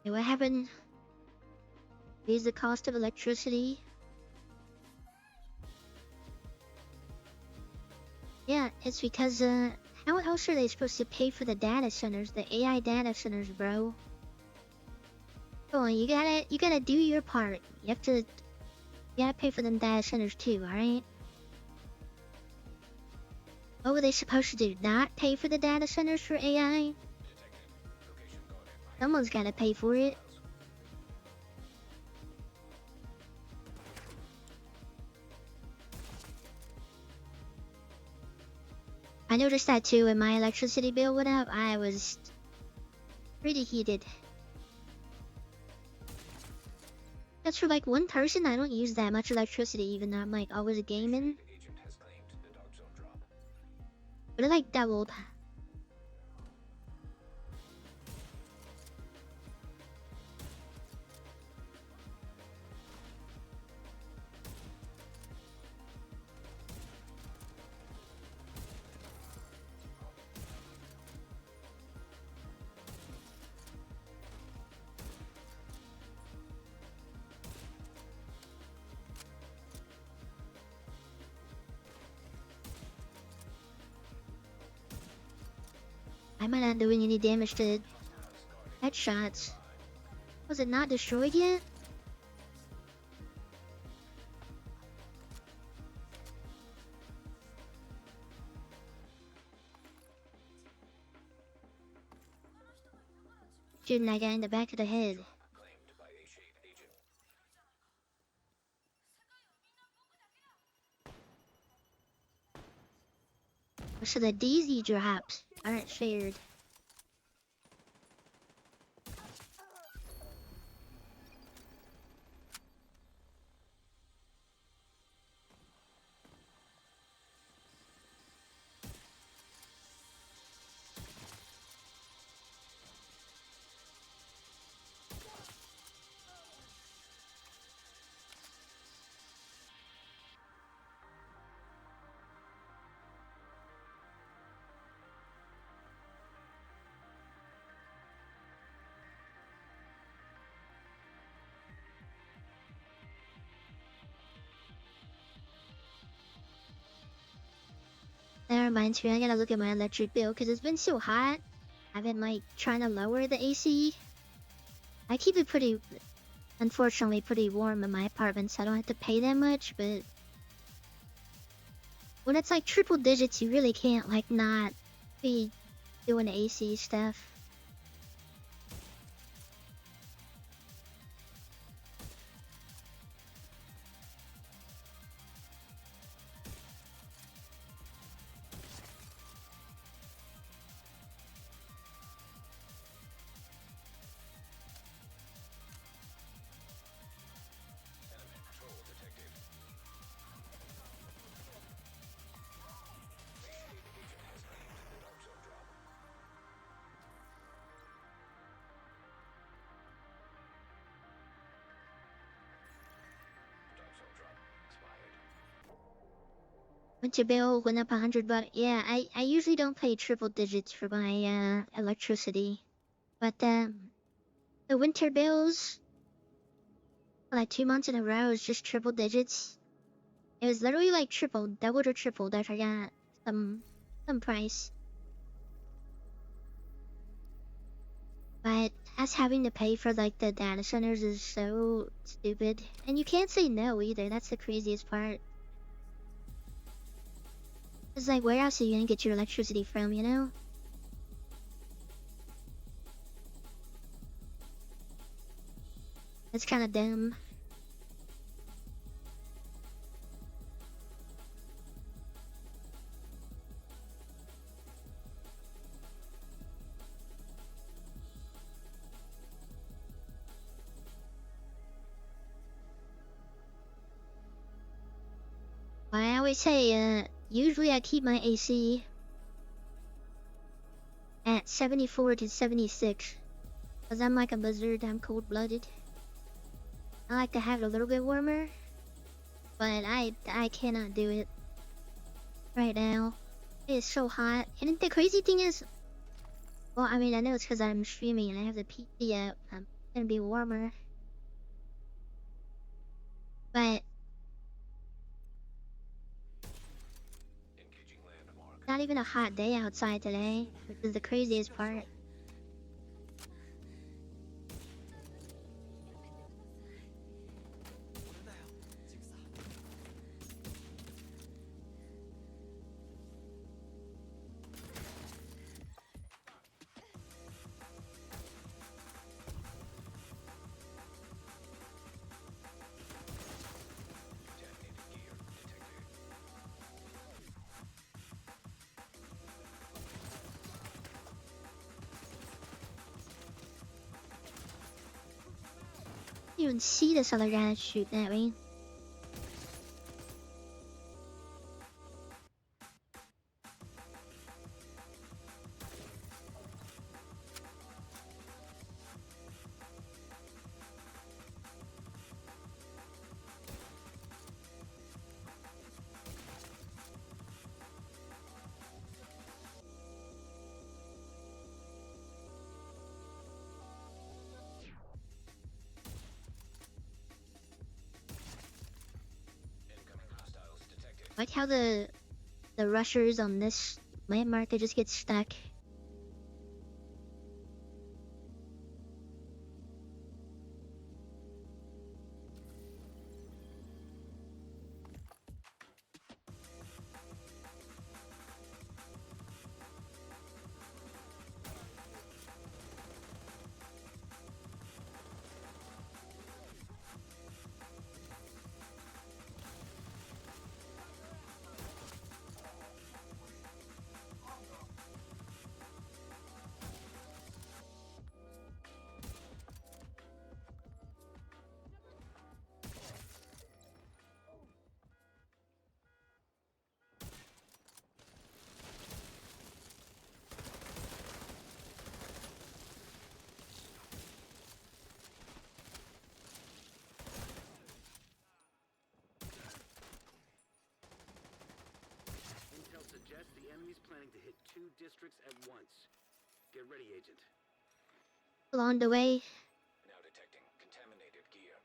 Hey, what happened? raise the cost of electricity. Yeah, it's because how else are they supposed to pay for the data centers, the AI data centers, bro? Come on, you gotta do your part. You gotta pay for them data centers too, alright? What were they supposed to do? Not pay for the data centers for AI? Someone's gotta pay for it. I noticed that too when my electricity bill went up. I was pretty heated. That's for like one person. I don't use that much electricity, even though I'm like always gaming. But it like doubled. I'm not doing any damage to headshots. Was it not destroyed yet? Shooting that guy in the back of the head. So the DZ drops aren't shared. That reminds me, I gotta look at my electric bill because it's been so hot. I've been like trying to lower the AC. I keep it pretty, unfortunately, pretty warm in my apartment, so I don't have to pay that much. But when it's like triple digits, you really can't like not be doing AC stuff. Winter bill went up $100. Yeah, I usually don't pay triple digits for my electricity, but the winter bills, like 2 months in a row, is just triple digits. It was literally like tripled, doubled or tripled. I forgot some price. But us having to pay for like the data centers is so stupid, and you can't say no either. That's the craziest part. It's like, where else are you gonna get your electricity from, you know? It's kind of dumb. I always say, usually I keep my AC at 74 to 76. Because I'm like a buzzard, I'm cold-blooded. I like to have it a little bit warmer, but I cannot do it right now. It is so hot. And the crazy thing is, well, I mean, I know it's because I'm streaming and I have the PC out. I'm gonna be warmer. But not even a hot day outside today, which is the craziest part. You even see this other guy that's shooting at me. Like how the rushers on this landmark, they just get stuck. Intel suggests the enemy's planning to hit 2 districts at once. Get ready, Agent. Along the way. Now detecting contaminated gear.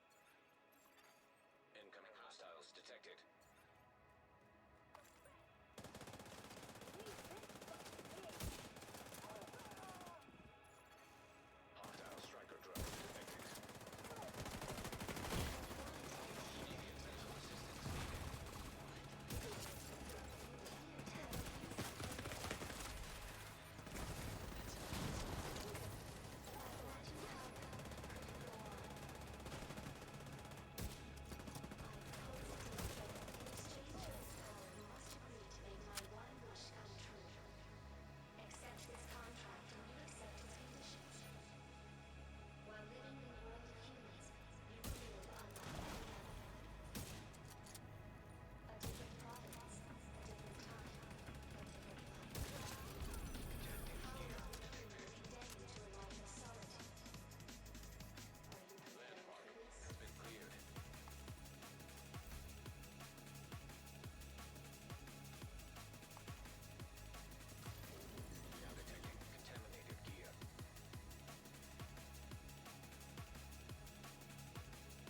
Incoming hostiles detected. Hostile striker drone detected.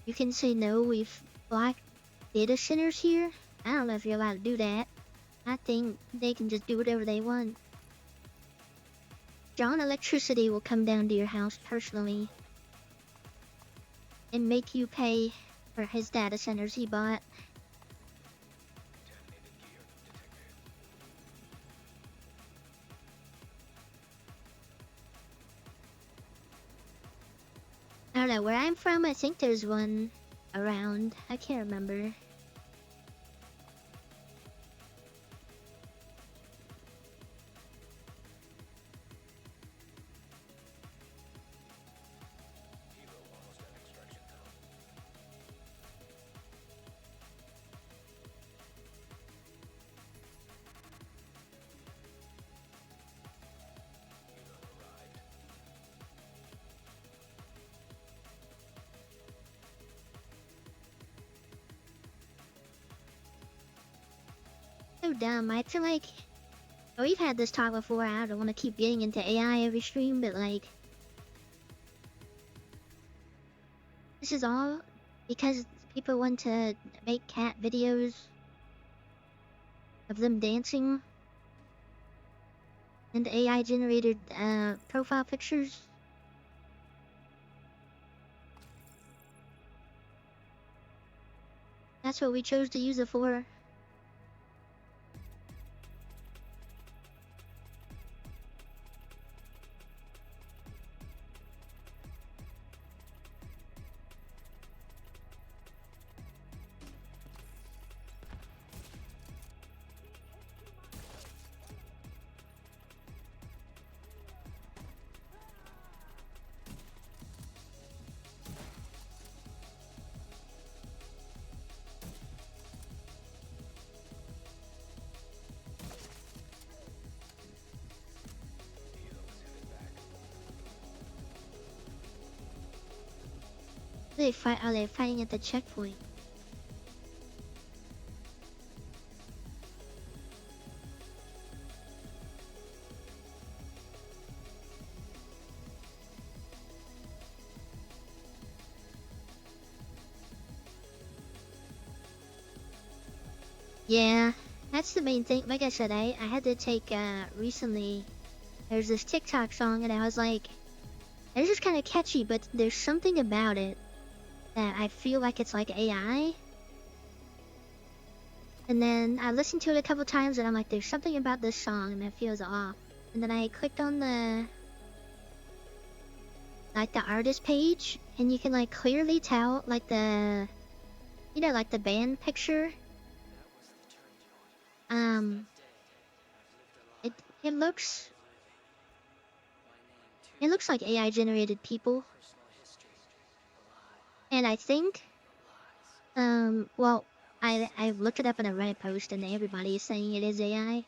You can say no, we've blocked data centers here. I don't know if you're allowed to do that. I think they can just do whatever they want. John Electricity will come down to your house personally and make you pay for his data centers he bought. I don't know, where I'm from, I think there's one around. I can't remember. So dumb. I feel like we've had this talk before. I don't want to keep getting into AI every stream, but like this is all because people want to make cat videos of them dancing and AI generated profile pictures. That's what we chose to use it for. Are they fighting at the checkpoint? Yeah, that's the main thing. Like I said, I had to take recently. There's this TikTok song, and I was like, it's just kind of catchy, but there's something about it that I feel like it's like AI. And then I listened to it a couple times, and I'm like, there's something about this song that feels off. And then I clicked on the artist page, and you can like clearly tell like the, you know, like the band picture. It looks like AI generated people. And I think, well, I looked it up in a Reddit post, and everybody is saying it is AI.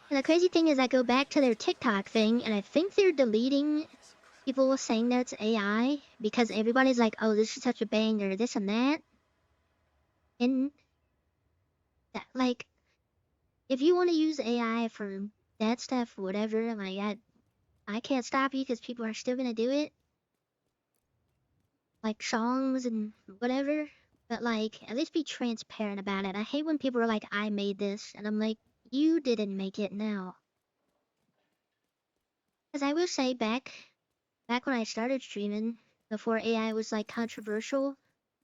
And the crazy thing is, I go back to their TikTok thing, and I think they're deleting people saying that's AI because everybody's like, "Oh, this is such a banger, this and that." And that, like, if you want to use AI for that stuff, whatever, like, I can't stop you because people are still gonna do it, like songs and whatever. But like, at least be transparent about it. I hate when people are like, "I made this," and I'm like, "You didn't make it now." Because I will say, back when I started streaming, before AI was like controversial,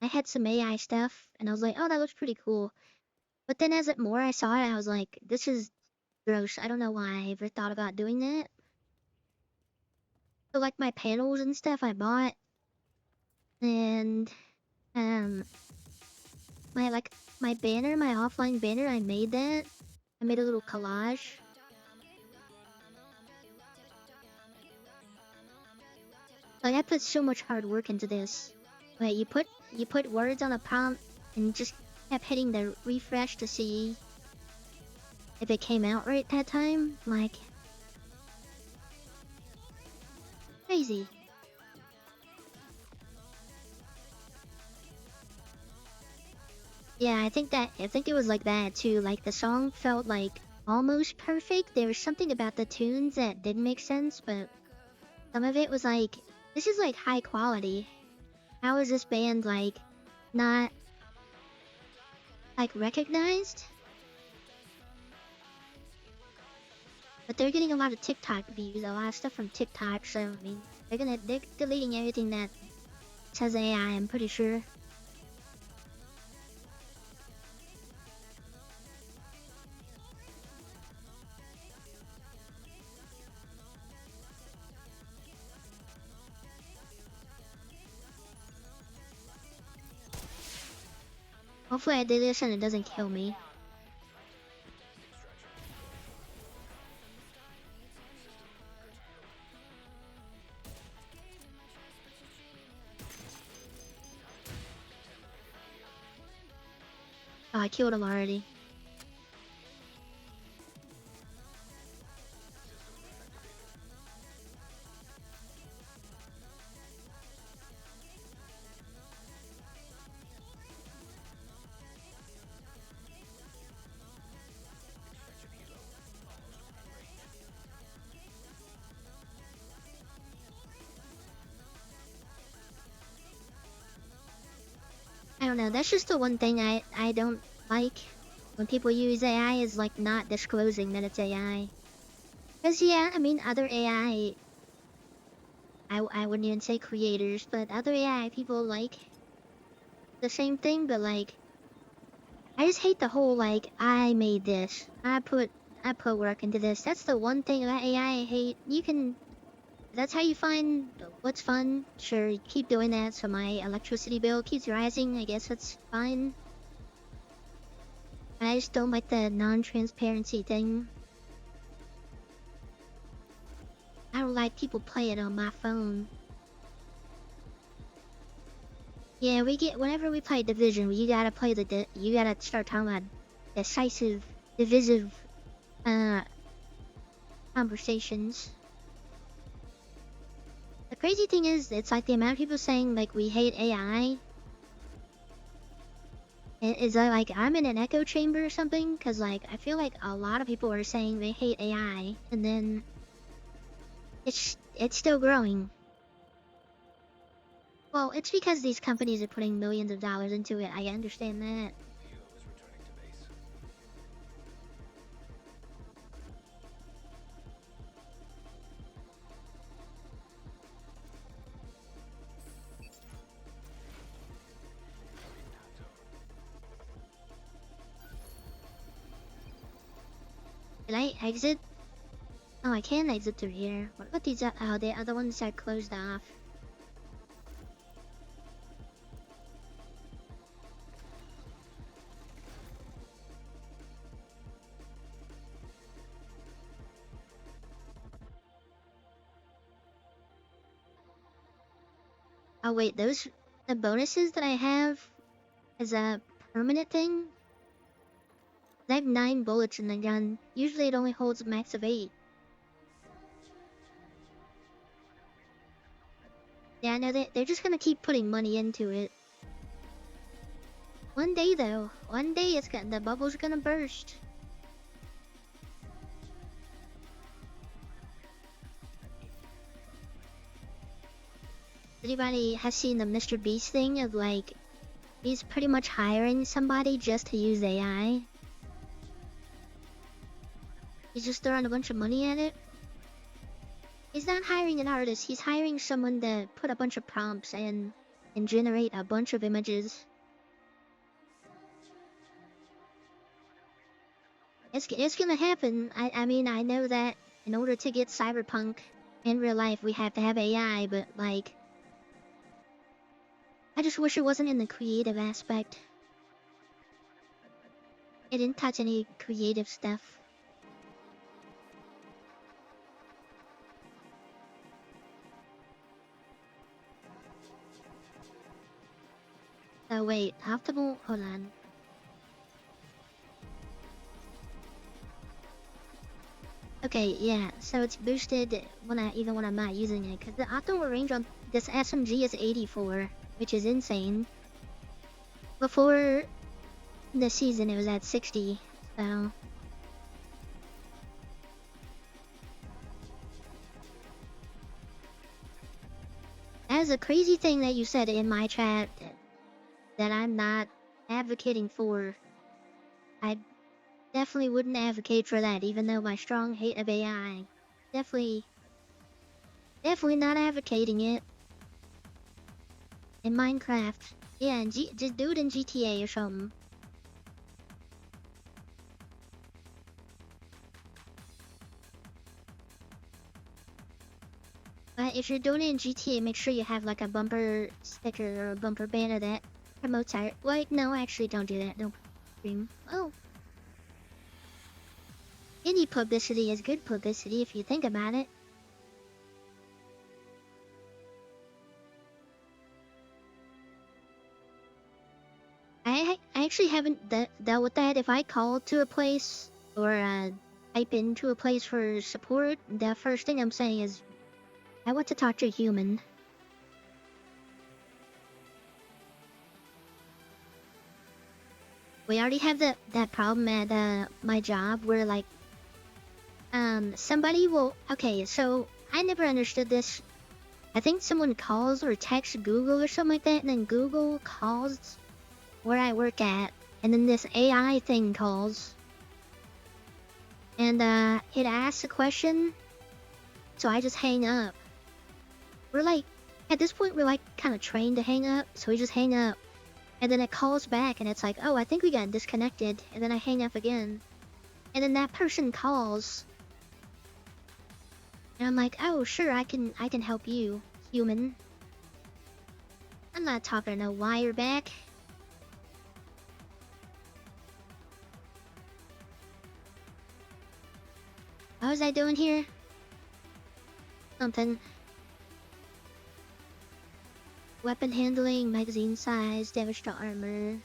I had some AI stuff, and I was like, "Oh, that looks pretty cool." But then as it more I saw it, I was like, "This is gross. I don't know why I ever thought about doing that." So like my panels and stuff I bought, and my banner, my offline banner, I made that. I made a little collage. Like I put so much hard work into this. Wait, you put words on a prompt and just kept hitting the refresh to see if it came out right that time. Like crazy. Yeah, I think it was like that too. Like the song felt like almost perfect. There was something about the tunes that didn't make sense, but some of it was like, this is like high quality. How is this band like not like recognized? But they're getting a lot of TikTok views, a lot of stuff from TikTok, so I mean they're deleting everything that says AI, I'm pretty sure. Hopefully I did this and it doesn't kill me. Oh, I killed him already. don't know. That's just the one thing I don't like when people use AI is like not disclosing that it's AI. Cause yeah, I mean other AI. I wouldn't even say creators, but other AI people like the same thing, but like I just hate the whole like I made this. I put work into this. That's the one thing about AI I hate. You can that's how you find what's fun. Sure, keep doing that so my electricity bill keeps rising. I guess that's fine. I just don't like the non-transparency thing. I don't like people playing on my phone. Yeah, we get whenever we play Division, you gotta play you gotta start talking about decisive, divisive, conversations. The crazy thing is, it's like the amount of people saying like we hate AI. Is that like I'm in an echo chamber or something? Cause like I feel like a lot of people are saying they hate AI, and then it's still growing. Well, it's because these companies are putting millions of dollars into it. I understand that. Can I exit? Oh, I can exit through here. What about these? Oh, the other ones are closed off. Oh wait, those the bonuses that I have as a permanent thing. I have 9 bullets in the gun. Usually it only holds a max of 8. Yeah, no, they're just gonna keep putting money into it. One day though, one day the bubble's gonna burst. Anybody has seen the Mr. Beast thing of like, he's pretty much hiring somebody just to use AI. He's just throwing a bunch of money at it. He's not hiring an artist, he's hiring someone to put a bunch of prompts and generate a bunch of images. It's gonna happen. I mean, I know that in order to get cyberpunk in real life, we have to have AI, but like, I just wish it wasn't in the creative aspect. It didn't touch any creative stuff. Oh wait, optimal, hold on. Okay, yeah, so it's boosted even when I'm not using it, because the optimal range on this SMG is 84, which is insane. Before the season it was at 60, so... That is a crazy thing that you said in my chat that I'm not advocating for. I definitely wouldn't advocate for that, even though my strong hate of AI. Definitely not advocating it. In Minecraft. Yeah, just do it in GTA or something. But if you're doing it in GTA, make sure you have like a bumper sticker or a bumper banner that promotes our... Wait, no, actually don't do that. Don't stream. Oh. Any publicity is good publicity if you think about it. I actually haven't dealt with that. If I call to a place or type into a place for support, the first thing I'm saying is, I want to talk to a human. We already have that problem at my job where like somebody will... Okay, so I never understood this. I think someone calls or texts Google or something like that, and then Google calls where I work at, and then this AI thing calls, and it asks a question, so I just hang up. We're like, at this point, we're like kind of trained to hang up, so we just hang up, and then it calls back, and it's like, oh, I think we got disconnected, and then I hang up again, and then that person calls, and I'm like, oh, sure, I can help you, human. I'm not talking to no wire back. What was I doing here? Something. Weapon handling, magazine size, damage to armor.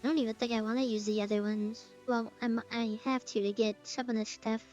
I don't even think I want to use the other ones. Well, I have to get some of this stuff.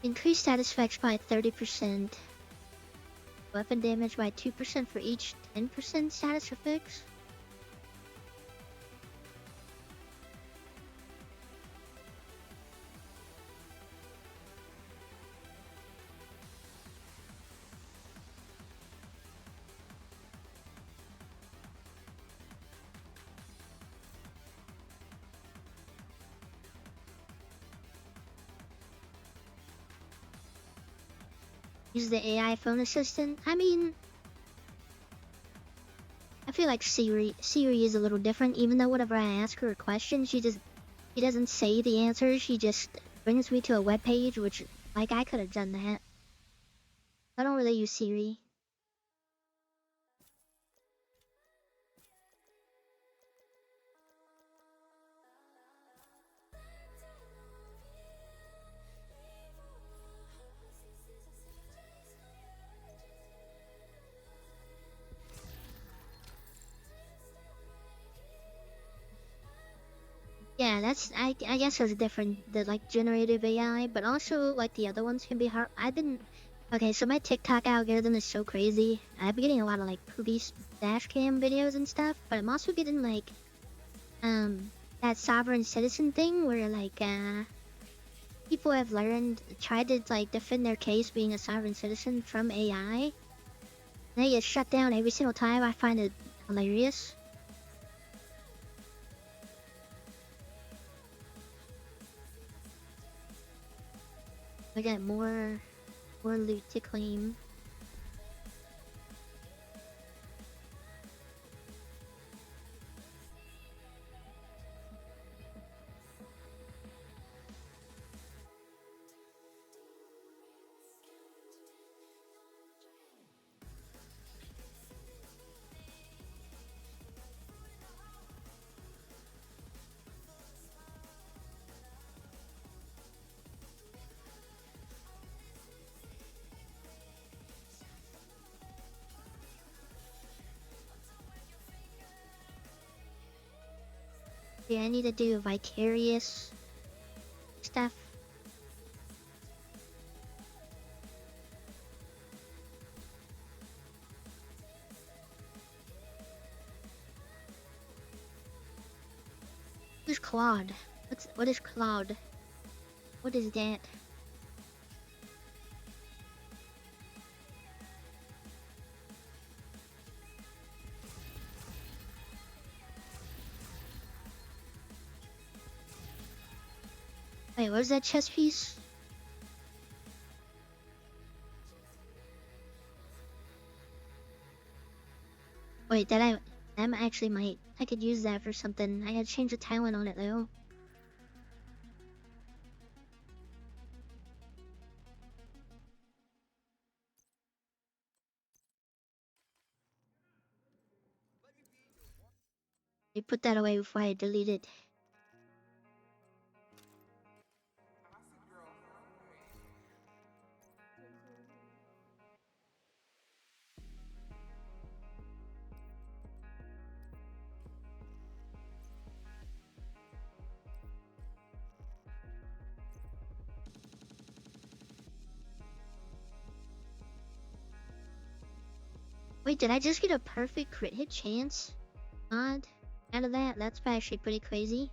Increase status effects by 30%. Weapon damage by 2% for each 10% status effects. Use the AI phone assistant. I mean, I feel like Siri is a little different. Even though whenever I ask her a question, she doesn't say the answer. She just brings me to a web page, which like I could have done that. I don't really use Siri. Yeah, that's I guess there's different the like generative AI, but also like the other ones can be hard. Okay, so my TikTok algorithm is so crazy. I've been getting a lot of like police dash cam videos and stuff, but I'm also getting like that sovereign citizen thing where like people have tried to like defend their case being a sovereign citizen from AI. And they get shut down every single time. I find it hilarious. I got more loot to claim. Yeah, I need to do vicarious stuff. Who's Claude? What is Claude? What is that? Wait, where's that chess piece? Wait, that actually might. I could use that for something. I gotta change the talent on it though. I put that away before I delete it. Wait, did I just get a perfect crit hit chance? Odd. Out of that, that's actually pretty crazy.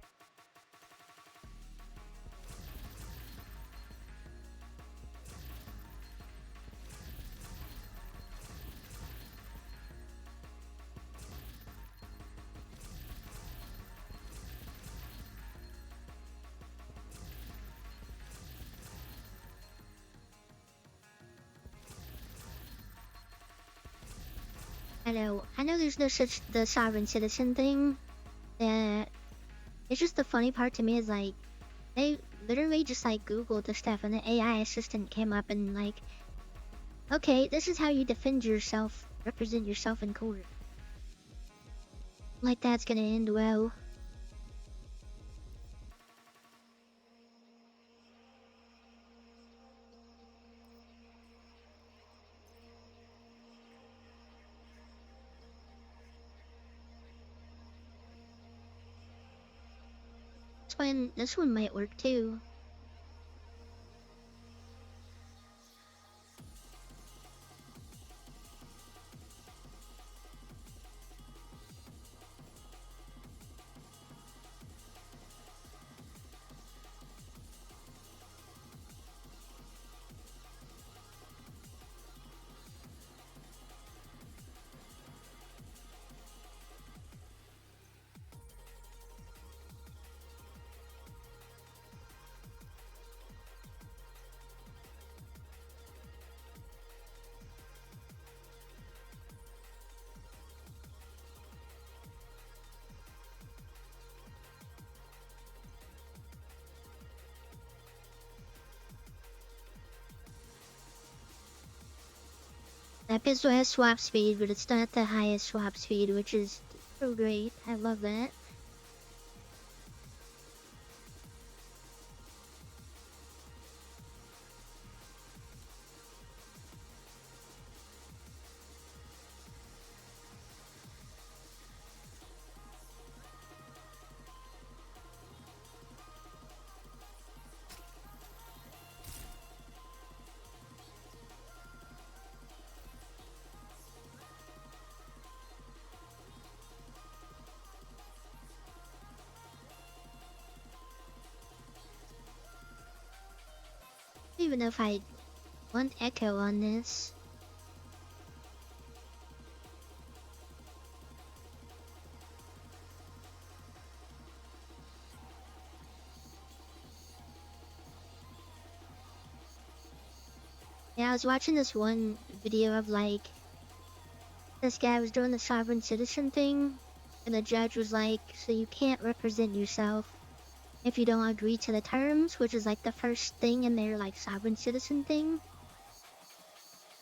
I know there's no such the sovereign citizen thing. That it's just the funny part to me is like they literally just like Googled the stuff and the AI assistant came up and like, okay, this is how you defend yourself, represent yourself in court. Like that's gonna end well. This one might work too. That pistol has swap speed, but it's not the highest swap speed, which is so great. I love that. I don't even know if I want echo on this. Yeah, I was watching this one video of like this guy was doing the sovereign citizen thing, and the judge was like, so you can't represent yourself if you don't agree to the terms, which is like the first thing in their like sovereign citizen thing.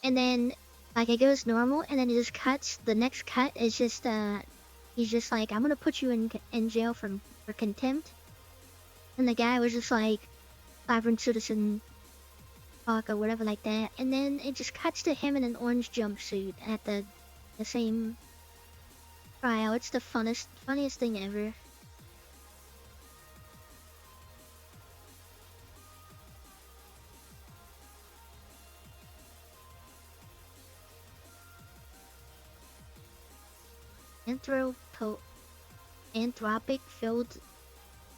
And then like it goes normal, and then it just cuts. The next cut is just he's just like, I'm gonna put you in jail for contempt. And the guy was just like, sovereign citizen talk or whatever like that. And then it just cuts to him in an orange jumpsuit at the same trial. It's the funniest thing ever. Anthropic filled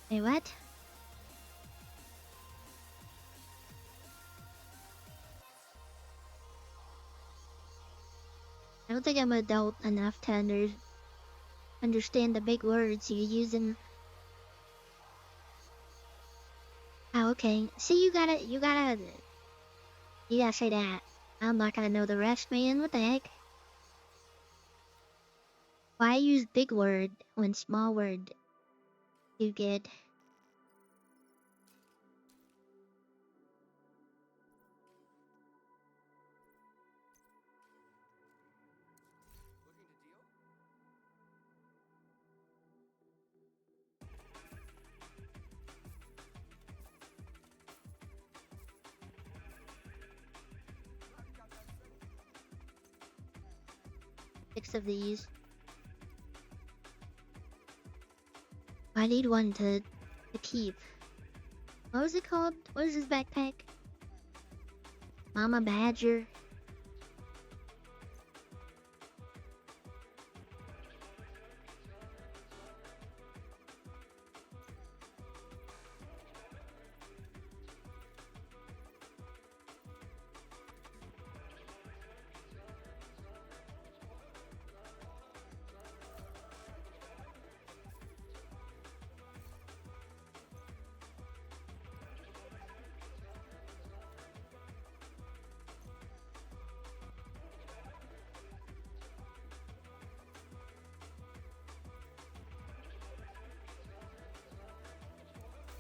Wait, what? I don't think I'm adult enough to understand the big words you're using. Oh, okay. See, you gotta say that. I'm not gonna know the rest, man. What the heck? Why use big word when small word do good? Six of these. I need one to keep. What was it called? What is this backpack? Mama Badger.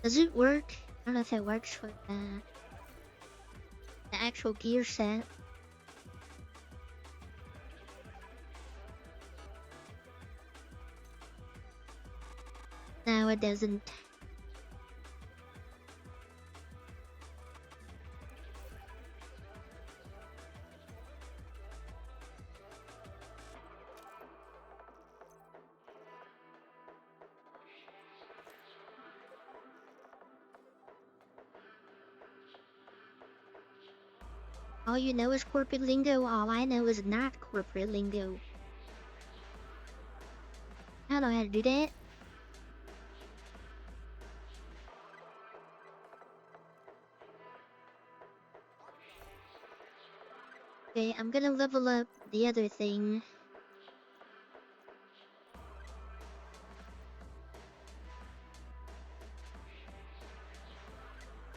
Does it work? I don't know if it works for the actual gear set. No, it doesn't. All you know is corporate lingo, all I know is not corporate lingo. I don't know how to do that. Okay, I'm gonna level up the other thing.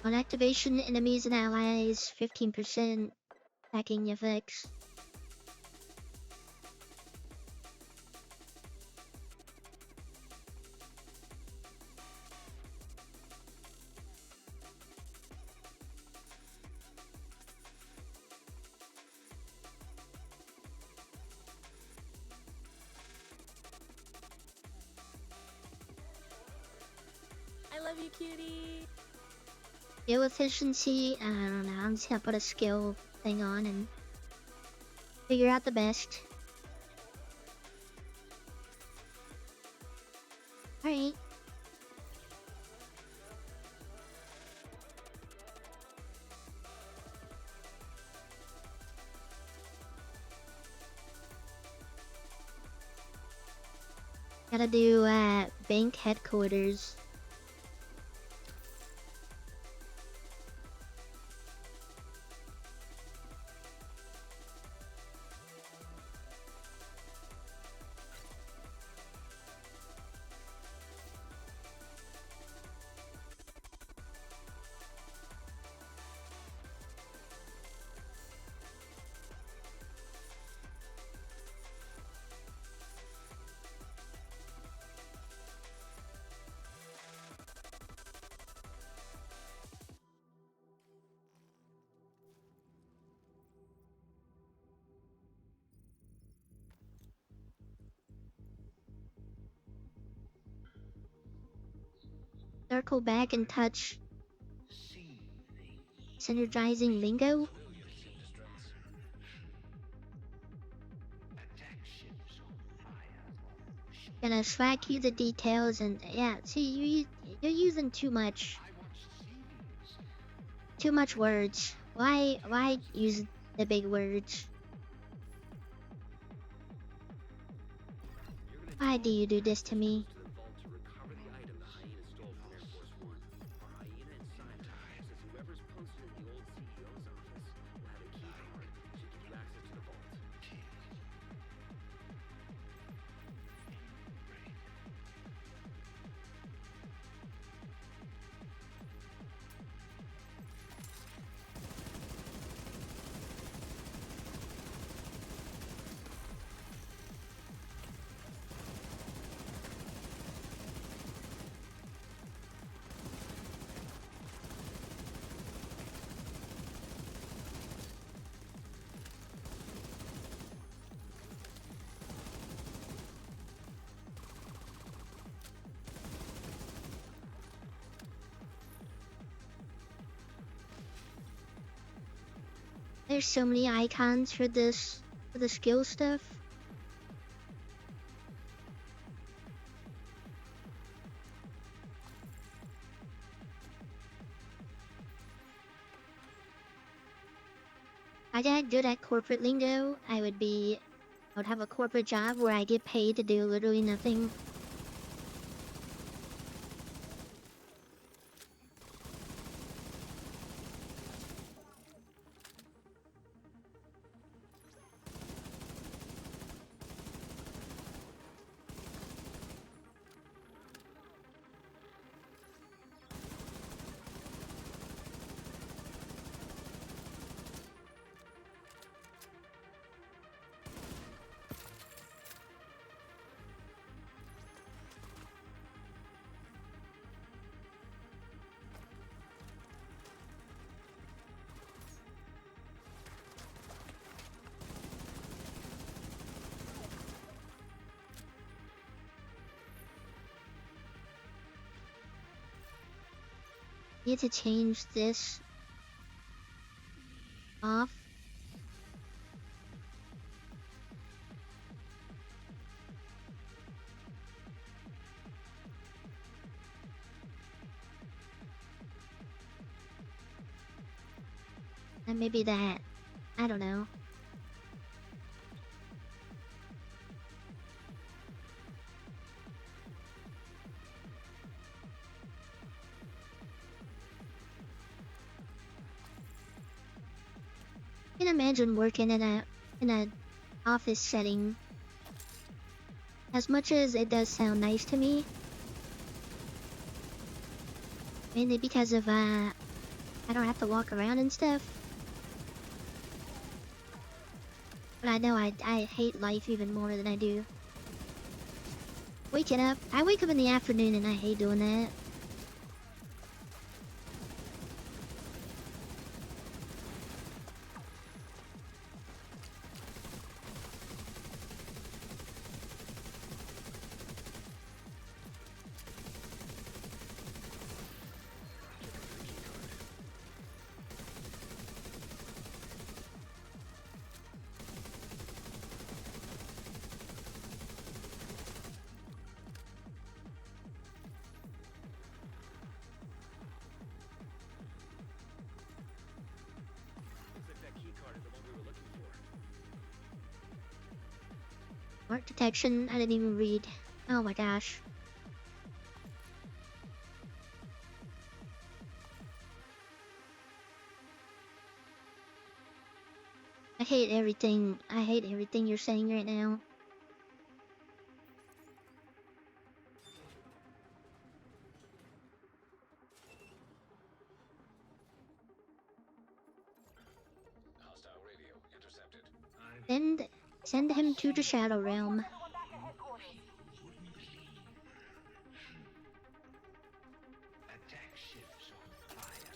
On activation, enemies and allies, 15% attacking effects. I love you, cutie. Skill efficiency, I don't know, I'm just gonna put a skill thing on and figure out the best. Alright. Gotta do bank headquarters. Circle back and touch. Synergizing lingo. Gonna swag you the details and yeah, see you're using too much words. Why use the big words? Why do you do this to me? There's so many icons for this, for the skill stuff. I got good at corporate lingo. I would have a corporate job where I get paid to do literally nothing. Need to change this off. And maybe that. I don't know. I can imagine working in a office setting. As much as it does sound nice to me, mainly because of I don't have to walk around and stuff. But I know I hate life even more than I do waking up. I wake up in the afternoon and I hate doing that. Looks like that key card is the one we were looking for. Mark detection, I didn't even read. Oh my gosh. I hate everything. I hate everything you're saying right now. Hostile radio intercepted. Send him to the Shadow Realm. Attack ships on fire.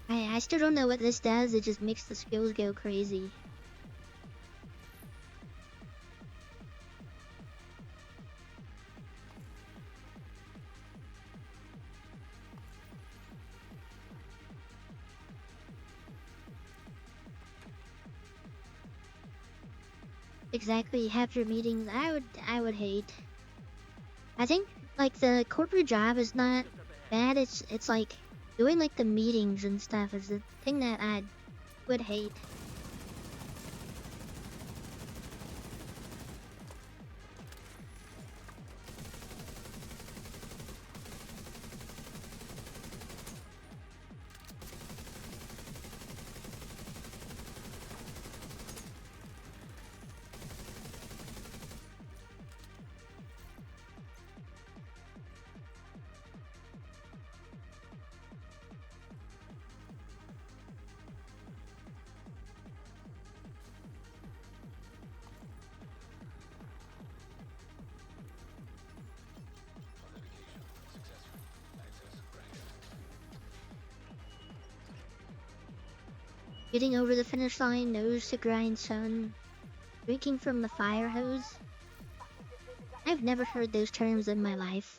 I still don't know what this does. It just makes the skills go crazy. Exactly, have your meetings. I would hate. I think like the corporate job is not bad. It's like doing like the meetings and stuff is the thing that I would hate. Getting over the finish line, nose to grindstone. Drinking from the fire hose. I've never heard those terms in my life.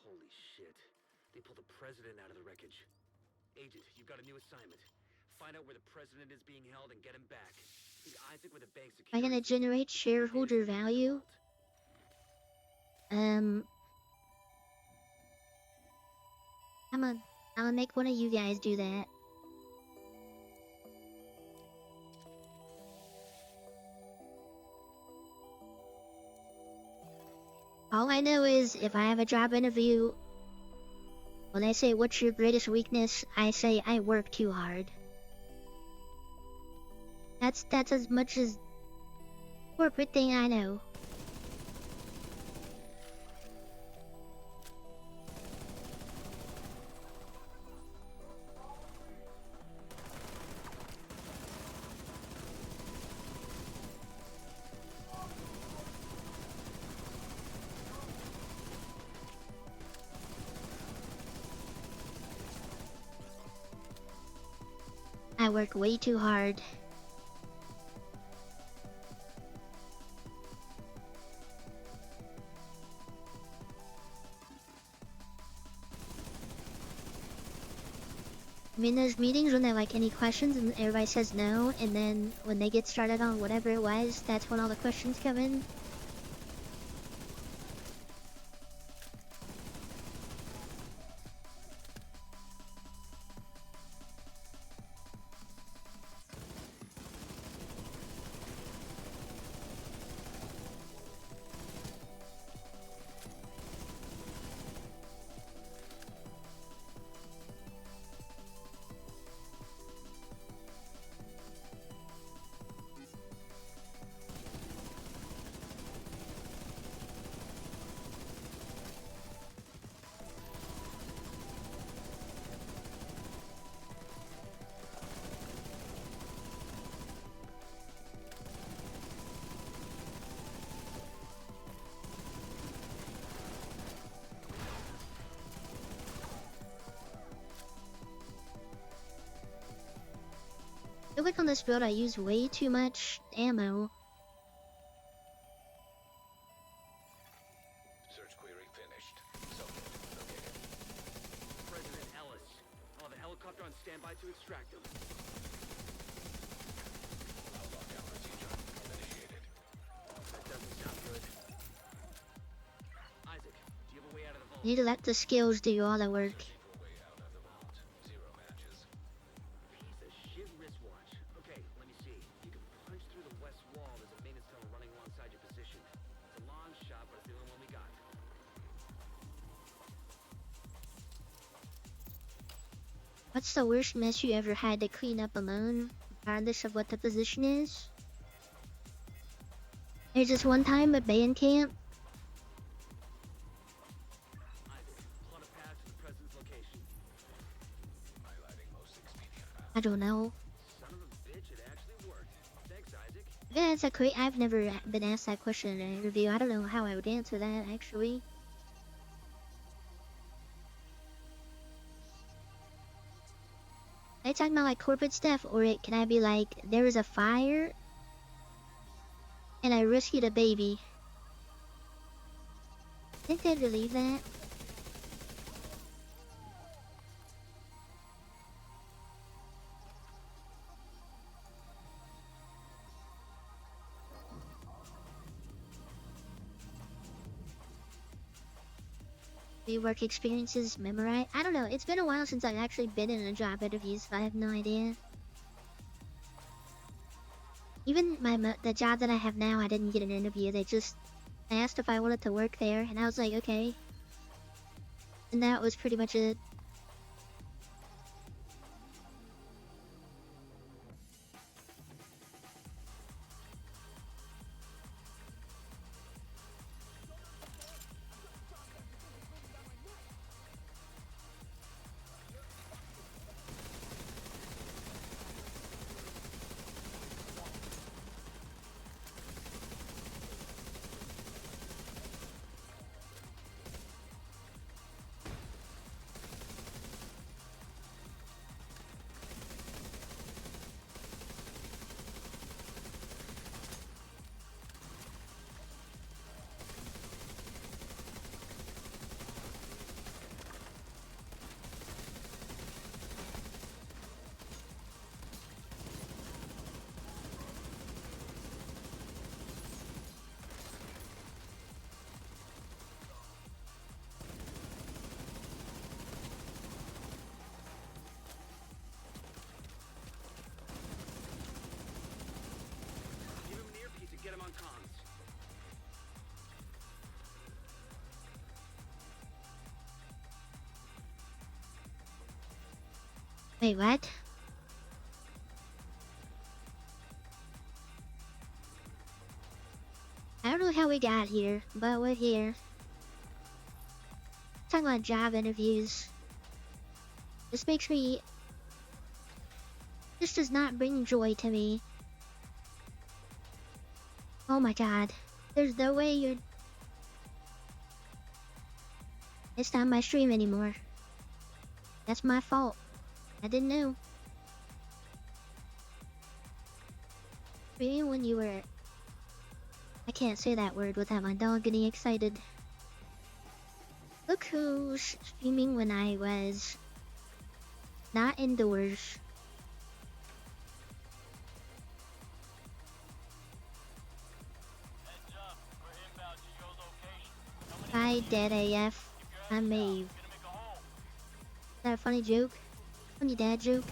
Holy shit. They pulled the president out of the wreckage. Agent, you've got a new assignment. Find out where the president is being held and get him back. Lead Isaac with a bank Am I security. gonna generate shareholder value? Come on. I'll make one of you guys do that. All I know is if I have a job interview, when they say what's your greatest weakness, I say I work too hard. That's as much as corporate thing I know. I work way too hard. I mean, there's meetings when they're like, any questions, and everybody says no, and then when they get started on whatever it was, that's when all the questions come in. I feel like on this build I use way too much ammo. Search query finished. Located. President Ellis. I'll have a helicopter on standby to extract him. Lockdown procedure initiated. That doesn't sound good. Isaac, do you have a way out of the vault? Need to let the skills do all the work. Zero matches. Piece of shit wristwatch. Okay, let me see. You can punch through the west wall. There's a maintenance tunnel running alongside your position. It's a long shot, but it's the only one we got. What's the worst mess you ever had to clean up alone, regardless of what the position is? There's this one time at band camp. Plot a path to the president's location. Highlighting most expedient path. I don't know. Son of a bitch, it actually worked. Thanks, Isaac. Yeah, it's a great. I've never been asked that question in an interview. I don't know how I would answer that actually. Are you talking about like corporate stuff, or can I be like, there was a fire and I rescued a baby? Think they'd believe that? Work experiences, memorize. I don't know. It's been a while since I've actually been in a job interview, so I have no idea. Even the job that I have now, I didn't get an interview. They just asked if I wanted to work there, and I was like, okay. And that was pretty much it. Wait, what? I don't know how we got here, but we're here. Talking about job interviews. This makes me... This does not bring joy to me. Oh my god. There's no way you're... It's not my stream anymore. That's my fault. I didn't know. Maybe when you were... I can't say that word without my dog getting excited. Look who's streaming when I was... not indoors. Hi, Dead AF. I'm Maeve. Is that a funny joke? Funny dad joke?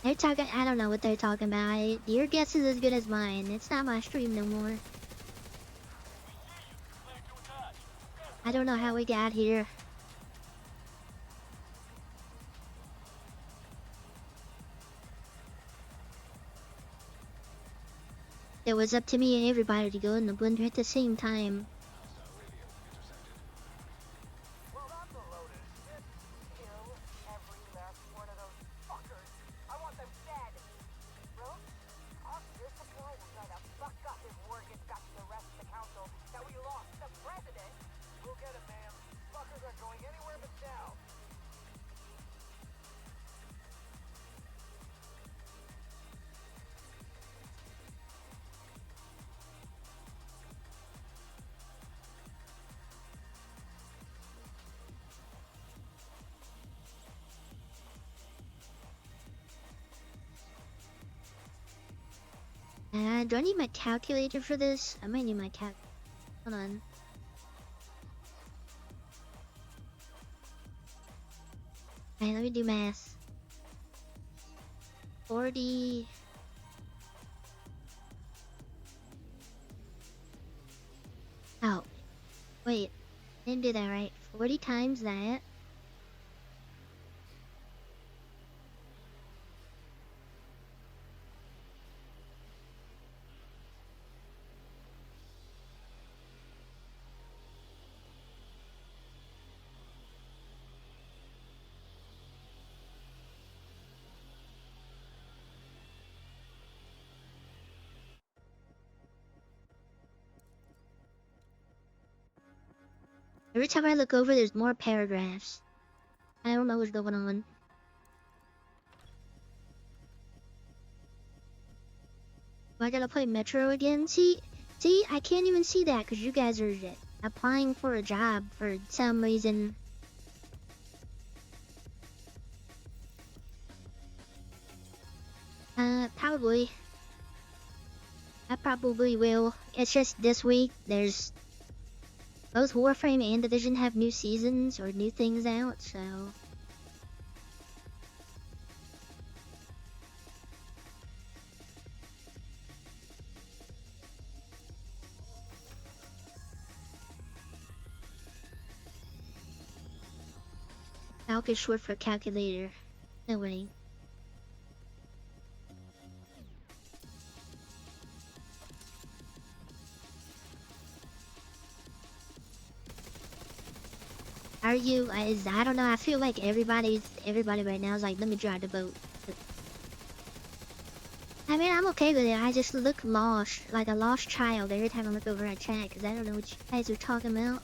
They're talking, I don't know what they're talking about. Your guess is as good as mine. It's not my stream no more. I don't know how we got here. It was up to me and everybody to go in the blender at the same time. Do I need my calculator for this? I might need my hold on. Alright, let me do math. 40... Oh. Wait. I didn't do that right. 40 times that. Every time I look over, there's more paragraphs. I don't know what's going on. I gotta play Metro again? See, I can't even see that because you guys are applying for a job for some reason. Probably. I probably will. It's just this week, there's... Both Warframe and Division have new seasons or new things out, so... Calc is short for calculator. No way. Are you? I don't know. I feel like everybody right now is like, let me drive the boat. I mean, I'm okay with it. I just look lost, like a lost child every time I look over at chat, because I don't know what you guys are talking about.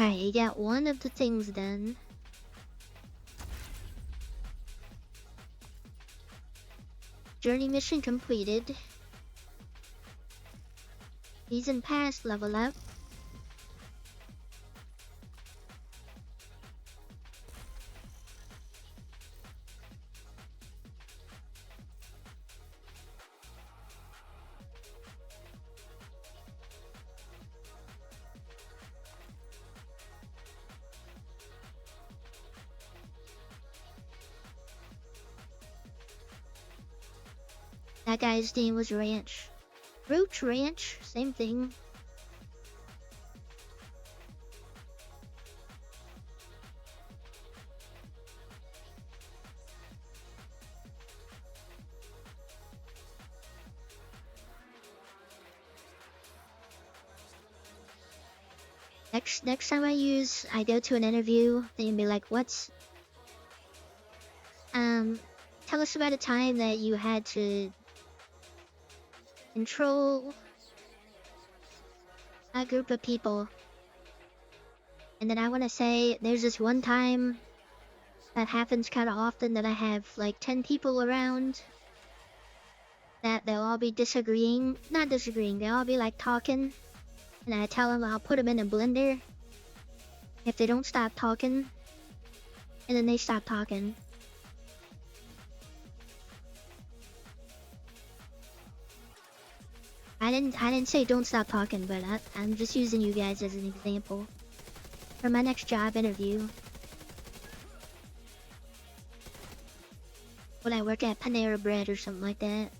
Alright, you got one of the things done. Journey mission completed. Season pass level up. That guy's name was Ranch. Roach Ranch, same thing. Next time I go to an interview, they'll be like, "What's tell us about a time that you had to control a group of people." And then I want to say there's this one time that happens kind of often that I have like 10 people around that they'll all be not disagreeing, they'll all be like talking, and I tell them I'll put them in a blender if they don't stop talking, and then they stop talking. I didn't say don't stop talking, but I'm just using you guys as an example for my next job interview. When I work at Panera Bread or something like that.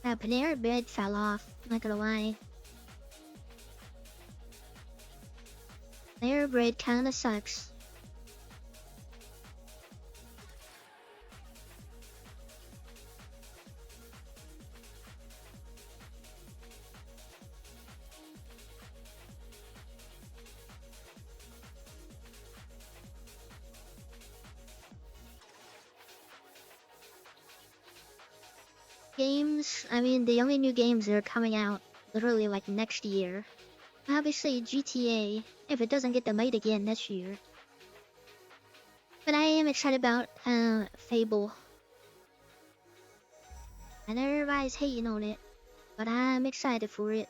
Now Panera Bread fell off, not gonna lie. Panera Bread kinda sucks. Games, I mean, the only new games that are coming out literally like next year. Obviously GTA, if it doesn't get delayed again this year. But I am excited about Fable. I know everybody's hating on it, but I'm excited for it.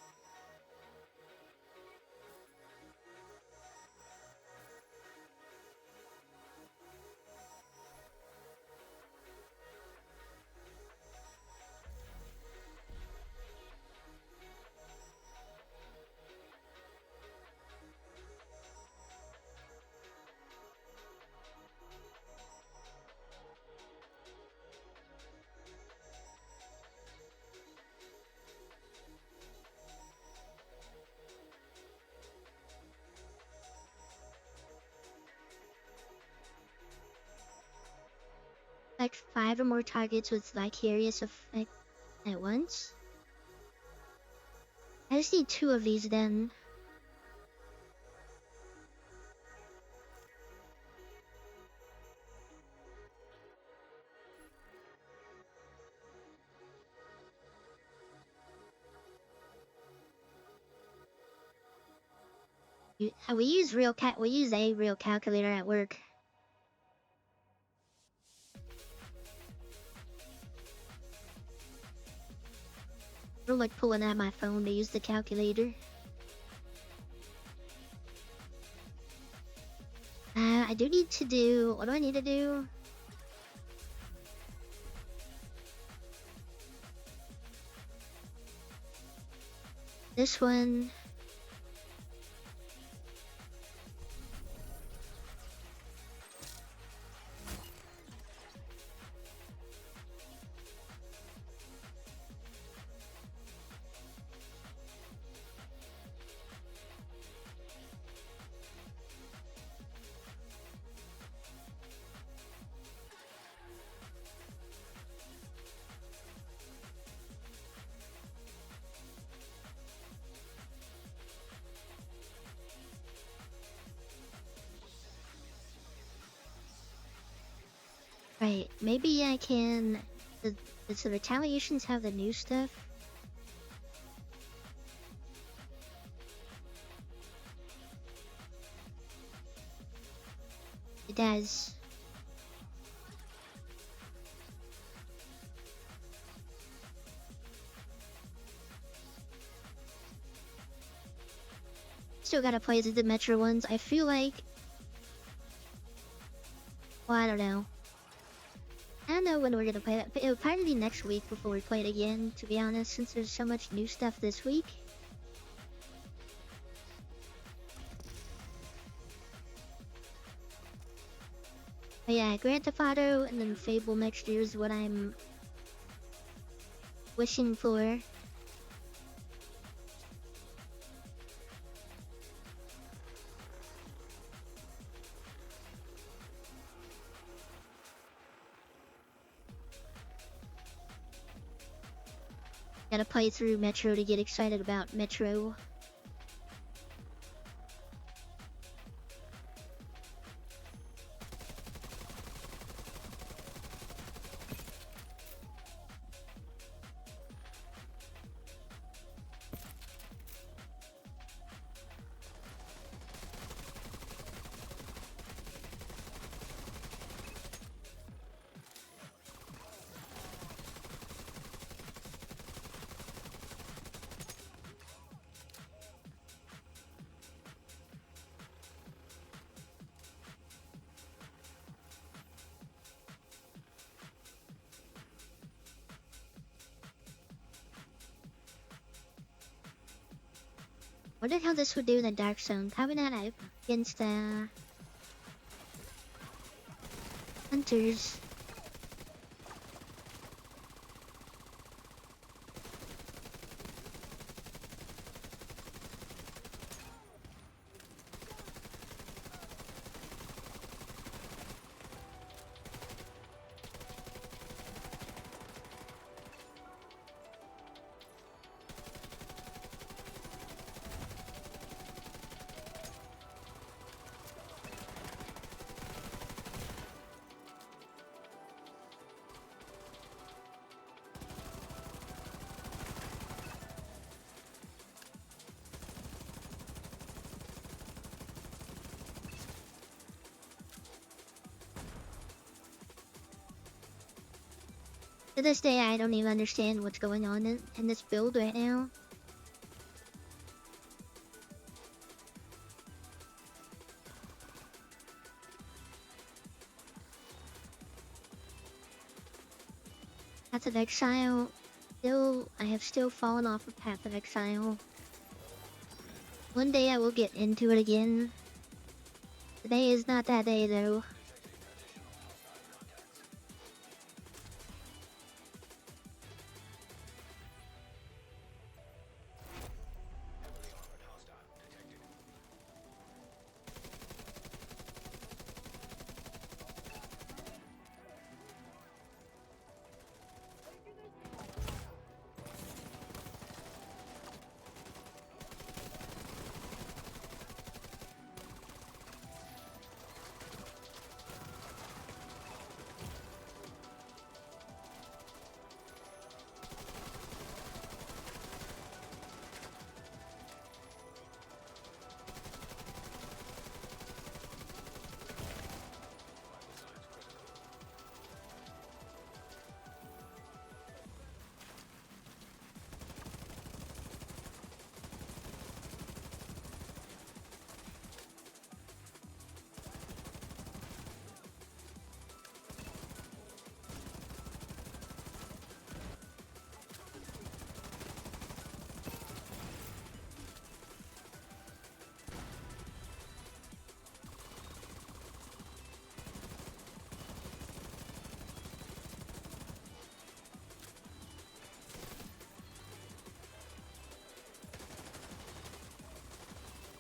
Like 5 or more targets with vicarious effect at once. I just need 2 of these then. We use a real calculator at work. We're like pulling out my phone to use the calculator. I do need to do. What do I need to do? This one. Right, maybe I can. Does the retaliations have the new stuff? It does. Still gotta play the Metro ones. I feel like... Well, I don't know. I don't know when we're gonna play it, but it'll probably be next week before we play it again, to be honest, since there's so much new stuff this week. But yeah, Grand Theft Auto and then Fable next year is what I'm wishing for. Gotta play through Metro to get excited about Metro. Wonder how this would do in the Dark Zone. Probably not out against the hunters. To this day, I don't even understand what's going on in this build right now. Path of Exile. I have still fallen off of Path of Exile. One day I will get into it again. Today is not that day though.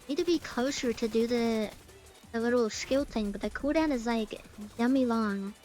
Need to be closer to do the little skill thing, but the cooldown is like dummy long.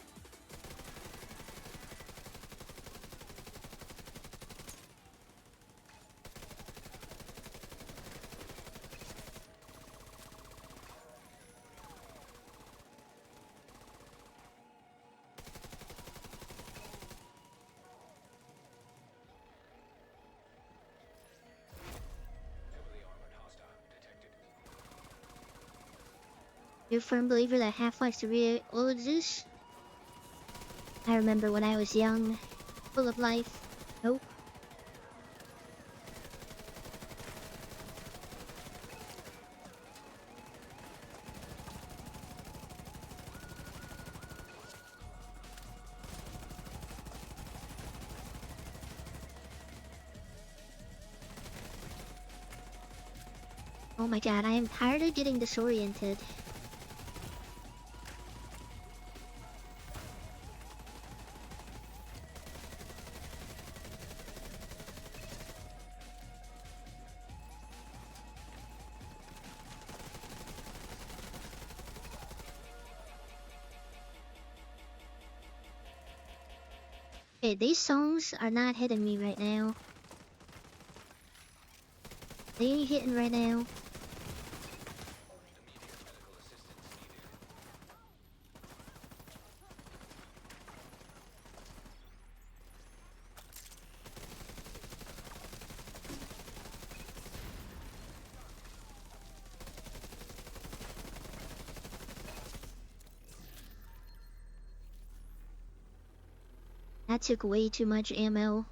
You're a firm believer that Half-Life's real exists? I remember when I was young, full of life. Nope. Oh my god, I am tired of getting disoriented. Okay, these songs are not hitting me right now. They ain't hitting right now. That took way too much ammo.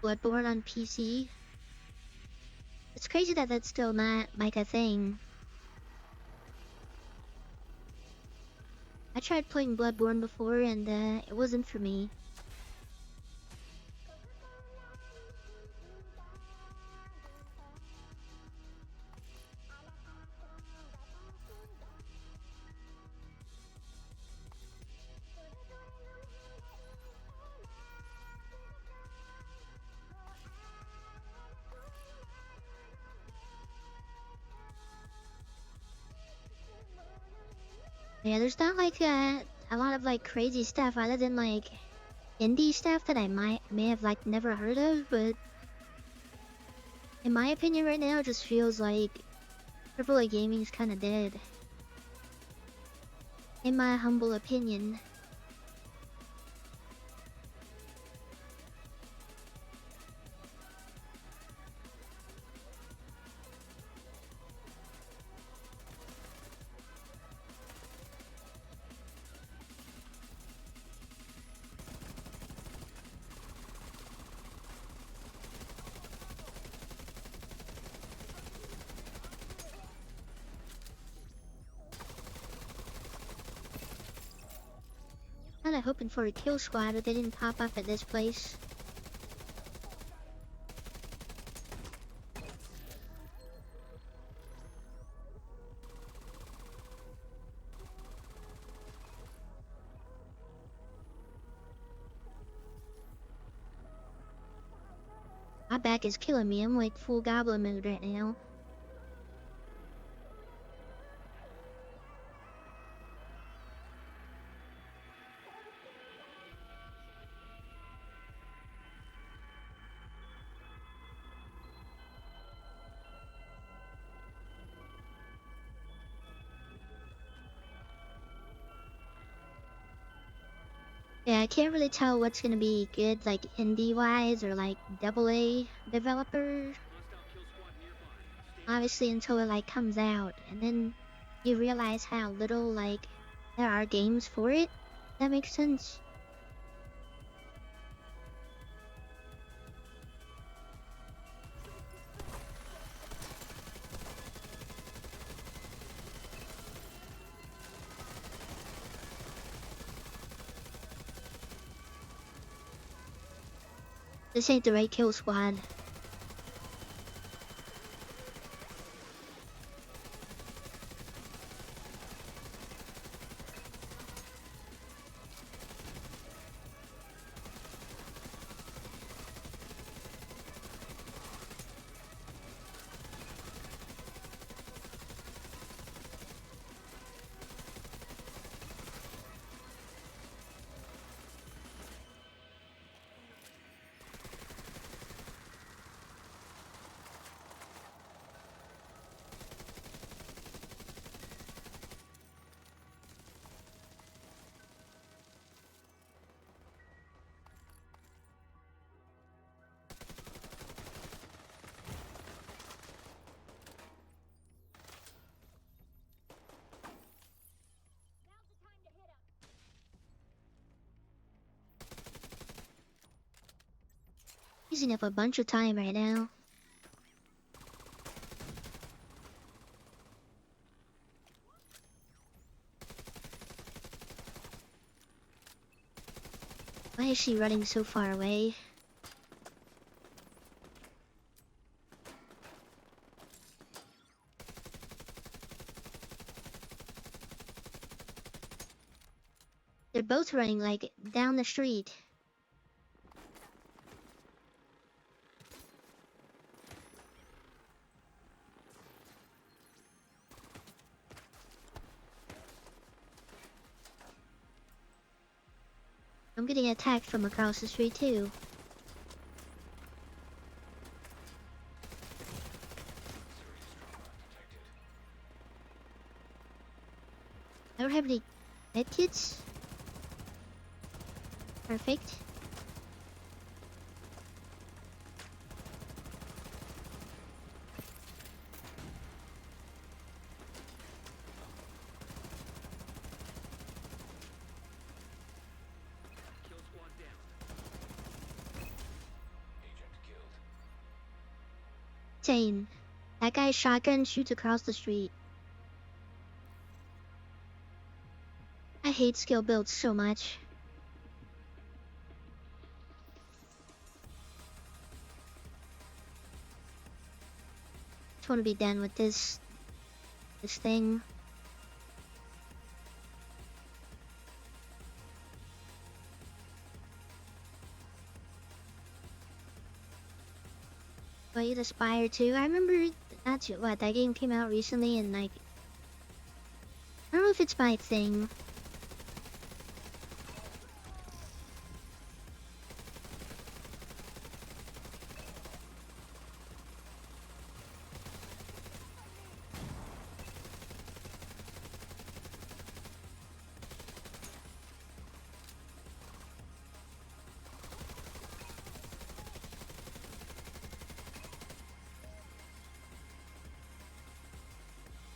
Bloodborne on PC. It's crazy that that's still not like a thing. I tried playing Bloodborne before and it wasn't for me. Yeah, there's not like a lot of like crazy stuff other than like indie stuff that I may have like never heard of, but in my opinion right now it just feels like AAA gaming's kinda dead. In my humble opinion. Kinda hoping for a kill squad, but they didn't pop up at this place. My back is killing me. I'm like full goblin mode right now. Yeah, I can't really tell what's gonna be good, like indie-wise or like AA developer. Obviously until it like comes out, and then you realize how little like there are games for it. That makes sense. This ain't the right kill squad. using up a bunch of time right now. Why is she running so far away? They're both running like down the street. I'm getting attacked from across the street too. I don't have any med kits. Perfect. Kill squad down. Agent killed. Insane. That guy's shotgun shoots across the street. I hate skill builds so much. Just want to be done with this thing. Play the Spire 2. I remember that game came out recently and like I don't know if it's my thing.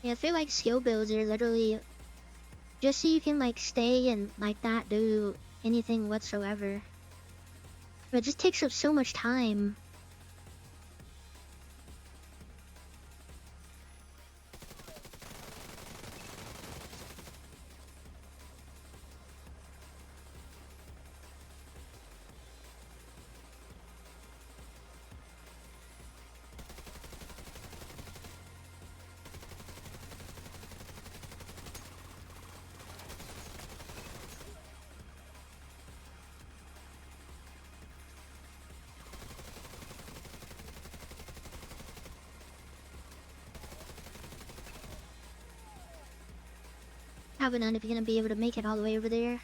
Yeah, I feel like skill builds are literally just so you can like stay and like not do anything whatsoever. But it just takes up so much time. Probably not if you're gonna be able to make it all the way over there.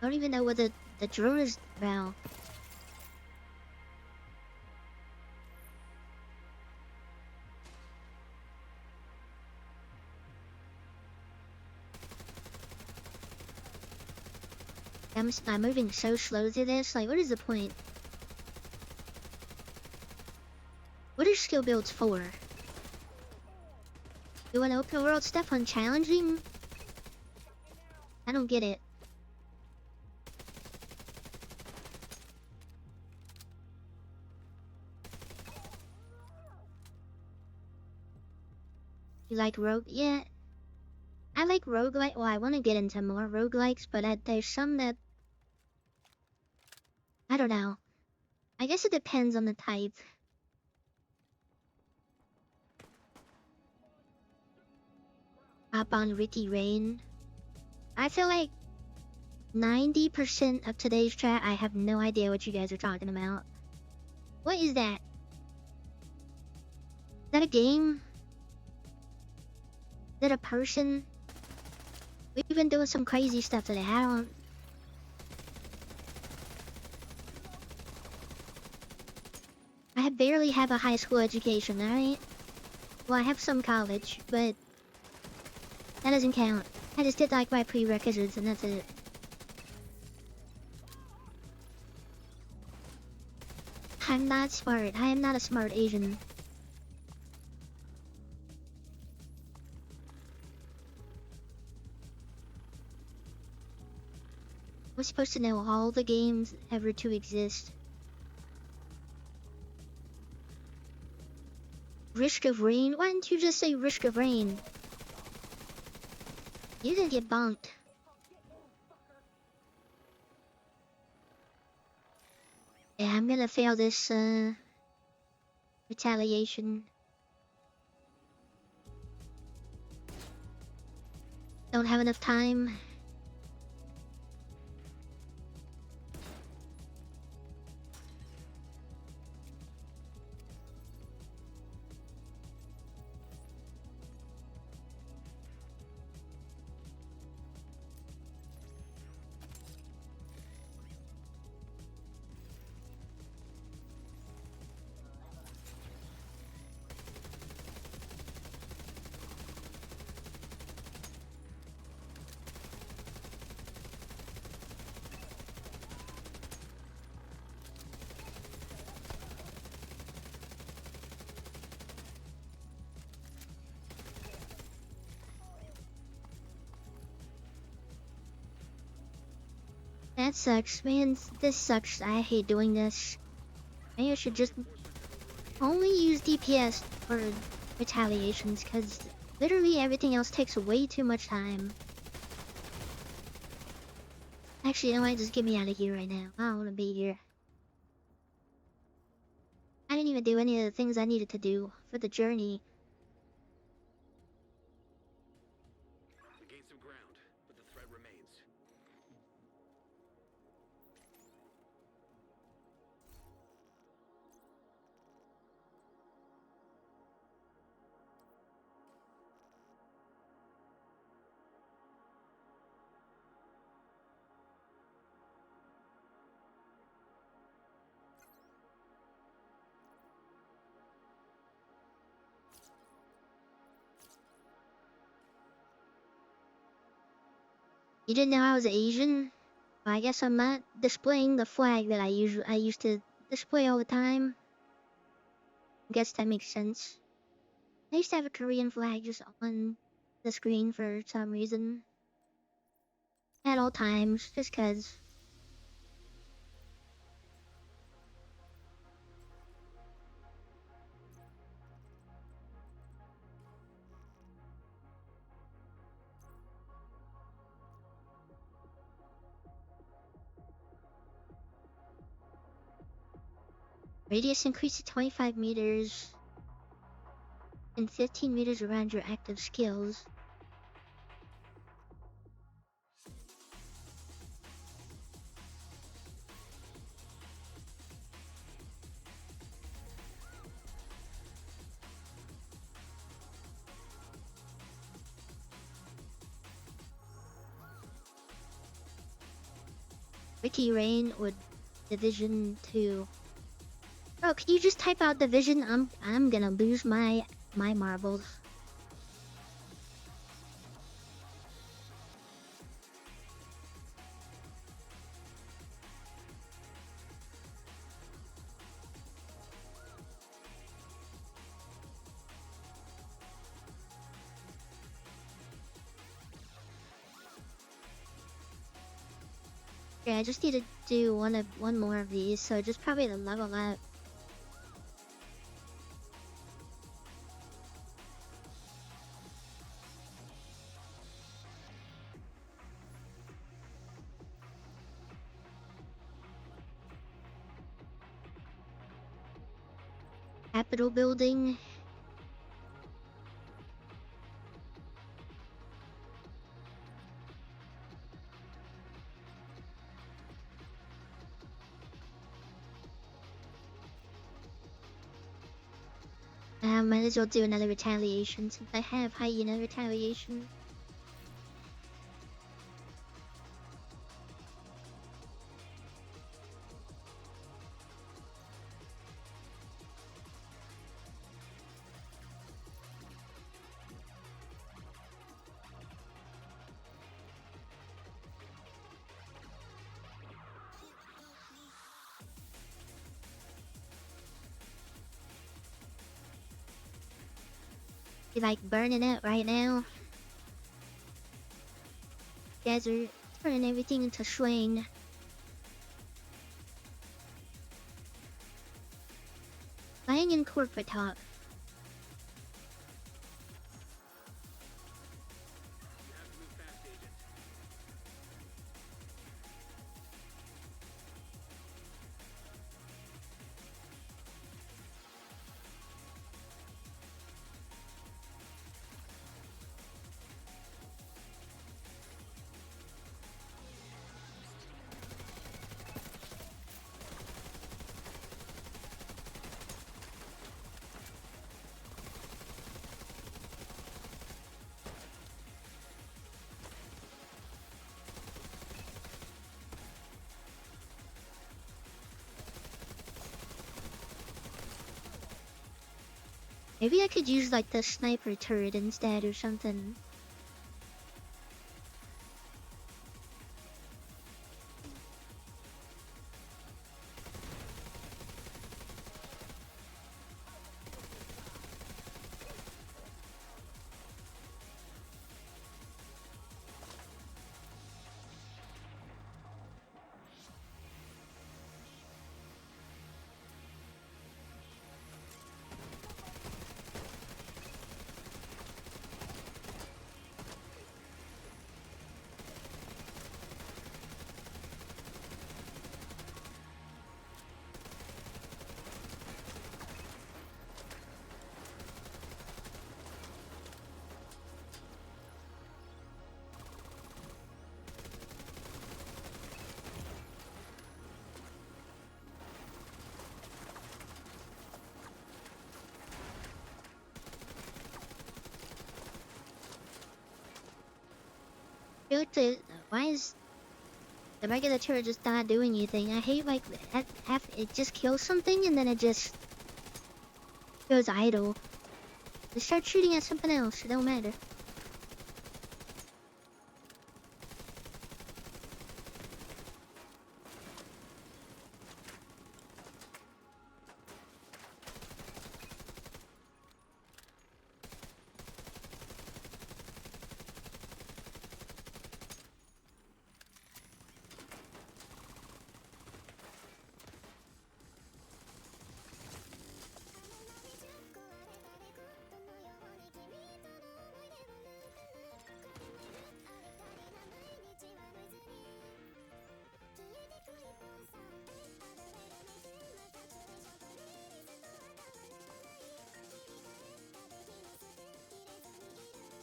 I don't even know what the drone is about. I'm moving so slow to this. Like, what is the point? What are skill builds for? You want open world stuff unchallenging? I don't get it. You like rogue? Yeah. I like roguelike. Well, I want to get into more roguelikes, but there's some that I don't know. I guess it depends on the type. Up on Ricky Rain. I feel like 90% of today's chat, I have no idea what you guys are talking about. What is that? Is that a game? Is that a person? We've been doing some crazy stuff today. I barely have a high school education, alright? Well, I have some college, but that doesn't count. I just did like my prerequisites and that's it. I'm not smart. I am not a smart Asian. We're supposed to know all the games ever to exist. Risk of Rain? Why didn't you just say Risk of Rain? You didn't get bonked. Yeah, I'm gonna fail this, retaliation. Don't have enough time. That sucks, man. This sucks. I hate doing this. Maybe I should just only use DPS for retaliations, because literally everything else takes way too much time. Actually, you know what? Just get me out of here right now. I don't want to be here. I didn't even do any of the things I needed to do for the journey. We gained some ground, but the threat remains. You didn't know I was Asian? Well, I guess I'm not displaying the flag that I used to display all the time. I guess that makes sense. I used to have a Korean flag just on the screen for some reason. At all times, just 'cause. Radius increased to 25 meters and 15 meters around your active skills. Ricky Rain with Division 2. Bro, can you just type out Division? I'm gonna lose my marbles. Yeah, I just need to do one more of these, so just probably the level up. Capitol building. Might as well do another retaliation since I have hyena retaliation. Be like burning it right now. You guys are turning everything into swing. Playing in corporate talk. Maybe I could use like the sniper turret instead or something. I feel like why is the regular turret just not doing anything? I hate like it just kills something and then it just goes idle. Just start shooting at something else, it don't matter.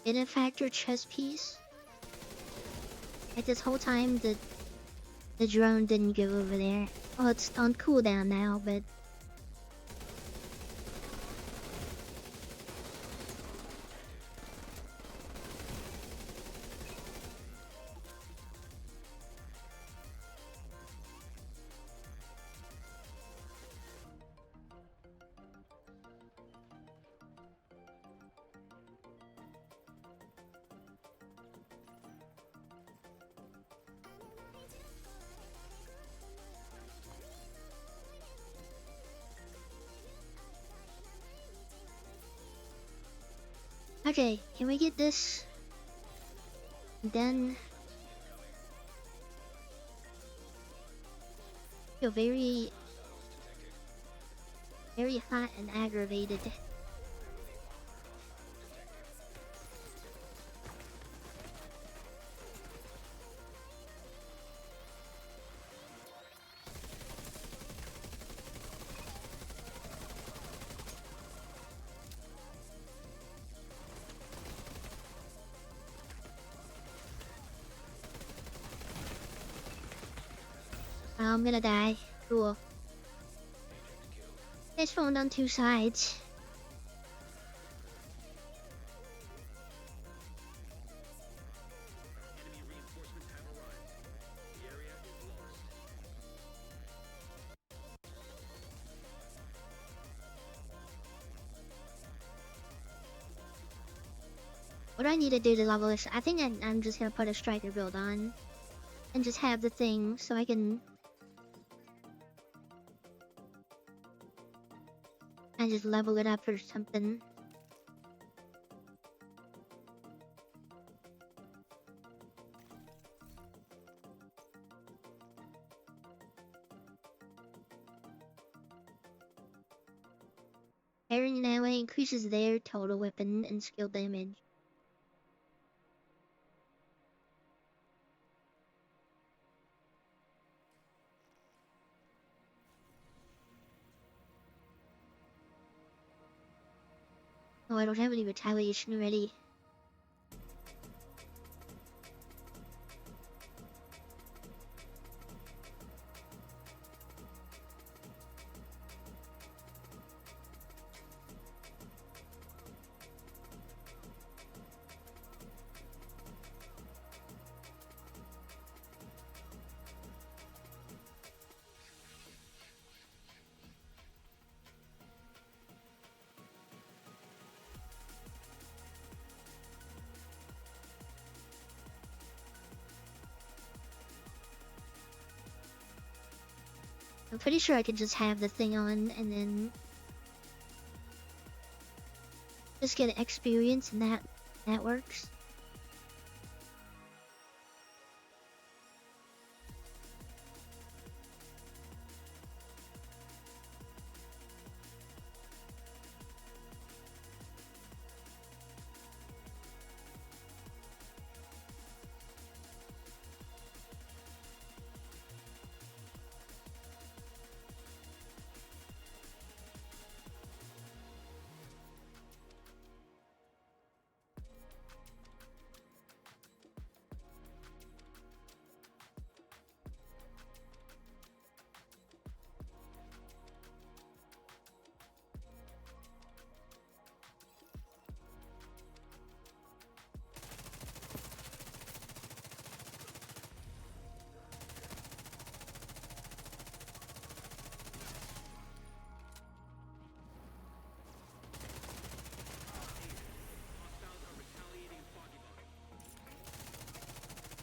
Benefactor chess piece. Like this whole time the drone didn't go over there. Oh, it's on cooldown now, but okay, can we get this done? I feel very hot and aggravated. Oh, I'm gonna die. Cool. It's falling on two sides. What do I need to do to level this? I think I'm just gonna put a striker build on. And just have the thing so I can... I just level it up or something. Parrying in that way increases their total weapon and skill damage. Oh, I don't have any retaliation ready. I'm pretty sure I could just have the thing on and then just get experience, and that works.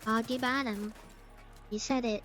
Foggy bottom. You said it.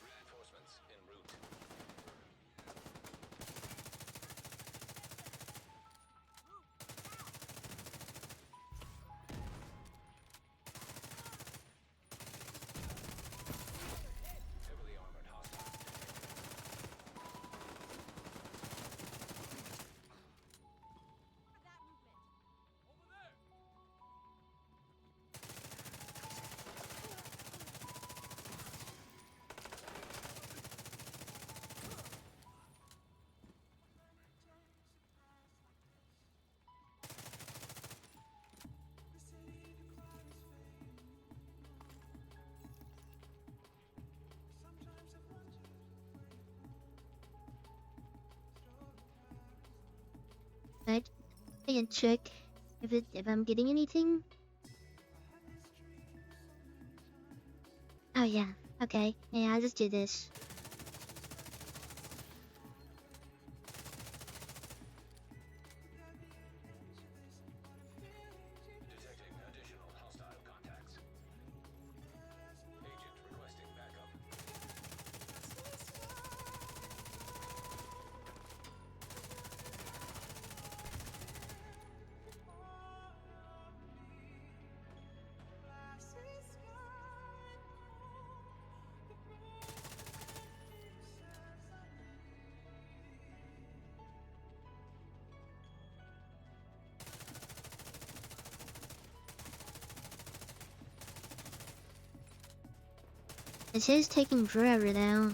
Reinforcements en route. Heavily armored hostile. I can check if I'm getting anything. Oh yeah. Okay. Yeah, I'll just do this. Detecting additional hostile contacts. Agent requesting backup. It says taking forever now.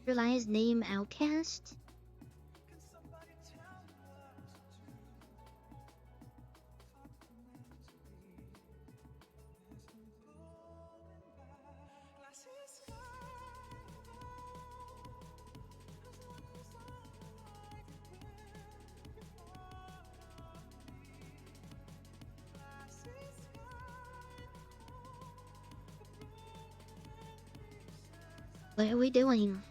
Realize name Outcast? What are we doing?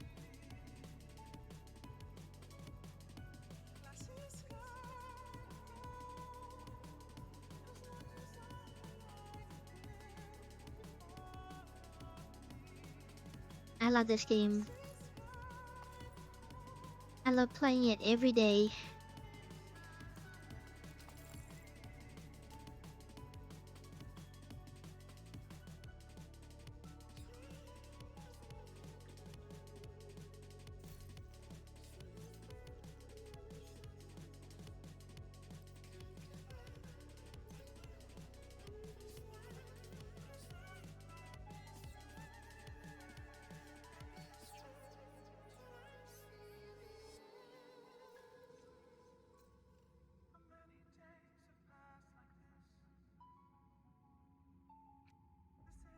I love this game. I love playing it every day.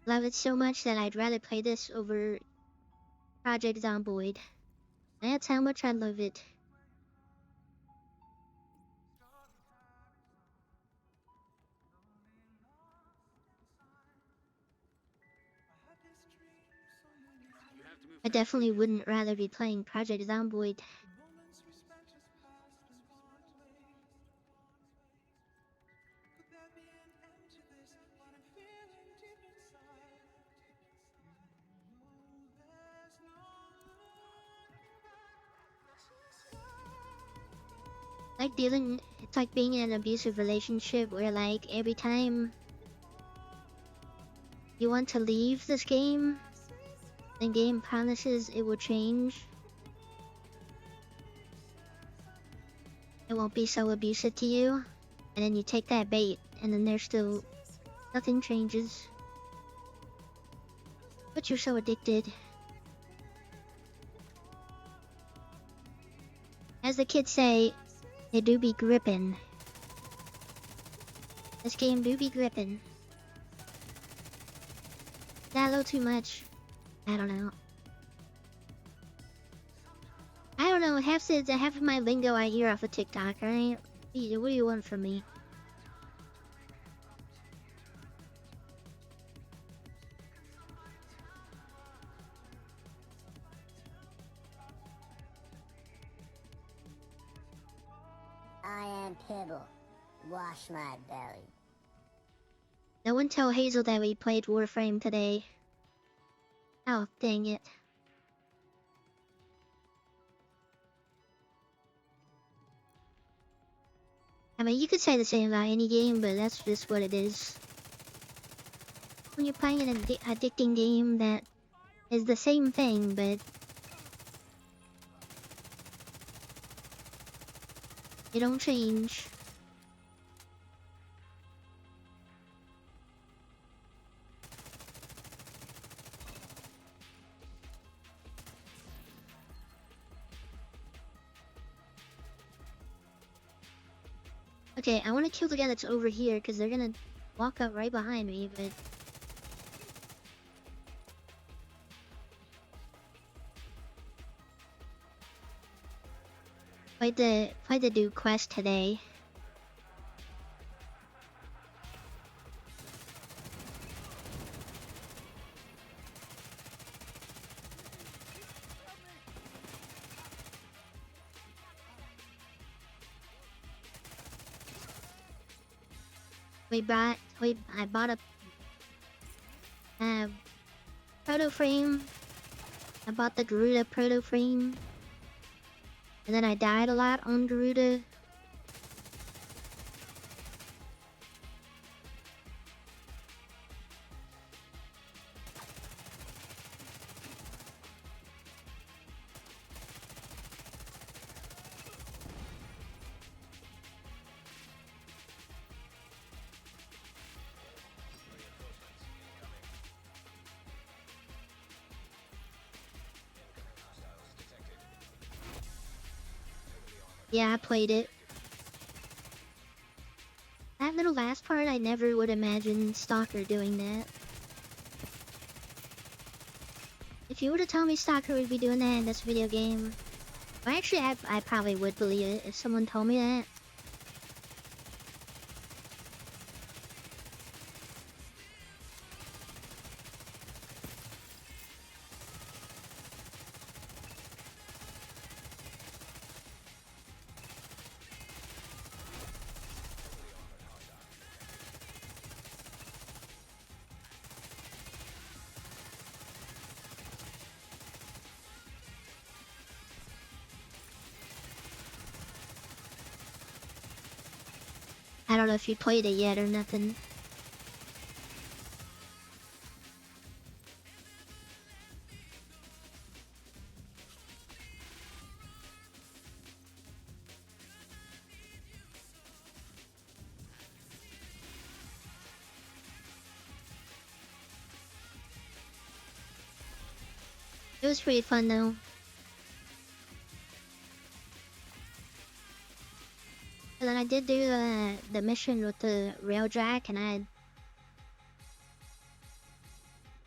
Love it so much that I'd rather play this over Project Zomboid. That's how much I love it. I definitely wouldn't rather be playing Project Zomboid. It's like being in an abusive relationship where like every time you want to leave this game, the game promises it will change. It won't be so abusive to you, and then you take that bait, and then there's still nothing changes. But you're so addicted. As the kids say, it do be grippin'. This game do be grippin'. Is that a little too much? I don't know. I don't know, half of my lingo I hear off of TikTok, alright? What do you want from me? I am Pibble. Wash my belly. No one tell Hazel that we played Warframe today. Oh, dang it. I mean, you could say the same about any game, but that's just what it is. When you're playing an addicting game that is the same thing, but you don't change. Okay, I want to kill the guy that's over here because they're gonna walk up right behind me, but played the do quest today. I bought a proto frame. I bought the Garuda proto frame, and then I died a lot on Garuda. Yeah, I played it. That little last part, I never would imagine Stalker doing that. If you were to tell me Stalker would be doing that in this video game, well, actually, I probably would believe it if someone told me that. I don't know if you played it yet or nothing. It was pretty fun though. And then I did do the mission with the railjack, and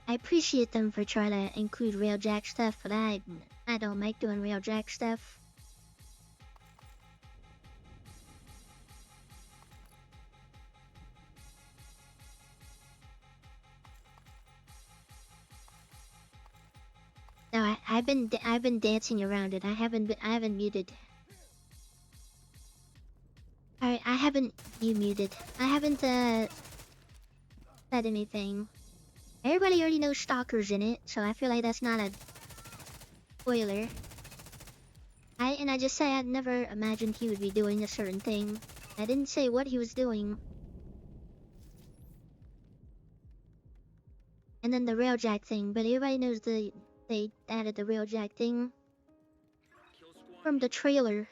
I appreciate them for trying to include railjack stuff, but I don't like doing railjack stuff. No, I've been dancing around it. I haven't muted. Alright, you muted. I haven't said anything. Everybody already knows Stalker's in it, so I feel like that's not a spoiler. I just say I'd never imagined he would be doing a certain thing. I didn't say what he was doing. And then the railjack thing, but everybody knows they added the railjack thing from the trailer.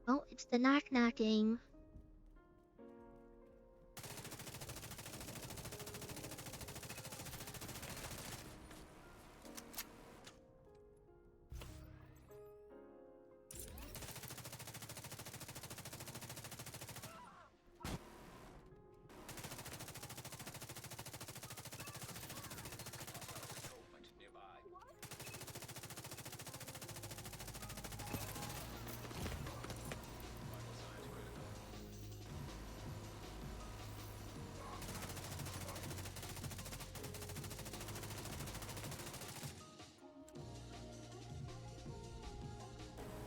Oh, it's the knock knocking.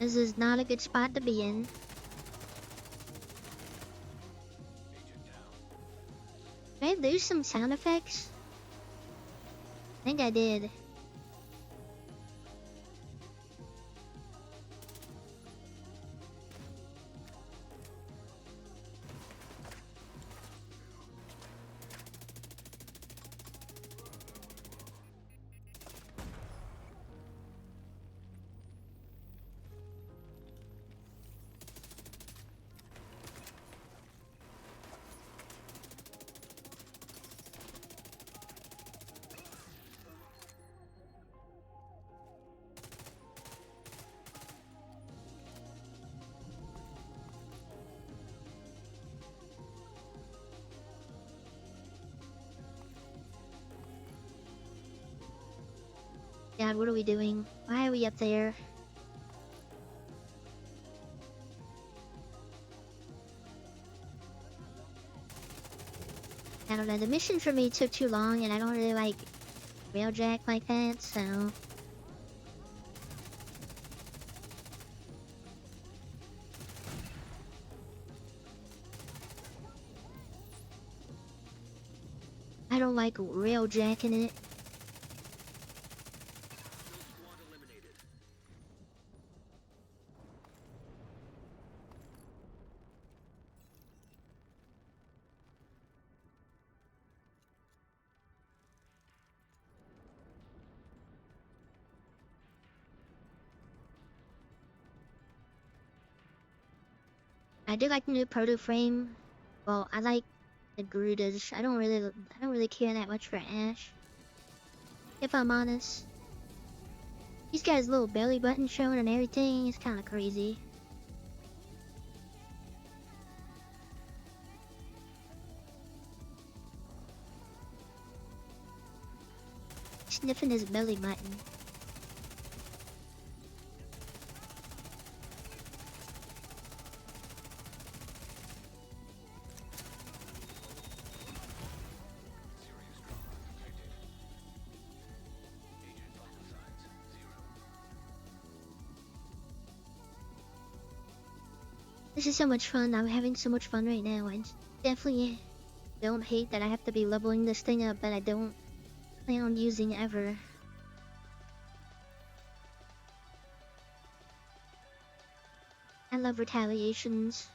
This is not a good spot to be in. Did I lose some sound effects? I think I did. God, what are we doing? Why are we up there? I don't know, the mission for me took too long and I don't really like railjack like that, so... I don't like railjacking it. I do like the new proto frame. Well, I like the Garudas. I don't really care that much for Ash, if I'm honest. He's got his little belly button showing and everything. It's kind of crazy. Sniffing his belly button. This is so much fun. I'm having so much fun right now. I definitely don't hate that I have to be leveling this thing up, but I don't plan on using it ever. I love retaliations.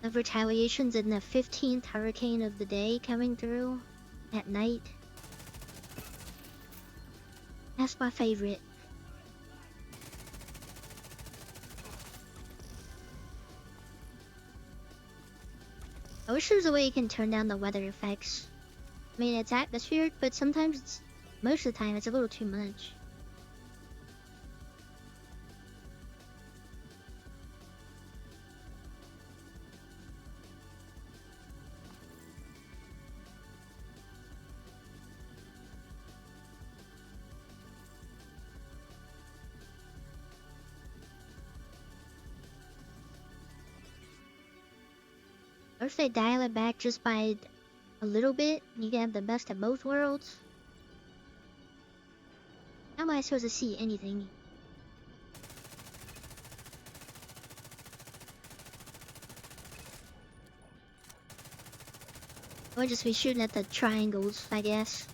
Love retaliations and the 15th hurricane of the day coming through at night. That's my favorite. I wish there was a way you can turn down the weather effects. I mean, it's atmospheric, but sometimes most of the time, it's a little too much. Or if they dial it back just by a little bit, you can have the best of both worlds. How am I supposed to see anything? Or just be shooting at the triangles, I guess.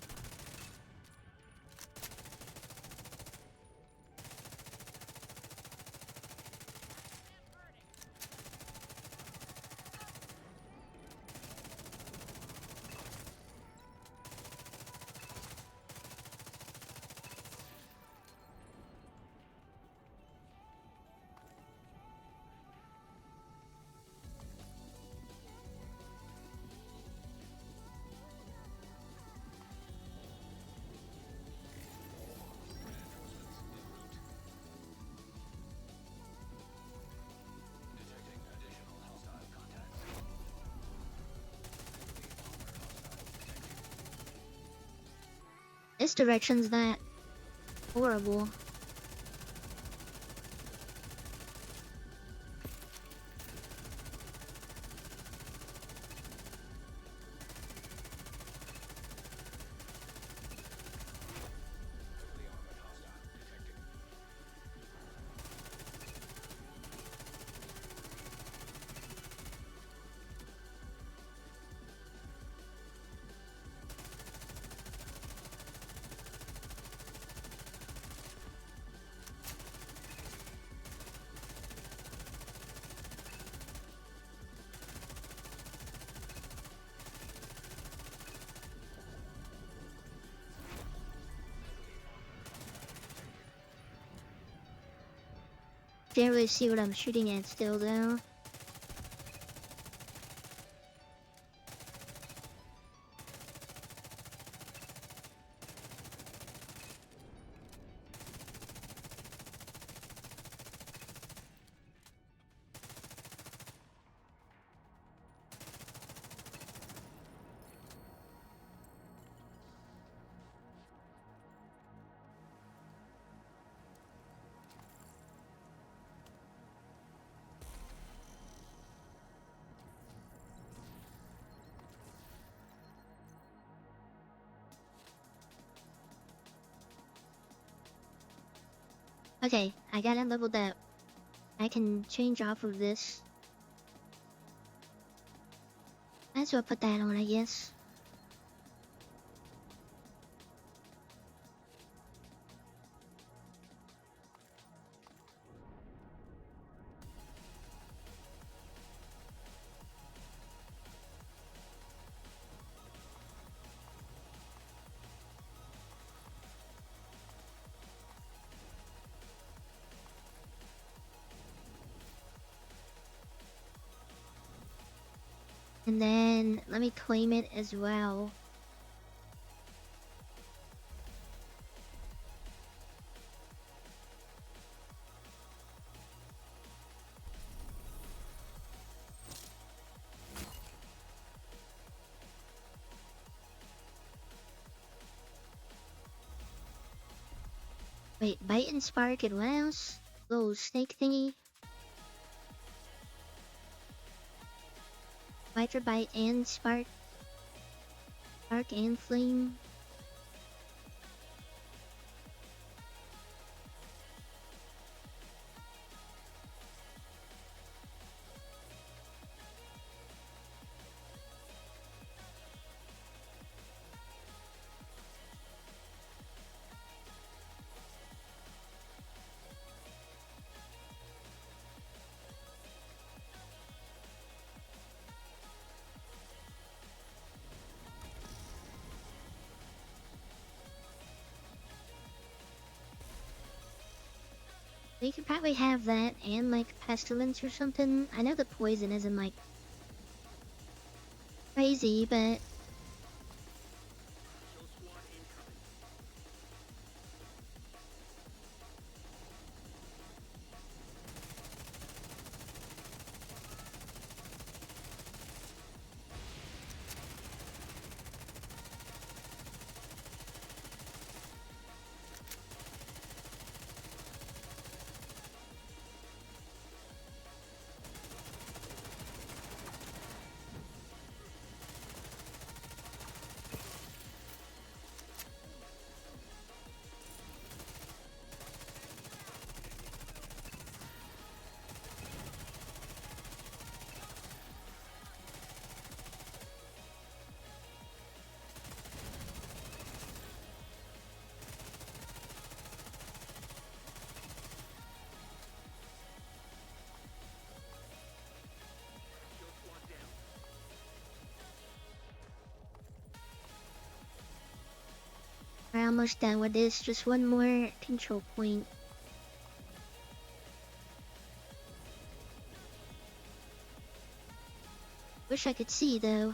This direction's not horrible. Can't really see what I'm shooting at still though. Okay, I got it leveled up. I can change off of this. Might as well put that on, I guess. And then let me claim it as well. Wait, bite and spark and what else? Little snake thingy. Miter bite and spark. Spark and flame. We could probably have that and like pestilence or something. I know the poison isn't like crazy, but we're almost done with this. Just one more control point. Wish I could see though.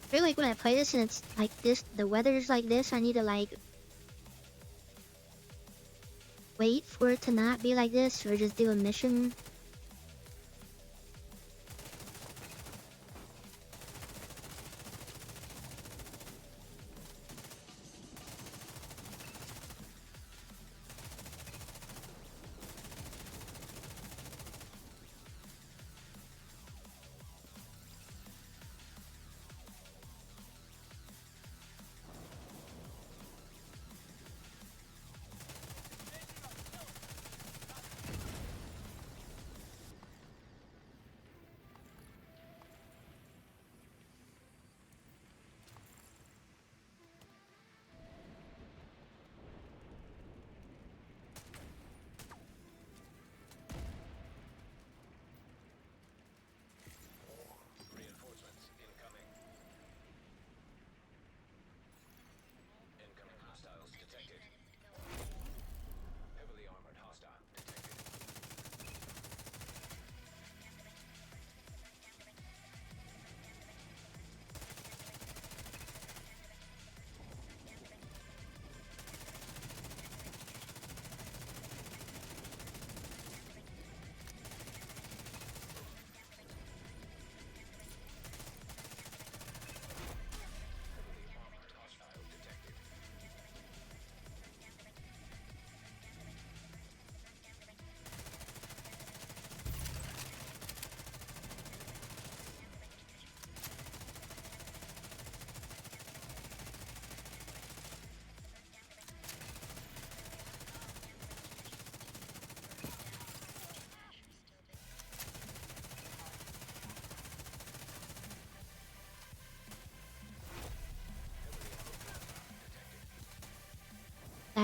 I feel like when I play this and it's like this, the weather's like this, I need to like wait for it to not be like this or just do a mission.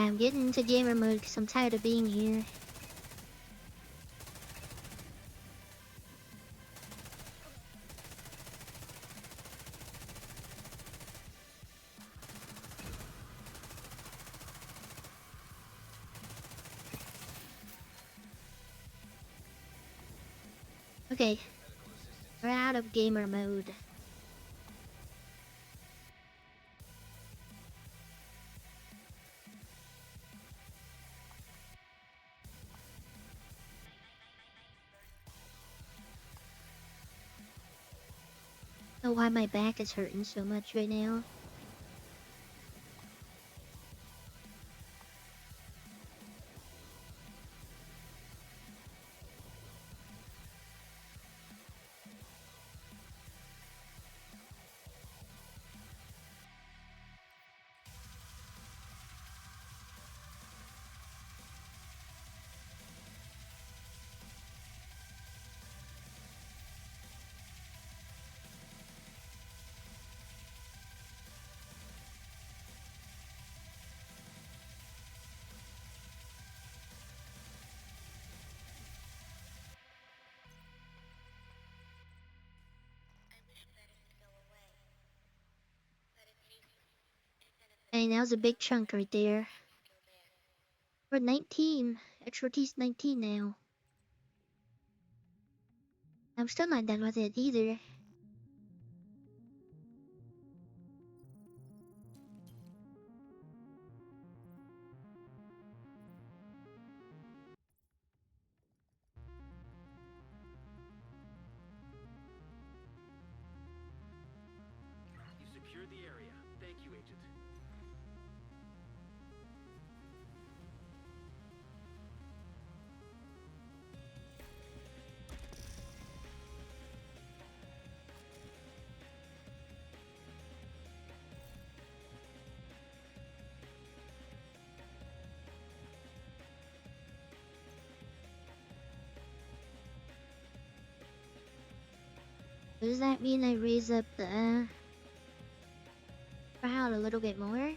I'm getting into gamer mode because I'm tired of being here. Okay, we're out of gamer mode. I don't know why my back is hurting so much right now. Hey, that was a big chunk right there. We're 19. Expertise 19 now. I'm still not done with it either. You secured the area. Thank you, Agent. Does that mean I raise up the crowd a little bit more? If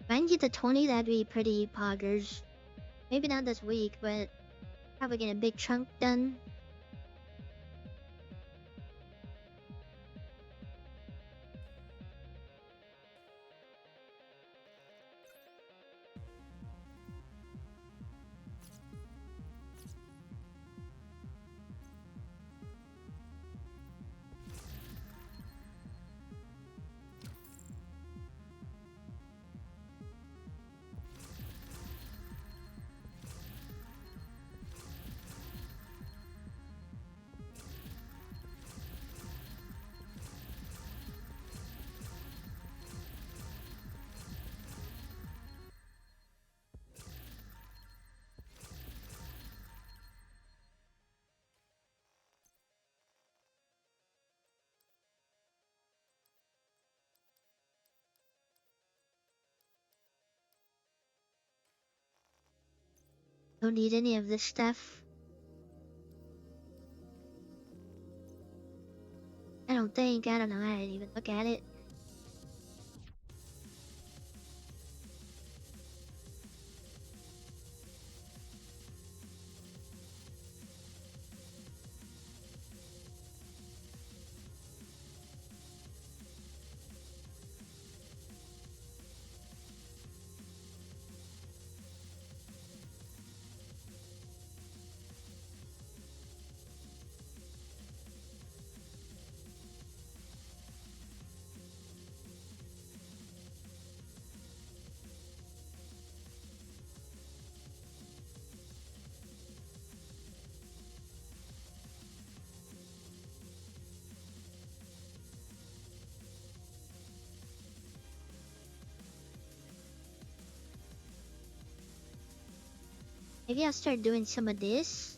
I can get to 20, that'd be pretty poggers. Maybe not this week, but probably get a big chunk done. Don't need any of this stuff. I don't think. I don't know. I didn't even look at it. Maybe I'll start doing some of this.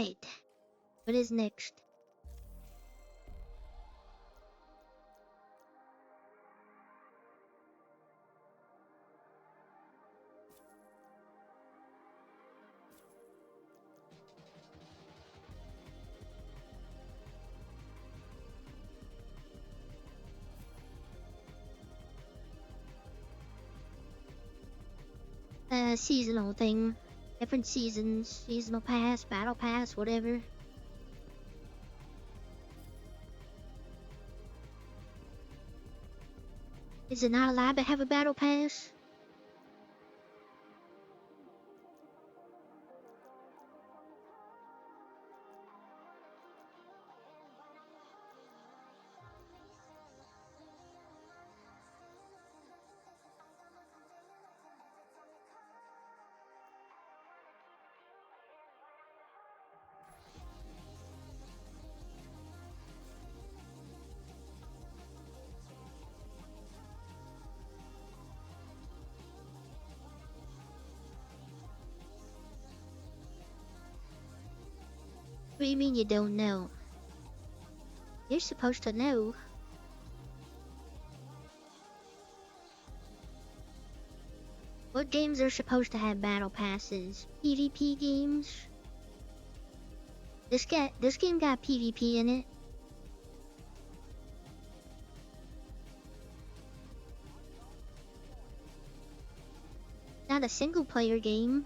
Alright. What is next? Seasonal thing. Different seasons, seasonal pass, battle pass, whatever. Is it not allowed to have a battle pass? What do you mean you don't know? You're supposed to know. What games are supposed to have battle passes? PvP games? This game got PvP in it. Not a single player game.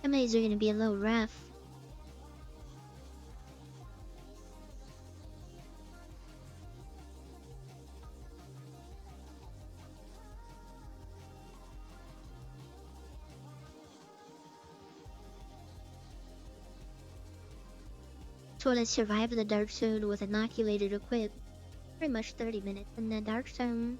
Some days are gonna be a little rough. So let's survive the Dark Zone with inoculated equip. Pretty much 30 minutes in the Dark Zone.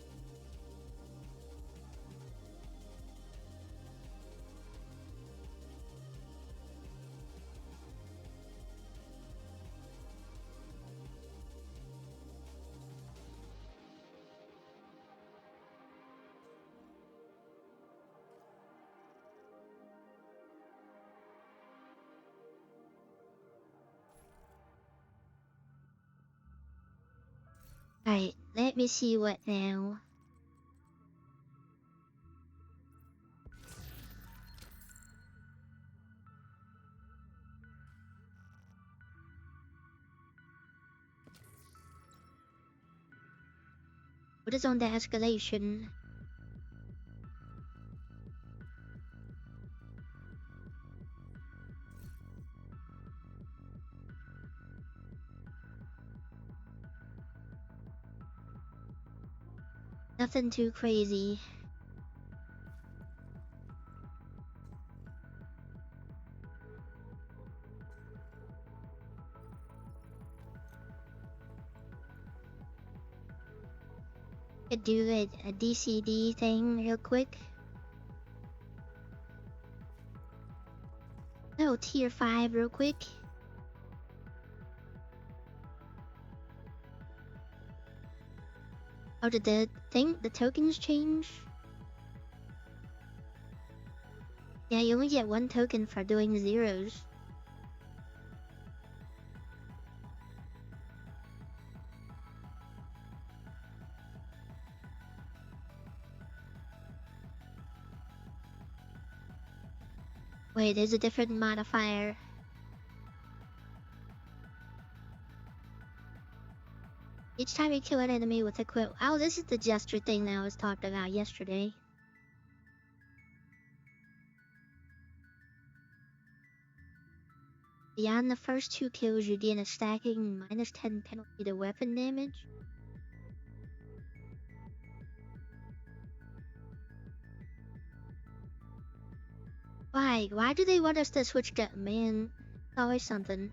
Alright, let me see what now. What is on the escalation? Nothing too crazy. Could do a DCD thing real quick. No, tier 5 real quick. Oh, did the tokens change? Yeah, you only get 1 token for doing zeros. Wait, there's a different modifier. Each time you kill an enemy with a quick... Oh, this is the gesture thing that I was talking about yesterday. Beyond the first 2 kills, you gain a stacking -10 penalty to weapon damage. Why? Why do they want us to switch gun, man? It's always something.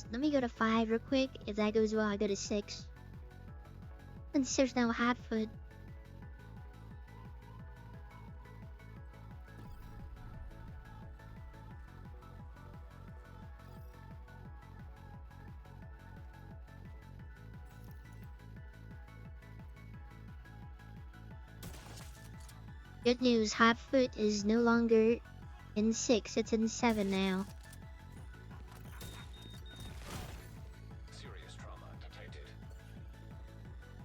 Let me go to 5 real quick. If that goes well, I go to 6. And there's no hot foot. Good news, Hotfoot is no longer in 6, it's in 7 now. Serious trauma detected.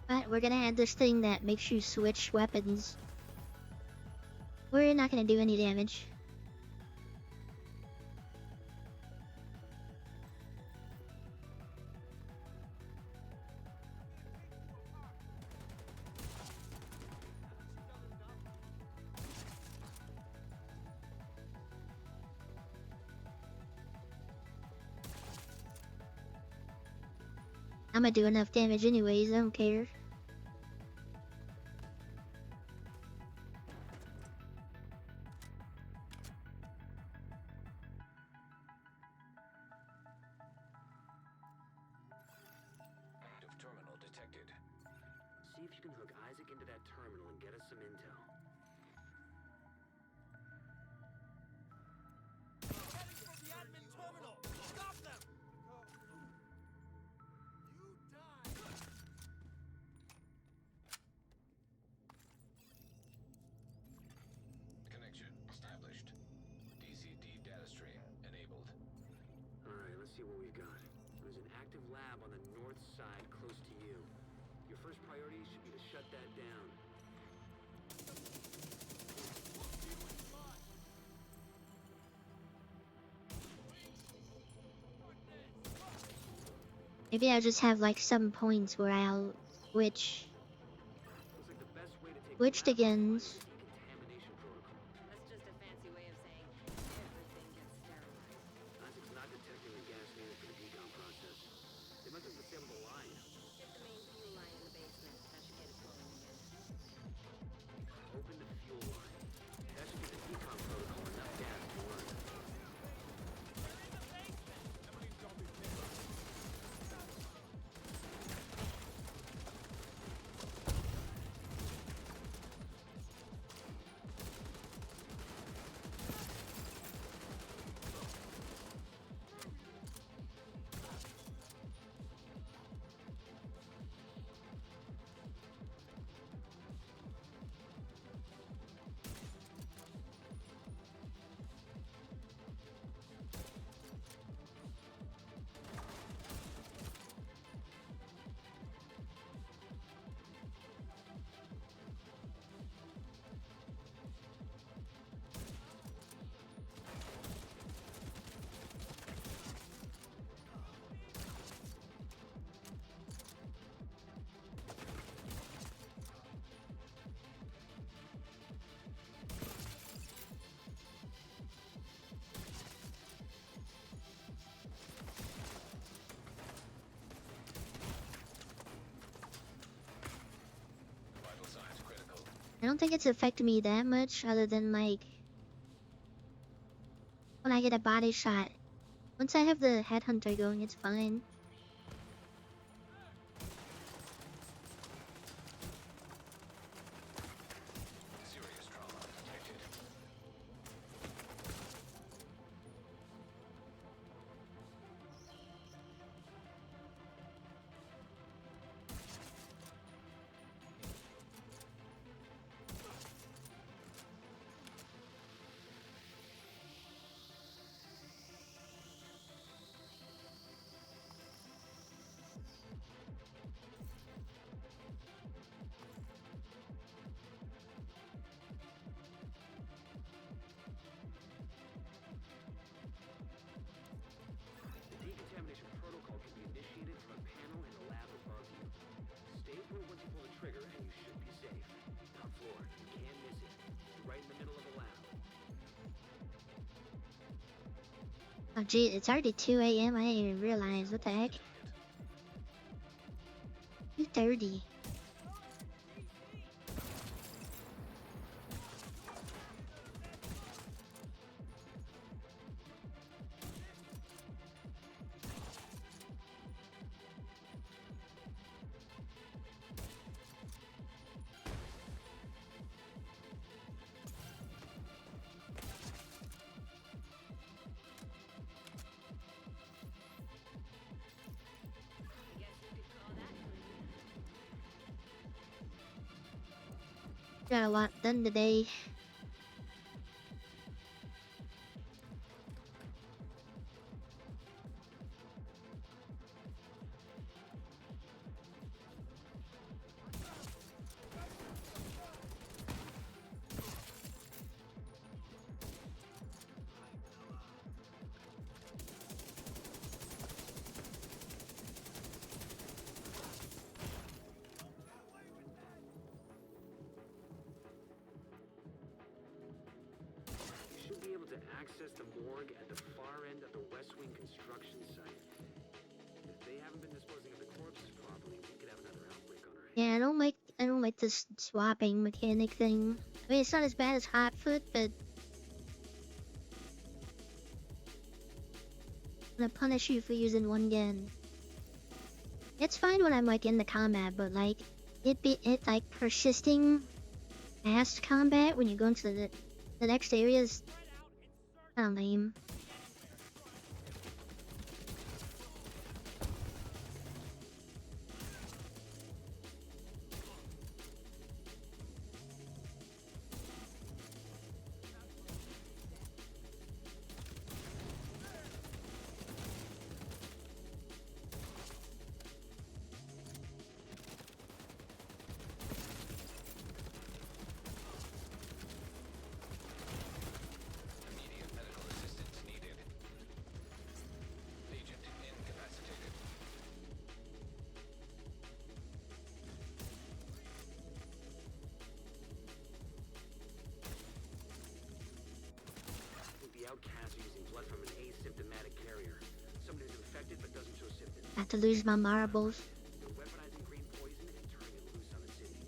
But we're gonna add this thing that makes you switch weapons. We're not gonna do any damage. I'm gonna do enough damage anyways, I don't care. Active terminal detected. See if you can hook Isaac into that terminal and get us some intel. Heading for the admin terminal! Stop them! You die! Connection established. DCD data stream enabled. Alright, let's see what we've got. There's an active lab on the north side close to you. Your first priority should be to shut that down. Maybe I'll just have like some points where I'll switch. Switch the guns. That's just a fancy way of saying everything gets sterilized. Isaac's not detecting the gas needed for the decom process. They must have disabled the line. Get the main fuel line in the basement. That should get it flowing again. Open the fuel line. That should give the decom protocol enough gas to work. Vital signs critical. I don't think it's affected me that much other than like when I get a body shot. Once I have the headhunter going, it's fine. Serious trauma detected. Oh gee, it's already 2 a.m. I didn't even realize. What the heck? 2:30. Got a lot done today. You should be able to access the morgue at the far end of the West Wing construction site. If they haven't been disposing of the corpses properly, we could have another outbreak on our hands. Yeah, I don't like this swapping mechanic thing. I mean, it's not as bad as Hot Foot, but I'm gonna punish you for using one gun. It's fine when I'm like in the combat, but like it like persisting past combat when you go into the next area is kind of lame. Immediate medical assistance needed. Agent incapacitated. I think the outcasts are using blood from an asymptomatic carrier. Somebody who's infected but doesn't show symptoms. I have to lose my marbles. They're weaponizing green poison and turning it loose on the city.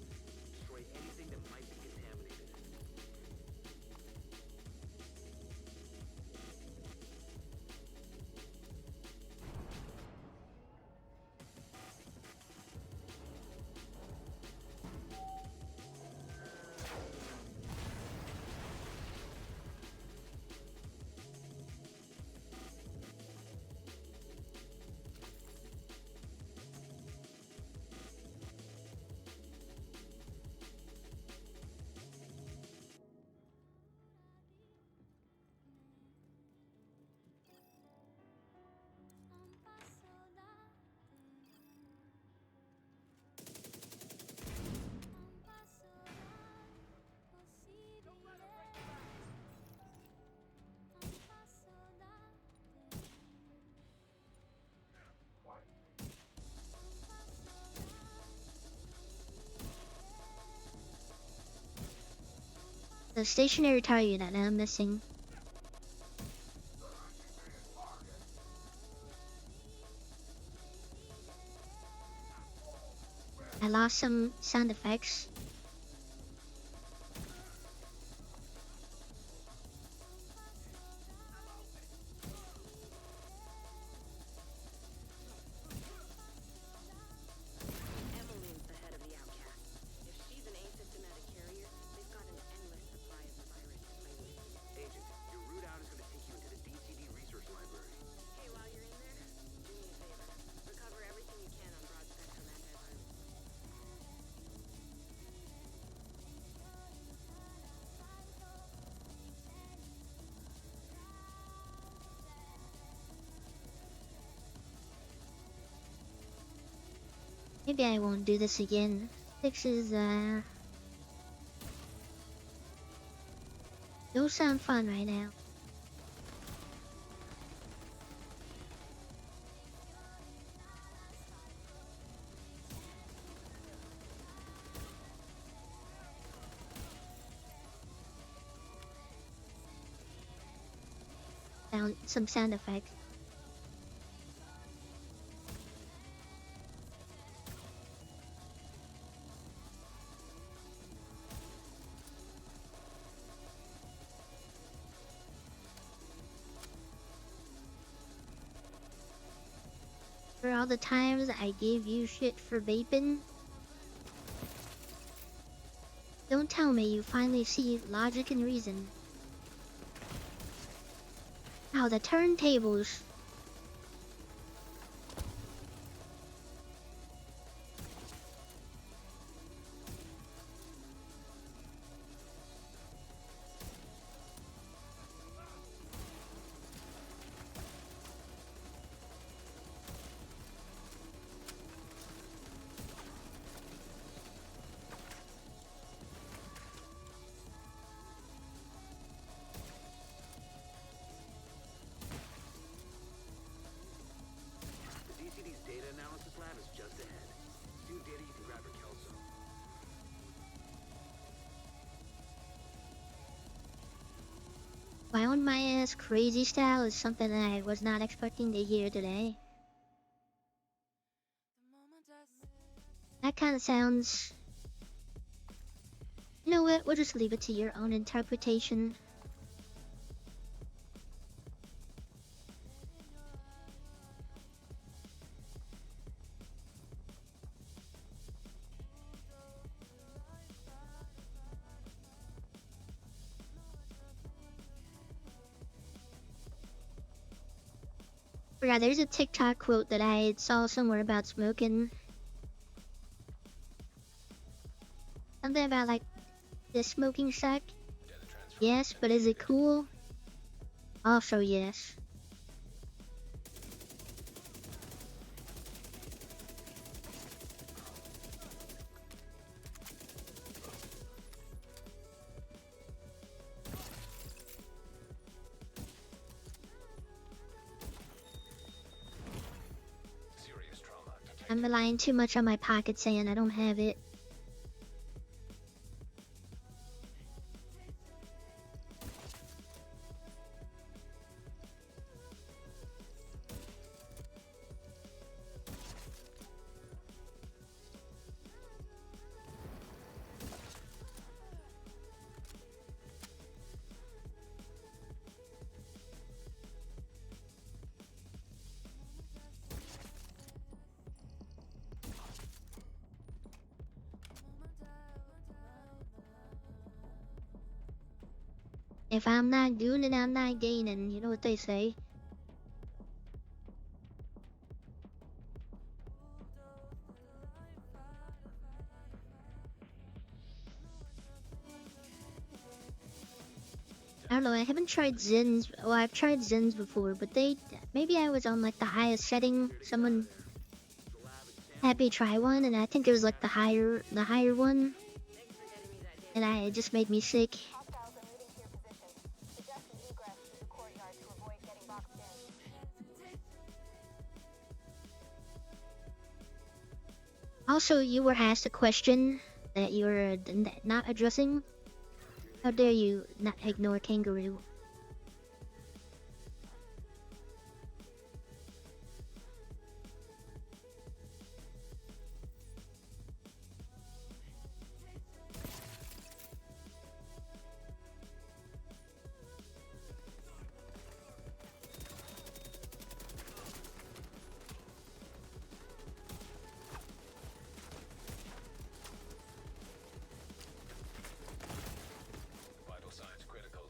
Destroy anything that might be contaminated. The stationary target that I'm missing. I lost some sound effects. Evelyn's the head of the outcasts. If she's an asymptomatic carrier, they've got an endless supply of the virus to play with. Agent, your route out is going to take you into the DCD research library. Hey, while you're in there, do me a favor. Recover everything you can on broad-spectrum antivirals. Maybe I won't do this again. This is don't sound fun right now. some sound effects. For all the times I gave you shit for vaping. Don't tell me you finally see logic and reason. How the turntables. The DCD's data analysis lab is just ahead. New data you can grab for Kelso. My own my ass crazy style is something that I was not expecting to hear today. That kind of sounds... You know what? We'll just leave it to your own interpretation. Yeah, there's a TikTok quote that I saw somewhere about smoking. Something about like, does smoking suck? Yes, but is it cool? Also yes. I'm relying too much on my pocket saying I don't have it. If I'm not good, then I'm not gaining. You know what they say. I don't know, I haven't tried Zins. Well, I've tried Zins before, but maybe I was on like the highest setting. Someone had me try one, and I think it was like the higher one. And it just made me sick. Also, you were asked a question that you were not addressing. How dare you not ignore Kangaroo? Vital signs critical.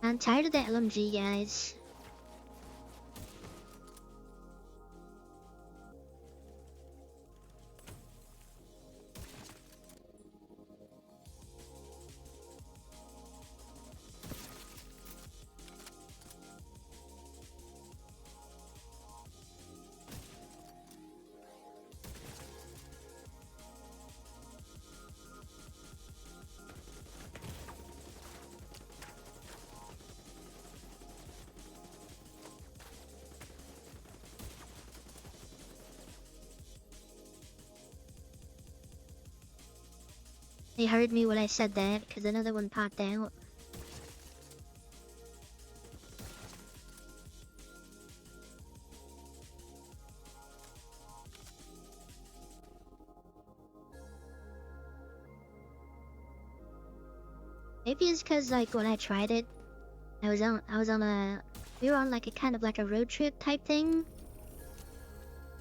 I'm tired of the LMG, guys. They heard me when I said that, because another one popped out. Maybe it's because, like, when I tried it, we were on like a kind of like a road trip type thing.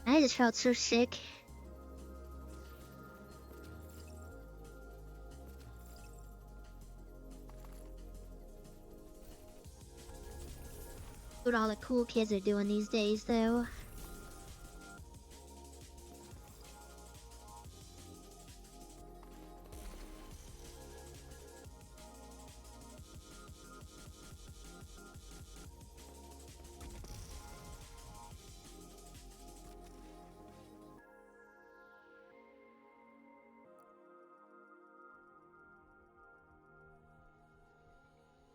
I just felt so sick. What all the cool kids are doing these days, though.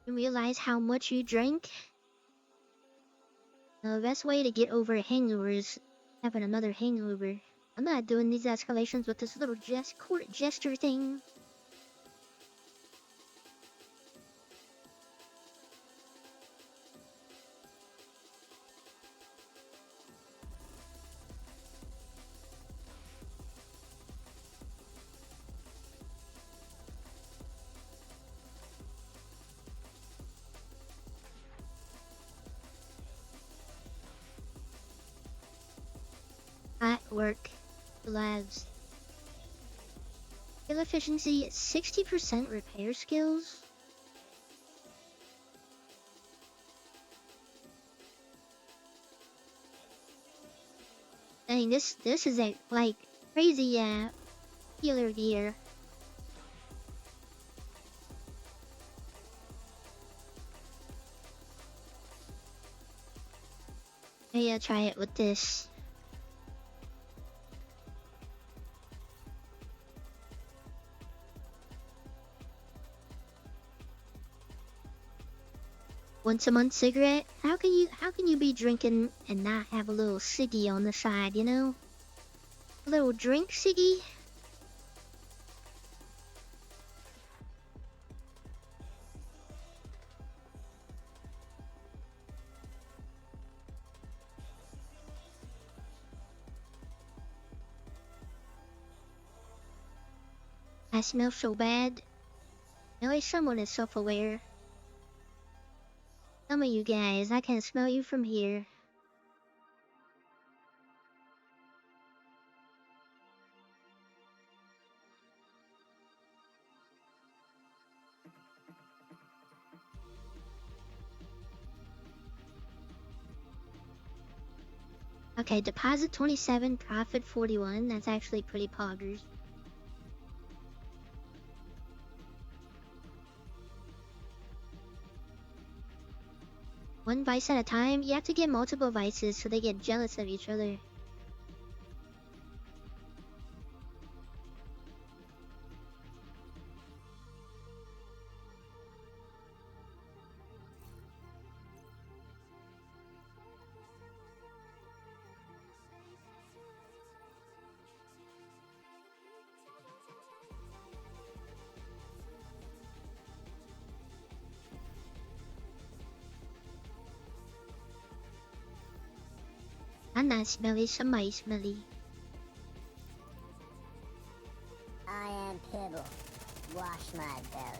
You realize how much you drink? The best way to get over a hangover is having another hangover. I'm not doing these escalations with this little court gesture thing. At work, labs. Skill efficiency, 60% repair skills. Dang, this is a like crazy healer gear. Maybe I'll try it with this. Once a month cigarette? How can you be drinking and not have a little ciggy on the side, you know? A little drink ciggy? I smell so bad. At least someone is self-aware. Some of you guys, I can smell you from here. Okay, deposit 27, profit 41. That's actually pretty poggers. One vice at a time? You have to get multiple vices so they get jealous of each other. I'm not smelly, somebody's smelly. I am Pibble. Wash my belly.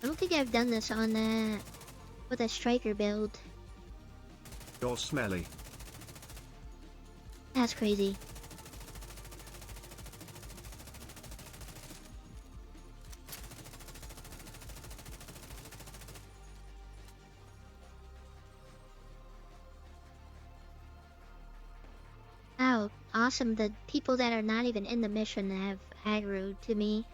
I don't think I've done this on with a striker build. You're smelly. That's crazy. Oh, awesome. The people that are not even in the mission have aggroed to me.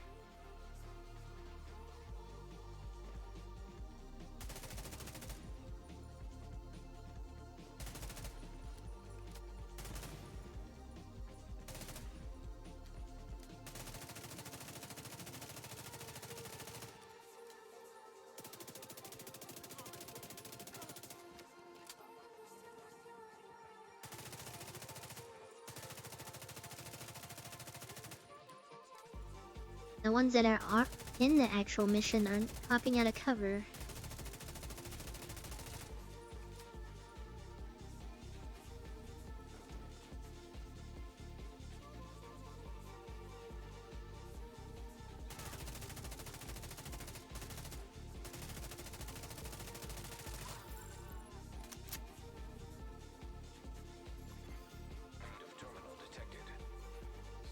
The ones that are in the actual mission aren't popping out of cover.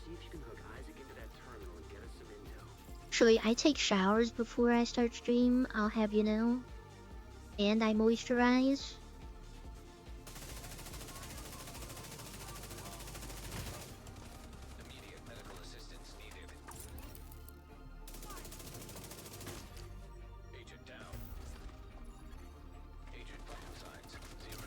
See if you can hook Isaac into that terminal and get us some intel. Actually, I take showers before I start stream, I'll have you know. And I moisturize. Immediate medical assistance needed. Agent down. Agent vital signs 0.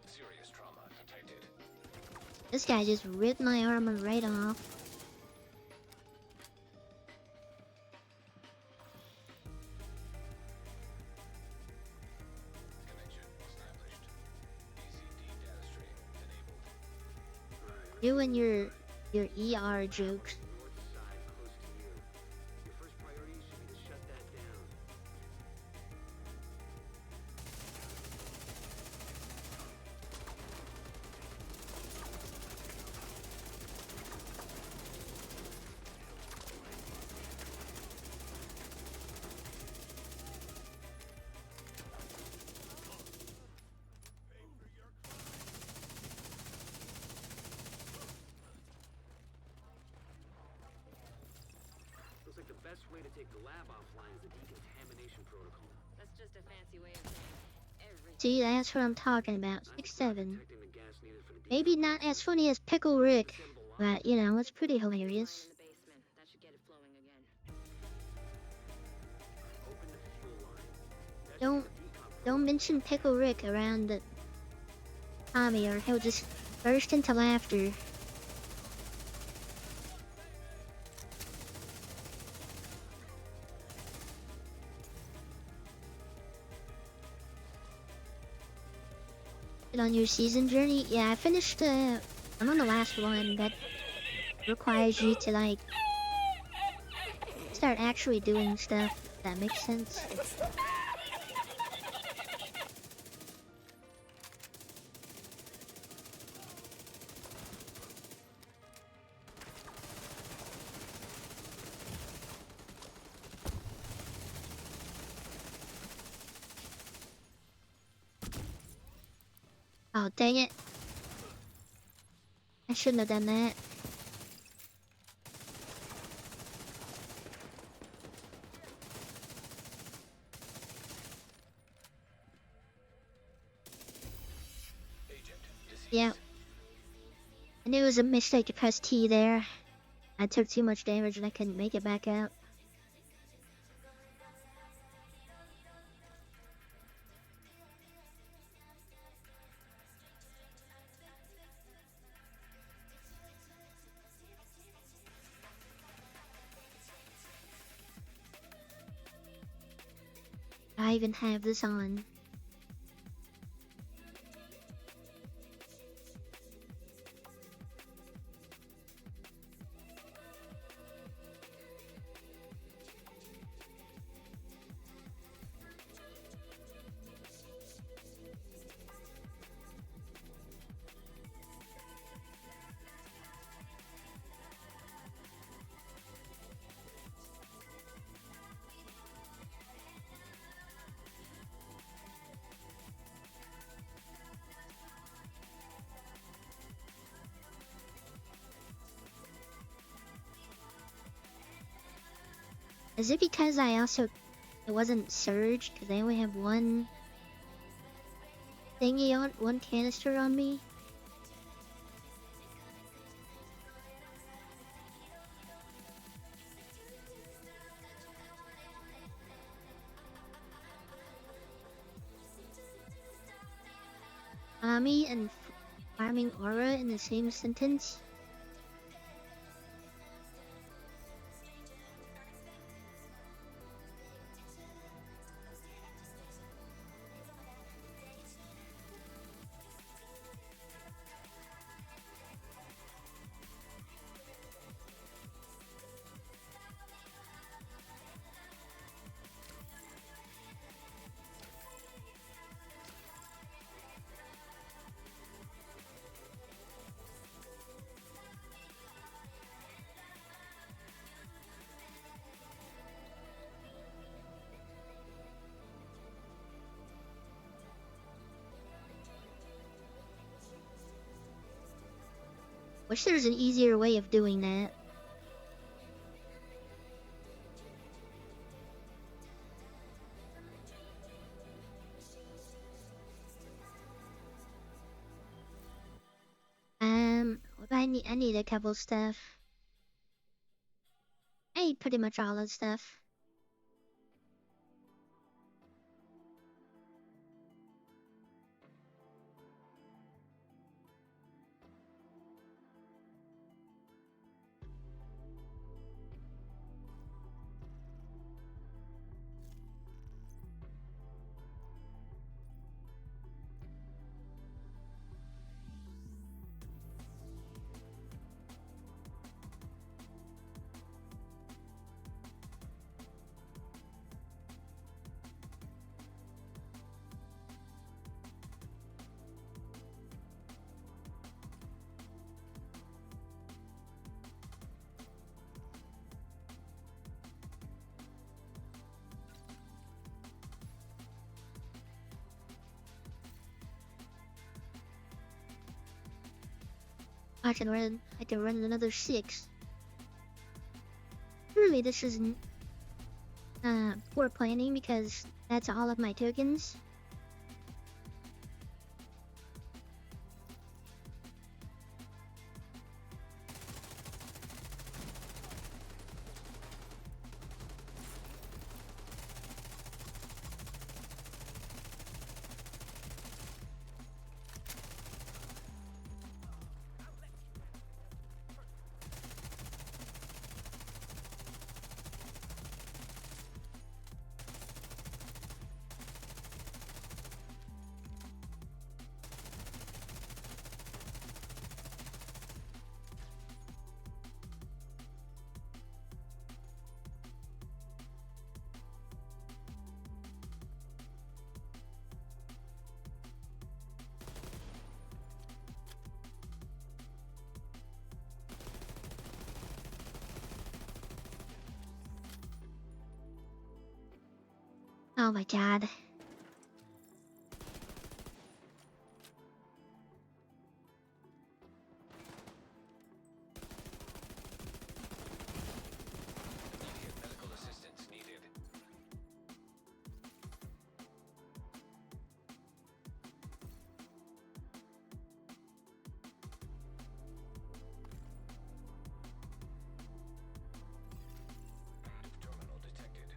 Serious trauma detected. This guy just ripped my armor right off. Connection established. DCD data stream enabled. You and your ER jokes. North side, close to you. Your first priority should be to shut that down. Looks like the best way to take the lab offline is the decontamination protocol. That's just a fancy way of saying everything. See, that's what I'm talking about. 6'7". Detecting the gas needed for the Maybe not as funny as Pickle Rick, but you know, it's pretty hilarious. In the basement. That should get it flowing again. Open the fuel line. Don't mention Pickle Rick around the Tommy or he'll just burst into laughter. On your season journey, yeah, I finished. I'm on the last one that requires you to like start actually doing stuff. If that makes sense. Oh, dang it. I shouldn't have done that. Yeah. I knew it was a mistake to press T there. I took too much damage and I couldn't make it back out. I even have this on. Is it because it wasn't Surge? Because I only have one thingy on, one canister on me? Tommy and farming aura in the same sentence? Wish there was an easier way of doing that. What do I need? I need a couple stuff. I need pretty much all the stuff. I can run another 6. Surely this isn't poor planning because that's all of my tokens. Oh my god. Medical assistance needed. Terminal detected.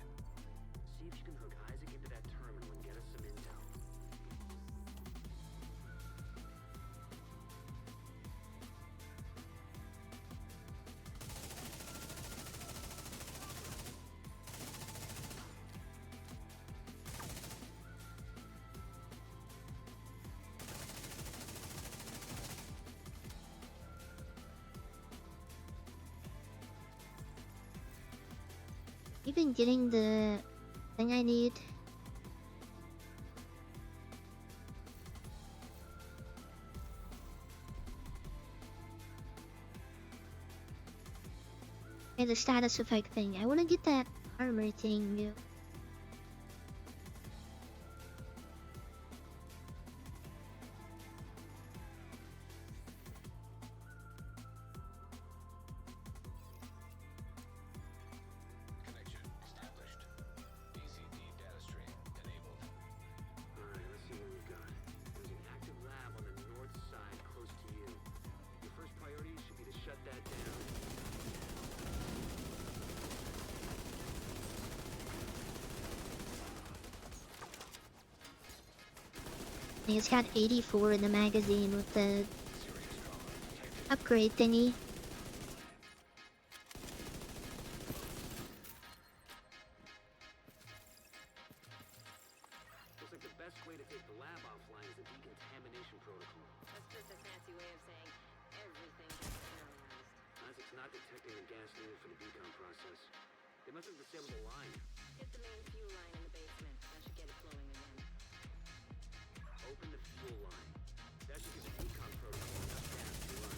See if you can hook Isaac into that terminal and get us some intel. Even getting the thing I need. And the status effect thing. I want to get that armor thing. Connection established. ECD data stream enabled. Alright, let's see what we've got. There's an active lab on the north side close to you. Your first priority should be to shut that down. think it's got 84 in the magazine with the upgrade thingy. Looks like the best way to take the lab offline is the decontamination protocol. That's just a fancy way of saying everything gets sterilized. Isaac's not detecting the gas needed for the decon process. They must have disabled the line. Hit the main fuel line in the basement. That should get it flowing again. Open the fuel line. That should give the decon protocol enough gas to run.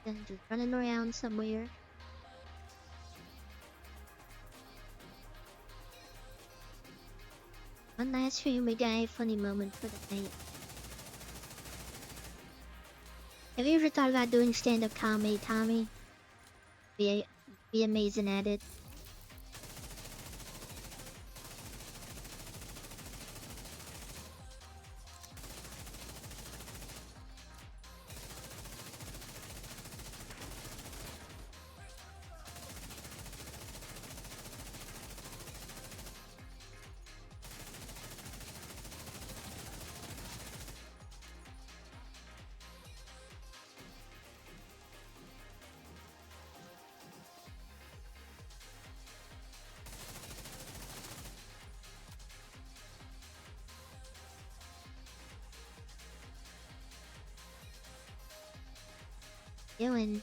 And just running around somewhere. One last Family Guy funny moment for the night. Have you ever thought about doing stand-up comedy, Tommy? Be amazing at it. Doing.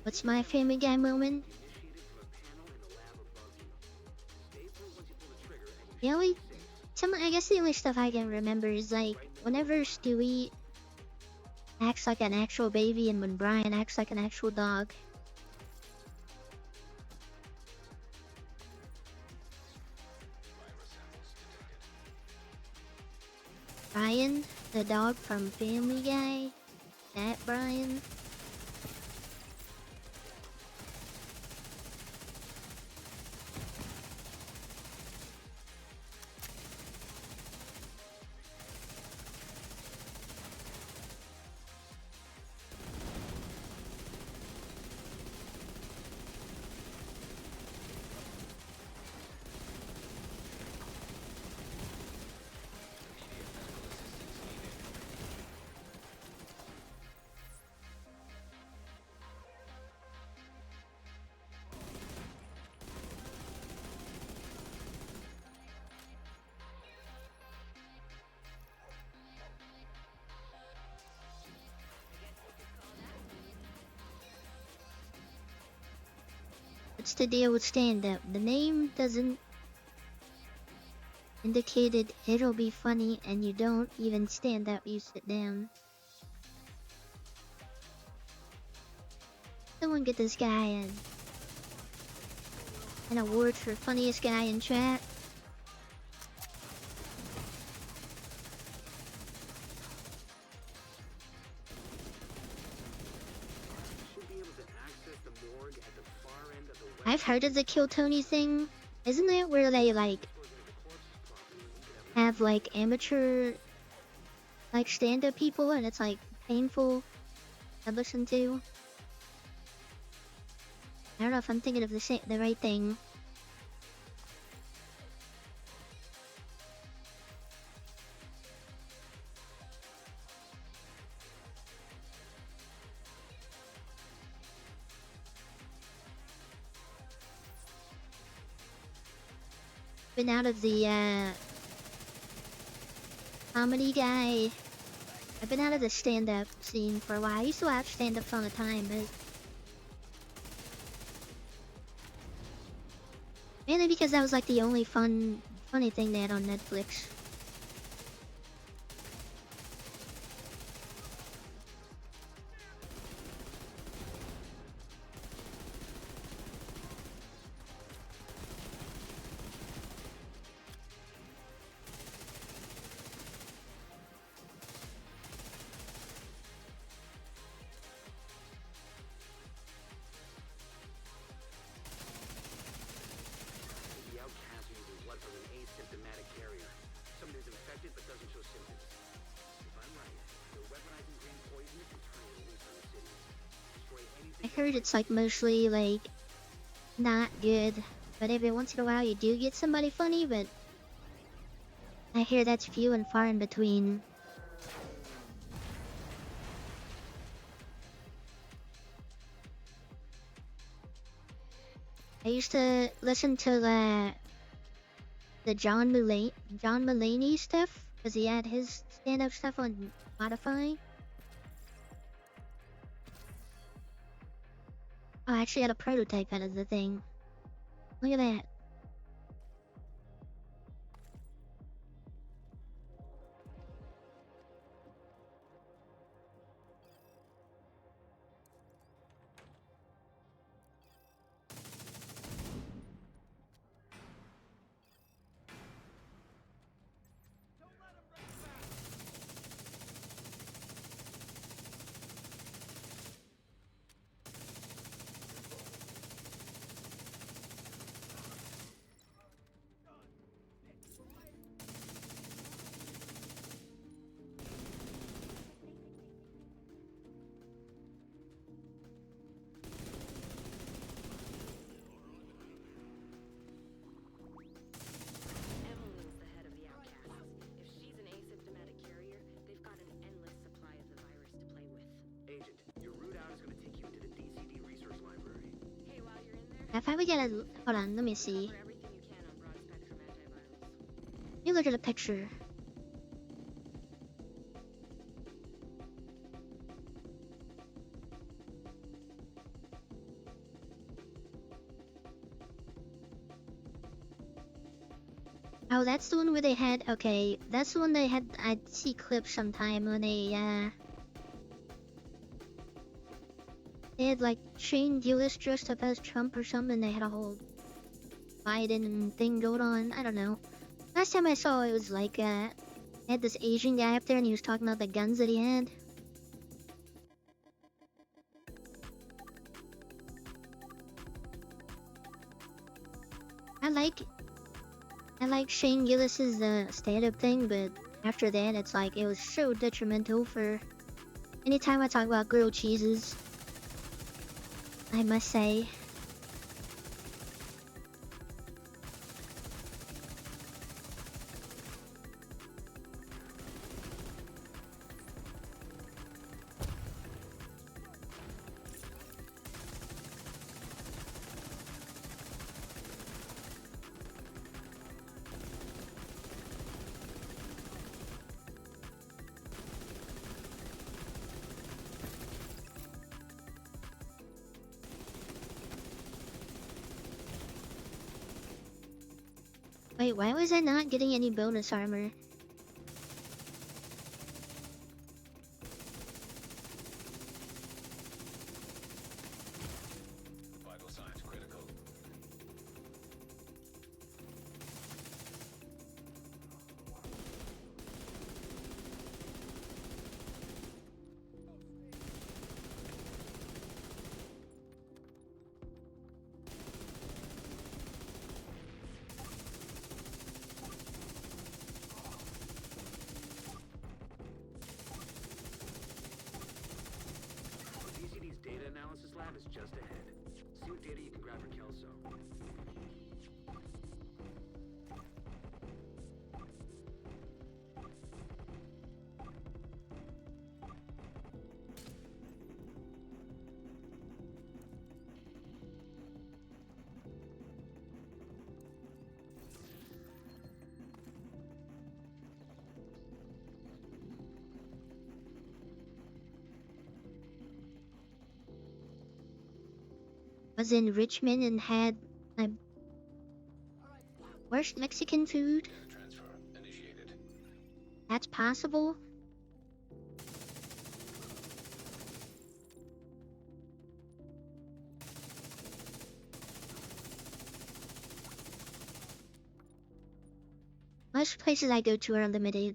What's my Family Guy moment? The only, I guess the only stuff I can remember is like whenever Stewie acts like an actual baby and when Brian acts like an actual dog. Brian, the dog from Family Guy, that Brian. What's the deal with stand-up? The name doesn't indicate it'll be funny, and you don't even stand up, you sit down. Someone get this guy an award for funniest guy in chat. I've heard of the Kill Tony thing. Isn't that where they like have like amateur like stand-up people and it's like painful to listen to? I don't know if I'm thinking of the right thing. been out of the comedy guy. I've been out of the stand-up scene for a while. I used to watch stand-ups all the time, but mainly because that was like the only funny thing they had on Netflix. The outcast uses blood from an asymptomatic carrier. Someone who's infected but doesn't show symptoms. If I'm right, they're weaponizing green poison and turning it loose on the city. Destroy anything I heard it's like mostly like not good, but every once in a while you do get somebody funny, but I hear that's few and far in between. I used to listen to the John Mulaney stuff because he had his stand-up stuff on Spotify. Oh, I actually had a prototype out of the thing. Look at that. Emmeline's the head of the outcasts. If she's an asymptomatic carrier, they've got an endless supply of the virus to play with. Agent, your route out is going to take you into the DCD resource library. Hey, while you're in there, If I would get a hold on, let me see. cover everything you can on broad-spectrum antivirals. Let me look at a picture. Oh, that's the one where they had. Okay, that's the one they had. I'd see clips sometime when they had like Shane Gillis dressed up as Trump or something. They had a whole Biden thing going on. I don't know. Last time I saw it was like had this Asian guy up there and he was talking about the guns that he had. I like Shane Gillis's stand-up thing, but after that, it's like it was so detrimental for anytime I talk about grilled cheeses. I must say. Wait, why was I not getting any bonus armor? Vital signs critical. DCD's data analysis lab is just ahead. See what data you can grab for Kelso. was in Richmond and had my worst Mexican food. Transfer initiated. That's possible. Most places I go to are limited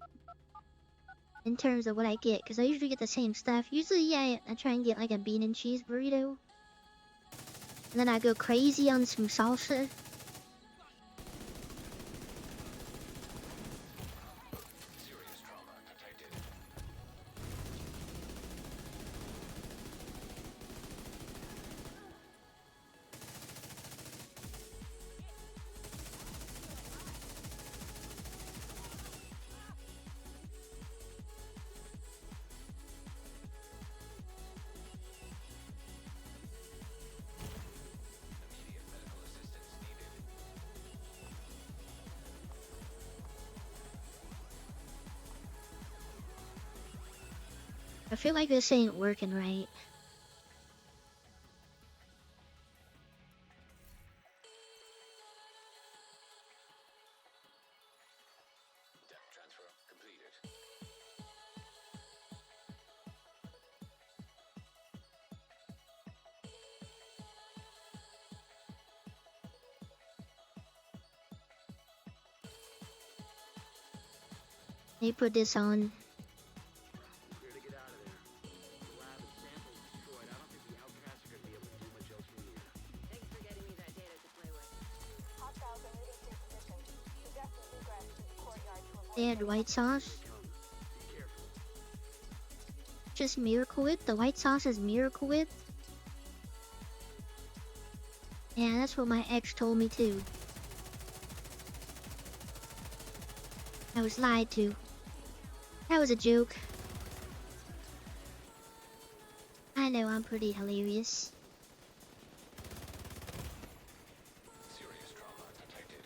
in terms of what I get, because I usually get the same stuff. Usually, yeah, I try and get like a bean and cheese burrito. And then I go crazy on some salsa. Serious trauma detected. Immediate medical assistance needed. I feel like this ain't working right. Tech transfer completed. They put this on. Clear to get out of there. The lab and samples destroyed. I don't think the outcasts are gonna be able to do much else from here. Thanks for getting me that data to play with. Hostiles are moving through position. Suggest we egress through the courtyard to avoid They had white sauce. Be careful. Just Miracle Whip. The white sauce is Miracle Whip. Yeah, that's what my ex told me too. I was lied to. That was a joke. I know I'm pretty hilarious. Serious trauma detected.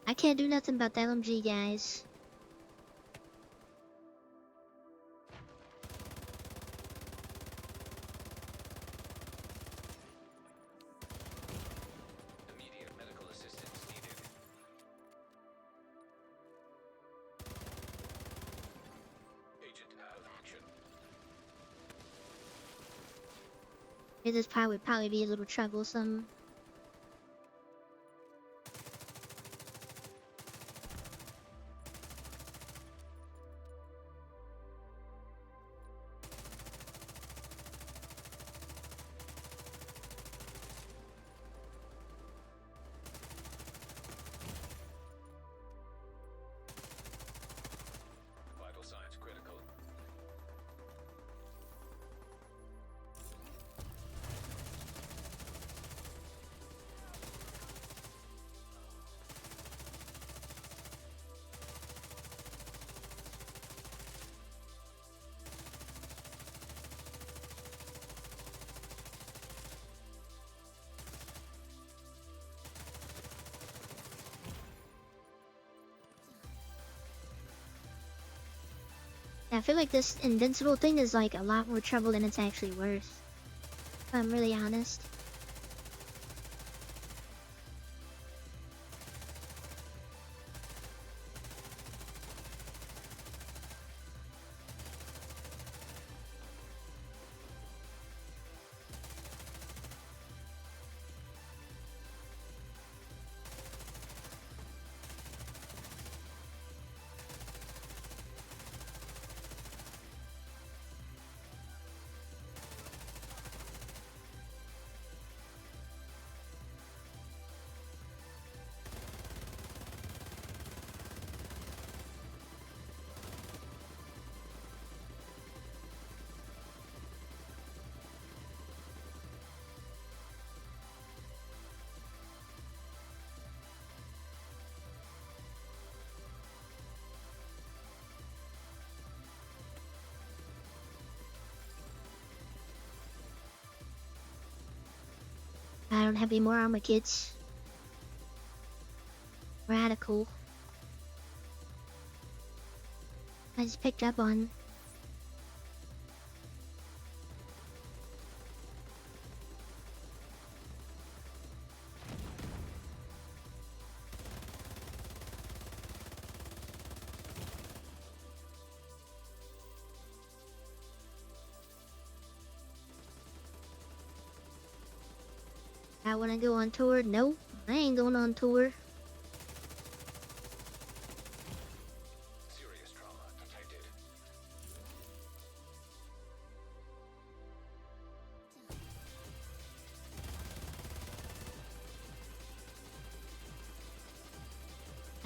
I can't do nothing about the LMG, guys. Immediate medical assistance needed. Agent out of action. This part would probably be a little troublesome. Vital signs critical. I feel like this invincible thing is like a lot more trouble than it's actually worth. If I'm really honest. don't have any more armor kits. Radical. I just picked up on. I wanna go on tour? No, I ain't going on tour. Serious trauma detected.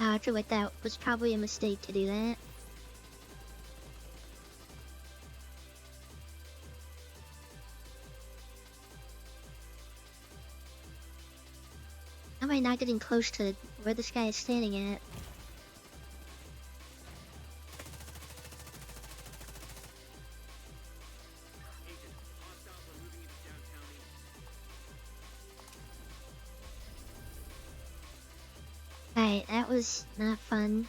I feel like that was probably a mistake to do that. Am I not getting close to where this guy is standing at? Right, that was not fun.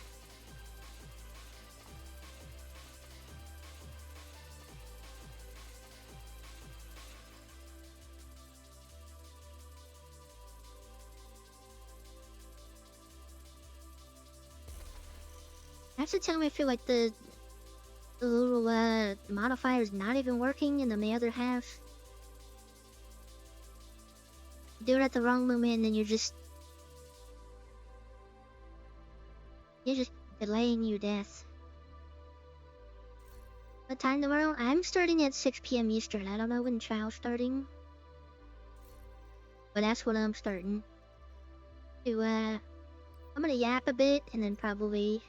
Half the time I feel like the little modifier is not even working, and then the other half you do it at the wrong moment, and then you're just delaying your death. What time tomorrow? I'm starting at 6 p.m. Eastern. I don't know when trial's starting, but that's when I'm starting. I'm gonna yap a bit and then probably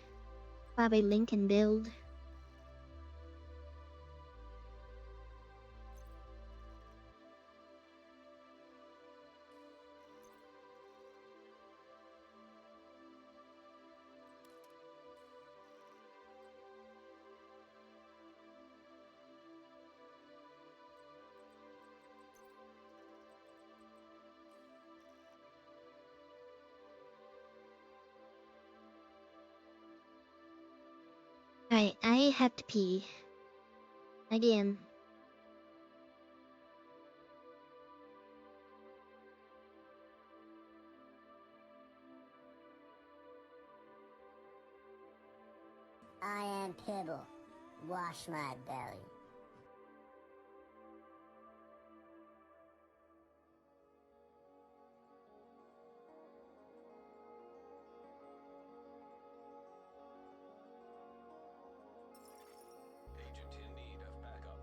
link and build. Right, I have to pee. Again. I am Pibble. Wash my belly. Agent in need of backup.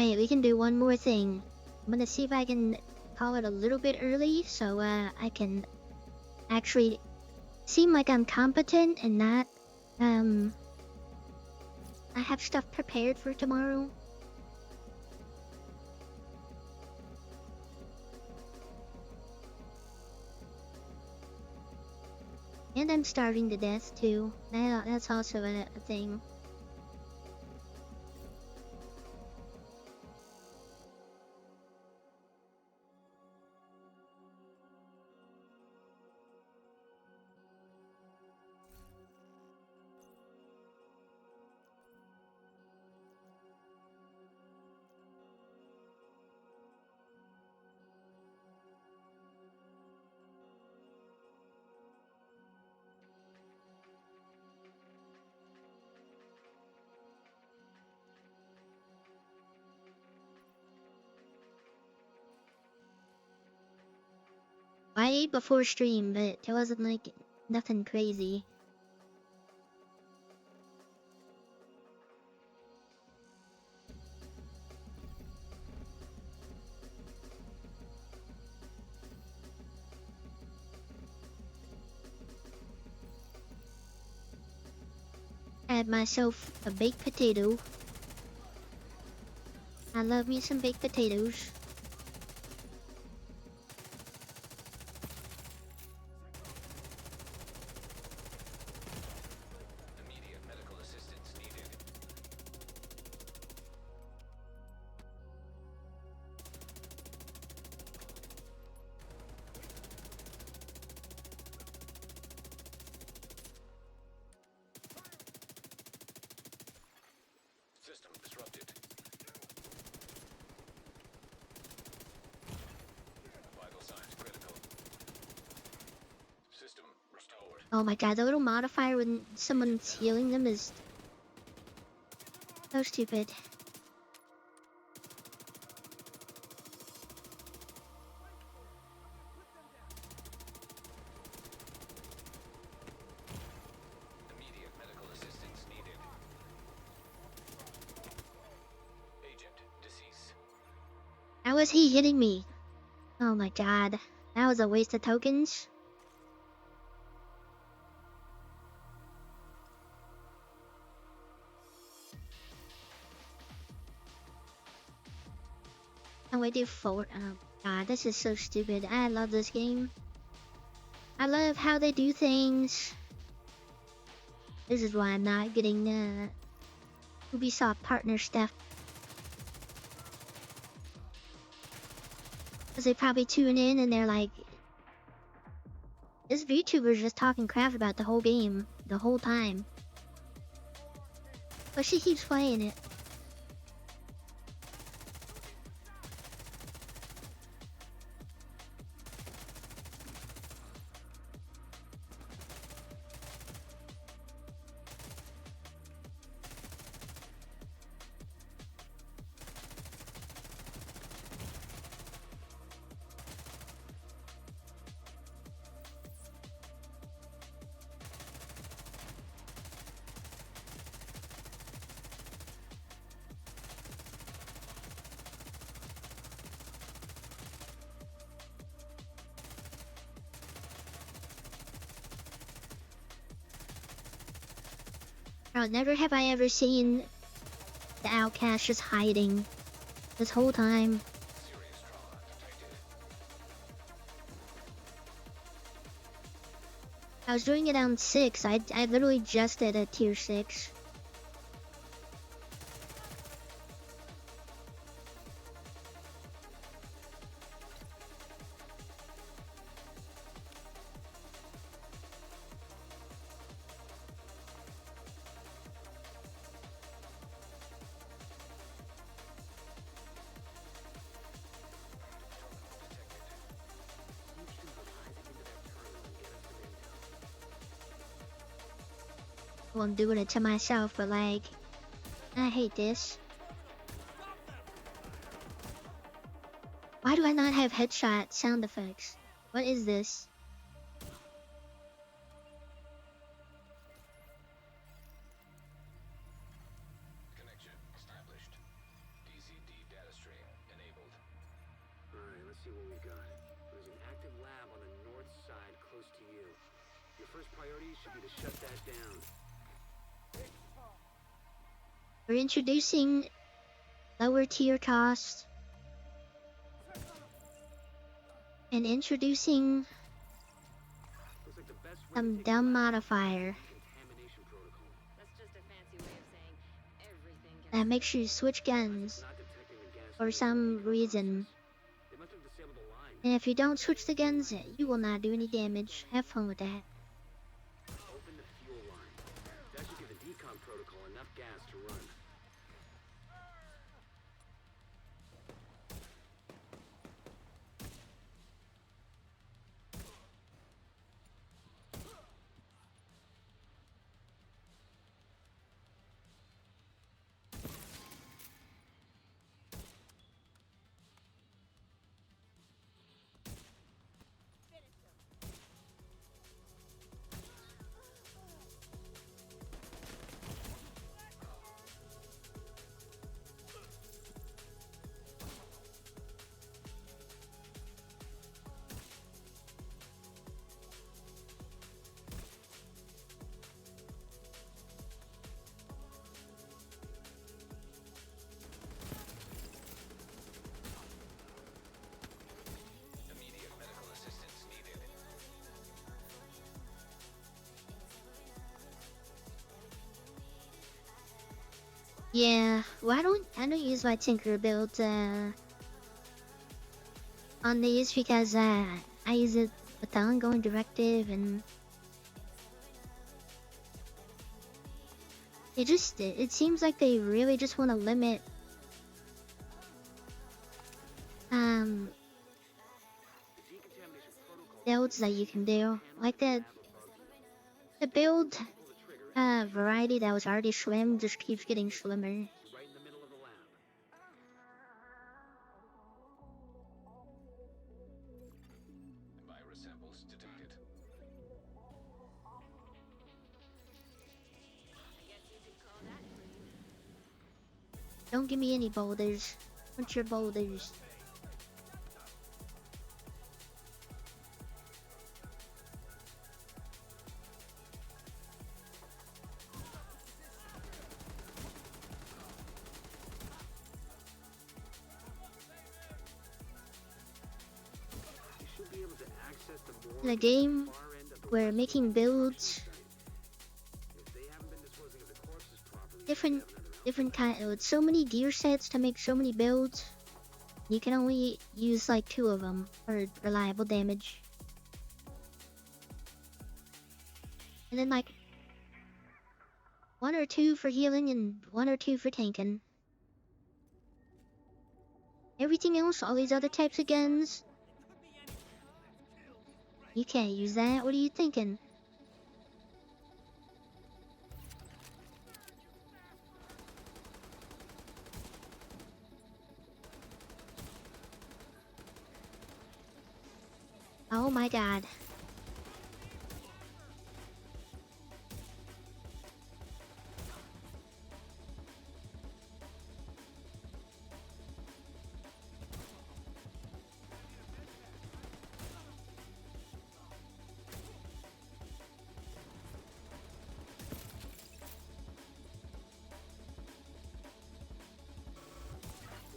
Alright, we can do one more thing. I'm gonna see if I can call it a little bit early so I can actually seem like I'm competent and not I have stuff prepared for tomorrow. And I'm starving to death too. That's also a thing. I ate before stream, but it wasn't like nothing crazy. I had myself a baked potato. I love me some baked potatoes. Immediate medical assistance needed. System disrupted. Vital signs critical. System restored. Oh my god, the little modifier when someone's healing them is so stupid. Immediate medical assistance needed. Agent deceased. How was he hitting me? Oh my god, that was a waste of tokens. Can we do forward? Oh god, this is so stupid. I love this game. I love how they do things. This is why I'm not getting Ubisoft partner stuff. Because they probably tune in and they're like, this VTuber's just talking crap about the whole game, the whole time. But she keeps playing it. Oh, never have I ever seen the outcast just hiding this whole time. Serious trauma detected. I was doing it on 6. I literally just did a tier 6. Well, I'm doing it to myself, but like, I hate this. Why do I not have headshot sound effects? What is this? Connection established. DCD data what we've got. There's an active lab on the north side close to you. Your first priority should be to shut that down. We're introducing lower tier costs and introducing some dumb modifier That's just a fancy way of saying everything gets that makes you switch guns for some reason. And if you don't switch the guns, you will not do any damage. Have fun with that. Open the fuel line. That should give the decon protocol enough gas to run. Immediate medical assistance needed. Yeah, well, I don't use my Tinker build on these because I use it with the ongoing directive, and it seems like they really just want to limit builds that you can do. Like the build variety that was already slim just keeps getting slimmer. Virus samples detected. Don't give me any boulders. What's your boulders? You should be able to access the more In a game where making builds different kind with so many gear sets to make so many builds, you can only use like 2 of them for reliable damage. And then like 1 or 2 for healing and 1 or 2 for tanking. Everything else, all these other types of guns, you can't use that. What are you thinking? Oh my god.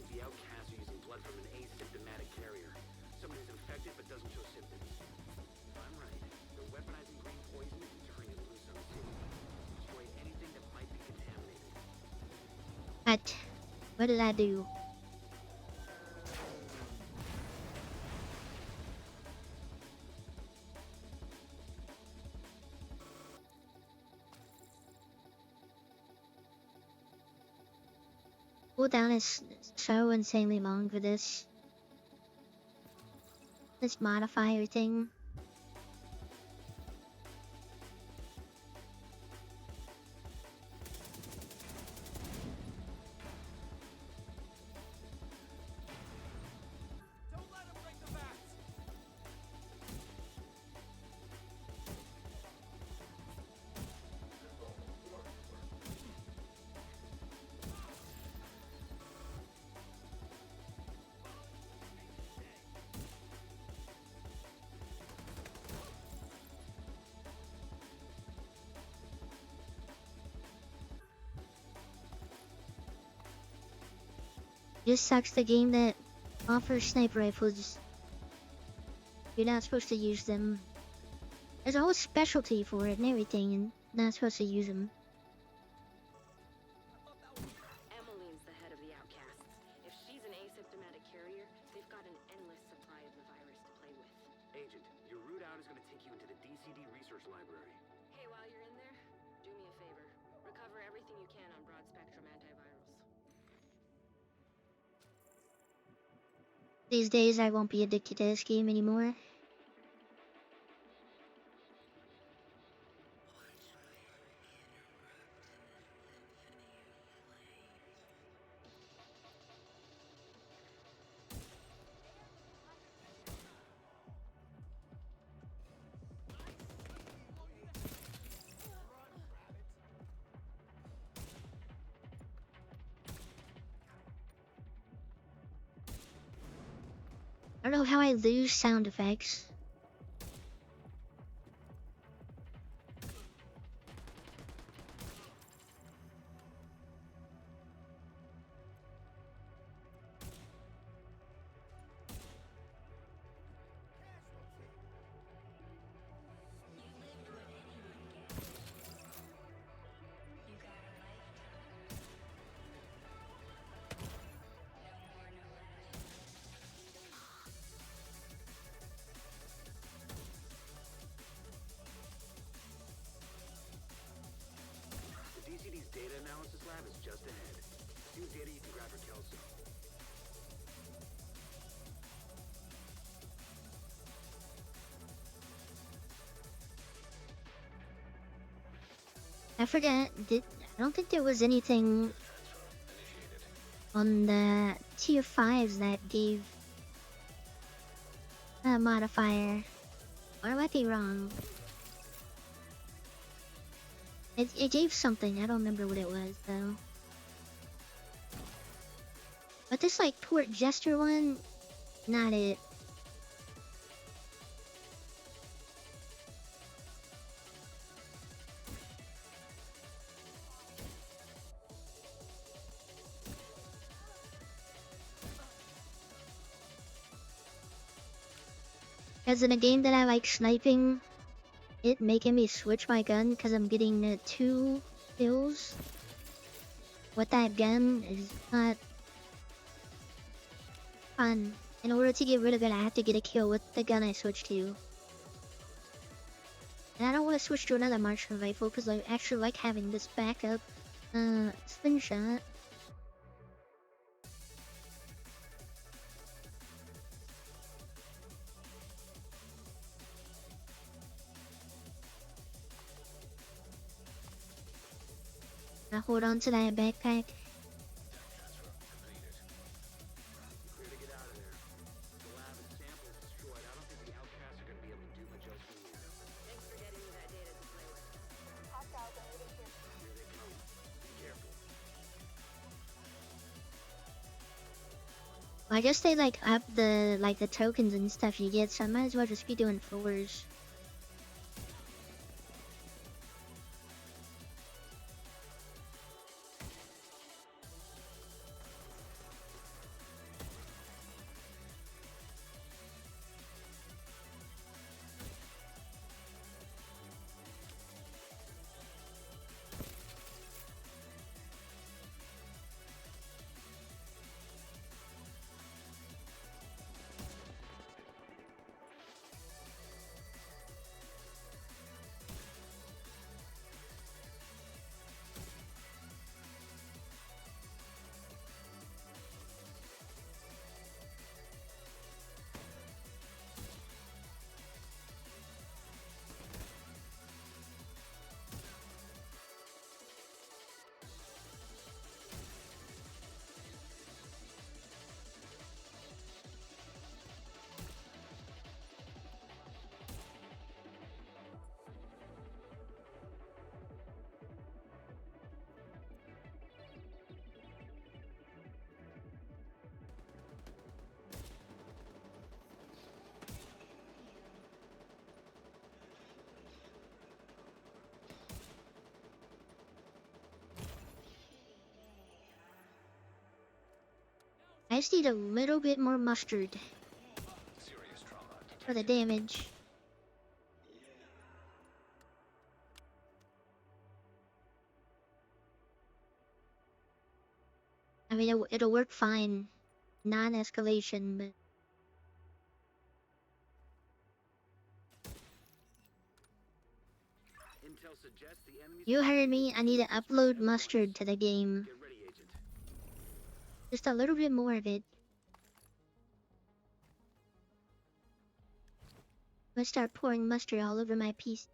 The outcasts are using blood from an asymptomatic carrier. Someone who's infected but doesn't show symptoms. If I'm right, they're weaponizing green poison and turning it loose on the city. Destroy anything that might be contaminated. What did I do? Cooldown is so insanely long for this modifier thing. Just sucks the game that offers sniper rifles. You're not supposed to use them. There's a whole specialty for it and everything, and not supposed to use them. Emmeline's the head of the outcasts. If she's an asymptomatic carrier, they've got an endless supply of the virus to play with. Agent, your route out is going to take you into the DCD research library. Hey, while you're in there, do me a favor. Recover everything you can on broad-spectrum antivirals. These days, I won't be addicted to this game anymore. I don't know how I lose sound effects. The DCD's data analysis lab is just ahead. New data you can grab for Kelso. I forget. I don't think there was anything on the tier 5s that gave a modifier. Or I might be wrong. It gave something. I don't remember what it was though. But this like port gesture one, not it. Because in a game that I like sniping, it making me switch my gun because I'm getting 2 kills with that gun is not fun. In order to get rid of it, I have to get a kill with the gun I switched to. And I don't want to switch to another marksman rifle because I actually like having this backup slingshot. Now hold on to that backpack. Clear to get out of there. The lab and samples destroyed. I don't think the outcasts are going to be able to do much else from here. Thanks for getting me that data to play with. Hostiles are moving here. Here they come. Be careful. I guess they like up the tokens and stuff you get, so I might as well just be doing 4s. I just need a little bit more mustard Serious trauma detected. for the damage. I mean, it'll work fine. Non-escalation, but Intel suggests the enemy's you heard me. I need to upload mustard to the game. Get ready, Agent. Just a little bit more of it. I'm gonna start pouring mustard all over my piece.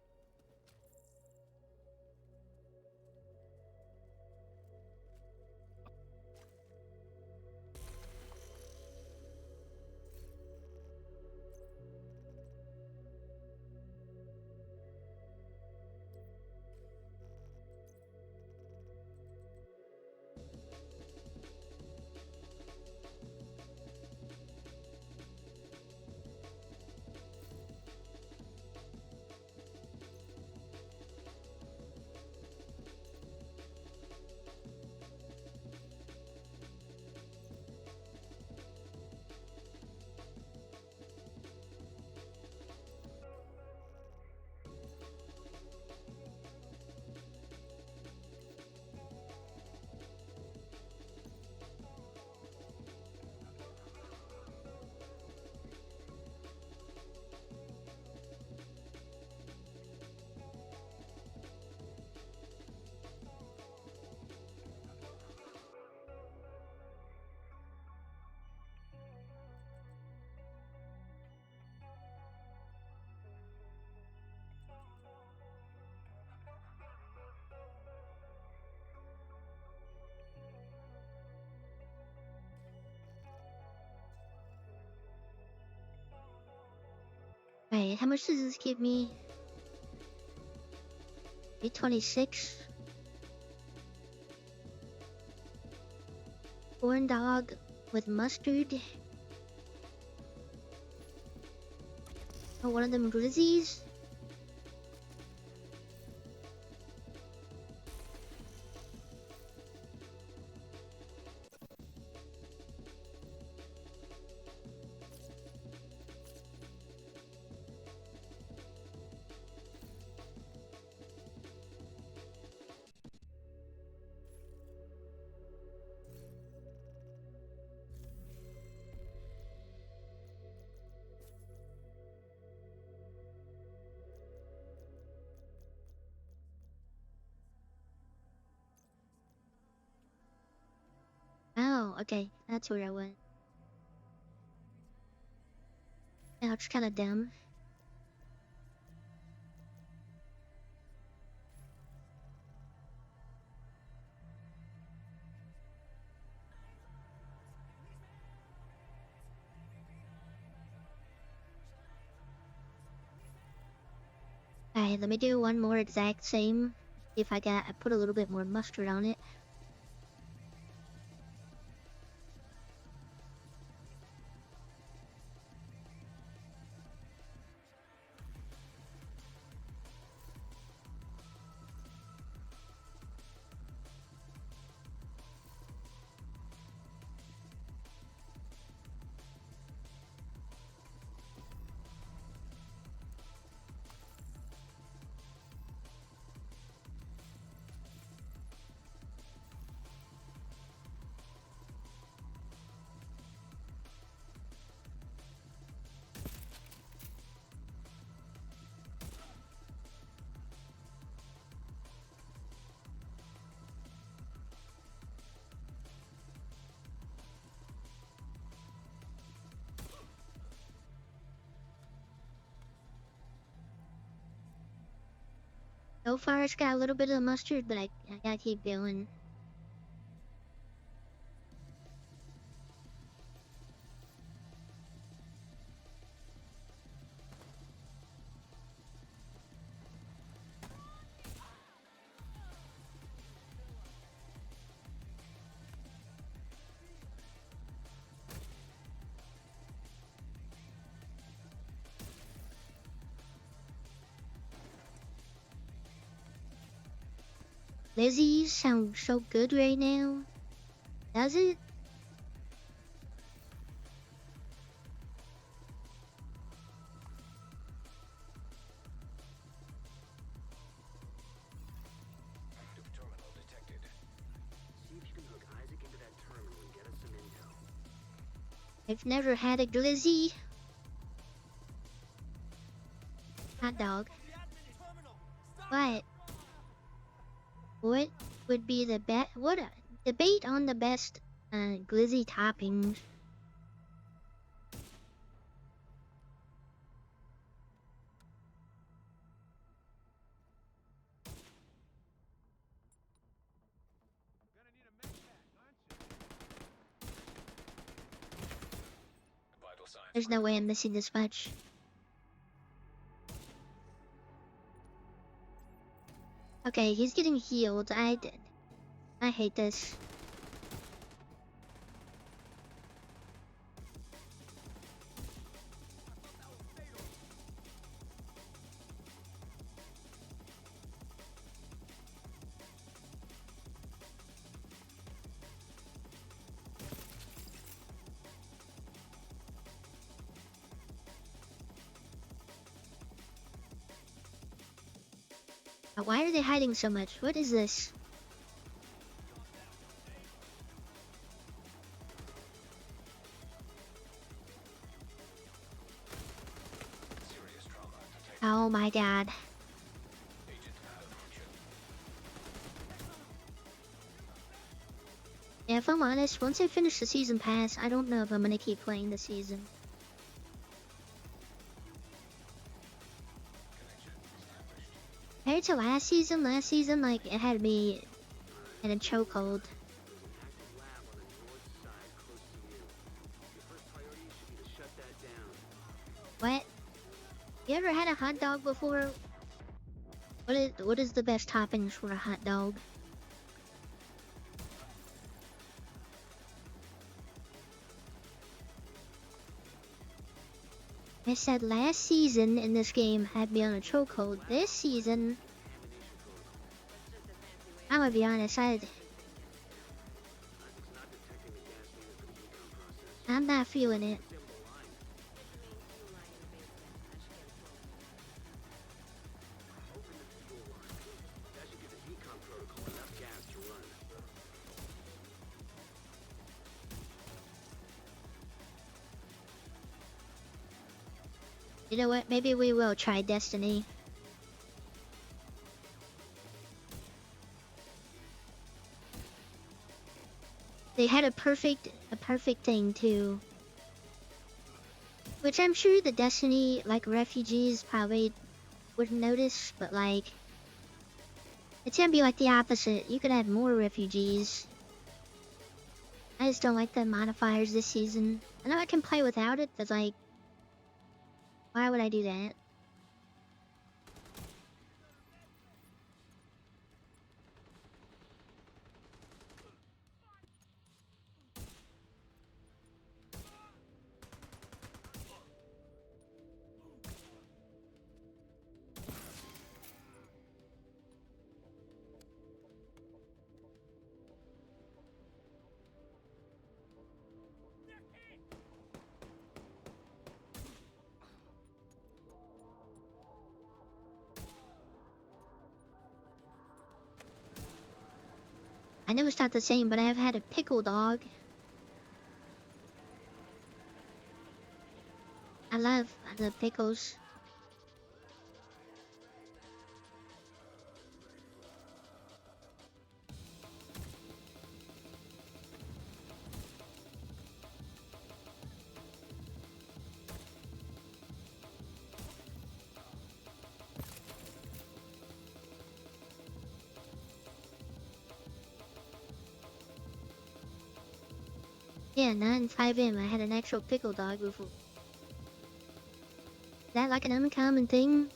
Right, how much does this give me? 826. Corn dog with mustard. Oh, one of them glizzies. Oh, okay, that's where I went. Yeah, it's kind of dumb. Alright, let me do one more exact same. See if I put a little bit more mustard on it. So far, it's got a little bit of mustard, but I gotta keep going. Lizzie sounds so good right now. Does it? I've never had a glizzy hot dog. What would be the best? What a debate on the best glizzy toppings. There's no way I'm missing this much. Okay, he's getting healed. I hate this. Why are they hiding so much? What is this? Oh my god. Yeah, if I'm honest, once I finish the season pass, I don't know if I'm gonna keep playing the season. Compared to last season, like, it had me in a chokehold. What? You ever had a hot dog before? What is the best toppings for a hot dog? I said last season in this game had me on a chokehold. This season, I'm gonna be honest, I'm not feeling it. You know what? Maybe we will try Destiny. They had a perfect thing too. Which I'm sure the Destiny, like, refugees probably wouldn't notice, but like, it's gonna be like the opposite. You could have more refugees. I just don't like the modifiers this season. I know I can play without it, but like, why would I do that? I know it's not the same, but I have had a pickle dog. I love the pickles. Yeah, not in 5M. I had an actual pickle dog before. Is that like an uncommon thing?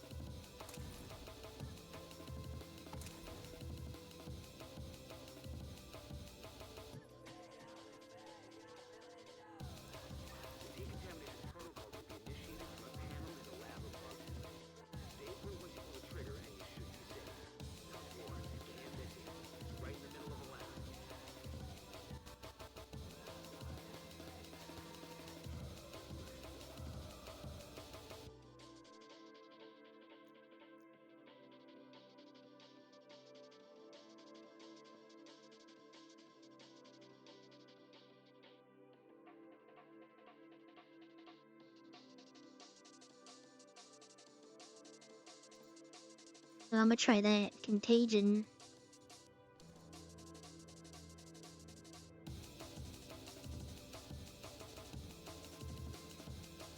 So I'm gonna try that. Contagion.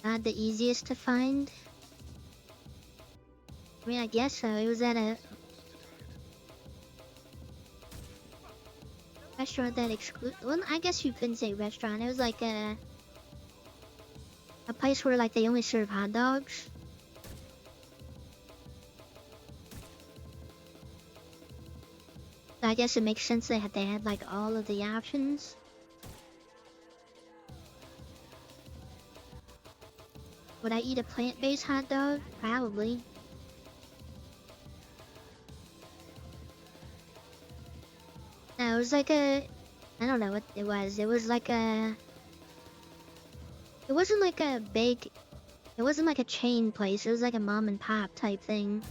Not the easiest to find. I mean, I guess so. It was at a restaurant that well, I guess you couldn't say restaurant. It was like a place where like they only serve hot dogs. So I guess it makes sense that they had like all of the options. Would I eat a plant-based hot dog? Probably. No, it was like I don't know what it was. It was like it wasn't like a it wasn't like a chain place. It was like a mom and pop type thing.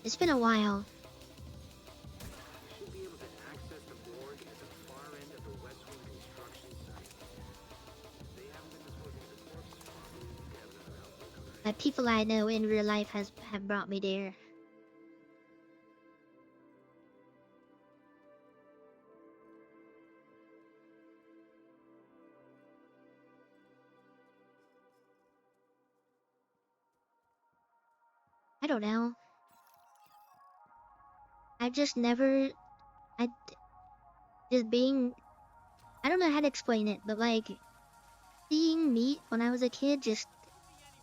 It's been a while. Should be able to access the morgue at the far end of the West Wing construction site. If they haven't been disposing of the corpse properly, we could have another outbreak. People I know in real life have brought me there. I don't know. I've just never, just being, I don't know how to explain it, but like, seeing meat when I was a kid just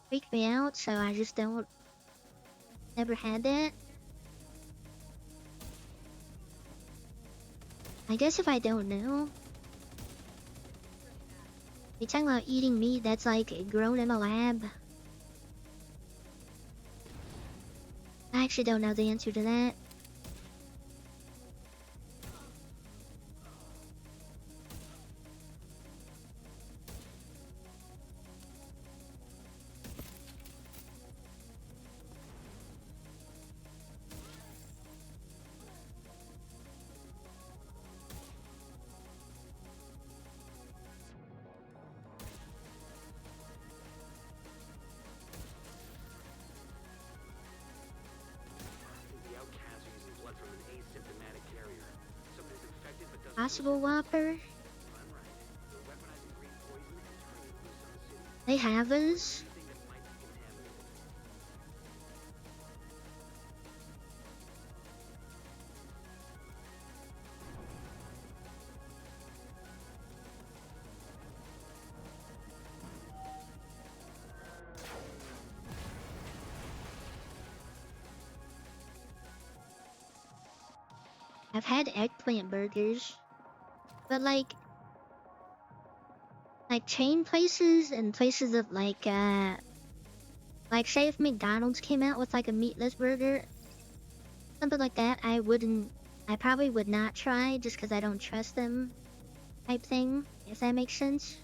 freaked me out, so I just never had that. I guess if I don't know. You're talking about eating meat that's like grown in a lab. I actually don't know the answer to that. Possible Whopper? They have us? I've had eggplant burgers, but like chain places and places of like say if McDonald's came out with like a meatless burger, something like that, I probably would not try just because I don't trust them type thing, if that makes sense.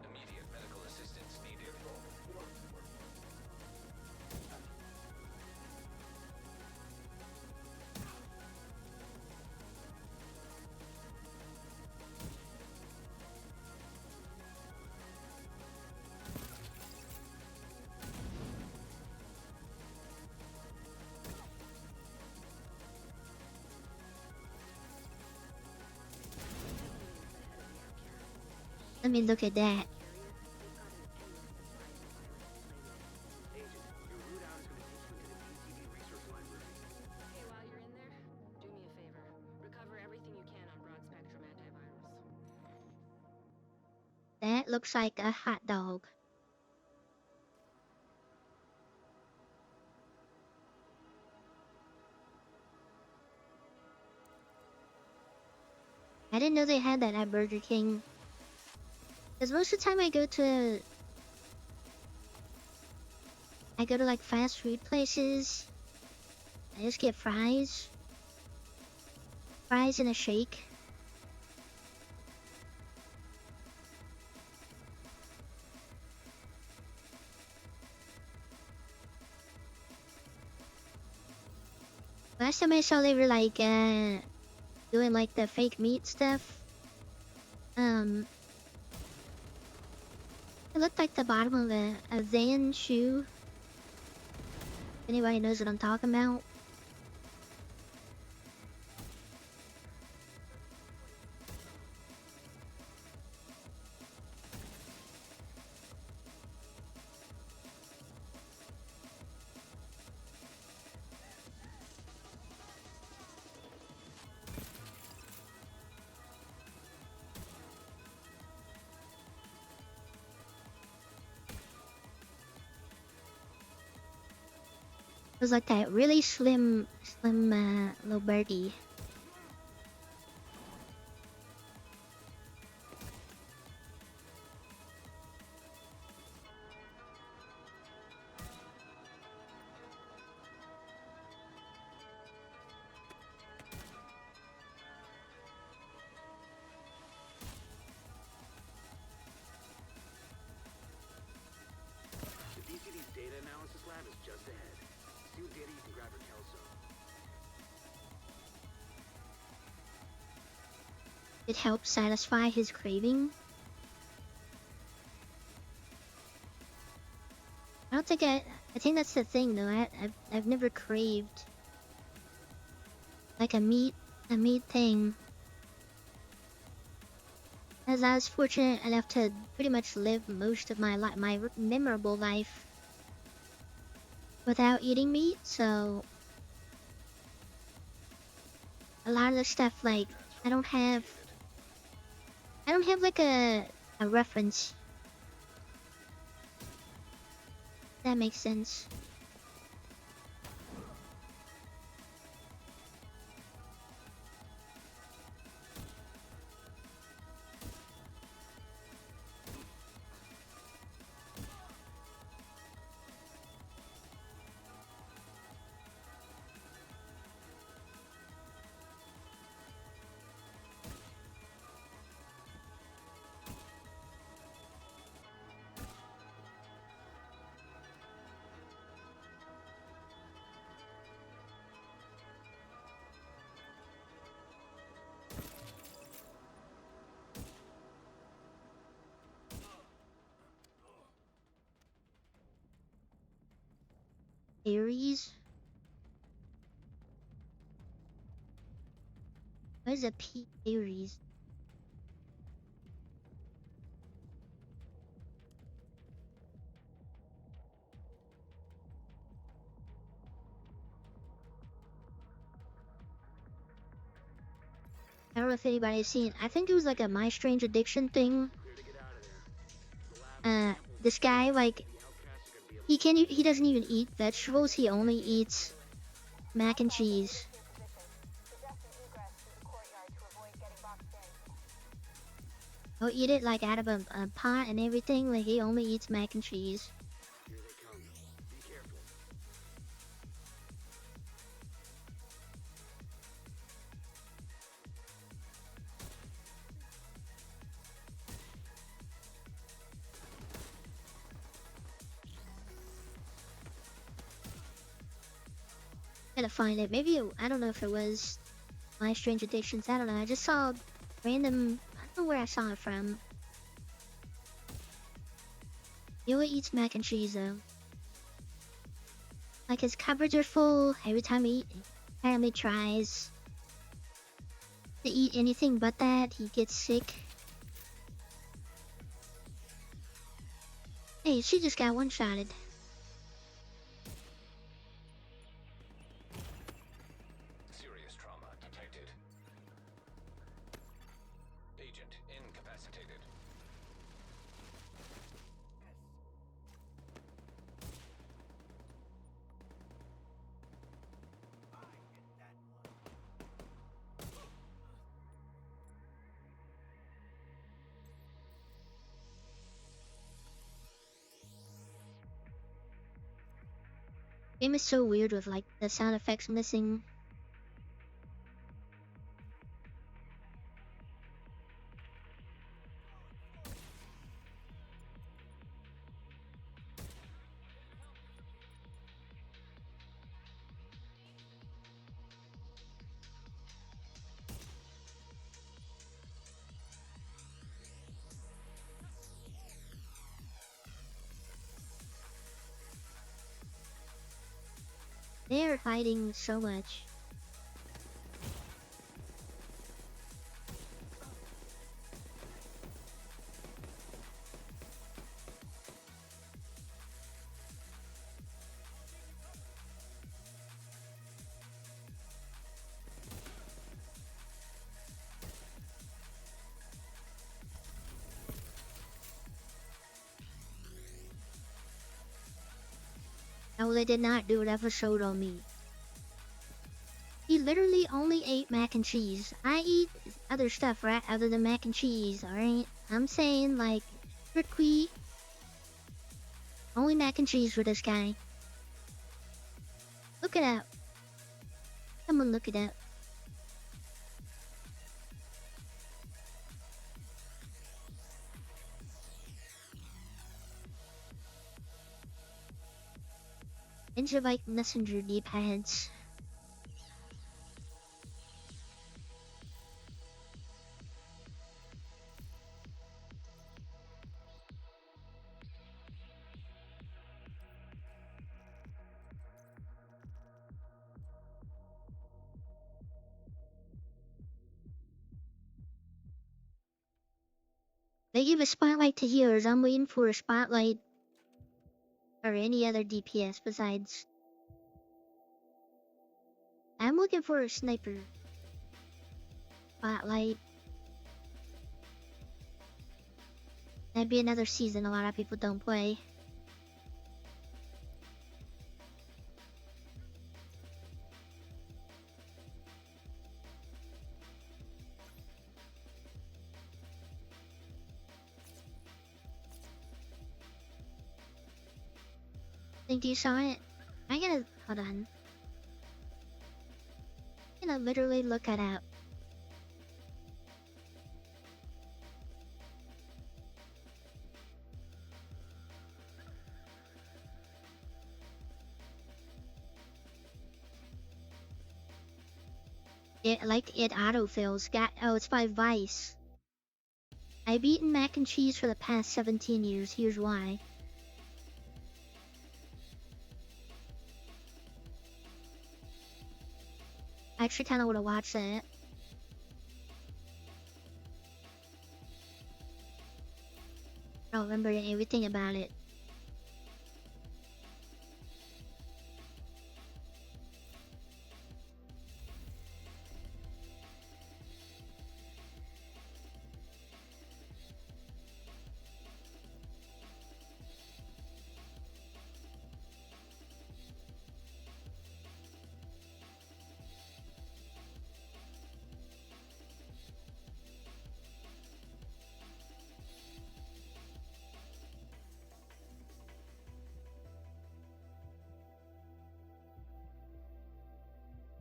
Immediate medical assistance needed. Let me look at that. Hey, while you're in there, do me a favor. Recover everything you can on broad spectrum antivirus. That looks like a hot dog. I didn't know they had that at Burger King. Because most of the time I go to like fast food places, I just get fries. Fries and a shake. Last time I saw they were like doing like the fake meat stuff. It looked like the bottom of a Zan shoe. If anybody knows what I'm talking about. It was like that really slim little birdie. The DCD's data analysis lab is just ahead. See what data you can grab for Kelso. It helps satisfy his craving. I don't think I think that's the thing though. I've never craved like a meat thing. As I was fortunate enough to pretty much live most of my memorable life without eating meat, so a lot of the stuff like I don't have like a reference. That makes sense. Aries? What is a P Aries? I don't know if anybody's seen. I think it was like a My Strange Addiction thing. This guy like he doesn't even eat vegetables. He only eats mac and cheese. He'll eat it like out of a pot and everything. Like he only eats mac and cheese. Gotta find it. Maybe I don't know if it was My Strange Addictions. I don't know. I just saw random. I don't know where I saw it from. He only eats mac and cheese though. Like his cupboards are full every time he apparently tries to eat anything but that, he gets sick. Hey, she just got one-shotted. Serious trauma detected. Agent incapacitated. Game is so weird with like the sound effects missing. They are fighting so much. No, they did not do an episode on me. He literally only ate mac and cheese. I eat other stuff, right? Other than mac and cheese, alright? I'm saying, like, strictly only mac and cheese for this guy. Look it up. Someone look it up. Introvite messenger D-pads. They give a spotlight to healers. I'm waiting for a spotlight or any other DPS besides. I'm looking for a sniper. Spotlight. That'd be another season a lot of people don't play. Think you saw it? I gotta hold on. I'm gonna literally look it up. It autofills. Oh, it's by Vice. I've eaten mac and cheese for the past 17 years. Here's why. I actually kind of want to watch that. I don't remember everything about it.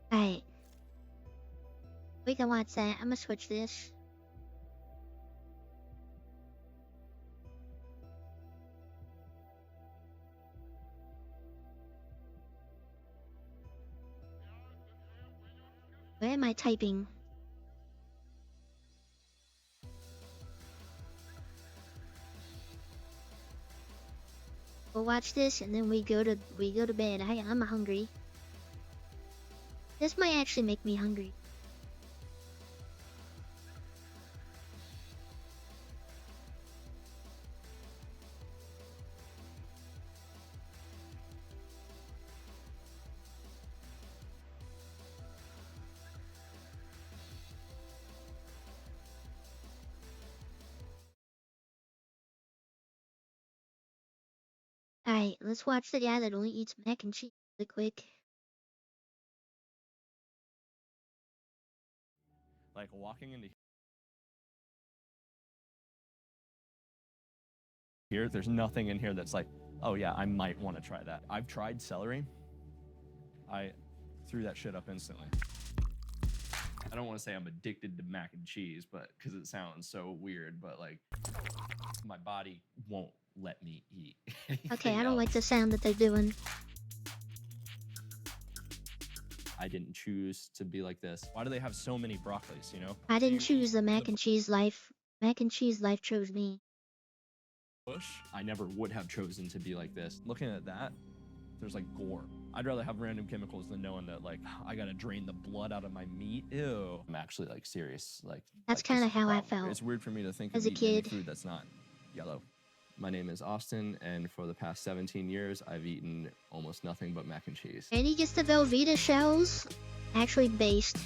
Alright. We can watch that. I'm gonna switch this. Where am I typing? We'll watch this and then we go to bed. I'm hungry. This might actually make me hungry. Alright, let's watch the guy that only eats mac and cheese really quick. Like walking into here, there's nothing in here that's like, oh yeah, I might want to try that. I've tried celery, I threw that shit up instantly. I don't want to say I'm addicted to mac and cheese, but because it sounds so weird, but like my body won't let me eat. Okay, I don't else. like the sound that they're doing. I didn't choose to be like this. Why do they have so many broccolis, you know? I didn't choose the mac and cheese life. Mac and cheese life chose me. I never would have chosen to be like this. Looking at that, there's like gore. I'd rather have random chemicals than knowing that like I gotta drain the blood out of my meat. Ew. I'm actually like serious. That's kind of how I felt. It's weird for me to think as of a eating any kid. food that's not yellow. My name is Austin, and for the past 17 years, I've eaten almost nothing but mac and cheese. And he gets the Velveeta shells, actually based.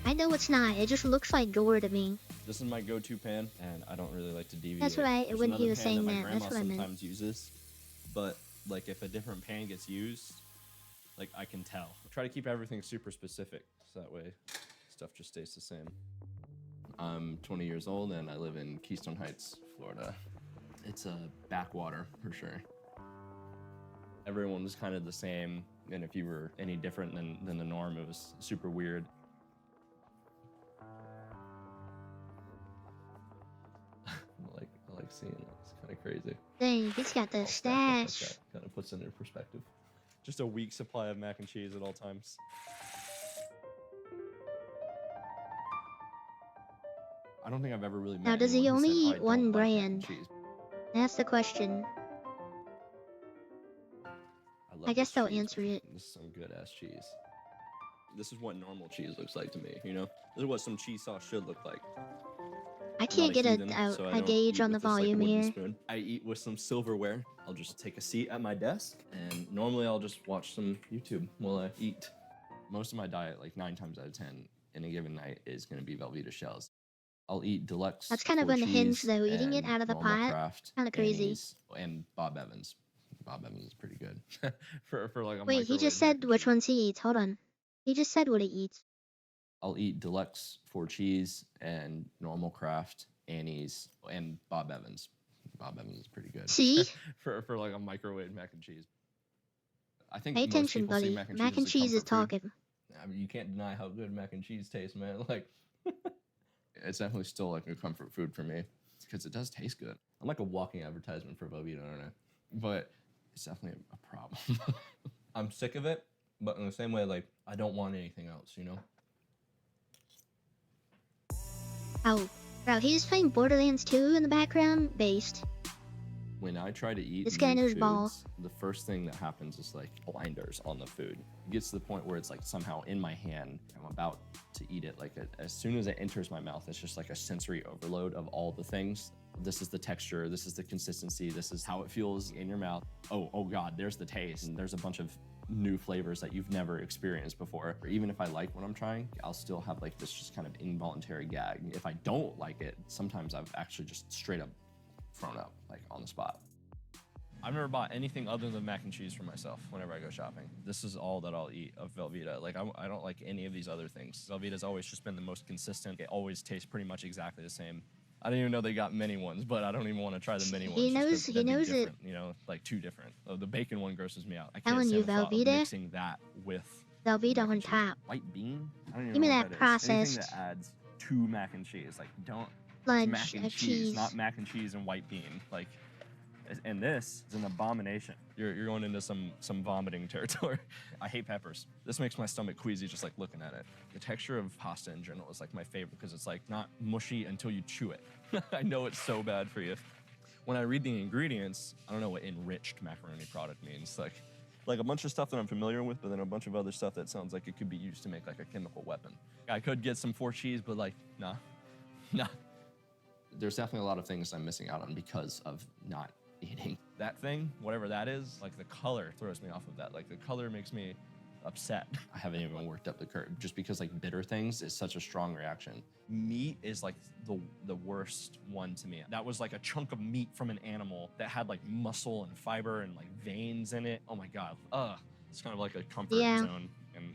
I know it's not. It just looks like gore to me. This is my go-to pan, and I don't really like to deviate. That's right. There's When he another was pan saying my that, grandma that's what I meant. sometimes uses, but like if a different pan gets used, like I can tell. Try to keep everything super specific, so that way stuff just stays the same. I'm 20 years old, and I live in Keystone Heights, Florida. It's a backwater for sure. Everyone was kind of the same, and if you were any different than the norm, it was super weird. I like seeing it. It's kind of crazy. Dang, he's got the stash. Kind of puts it into perspective. Just a week supply of mac and cheese at all times. I don't think I've ever really met Now, does he anyone who only said, eat "I one don't like mac and brand? cheese." That's the question. love I guess this they'll cheese. answer it. This is some good ass cheese. This is what normal cheese looks like to me, you know? This is what some cheese sauce should look like. I I'm can't not a get heathen, so I a don't gauge eat on the with this, like, volume wooden here. spoon. I eat with some silverware. I'll just take a seat at my desk, and normally I'll just watch some YouTube while I eat. Most of my diet, like 9 times out of 10, in a given night, is going to be Velveeta shells. I'll eat deluxe. That's kind of four on the hinge, cheese though. Eating it and out of the normal pot, Kraft, kind of crazy. Annie's, and Bob Evans. Bob Evans is pretty good for like a Wait, he microwave just mac said and which cheese. ones he eats. Hold on. He just said what he eats. I'll eat deluxe 4 cheese and normal Kraft, Annie's, and Bob Evans. Bob Evans is pretty good. See? for like a microwave mac and cheese. I think Pay most attention, people see buddy. mac and Mac and cheese cheese as a is comfort food. talking. I mean, you can't deny how good mac and cheese tastes, man. Like, it's definitely still like a comfort food for me because it does taste good. I'm like a walking advertisement for Velveeta, aren't I? But it's definitely a problem. I'm sick of it, but in the same way, like, I don't want anything else, you know? Oh, bro, he's playing Borderlands 2 in the background. Based. When I try to eat This guy new knows ball. foods, the first thing that happens is like blinders on the food. It gets to the point where it's like somehow in my hand. I'm about to eat it. Like as soon as it enters my mouth, it's just like a sensory overload of all the things. This is the texture. This is the consistency. This is how it feels in your mouth. Oh God, there's the taste. And there's a bunch of new flavors that you've never experienced before. Or even if I like what I'm trying, I'll still have like this just kind of involuntary gag. If I don't like it, sometimes I've actually just straight up thrown up, like on the spot. I've never bought anything other than mac and cheese for myself whenever I go shopping. This is all that I'll eat of Velveeta. Like, I don't like any of these other things. Velveeta's always just been the most consistent. It always tastes pretty much exactly the same. I didn't even know they got mini ones, but I don't even want to try the mini ones. He just knows- 'cause he that'd be knows it. different, you know, like too different. Oh, the bacon one grosses me out. I can't Telling stand you, the thought of Velveeta. mixing that with Velveeta on top. white bean. I don't even Give me know that what that is. processed Anything that adds to mac and cheese. Like, don't. It's lunch mac and of cheese, cheese. not mac and cheese and white bean. Like, and this is an abomination. You're going into some vomiting territory. I hate peppers. This makes my stomach queasy just like looking at it. The texture of pasta in general is like my favorite because it's like not mushy until you chew it. I know it's so bad for you. When I read the ingredients, I don't know what enriched macaroni product means. Like a bunch of stuff that I'm familiar with, but then a bunch of other stuff that sounds like it could be used to make like a chemical weapon. I could get some 4 cheese, but like, nah. There's definitely a lot of things I'm missing out on because of not eating. That thing, whatever that is, like the color throws me off of that. Like the color makes me upset. I haven't even worked up the curve just because like bitter things is such a strong reaction. Meat is like the worst one to me. That was like a chunk of meat from an animal that had like muscle and fiber and like veins in it. Oh my God. It's kind of like a comfort Yeah. zone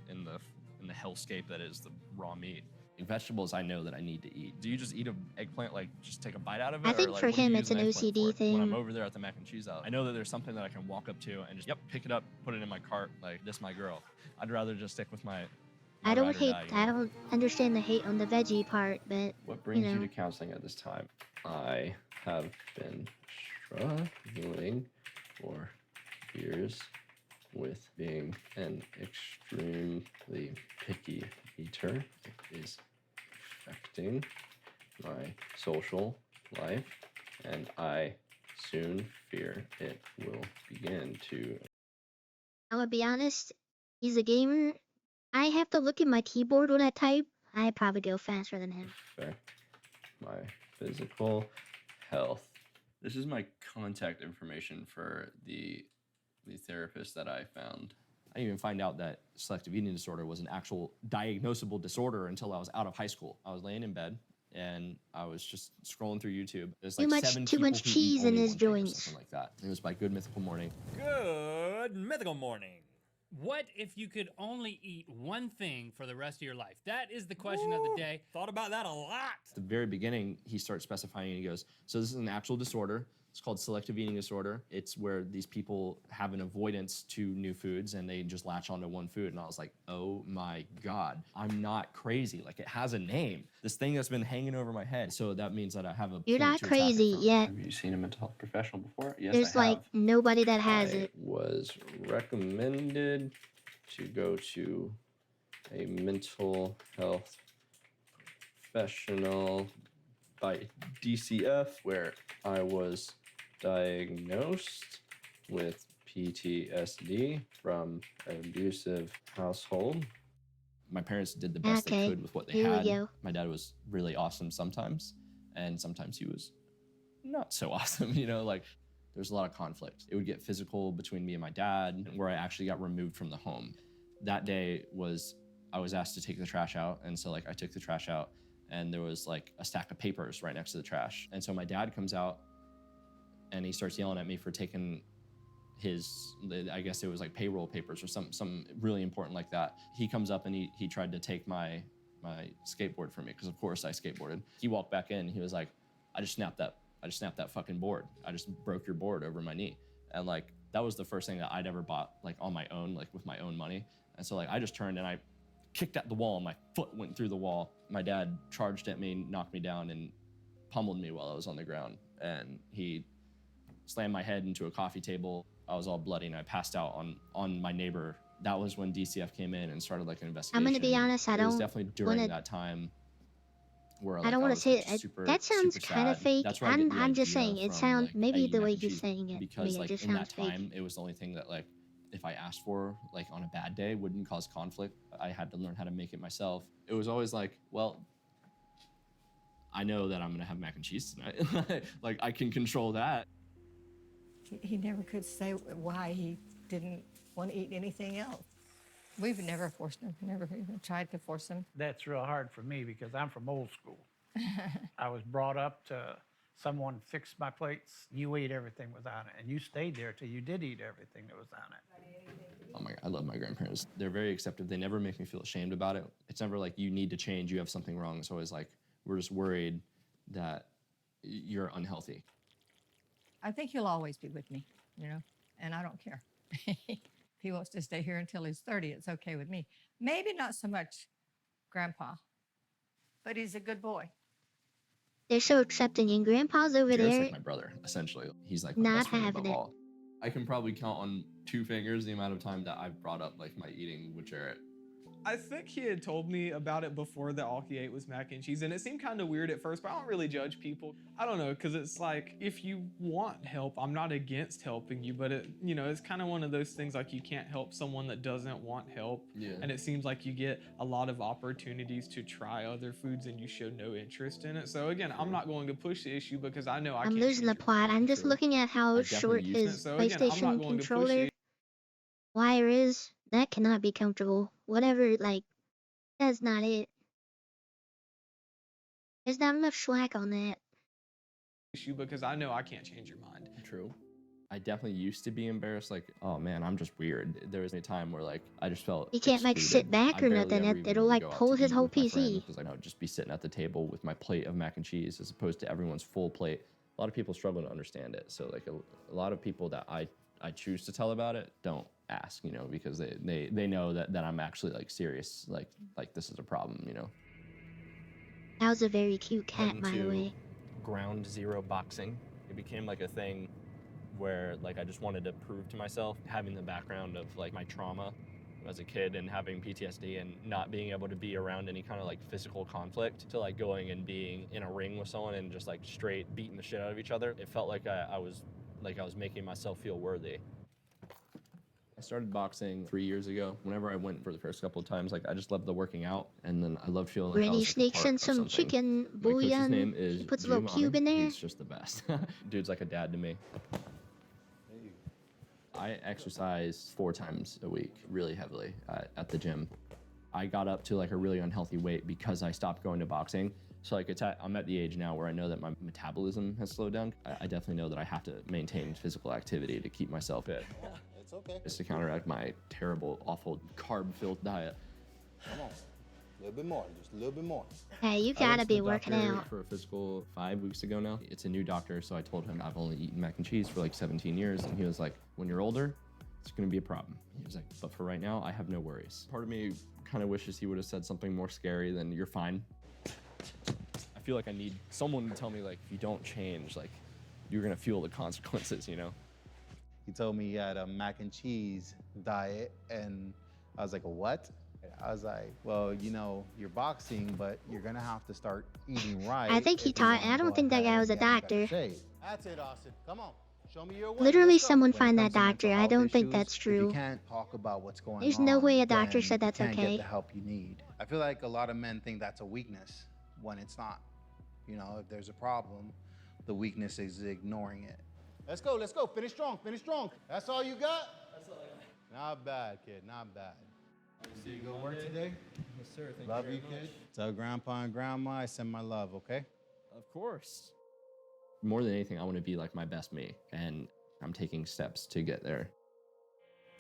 in the hellscape that is the raw meat. Vegetables I know that I need to eat. Do you just eat an eggplant, like just take a bite out of it? I think or, like, for what do you him use it's an eggplant OCD for? When I'm thing. over there at the mac and cheese out, I know that there's something that I can walk up to and just, yep, pick it up, put it in my cart, like, this my girl. I'd rather just stick with my I don't ride or hate. die, you I know? don't understand the hate on the veggie part, but What brings you you know. to counseling at this time? I have been struggling for years with being an extremely picky eater. It is affecting my social life, and I soon fear it will begin to I'm gonna be honest. He's a gamer. I have to look at my keyboard when I type. I probably go faster than him. affect my physical health. This is my contact information for the therapist that I found. I didn't even find out that selective eating disorder was an actual diagnosable disorder until I was out of high school. I was laying in bed and I was just scrolling through YouTube. There's like Too much cheese in his joints. something like that. It was by Good Mythical Morning. Good mythical morning. What if you could only eat one thing for the rest of your life? That is the question of the day. Thought about that a lot. At the very beginning, he starts specifying and he goes, so this is an actual disorder. It's called selective eating disorder. It's where these people have an avoidance to new foods and they just latch onto one food. And I was like, oh my God, I'm not crazy. Like, it has a name. This thing that's been hanging over my head. So that means that I have a You're point not to attack it crazy from. yet. Have you seen a mental health professional before? Yes, There's I have. like nobody that has I it. was recommended to go to a mental health professional by DCF, where I was diagnosed with PTSD from an abusive household. My parents did the best they could with what they here we had. go. My dad was really awesome sometimes, and sometimes he was not so awesome, you know, like there's a lot of conflict. It would get physical between me and my dad, where I actually got removed from the home. That day I was asked to take the trash out, and so like I took the trash out, and there was like a stack of papers right next to the trash. And so my dad comes out and he starts yelling at me for taking I guess it was like payroll papers or some really important like that. He comes up and he tried to take my skateboard from me, because of course I skateboarded. He walked back in, he was like, I just snapped that fucking board. I just broke your board over my knee. And like, that was the first thing that I'd ever bought like on my own, like with my own money. And so like, I just turned and I kicked at the wall and my foot went through the wall. My dad charged at me, knocked me down, and pummeled me while I was on the ground. And he slammed my head into a coffee table. I was all bloody and I passed out on my neighbor. That was when DCF came in and started like an investigation. I'm gonna be honest. It was definitely during that time where I don't want to say it. That sounds super kind of sad. fake. That's where I get the I'm just idea saying it from, sounds like, I maybe eat the mac way and he's cheese, saying it. because It like just in that sounds fake. time it was the only thing that like if I asked for like on a bad day wouldn't cause conflict. I had to learn how to make it myself. It was always like, well, I know that I'm gonna have mac and cheese tonight. Like, I can control that. He never could say why he didn't want to eat anything else. We've never forced him, never even tried to force him. That's real hard for me because I'm from old school. I was brought up to someone fixed my plates. You ate everything was on it, and you stayed there till you did eat everything that was on it. Oh my God, I love my grandparents. They're very accepting. They never make me feel ashamed about it. It's never like, you need to change, you have something wrong. It's always like, we're just worried that you're unhealthy. I think he'll always be with me, you know, and I don't care. If he wants to stay here until he's 30, it's okay with me. Maybe not so much Grandpa, but he's a good boy. They're so accepting, and Grandpa's over Jared's there like my brother, essentially. He's like my not best friend having above it. all. I can probably count on 2 fingers the amount of time that I've brought up like my eating with Jared. I think he had told me about it before that all he ate was mac and cheese, and it seemed kind of weird at first, but I don't really judge people. I don't know, because it's like, if you want help, I'm not against helping you, but it, you know, it's kind of one of those things like you can't help someone that doesn't want help. Yeah. And it seems like you get a lot of opportunities to try other foods and you show no interest in it. So again, I'm not going to push the issue because I know I I'm can't losing the plot. I'm just looking at how short his So again, I'm not PlayStation going to push controller it. wire is. That cannot be comfortable. Whatever, like, that's not it. There's not enough slack on that. Issue because I know I can't change your mind. True. I definitely used to be embarrassed, like, oh man, I'm just weird. There was a time where like I just felt He can't like sit excluded. back I or barely nothing. ever even It'll would like go out pull to his eat whole with my PC. friends because like, I would just be sitting at the table with my plate of mac and cheese as opposed to everyone's full plate. A lot of people struggle to understand it. So like a lot of people that I choose to tell about it don't ask, you know, because they know that I'm actually like serious, like this is a problem, you know. That was a very cute cat, Heading by the to way. ground zero boxing. It became like a thing where like I just wanted to prove to myself, having the background of like my trauma as a kid and having PTSD and not being able to be around any kind of like physical conflict, to like going and being in a ring with someone and just like straight beating the shit out of each other. It felt like I was making myself feel worthy. I started boxing 3 years ago. Whenever I went for the first couple of times, like I just loved the working out, and then I loved feeling like I Rennie was like, a sneaks part in of some something. chicken My coach's bouillon. name is He puts a little Giovanni. cube in there. He's just the best. Dude's like a dad to me. I exercise 4 times a week, really heavily at the gym. I got up to like a really unhealthy weight because I stopped going to boxing. So like I'm at the age now where I know that my metabolism has slowed down. I definitely know that I have to maintain physical activity to keep myself fit. It's okay. Just to counteract my terrible, awful carb-filled diet. Come on. A little bit more. Just a little bit more. Hey, you I gotta went to be the working doctor out. for a physical 5 weeks ago now. It's a new doctor, so I told him I've only eaten mac and cheese for like 17 years, and he was like, when you're older, it's gonna be a problem. He was like, but for right now, I have no worries. Part of me kind of wishes he would have said something more scary than you're fine. I feel like I need someone to tell me like, if you don't change, like you're gonna feel the consequences, you know? He told me he had a mac and cheese diet, and I was like, a what? I was like, well, you know, you're boxing, but you're gonna have to start eating right. I think he if you taught. wanna I don't go think that ahead guy was a and get in better doctor. shape. That's it, Austin. Come on. Show me your way. Literally, Let's go. someone When it find that comes to mental doctor. I health don't think issues, that's If you true. can't talk about what's going There's on, no way a doctor then said that's you can't okay. get the help you need. I feel like a lot of men think that's a weakness when it's not. You know, if there's a problem, the weakness is ignoring it. Let's go, let's go. Finish strong, finish strong. That's all you got? That's all I got. Not bad, kid, not bad. See you go to work today? Yes, sir. Thank Love you you, very much. kid. Tell grandpa and grandma I send my love, okay? Of course. More than anything, I want to be like my best me, and I'm taking steps to get there.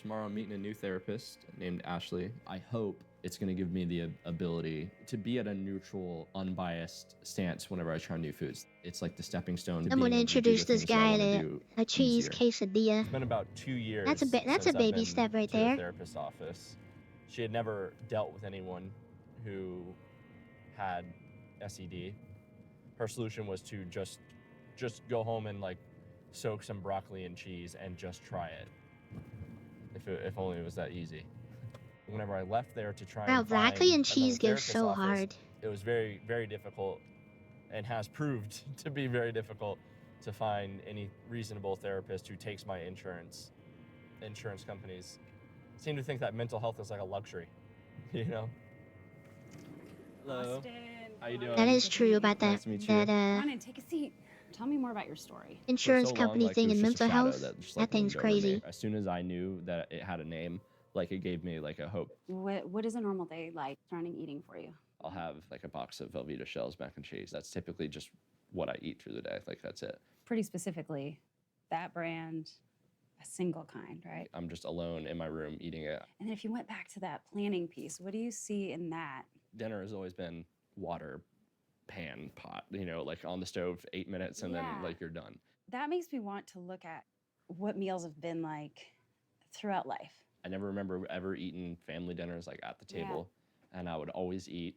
Tomorrow I'm meeting a new therapist named Ashley. I hope it's going to give me the ability to be at a neutral, unbiased stance whenever I try new foods. It's like the stepping stone to Someone being able to do the introduced this things that I guy wanna to do a cheese easier. quesadilla. It's been about 2 years. That's a since I've baby been step right to there. the therapist's office. She had never dealt with anyone who had SED. Her solution was to just go home and like soak some broccoli and cheese and just try it. If only it was that easy. Whenever I left there to try Wow, and broccoli find and cheese another goes therapist's so office, hard. it was very, very difficult, and has proved to be very difficult to find any reasonable therapist who takes my insurance. Insurance companies seem to think that mental health is like a luxury, you know? Hello. Austin, How you doing? That is true about that. Nice to meet you. That come on in, take a seat. Tell me more about your story. insurance For so long, company like, thing it was and just a mental shadow health. that just, That like, thing's loomed over me. crazy. As soon as I knew that it had a name, like it gave me like a hope. What is a normal day like surrounding eating for you? I'll have like a box of Velveeta shells mac and cheese. That's typically just what I eat through the day. Like that's it. Pretty specifically, that brand, a single kind, right? I'm just alone in my room eating it. And then if you went back to that planning piece, what do you see in that? Dinner has always been water, pan, pot, you know, like on the stove, 8 minutes and Yeah. then like you're done. That makes me want to look at what meals have been like throughout life. I never remember ever eating family dinners like at the Yeah. table, and I would always eat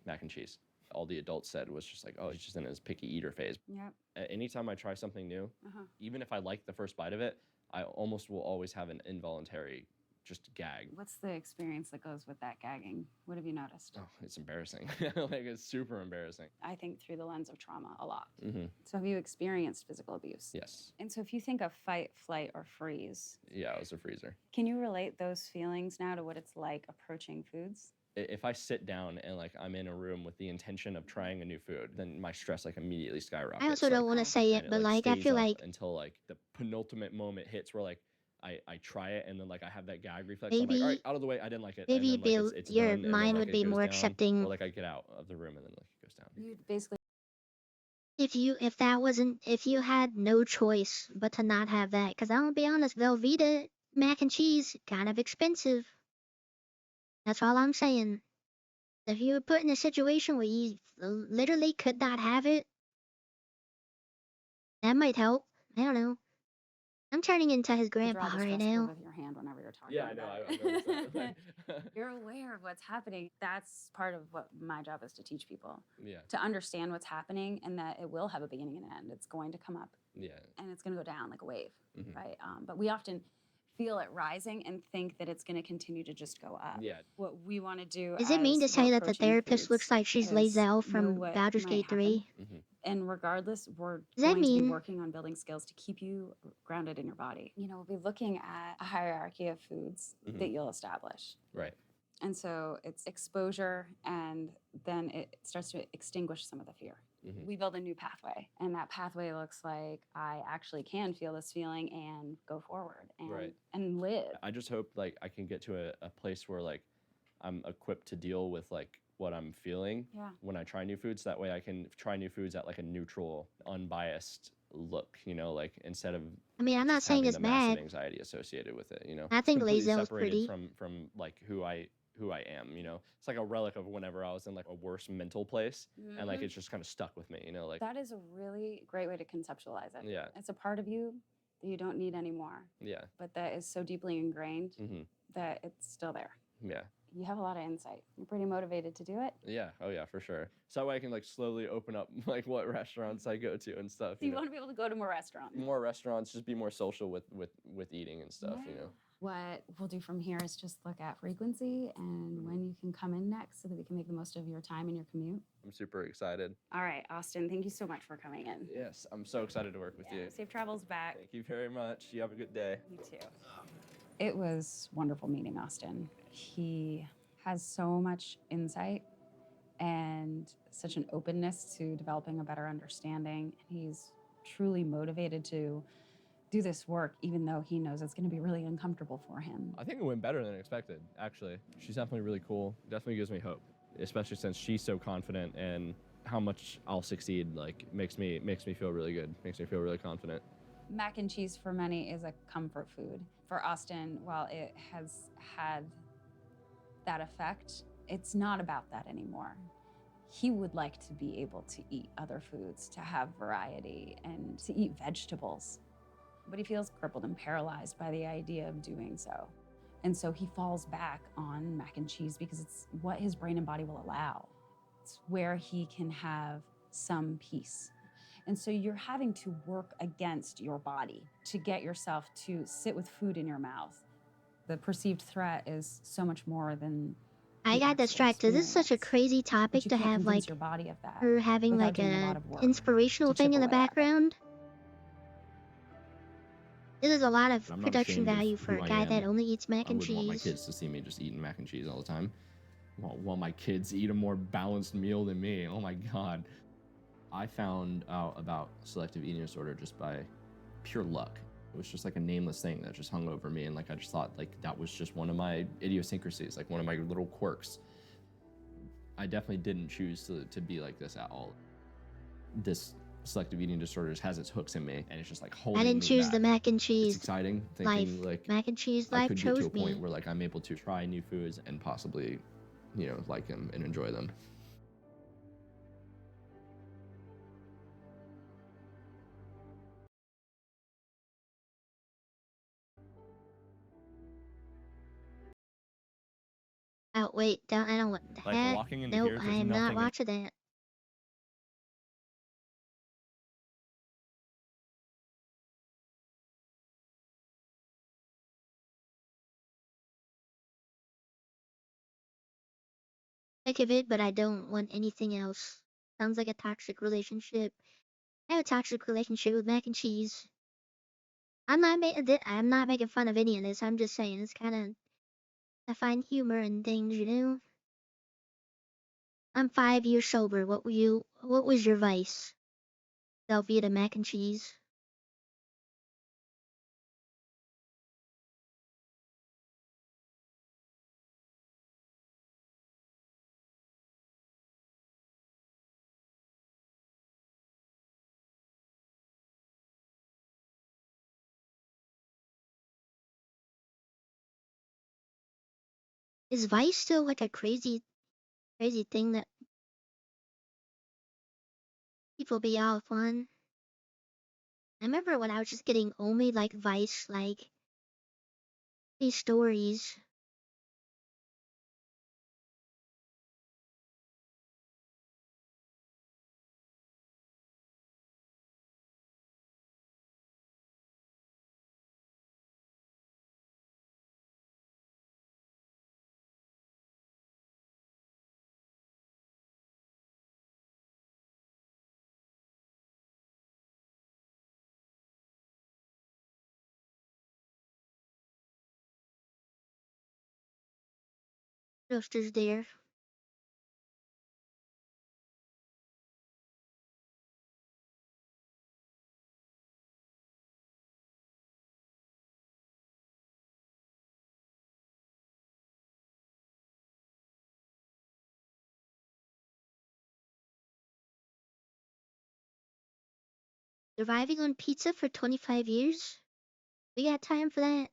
mac and cheese. All the adults said was just like, oh, he's just in his picky eater phase. Yep. Anytime I try something new, Uh-huh. even if I like the first bite of it, I almost will always have an involuntary just gag. What's the experience that goes with that gagging? What have you noticed? Oh, it's embarrassing. Like it's super embarrassing. I think through the lens of trauma a lot. Mm-hmm. So have you experienced physical abuse? Yes. And so if you think of fight, flight, or freeze, Yeah, it was a freezer. can you relate those feelings now to what it's like approaching foods? If I sit down and like I'm in a room with the intention of trying a new food, then my stress like immediately skyrockets. I also like, don't want to say it, and but like I stays feel up like until like the penultimate moment hits where like I try it and then like I have that gag reflex. I'm like, maybe all right, out of the way. I didn't like it. maybe and then, like, it's your done, and then, mind like, would it be goes more down, accepting. Or like I get out of the room and then like it goes down. You basically If you had no choice but to not have that, because I'm gonna be honest, Velveeta mac and cheese kind of expensive. That's all I'm saying. If you were put in a situation where you literally could not have it, that might help. I don't know. I'm turning into his grandpa Draw the right stress curve now. of your hand whenever you're talking. Yeah, I know. I noticed that. You're aware of what's happening. That's part of what my job is to teach people. Yeah. To understand what's happening and that it will have a beginning and an end. It's going to come up. Yeah. And it's going to go down like a wave, Mhm. right? But we often feel it rising and think that it's going to continue to just go up. Yeah. What we want to do Is it mean to as say we're that the approaching therapist looks foods like she's is Lae'zel know from what Baldur's might Gate happen. 3? And regardless, we're Does that going to be mean- working on building skills to keep you grounded in your body. You know, we'll be looking at a hierarchy of foods that you'll establish. Right. And so it's exposure, and then it starts to extinguish some of the fear. We build a new pathway, and that pathway looks like I actually can feel this feeling and go forward and, Right. and live. I just hope like I can get to a place where like I'm equipped to deal with like what I'm feeling Yeah. when I try new foods. That way I can try new foods at like a neutral, unbiased look, you know, like instead of I mean, I'm not just saying having it's the massive bad. anxiety associated with it, you know. I It's think completely Lae'zel is separated pretty. from like who I am, you know. It's like a relic of whenever I was in like a worse mental place and like Mhm. it's just kind of stuck with me, you know, like That is a really great way to conceptualize it. Yeah. It's a part of you that you don't need anymore, yeah. but that is so deeply ingrained Mhm. that it's still there. Yeah. You have a lot of insight. You're pretty motivated to do it. Yeah. Oh yeah, for sure. So that way I can like slowly open up like what restaurants I go to and stuff. So you know. want to be able to go to more restaurants. More restaurants, just be more social with eating and stuff, you know. What we'll do from here is just look at frequency and when you can come in next so that we can make the most of your time and your commute. I'm super excited. All right, Austin, thank you so much for coming in. Yes, I'm so excited to work with you. Safe travels back. Thank you very much. You have a good day. You too. It was wonderful meeting Austin. He has so much insight and such an openness to developing a better understanding. He's truly motivated to do this work, even though he knows it's going to be really uncomfortable for him. I think it went better than expected, actually. She's definitely really cool. Definitely gives me hope, especially since she's so confident and how much I'll succeed, like makes me feel really good, makes me feel really confident. Mac and cheese for many is a comfort food. For Austin, while it has had that effect, it's not about that anymore. He would like to be able to eat other foods, to have variety, and to eat vegetables. But he feels crippled and paralyzed by the idea of doing so. And so he falls back on mac and cheese because it's what his brain and body will allow. It's where he can have some peace. And so you're having to work against your body to get yourself to sit with food in your mouth. The perceived threat is so much more than I got distracted. This is such a crazy topic to have, like, your body of that her having without like doing a lot a of work inspirational to thing chip in the away at it. background. This is a lot of I'm not production ashamed of value for who a I guy am. that only eats mac I and wouldn't want my cheese. kids to see me just eating mac and cheese all the time. Want my kids to eat a more balanced meal than me. Oh my God. I found out about selective eating disorder just by pure luck. It was just like a nameless thing that just hung over me, and like I just thought like that was just one of my idiosyncrasies, like one of my little quirks. I definitely didn't choose to be like this at all. This selective eating disorder just has its hooks in me, and it's just like holding I didn't me choose back. the mac and It's cheese exciting life. thinking like Mac and cheese I life could get to chose a point me. where like I'm able to try new foods and possibly, you know, like them and enjoy them. Oh wait, I don't want Like, that. walking into Nope, here, I there's am not nothing in- watching that. Think of it, but I don't want anything else. Sounds like a toxic relationship. I have a toxic relationship with mac and cheese. I'm not making fun of any of this. I'm just saying it's kind of, I find humor in things, you know. I'm 5 years sober. What was your vice? Velveeta mac and cheese. Is Vice still like a crazy thing that people be all fun? I remember when I was just getting only like Vice, like these stories. Roasters there. Surviving on pizza for 25 years? We got time for that?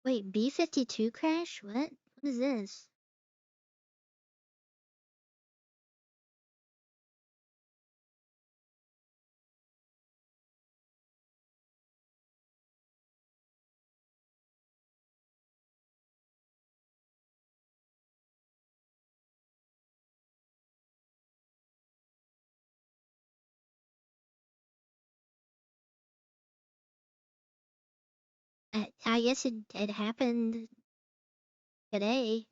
Wait, B-52 crash? What? What is this? I guess it happened today.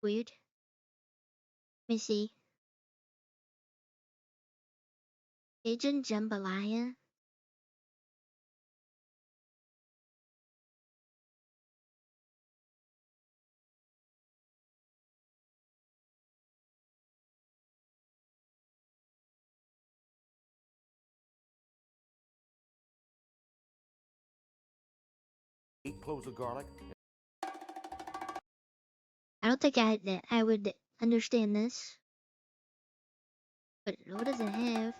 Weird. Let me see. Agent Jambalaya. Eight cloves of garlic. I don't think I would understand this. But what does it have?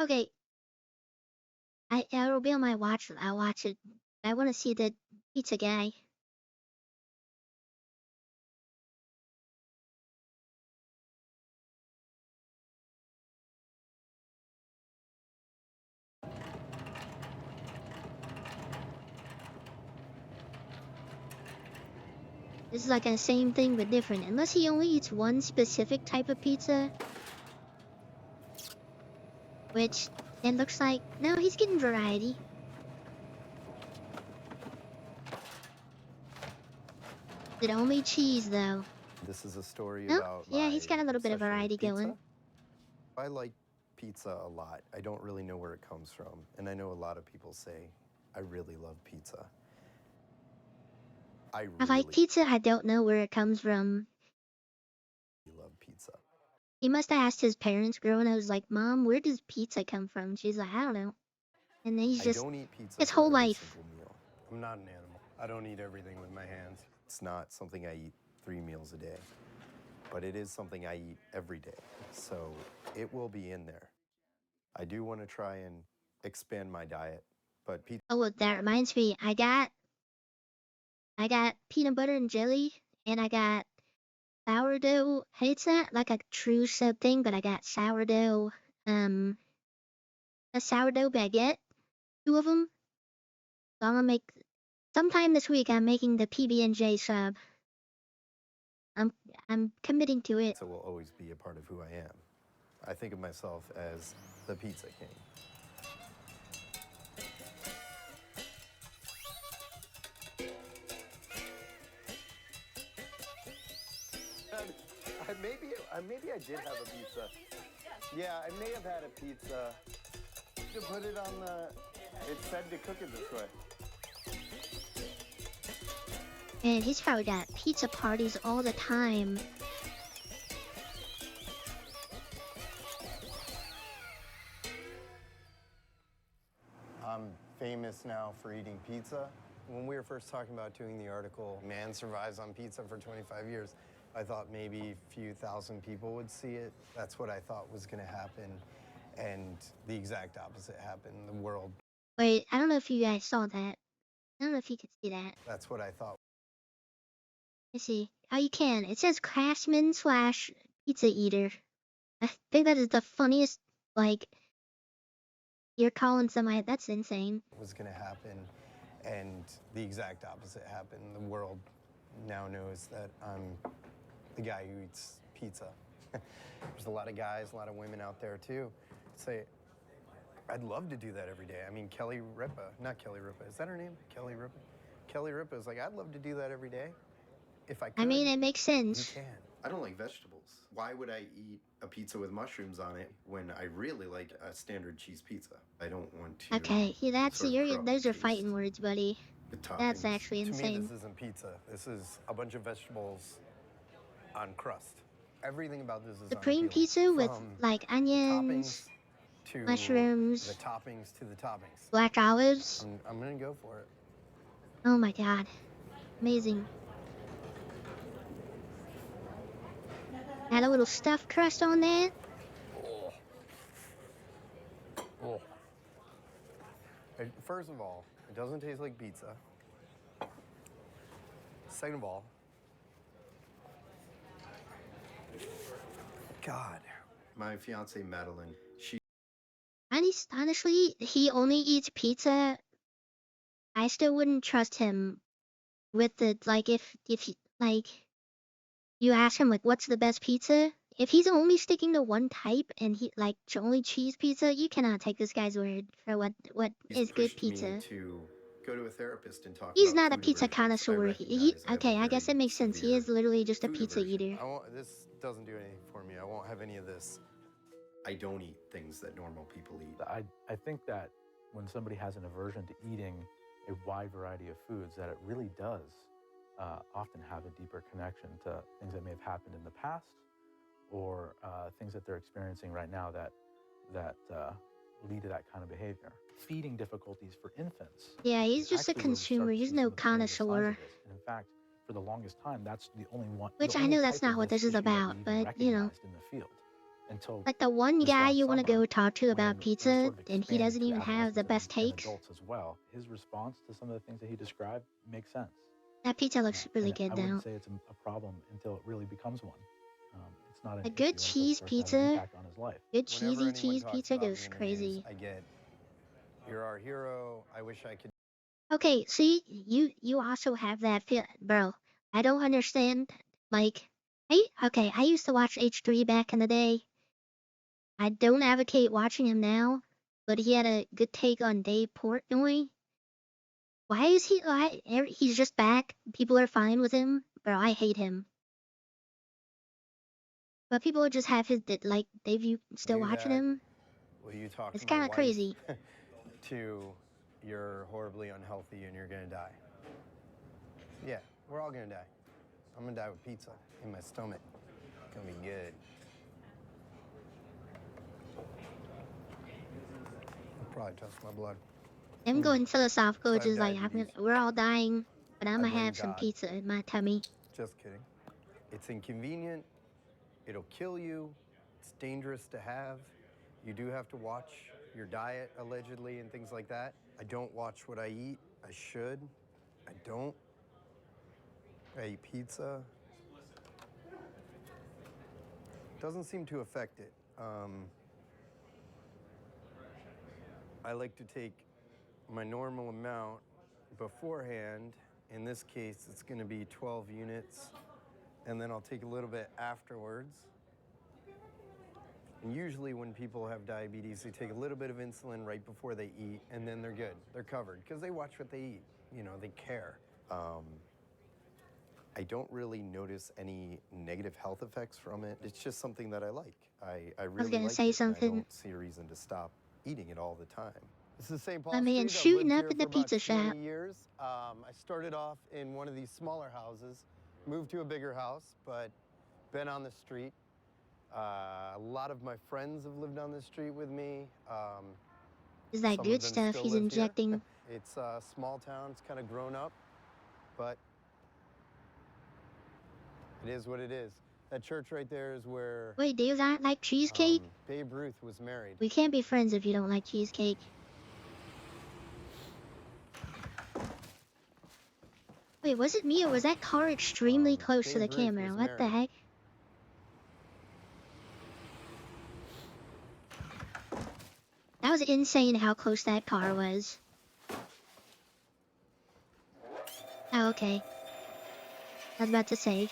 Okay. It'll be on my watch. I'll watch it. I want to see the pizza guy. This is like the same thing but different. Unless he only eats one specific type of pizza. Which it looks like no, he's getting variety. Is it only cheese though? This is a story No? about Yeah, he's got a little bit of obsession with variety going. I like pizza a lot. I don't really know where it comes from, and I know a lot of people say I really love pizza. I I like pizza, I don't know where it comes from. love pizza. He must have asked his parents growing up, was like, Mom, where does pizza come from? She's like, I don't know. And then he's I just don't eat pizza his for whole every life. single meal. I'm not an animal. I don't eat everything with my hands. It's not something I eat 3 meals a day, but it is something I eat every day. So it will be in there. I do want to try and expand my diet, but pizza. Oh, well, that reminds me, I got peanut butter and jelly, and I got sourdough. It's not like a true sub thing, but I got sourdough, a sourdough baguette, 2 of them. So I'm gonna make, sometime this week, I'm making the PB&J sub. I'm committing to it. Pizza will always be a part of who I am. I think of myself as the Pizza King. Maybe I did have a pizza. Yeah, I may have had a pizza. To put it on the, it said to cook it this way. And he's probably got pizza parties all the time. I'm famous now for eating pizza. When we were first talking about doing the article, Man Survives on Pizza for 25 years, I thought maybe a few thousand people would see it. That's what I thought was going to happen. And the exact opposite happened. The world Wait, I don't know if you guys saw that. I don't know if you could see that. That's what I thought. Let's see. Oh, you can. It says craftsman slash pizza eater. I think that is the funniest, like, you're calling somebody. That's insane. Was going to happen, and the exact opposite happened. The world now knows that I'm the guy who eats pizza. There's a lot of guys, a lot of women out there too. Say, I'd love to do that every day. I mean, Kelly Ripa, not Kelly Ripa, is that her name? Kelly Ripa? Kelly Ripa is like, I'd love to do that every day. If I could. I mean, it makes sense. You can. I don't like vegetables. Why would I eat a pizza with mushrooms on it when I really like a standard cheese pizza? I don't want to. Okay, yeah, that's sort of you're corrupt those the are taste. fighting words, buddy. The That's toppings. actually To me, insane. this isn't pizza. This is a bunch of vegetables on crust. Everything about this is Supreme unappealing. pizza with From like onions, toppings to mushrooms, the toppings to the toppings. black olives. I'm gonna go for it. Oh my god, amazing. Add a little stuffed crust on that. Oh. First of all, it doesn't taste like pizza. Second of all, God. My fiance Madeline, Honestly, he only eats pizza. I still wouldn't trust him with the like if he, like you ask him like what's the best pizza. If he's only sticking to one type and he like only cheese pizza, you cannot take this guy's word for what is good pizza. me to go to a therapist and talk He's about not a food pizza aversions. I connoisseur. recognize I have Okay, a I guess very it makes sense. He severe is literally just a food pizza aversion. eater. This doesn't do anything for me. I won't have any of this. I don't eat things that normal people eat. I think that when somebody has an aversion to eating a wide variety of foods, that it really does often have a deeper connection to things that may have happened in the past or things that they're experiencing right now that lead to that kind of behavior. Feeding difficulties for infants. Yeah, he's is just a actually where we start consumer. to He's see no some of the negative sides of connoisseur. this. And in fact, for the longest time, that's the only one. Which the I only know that's type not what this is issue that we about, even but you know. recognized in the field until Like the one this guy last you want to summer, go talk to about when it pizza, sort of and he expanded doesn't to even have the adolescents best and takes. adults as well. His response to some of the things that he described makes sense. That pizza looks really And good I though. wouldn't say it's a problem until it really becomes one. It's not an A issue good until it cheese starts to have an pizza, impact on his life. good Whenever cheesy anyone cheese talks pizza about me goes in the crazy. news, I get, you're our hero. I wish I could. Okay, see, you also have that feel, bro. I don't understand. Like, I used to watch H3 back in the day. I don't advocate watching him now, but he had a good take on Dave Portnoy. Why is he's just back? People are fine with him, bro. I hate him. But people just have his like you still Do watching that. him. Will you talk It's to my kind of wife? crazy. To you're horribly unhealthy and you're gonna die. Yeah, we're all gonna die. I'm gonna die with pizza in my stomach. It's gonna be good. I'll probably test my blood. I'm going philosophical, So I which have is like we're all dying, but I'm I gonna blame have some God. pizza in my tummy. Just kidding. It's inconvenient. It'll kill you. It's dangerous to have. You do have to watch your diet, allegedly, and things like that. I don't watch what I eat. I should. I don't. I eat pizza. Doesn't seem to affect it. I like to take my normal amount beforehand. In this case, it's going to be 12 units. And then I'll take a little bit afterwards. And usually when people have diabetes, they take a little bit of insulin right before they eat, and then they're good. They're covered, because they watch what they eat. You know, they care. I don't really notice any negative health effects from it. It's just something that I like. I really gonna like say it, and I something. don't see a reason to stop eating it all the time. This is St. Paul My man Street. I've shooting lived up here in the for about pizza shop. 20 years. I started off in one of these smaller houses, moved to a bigger house, but been on the street. A lot of my friends have lived on the street with me. Is that Some good of them stuff still he's live here. injecting? It's a small town. It's kind of grown up, but it is what it is. That church right there is where Wait, do you not like cheesecake? Babe Ruth was married. We can't be friends if you don't like cheesecake. Wait, was it me or was that car extremely close to the Babe Ruth camera? was What the married. heck? That was insane how close that car was. Oh, okay. I was about to say.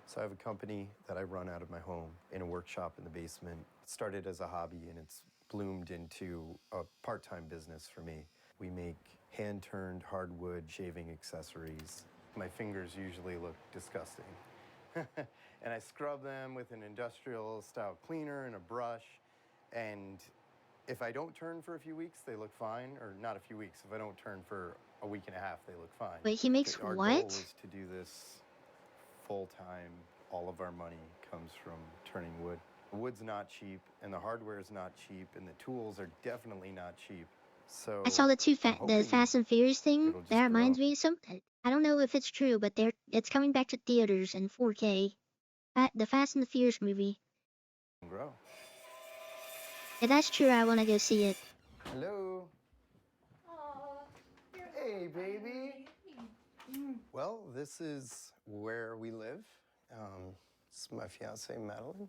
So I have a company that I run out of my home in a workshop in the basement. It started as a hobby and it's bloomed into a part-time business for me. We make hand-turned hardwood shaving accessories. My fingers usually look disgusting. And I scrub them with an industrial style cleaner and a brush. And if I don't turn for a few weeks, they look fine. Or not a few weeks. If I don't turn for a week and a half, they look fine. Wait, he makes Our what? goal is to do this full-time. All of our money comes from turning wood. The wood's not cheap, and the hardware is not cheap, and the tools are definitely not cheap. So I saw the the Fast and Furious thing. it'll just That reminds grow. me of something. I don't know if it's true, but it's coming back to theaters in 4K. The Fast and the Furious movie. Grow. If that's true, I want to go see it. Hello. Hey, baby. Well, this is where we live. This is my fiance, Madeline.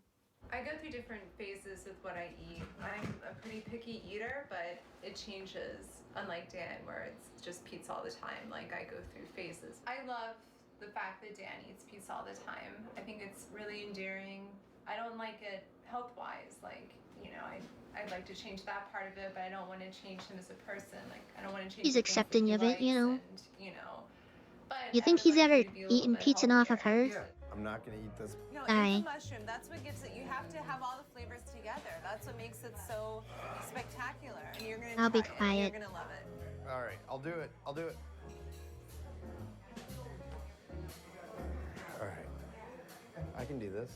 I go through different phases with what I eat. I'm a pretty picky eater, but it changes. Unlike Dan, where it's just pizza all the time. Like, I go through phases. I love the fact that Dan eats pizza all the time. I think it's really endearing. I don't like it health-wise. Like, you know, I'd like to change that part of it, but I don't want to change him as a person. Like, I don't want to change He's the things that accepting he of it, you likes know. and, you know. But You I think would he's like ever you to be a little eaten bit pizza off of healthier. her? I'm not gonna eat this. No, Alright. it's the mushroom. That's what gives it. You have to have all the flavors together. That's what makes it so spectacular. And you're gonna I'll be try it, and quiet. you're gonna love it. All right, I'll do it. I'll do it. All right. I can do this.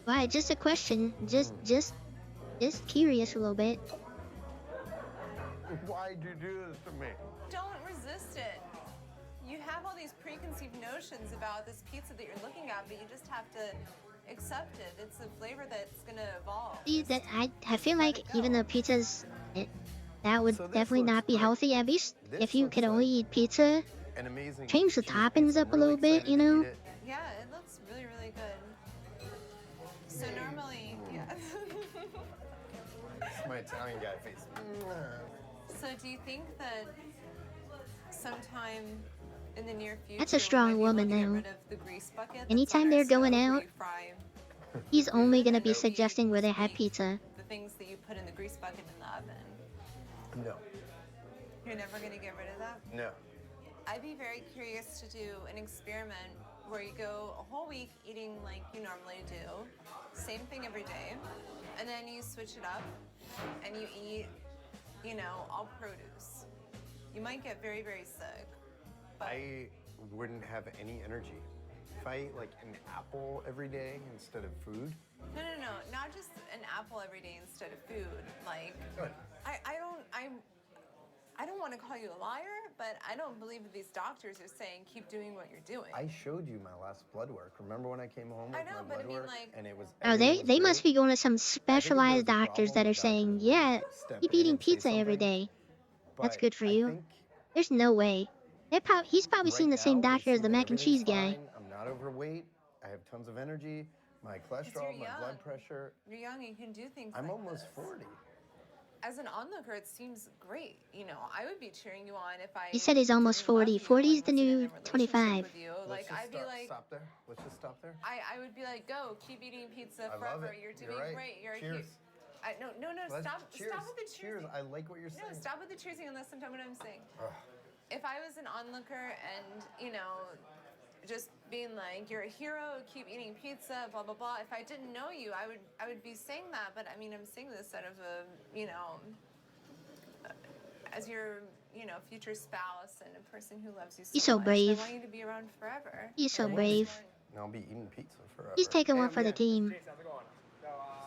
Why? Just a question. Just curious a little bit. Why'd you do this to me? Don't resist it. You have all these preconceived notions about this pizza that you're looking at, but you just have to accept it. It's a flavor that's gonna evolve. See, that I feel like even though pizza's that would So this definitely looks not be great. healthy. At least This if you looks could only like eat pizza, An amazing change the cheese toppings pizza. up a I'm really little bit, excited you to know. eat it. Yeah, it looks really, really good. So normally, yeah. It's my Italian guy face. So do you think that sometime in the near future That's a strong we might woman, be able to though. get rid of the grease bucket that's Anytime on our they're going stove where out, you fry he's only gonna be Nope. suggesting where they have pizza. the things that you put in the grease bucket in the oven? No. You're never gonna get rid of that? No. I'd be very curious to do an experiment where you go a whole week eating like you normally do, same thing every day, and then you switch it up and you eat, you know, all produce. You might get very, very sick. I wouldn't have any energy. If I ate like an apple every day instead of food. No, not just an apple every day instead of food. Like, Good. I don't want to call you a liar, but I don't believe that these doctors are saying keep doing what you're doing. I showed you my last blood work. Remember when I came home with I know, my but I blood mean, work like- and it was Oh, everything was they must great? be going to some specialized there's a doctors that problem, are the saying, doctor yeah, step keep in eating and say pizza every something. day. That's But good for I you. think There's no way. He's probably right seen the same now, they doctor as see the that mac and cheese everything's guy. fine, I'm not overweight. I have tons of energy. My cholesterol, my blood pressure. You're young, you can do things I'm like almost this. 40. As an onlooker, it seems great. You know, I would be cheering you on if I. He said he's almost 40. 40 is the new 25. With you. Let's Like, just I'd be like, stop there. Let's just stop there. I would be like, go, keep eating pizza I forever. love it. You're doing You're right. great. You're Cheers. no, Let's- stop cheers. with the Cheers. cheersing. I like what you're No, saying. stop with the cheersing and listen to what I'm saying. Ugh. If I was an onlooker and, you know, just being like, you're a hero, keep eating pizza, blah, blah, blah. If I didn't know you, I would be saying that. But I mean, I'm saying this out of a, you know, as your, you know, future spouse and a person who loves you so He's so much. brave. I want you to be around forever. He's so And I brave. just want- And I'll be eating pizza forever. He's taking Hey, one I'm for the Dan. team.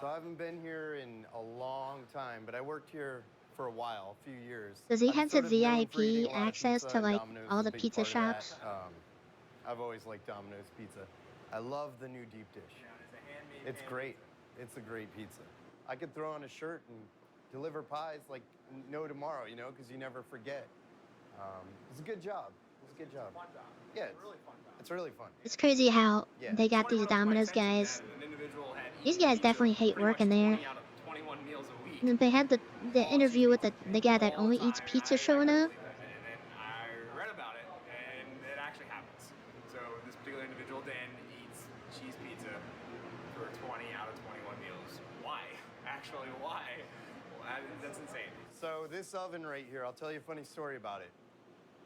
So I haven't been here in a long time, but I worked here for a while, a few years. Does he I'm have sort the of known for eating VIP a lot of access pizza, to and like Domino's all is a the big pizza part of that. shops? I've always liked Domino's pizza. I love the new deep dish. It's great. It's a great pizza. I could throw on a shirt and deliver pies like no tomorrow, you know, because you never forget. It's a good job. It's a good job. Fun job. Yeah, It's really fun job. it's really fun. It's crazy how Yeah. they got Somebody these brought up to my Domino's attention guys. that an individual had These eaten guys pizza definitely hate pretty much working there. 20 out of 21 meals a week. And they had the interview with the guy that all only the eats time. pizza I showing couldn't up. believe it. And then I read about it, and it actually happens. So this particular individual, Dan, eats cheese pizza for 20 out of 21 meals. Why? Actually, why? Well, that's insane. So this oven right here, I'll tell you a funny story about it.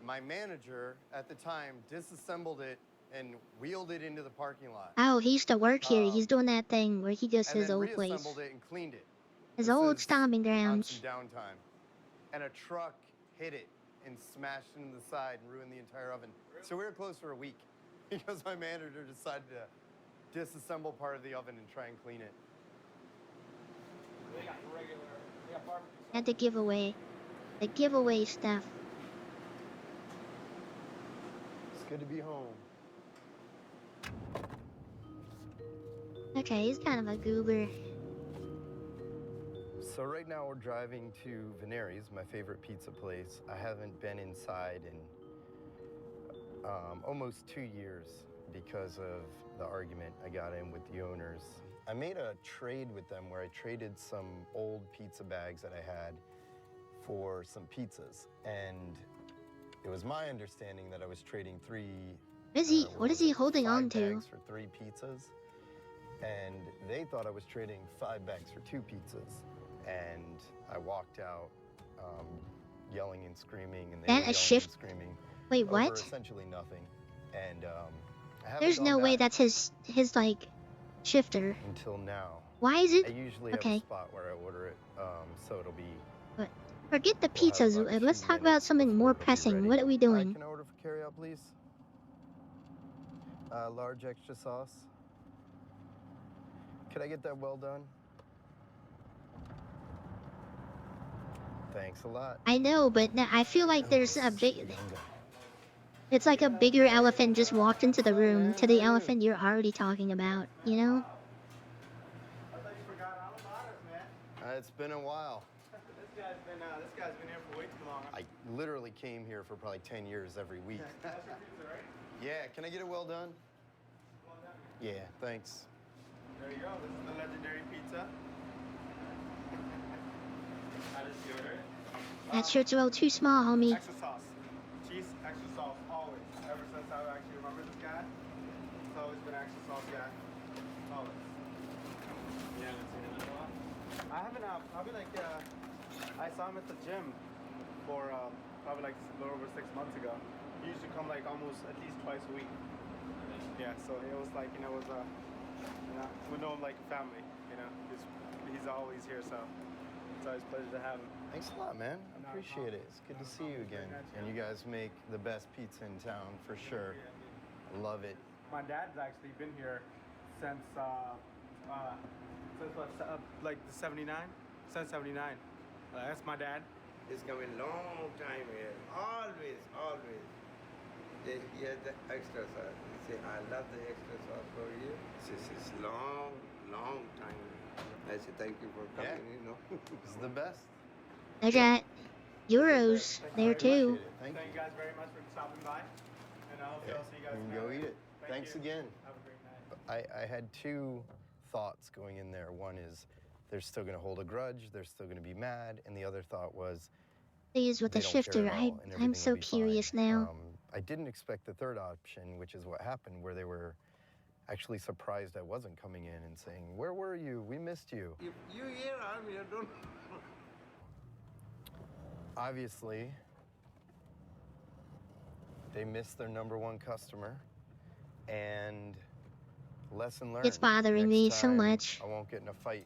My manager at the time disassembled it and wheeled it into the parking lot. Oh, he used to work here. He's doing that thing where he goes to And his then old place. reassembled it and cleaned it. His This old is stomping on grounds. some downtime. And a truck hit it and smashed it into the side and ruined the entire oven. So we were closed for a week because my manager decided to disassemble part of the oven and try and clean it. They got barbecue. Had to give away the giveaway stuff. It's good to be home. Okay, he's kind of a goober. So right now we're driving to Veneri's, my favorite pizza place. I haven't been inside in almost 2 years because of the argument I got in with the owners. I made a trade with them where I traded some old pizza bags that I had for some pizzas. And it was my understanding that I was trading What is he holding 5 on to? bags for 3 pizzas. And they thought I was trading 5 bags for 2 pizzas. And I walked out yelling and screaming, and they were That a yelling shift? and screaming. Wait, over what? essentially nothing. And I haven't There's gone no way back that's his like shifter. until now. Why is it? I usually Okay. have a spot where I order it, so it'll be. But forget the We'll have pizzas. about Let's 2 talk about minutes something before more it'll be pressing. ready. What are we doing? Can I order for carryout, please? Large extra sauce. Could I get that well done? Thanks a lot. I know, but I feel like there's a big. It's like a bigger elephant just walked into the room to the elephant you're already talking about. You know? It's been a while. This guy's been here for way too long. I literally came here for probably 10 years every week. That's your pizza, right? Yeah, can I get it well done? Yeah, thanks. There you go. This is the legendary pizza. How does you order it? That shirt's a little too small, homie. Extra sauce. Cheese, extra sauce, always. Ever since I actually remember this guy, it's always been extra sauce guy. Always. You haven't seen him in a while? I haven't, probably like, I saw him at the gym for probably like a little over 6 months ago. He used to come like almost at least twice a week. Yeah, so it was like, you know, we know him like family, you know. He's always here, so it's always a pleasure to have him. Thanks a lot, man. I appreciate it. It's good to see you again. And you guys make the best pizza in town, for sure. Love it. My dad's actually been here since what, like the 79? Since 79. That's my dad. It's coming long time here. Always. He has the extra sauce. He say, I love the extra sauce for you. This is long time. I say, thank you for coming, you know. It's the best. I got euros there too. Thank you guys very much for stopping by. And I hope I'll see you guys We can go eat it. Thanks you. again. Have a great night. I had 2 thoughts going in there. One is they're still going to hold a grudge. They're still going to be mad. And the other thought was Please with the they don't care shifter. at all and I'm everything so will be fine. curious now. I didn't expect the third option, which is what happened, where they were actually surprised I wasn't coming in and saying, "Where were you? We missed you." If you here, I'm here. Don't. Obviously, they missed their #1 customer, and lesson learned. It's bothering me so time, much. I won't get in a fight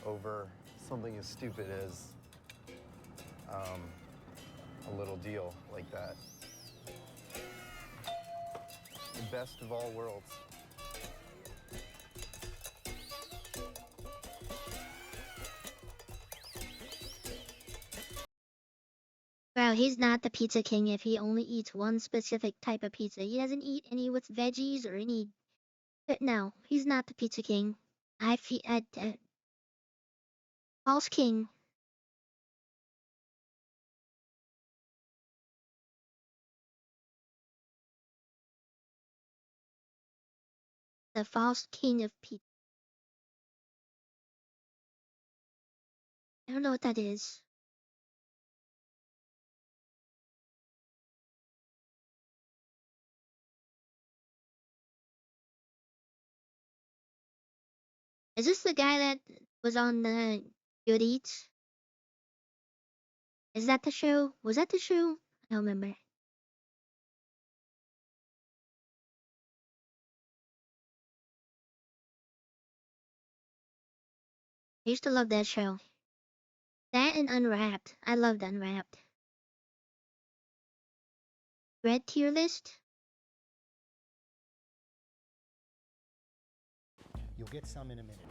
over something as stupid as a little deal like that. The best of all worlds. Wow, he's not the pizza king if he only eats one specific type of pizza. He doesn't eat any with veggies or any. But no, he's not the pizza king. False king. The false king of pizza. I don't know what that is. Is this the guy that was on the Good Eats? Is that the show? Was that the show? I don't remember. I used to love that show. That and Unwrapped. I loved Unwrapped. Red tier list? You'll get some in a minute.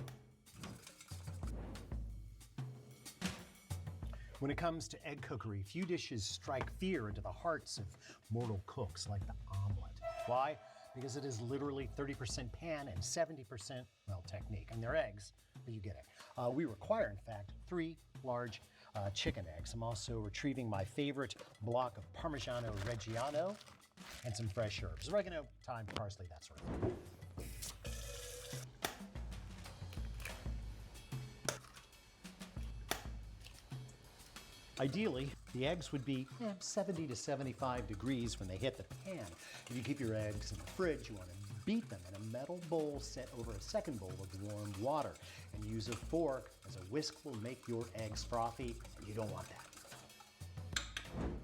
When it comes to egg cookery, few dishes strike fear into the hearts of mortal cooks like the omelet. Why? Because it is literally 30% pan and 70%, well, technique. And they're eggs, but you get it. We require, in fact, 3 large chicken eggs. I'm also retrieving my favorite block of Parmigiano Reggiano and some fresh herbs. Oregano, thyme, parsley, that sort of thing. Ideally, the eggs would be 70 to 75 degrees when they hit the pan. If you keep your eggs in the fridge, you want to beat them in a metal bowl set over a second bowl of warm water. And use a fork, as a whisk will make your eggs frothy, and you don't want that.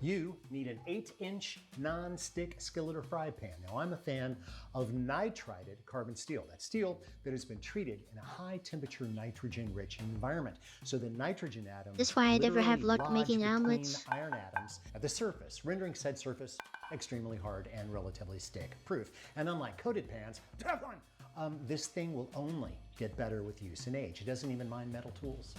You need an 8-inch non-stick skillet or fry pan. Now, I'm a fan of nitrided carbon steel. That's steel that has been treated in a high-temperature, nitrogen-rich environment. So the nitrogen atoms That's why I never have literally luck lodge making between omelets. the iron atoms at the surface, rendering said surface extremely hard and relatively stick-proof. And unlike coated pans, Teflon, this thing will only get better with use and age. It doesn't even mind metal tools.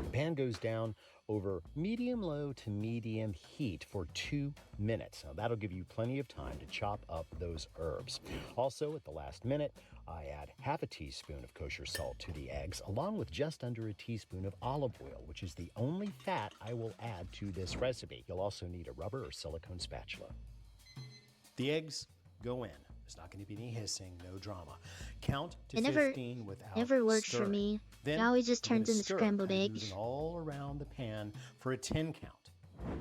The pan goes down over medium-low to medium heat for 2 minutes. Now that'll give you plenty of time to chop up those herbs. Also, at the last minute, I add half a teaspoon of kosher salt to the eggs, along with just under a teaspoon of olive oil, which is the only fat I will add to this recipe. You'll also need a rubber or silicone spatula. The eggs go in. There's not going to be any hissing, no drama. Count to It 15 without never works for stirring. me. Then It always just you're gonna turns into stir it, scrambled kinda eggs. moving all around the pan for a 10 count.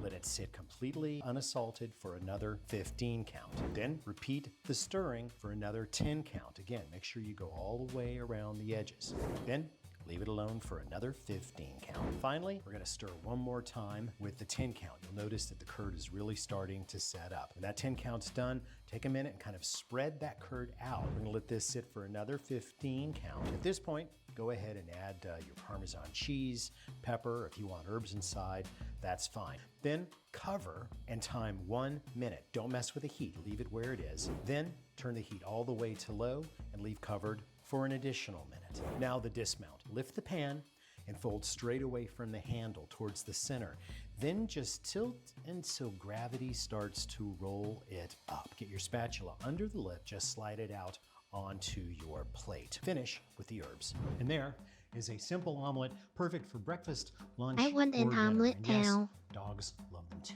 Let it sit completely unassaulted for another 15 count. Then repeat the stirring for another 10 count. Again, make sure you go all the way around the edges. Then leave it alone for another 15 count. Finally, we're gonna stir one more time with the 10 count. You'll notice that the curd is really starting to set up. When that 10 count's done, take a minute and kind of spread that curd out. We're gonna let this sit for another 15 count. At this point, go ahead and add your Parmesan cheese, pepper. If you want herbs inside, that's fine. Then cover and time 1 minute. Don't mess with the heat, leave it where it is. Then turn the heat all the way to low and leave covered for an additional minute. Now the dismount. Lift the pan and fold straight away from the handle towards the center. Then just tilt until gravity starts to roll it up. Get your spatula under the lip, just slide it out onto your plate. Finish with the herbs. And there is a simple omelet, perfect for breakfast, lunch, I want or an dinner. omelet And yes, now. dogs love them too.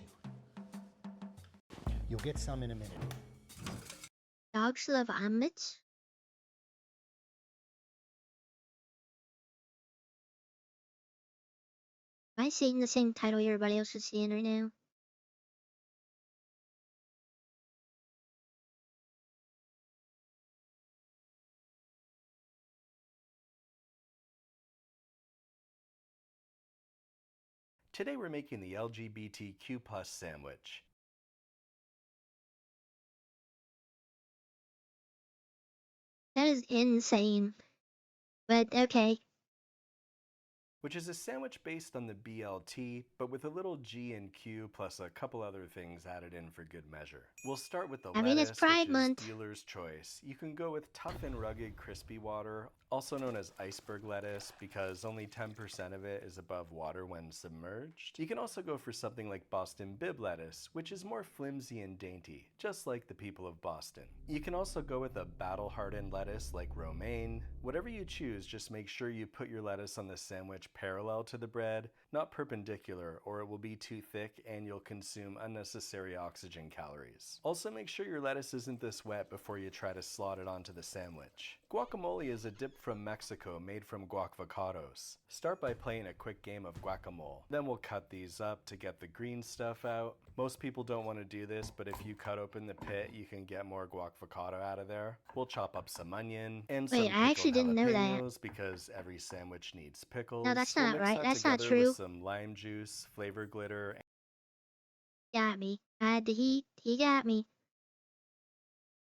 You'll get some in a minute. Dogs love omelets? Am I seeing the same title everybody else is seeing right now? Today we're making the LGBTQ+ sandwich. That is insane. But okay. Which is a sandwich based on the BLT, but with a little G and Q plus a couple other things added in for good measure. We'll start with the I mean, it's lettuce, Pride which Month. is dealer's choice. You can go with tough and rugged crispy water, also known as iceberg lettuce, because only 10% of it is above water when submerged. You can also go for something like Boston bib lettuce, which is more flimsy and dainty, just like the people of Boston. You can also go with a battle-hardened lettuce like romaine. Whatever you choose, just make sure you put your lettuce on the sandwich sandwich parallel to the bread, not perpendicular, or it will be too thick and you'll consume unnecessary oxygen calories. Also, make sure your lettuce isn't this wet before you try to slot it onto the sandwich. Guacamole is a dip from Mexico made from guac-avocados. Start by playing a quick game of guacamole. Then we'll cut these up to get the green stuff out. Most people don't want to do this, but if you cut open the pit, you can get more guac-avocado out of there. We'll chop up some onion and some Wait, I actually pickled didn't know that. jalapenos because every sandwich needs pickles. No, that's We'll not mix right. that That's not together with true. some lime juice, flavor glitter, Got me. I had the heat. He got me.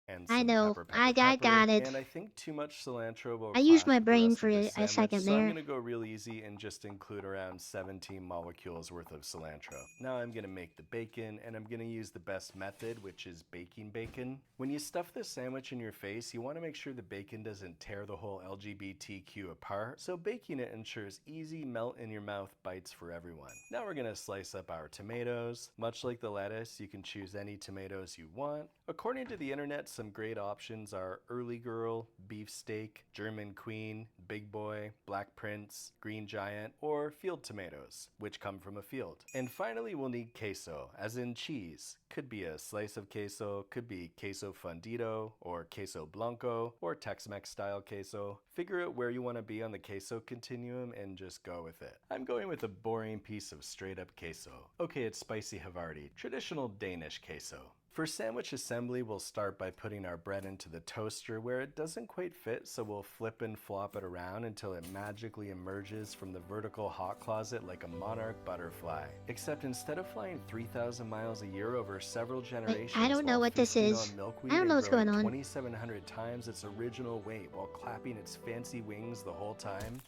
and I some know. I got it. and I think too much cilantro will I used clash my with the brain rest for of the a sandwich, second so I'm there. gonna go real easy and just include around 17 molecules worth of cilantro. Now I'm gonna make the bacon, and I'm gonna use the best method, which is baking bacon. When you stuff this sandwich in your face, you wanna make sure the bacon doesn't tear the whole LGBTQ apart, so baking it ensures easy melt in your mouth bites for everyone. Now we're gonna slice up our tomatoes. Much like the lettuce, you can choose any tomatoes you want. According to the internet, some great options are Early Girl, Beefsteak, German Queen, Big Boy, Black Prince, Green Giant, or field tomatoes, which come from a field. And finally, we'll need queso, as in cheese. Could be a slice of queso, could be queso fundido, or queso blanco, or Tex-Mex style queso. Figure out where you want to be on the queso continuum and just go with it. I'm going with a boring piece of straight up queso. Okay, it's spicy Havarti, traditional Danish queso. For sandwich assembly, we'll start by putting our bread into the toaster where it doesn't quite fit, so we'll flip and flop it around until it magically emerges from the vertical hot closet like a monarch butterfly. Except instead of flying 3,000 miles a year over several generations, I don't know while what this feasting is. on milkweed I don't know and what's going growing on. 2,700 times its original weight while clapping its fancy wings the whole time,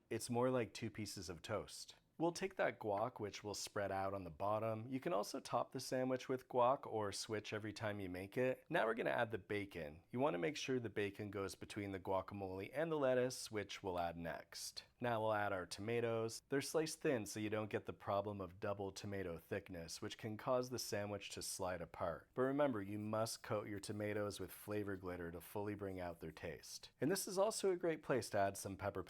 it's more like 2 pieces of toast. We'll take that guac, which we'll spread out on the bottom. You can also top the sandwich with guac or switch every time you make it. Now we're gonna add the bacon. You wanna make sure the bacon goes between the guacamole and the lettuce, which we'll add next. Now we'll add our tomatoes. They're sliced thin so you don't get the problem of double tomato thickness, which can cause the sandwich to slide apart. But remember, you must coat your tomatoes with flavor glitter to fully bring out their taste. And this is also a great place to add some pepper.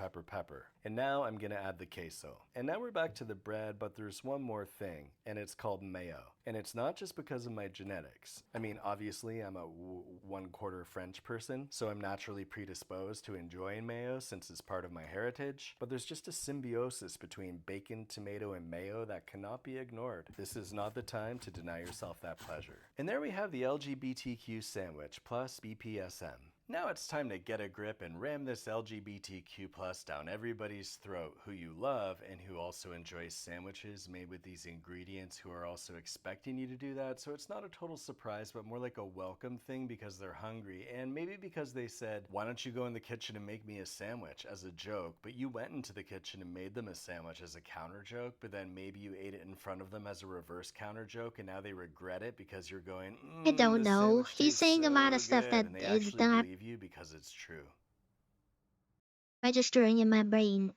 And now I'm gonna add the queso. And now we're back to the bread, but there's one more thing, and it's called mayo. And it's not just because of my genetics. I mean, obviously I'm a 1/4 French person, so I'm naturally predisposed to enjoying mayo since it's part of my heritage. But there's just a symbiosis between bacon, tomato, and mayo that cannot be ignored. This is not the time to deny yourself that pleasure. And there we have the LGBTQ sandwich plus BPSM. Now it's time to get a grip and ram this LGBTQ+ down everybody's throat who you love and who also enjoys sandwiches made with these ingredients who are also expecting you to do that. So it's not a total surprise, but more like a welcome thing because they're hungry and maybe because they said, why don't you go in the kitchen and make me a sandwich as a joke, but you went into the kitchen and made them a sandwich as a counter joke, but then maybe you ate it in front of them as a reverse counter joke and now they regret it because you're going, I don't the know. sandwich He's tastes saying a lot so of stuff good," that and they is actually not believe you because it's true. registering in my brain.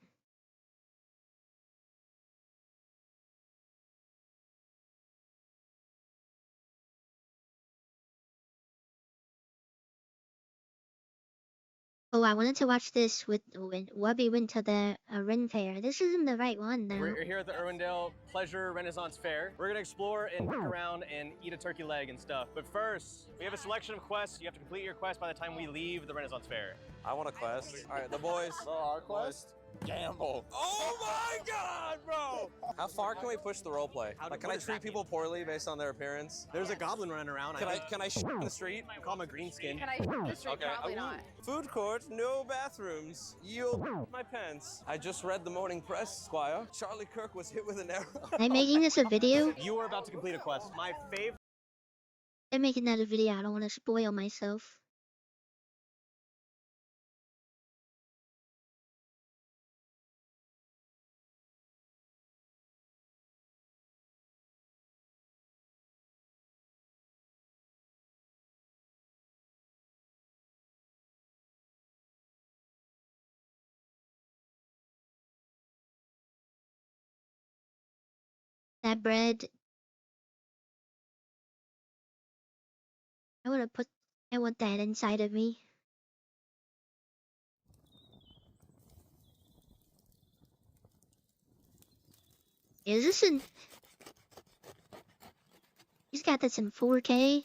Oh, I wanted to watch this with when Wubby went to the Ren Fair. This isn't the right one, though. We're here at the Irwindale Pleasure Renaissance Fair. We're gonna explore and look around and eat a turkey leg and stuff. But first, we have a selection of quests. You have to complete your quest by the time we leave the Renaissance Fair. I want a quest. All right, the boys. Our quest? Gamble. Oh my God, bro! How far can we push the role play? Like, can I treat people poorly based on their appearance? There's a goblin running around. Can I shit in the street? Call him a greenskin. Can I shit in the street? Okay. Probably not. Food court, no bathrooms. You'll my pants. I just read the morning press, Squire. Charlie Kirk was hit with an arrow. I'm making this a video. You are about to complete a quest. My favorite. I'm making that a video. I don't want to spoil myself. That bread. I want that inside of me. Is this in... He's got this in 4K.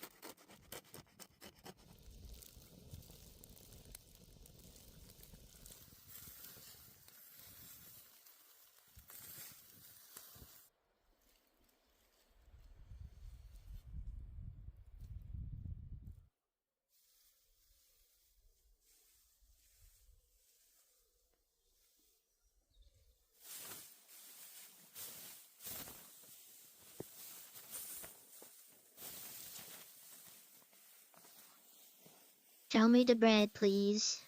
Show me the bread, please.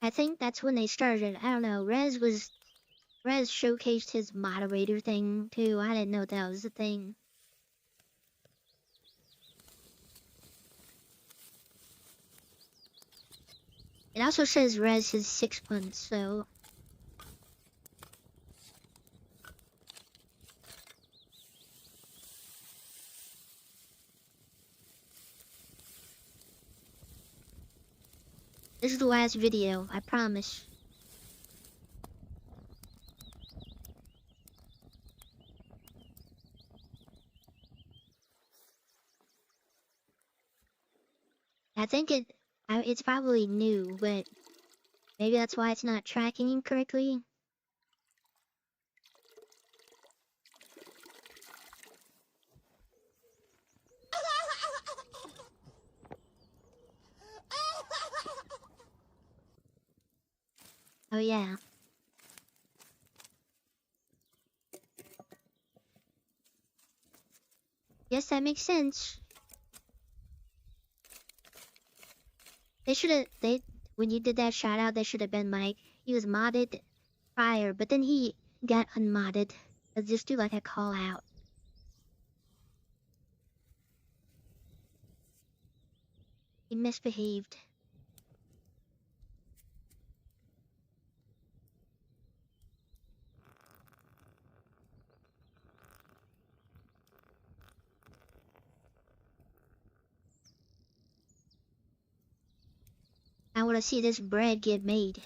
I think that's when they started. I don't know. Rez showcased his moderator thing too. I didn't know that was a thing. It also says Rez is 6 months, so. This is the last video, I promise. I think it's probably new, but maybe that's why it's not tracking correctly. Oh yeah. Yes, that makes sense. When you did that shout out, they should have been like, he was modded prior, but then he got unmodded. Let's just do like a call out. He misbehaved. I want to see this bread get made.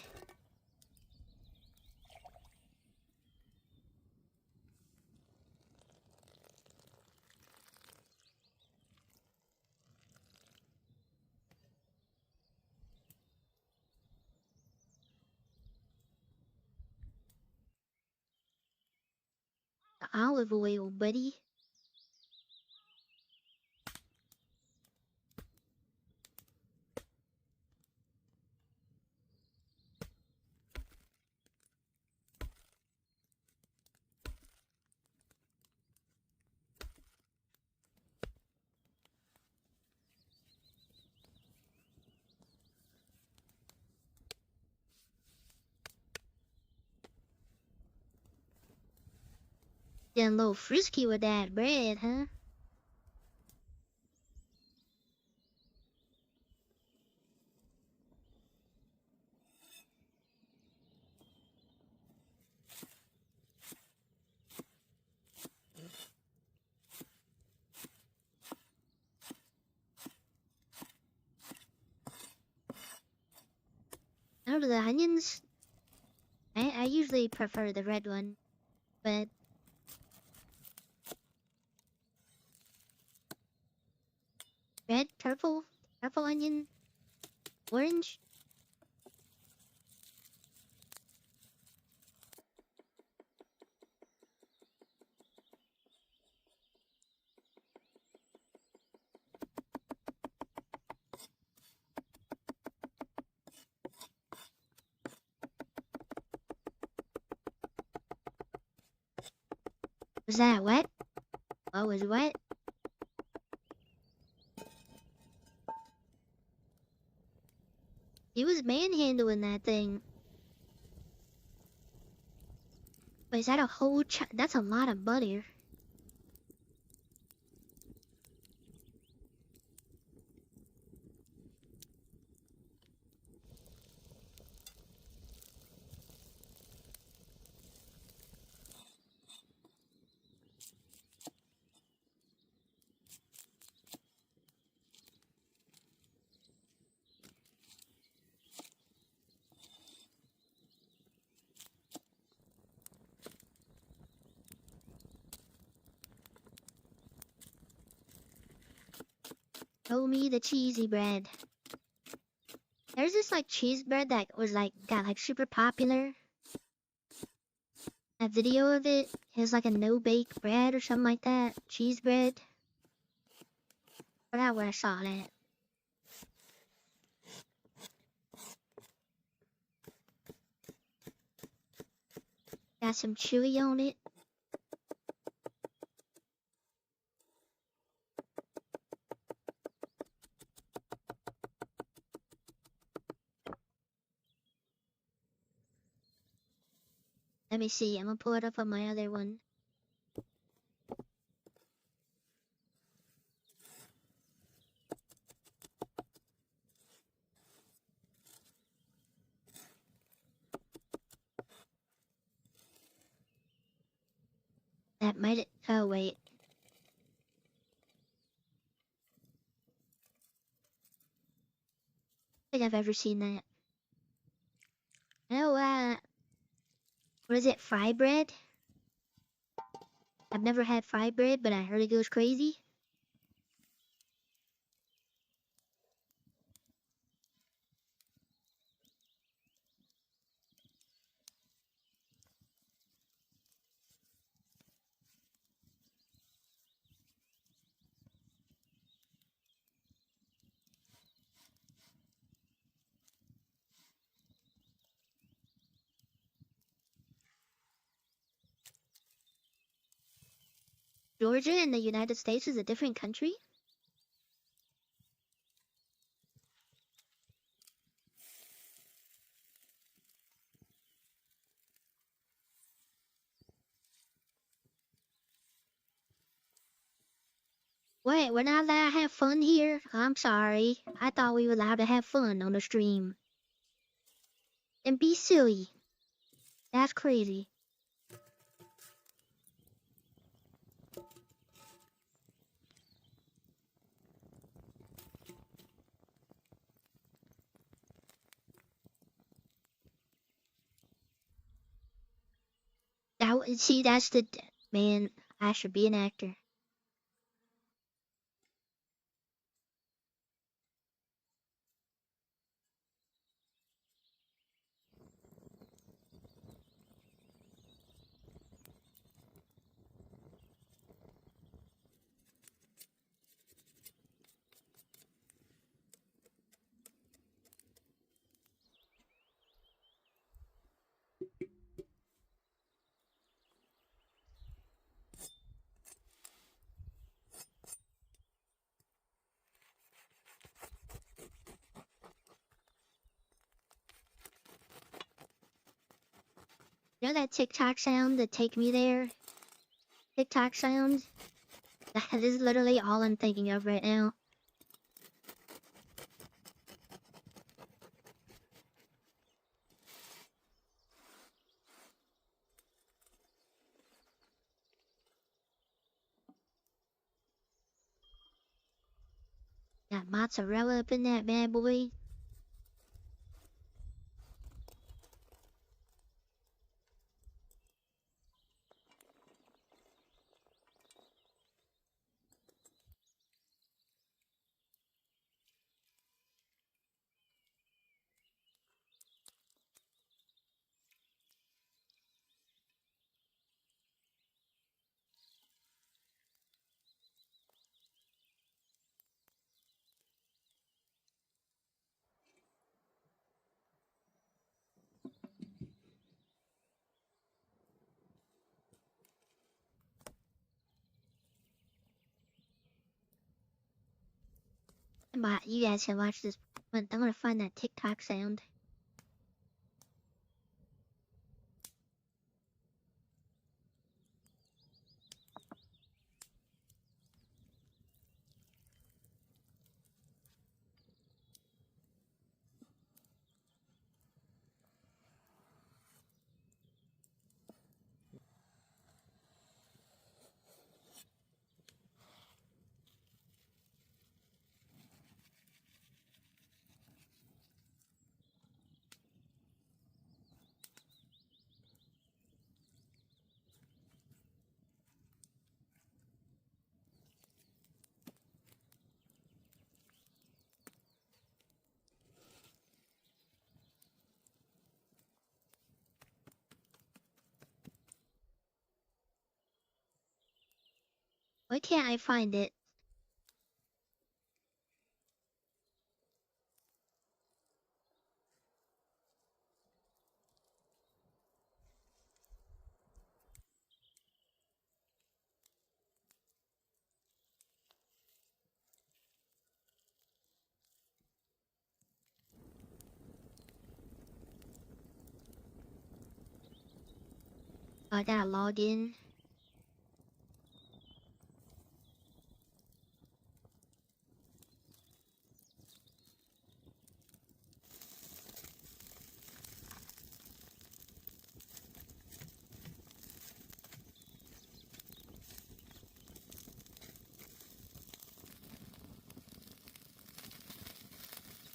The olive oil, buddy. Getting a little frisky with that bread, huh? Out of the onions, I usually prefer the red one, but red, purple onion, orange. Was that wet? What was wet? He was manhandling that thing. Wait, is that a whole that's a lot of butter. Show me the cheesy bread. There's this like cheese bread that was like got like super popular. A video of it is like a no-bake bread or something like that. Cheese bread. Forgot where I saw that. Got some chewy on it. Let me see. I'm gonna pull it up on my other one. That might. Oh wait. I don't think I've ever seen that. Oh, what is it? Fry bread? I've never had fry bread, but I heard it goes crazy. Georgia in the United States is a different country? Wait, we're not allowed to have fun here? I'm sorry. I thought we were allowed to have fun on the stream. And be silly. That's crazy. See, that's the man. I should be an actor. You know that TikTok sound that take me there? TikTok sound? That is literally all I'm thinking of right now. Got mozzarella up in that bad boy. But you guys can watch this. But I'm gonna find that TikTok sound. Why can't I find it? I gotta log in.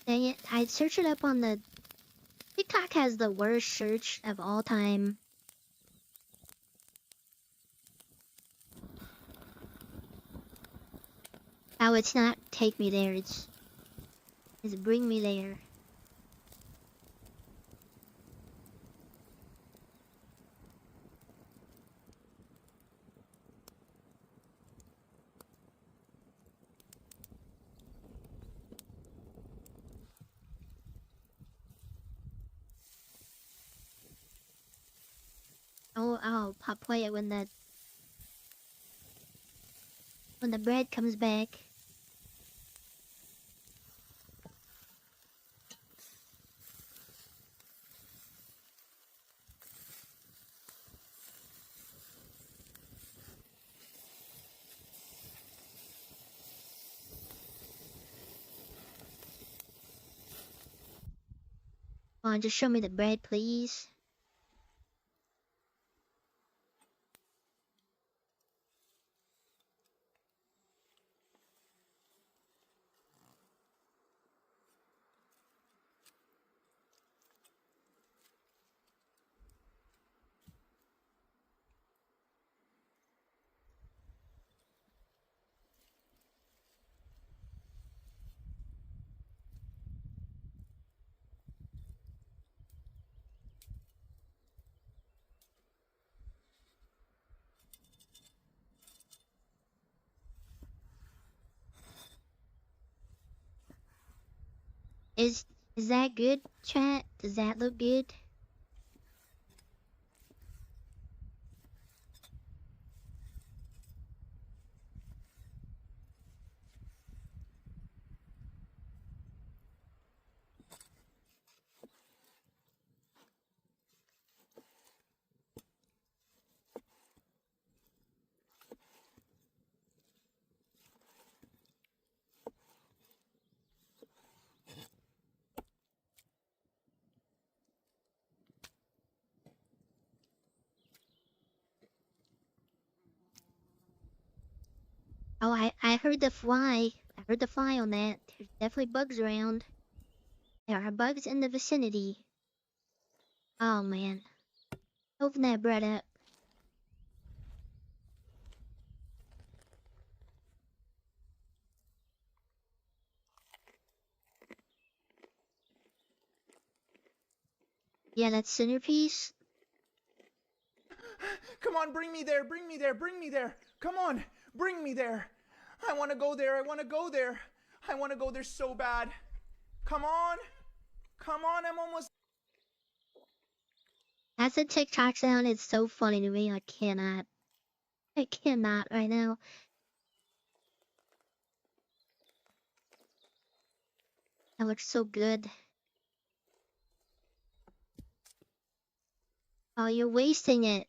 Dang it, I searched it up on the... TikTok has the worst search of all time. Oh, it's not take me there, it's bring me there. Oh, I'll play it when the bread comes back. Come on, just show me the bread, please. Is that good, chat? Does that look good? Oh, I heard the fly. I heard the fly on that. There's definitely bugs around. There are bugs in the vicinity. Oh man. Open that bread up. Yeah, that's centerpiece. Come on, bring me there, bring me there, bring me there. Come on, bring me there. I want to go there, I want to go there. I want to go there so bad. Come on, I'm almost. That's a TikTok sound. It's so funny to me. I cannot right now. That looks so good. Oh, you're wasting it.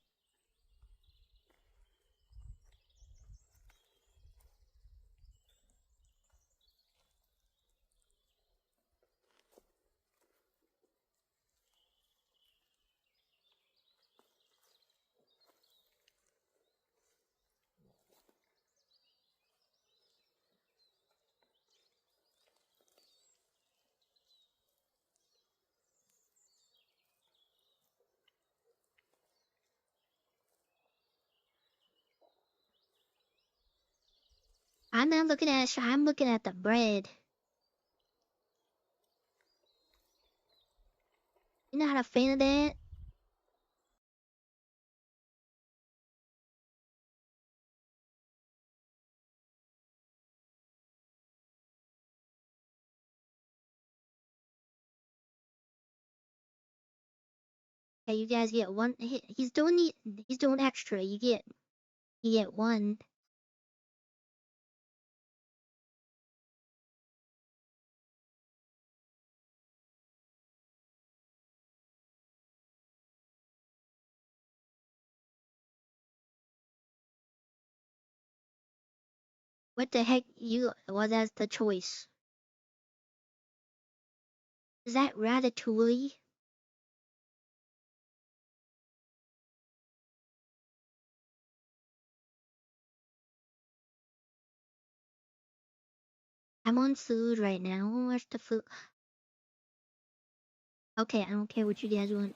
I'm not looking at I'm looking at the bread. You're not a fan of that? Okay, you guys get one. He's doing extra. You get one. What the heck? Well, that's the choice. Is that ratatouille? I'm on food right now. Where's the food? Okay, I don't care what you guys want.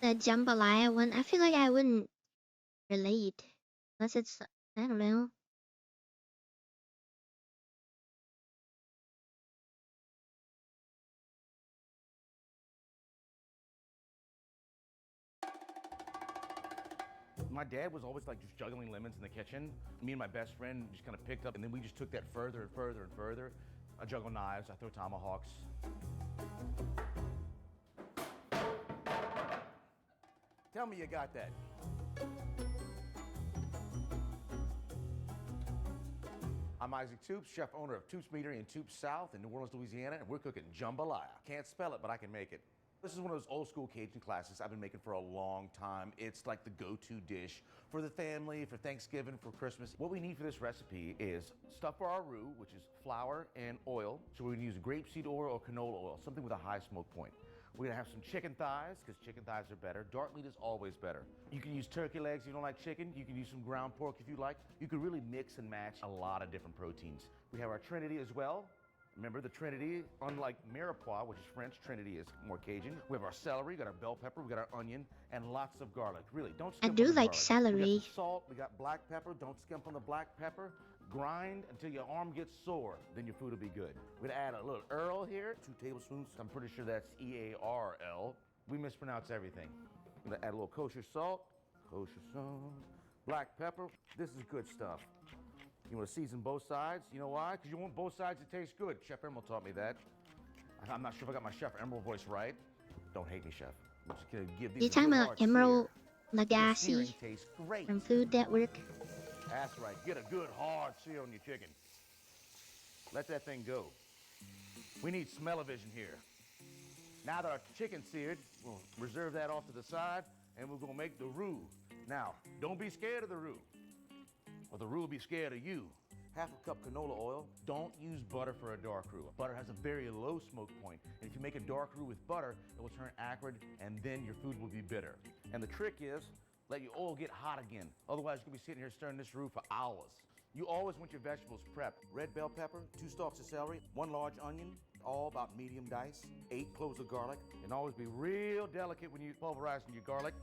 The jambalaya one, I feel like I wouldn't relate. Unless it's, I don't know. My dad was always like just juggling lemons in the kitchen. Me and my best friend just kind of picked up, and then we just took that further and further and further. I juggle knives, I throw tomahawks. Tell me you got that. I'm Isaac Toops, chef owner of Toops Meadery in Toops South in New Orleans, Louisiana, and we're cooking jambalaya. Can't spell it, but I can make it. This is one of those old school Cajun classics I've been making for a long time. It's like the go-to dish for the family, for Thanksgiving, for Christmas. What we need for this recipe is stuff for our roux, which is flour and oil. So we're gonna use grapeseed oil or canola oil, something with a high smoke point. We're gonna have some chicken thighs, because chicken thighs are better. Dark meat is always better. You can use turkey legs if you don't like chicken. You can use some ground pork if you like. You can really mix and match a lot of different proteins. We have our Trinity as well. Remember the Trinity, unlike Mirepoix, which is French, Trinity is more Cajun. We have our celery, we got our bell pepper, we got our onion, and lots of garlic. Really, don't skimp I on do the like garlic. We celery. got some salt, we got black pepper. Don't skimp on the black pepper. Grind until your arm gets sore, then your food will be good. We're gonna add a little Earl here, 2 tablespoons. I'm pretty sure that's E-A-R-L. We mispronounce everything. I'm gonna add a little kosher salt, black pepper. This is good stuff. You want to season both sides. You know why? Because you want both sides to taste good. Chef Emerald taught me that. I'm not sure if I got my Chef Emerald voice right. Don't hate me, Chef. I'm just going to give these You a talking good about hard Emerald sear. This Lagasse searing tastes great. from Food Network? That's right. Get a good hard sear on your chicken. Let that thing go. We need smell-o-vision here. Now that our chicken's seared, we'll reserve that off to the side, and we're going to make the roux. Now, don't be scared of the roux, or the roux will be scared of you. Half a cup canola oil. Don't use butter for a dark roux. Butter has a very low smoke point, and if you make a dark roux with butter, it will turn acrid, and then your food will be bitter. And the trick is, let your oil get hot again. Otherwise, you're gonna be sitting here stirring this roux for hours. You always want your vegetables prepped. Red bell pepper, 2 stalks of celery, 1 large onion, all about medium dice, 8 cloves of garlic, and always be real delicate when you're pulverizing your garlic.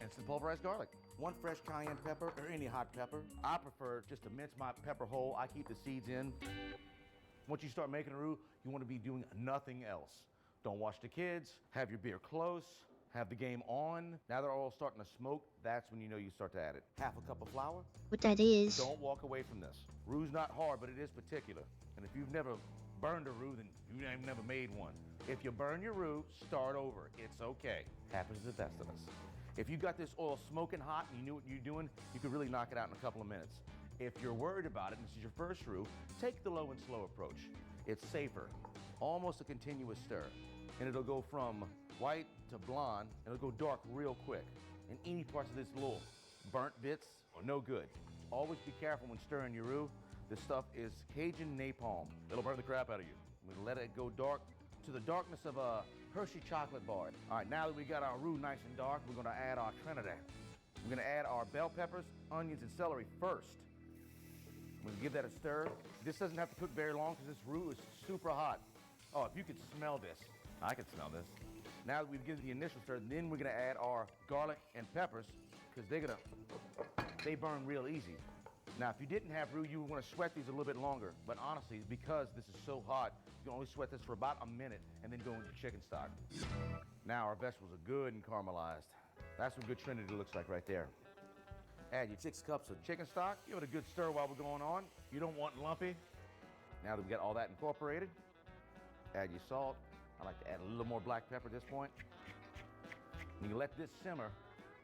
And some pulverized garlic. 1 fresh cayenne pepper, or any hot pepper. I prefer just to mince my pepper whole. I keep the seeds in. Once you start making a roux, you want to be doing nothing else. Don't watch the kids, have your beer close, have the game on. Now they're all starting to smoke, that's when you know you start to add it. Half a cup of flour. What that is? Don't walk away from this. Roux's not hard, but it is particular. And if you've never burned a roux, then you've never made one. If you burn your roux, start over. It's okay. Happens to the best of us. If you got this oil smoking hot and you knew what you're doing, you could really knock it out in a couple of minutes. If you're worried about it, and this is your first roux, take the low and slow approach. It's safer, almost a continuous stir. And it'll go from white to blonde, and it'll go dark real quick. And any parts of this little burnt bits are no good. Always be careful when stirring your roux. This stuff is Cajun napalm. It'll burn the crap out of you. We'll let it go dark to the darkness of a Hershey chocolate bar. All right, now that we got our roux nice and dark, we're gonna add our Trinidad. We're gonna add our bell peppers, onions, and celery first. We're gonna give that a stir. This doesn't have to cook very long because this roux is super hot. Oh, if you could smell this. I can smell this. Now that we've given the initial stir, then we're gonna add our garlic and peppers, because they burn real easy. Now, if you didn't have roux, you would want to sweat these a little bit longer. But honestly, because this is so hot, you can only sweat this for about a minute and then go into chicken stock. Now our vegetables are good and caramelized. That's what good Trinity looks like right there. Add your 6 cups of chicken stock. Give it a good stir while we're going on. You don't want lumpy. Now that we got all that incorporated, add your salt. I like to add a little more black pepper at this point. And you let this simmer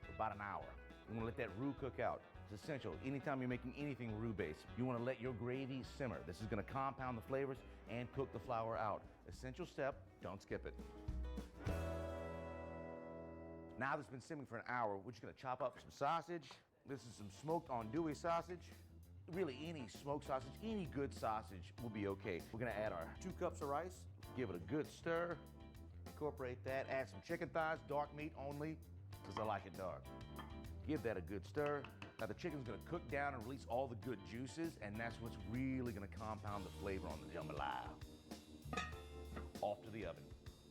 for about an hour. You want to let that roux cook out. It's essential. Anytime you're making anything roux-based, you want to let your gravy simmer. This is going to compound the flavors and cook the flour out. Essential step, don't skip it. Now that it's been simmering for an hour, we're just going to chop up some sausage. This is some smoked andouille sausage. Really, any smoked sausage, any good sausage will be okay. We're going to add our 2 cups of rice, give it a good stir, incorporate that, add some chicken thighs, dark meat only, because I like it dark. Give that a good stir. Now the chicken's gonna cook down and release all the good juices, and that's what's really gonna compound the flavor on the jambalaya. Off to the oven.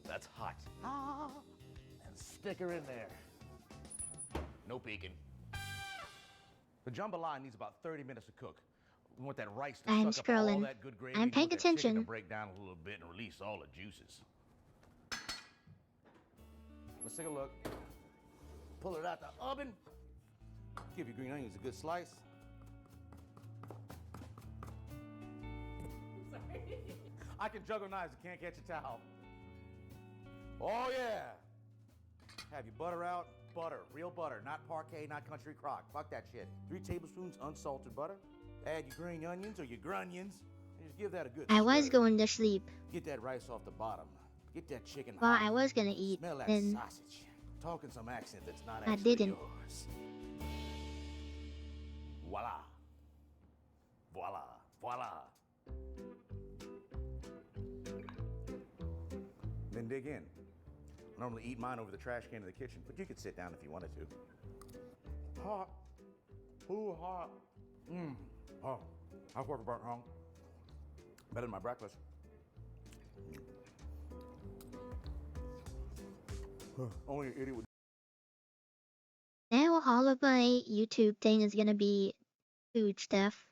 That's hot. And stick her in there. No peeking. The jambalaya needs about 30 minutes to cook. We want that rice to I'm suck up all scrolling. that good gravy. I'm We want paying that chicken attention. to break down a little bit and release all the juices. Let's take a look. Pull it out the oven. Give your green onions a good slice. Sorry. I can juggle knives and can't catch a towel. Oh yeah. Have your butter out. Butter, real butter, not parquet, not country crock. Fuck that shit. 3 tablespoons unsalted butter. Add your green onions or your grunions, and just give that a good I was stir. going to sleep. Get that rice off the bottom. Get that chicken Well, hot. I was gonna eat, Smell that and sausage. Talk in some accent that's not I actually didn't. yours. Voila. Voila. Voila. Then dig in. I normally eat mine over the trash can in the kitchen, but you could sit down if you wanted to. Hot. Ooh, hot. Mmm. Oh, I've worked burnt home. Better than my breakfast. Only an idiot would. now all of my YouTube thing is gonna be food stuff.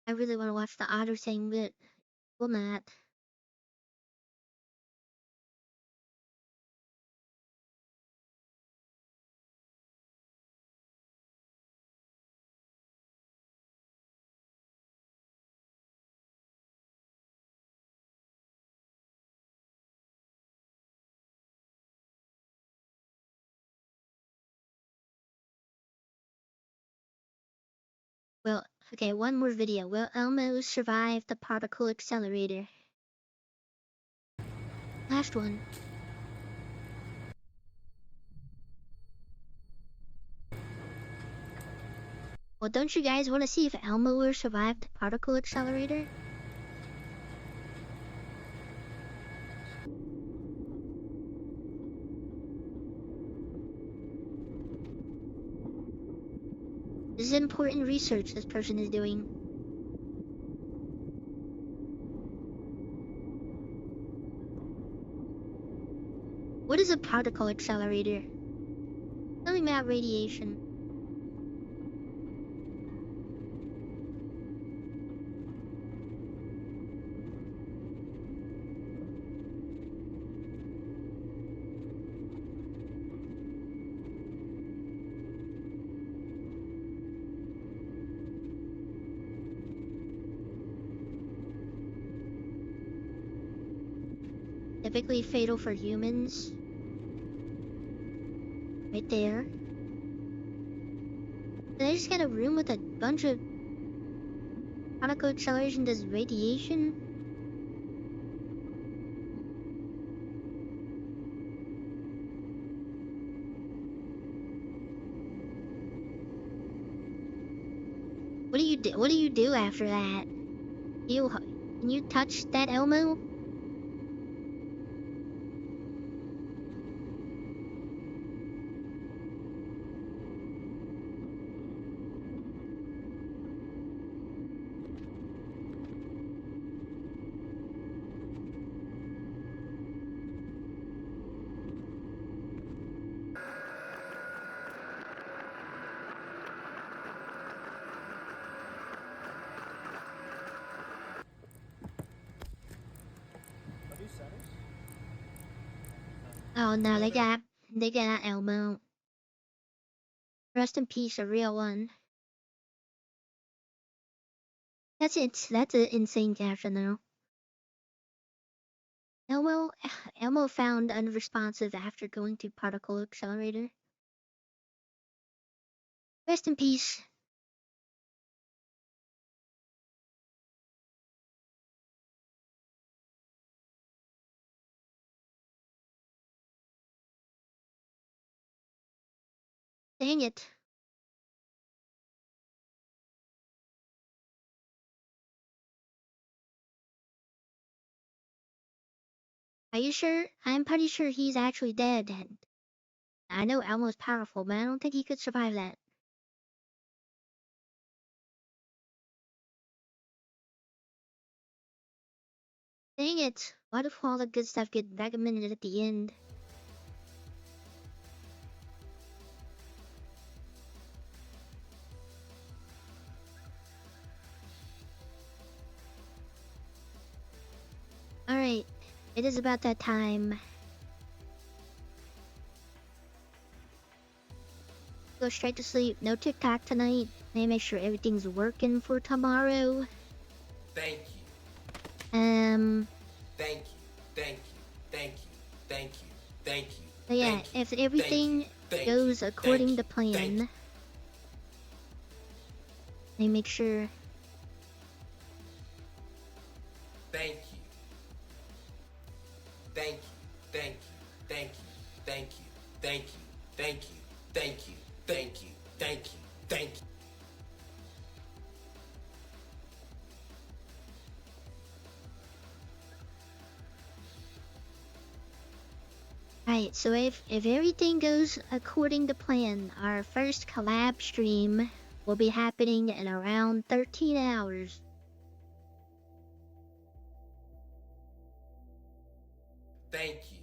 I really want to watch the otter thing, but will not. Well, okay, one more video. Will Elmo survive the particle accelerator? Last one. Well, don't you guys want to see if Elmo will survive the particle accelerator? This is important research this person is doing. What is a particle accelerator? Something about radiation. Typically fatal for humans. Right there. They just got a room with a bunch of particle acceleration does radiation. What do you do after that? Can you touch that Elmo? Oh no, they got Elmo. Rest in peace, a real one. That's it. That's an insane caption though. Elmo found unresponsive after going to particle accelerator. Rest in peace. Dang it. Are you sure? I'm pretty sure he's actually dead. I know Elmo's powerful, but I don't think he could survive that. Dang it. Why do all the good stuff get recommended at the end? Alright, it is about that time. Go straight to sleep. No TikTok tonight. Make sure everything's working for tomorrow. Thank you. Thank you. Thank you. Thank you. Thank you. Thank you. So yeah, if everything goes according to plan, they make sure. Thank you. Thank you. Thank you. Thank you. Thank you. Thank you. Thank you. Thank you. Thank you. Thank you. Thank you. Alright, so if everything goes according to plan, our first collab stream will be happening in around 13 hours. Thank you.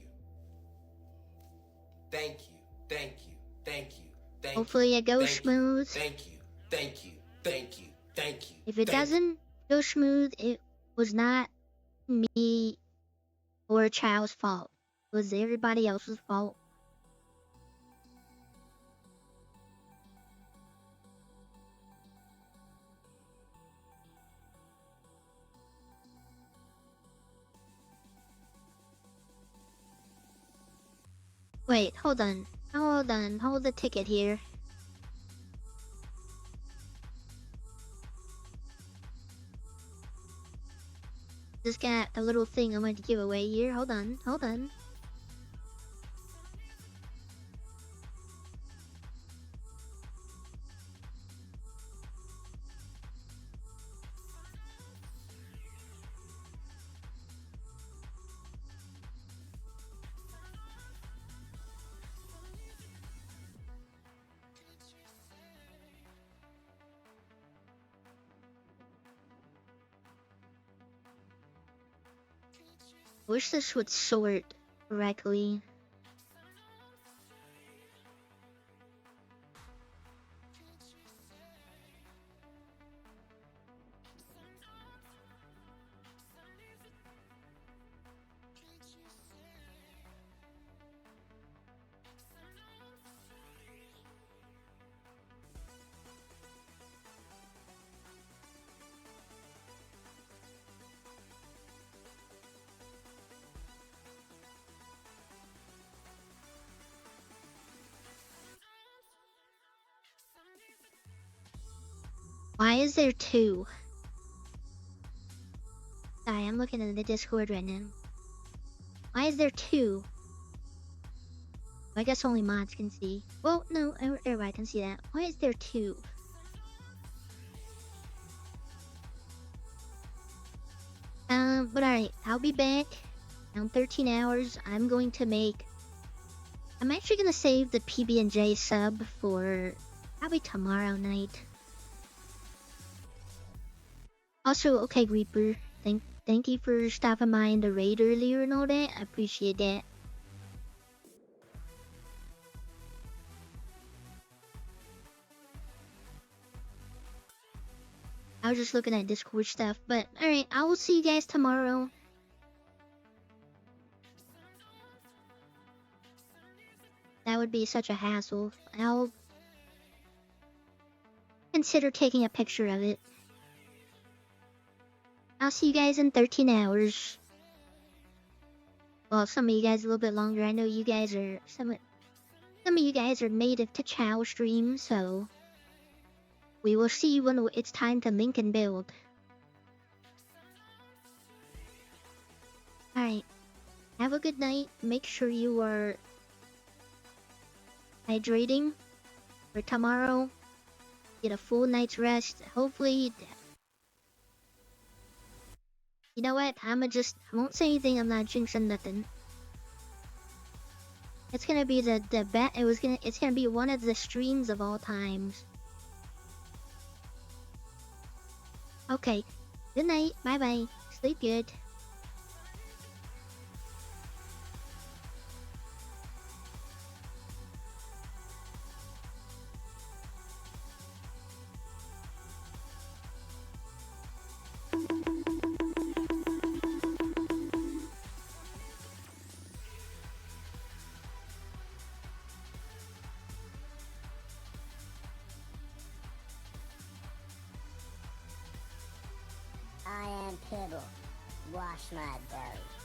Thank you. Thank you. Thank you. Thank Hopefully you. it goes Thank smooth. You. Thank you. Thank you. Thank you. Thank you. If it doesn't go smooth, it was not me or Chow's fault. It was everybody else's fault. Wait, hold on. Hold the ticket here. Just got a little thing I want to give away here. Hold on. Wish this would sort correctly. Why is there two? Sorry, I'm looking at the Discord right now. Why is there two? I guess only mods can see. Well, no, everybody can see that. Why is there two? But alright, I'll be back in 13 hours. I'm actually gonna save the PB&J sub for probably tomorrow night. Also, okay, Reaper, thank you for stopping by in the raid earlier and all that. I appreciate that. I was just looking at Discord stuff, but alright, I will see you guys tomorrow. That would be such a hassle. I'll consider taking a picture of it. I'll see you guys in 13 hours. Well, some of you guys a little bit longer. I know you guys are some of you guys are native to Chow stream, so we will see when it's time to link and build. Alright. Have a good night. Make sure you are hydrating for tomorrow. Get a full night's rest. Hopefully. You know what? I won't say anything. I'm not jinxing nothing. It's gonna be it's gonna be one of the streams of all times. Okay. Good night. Bye bye. Sleep good. I am Pibble. Wash my belly.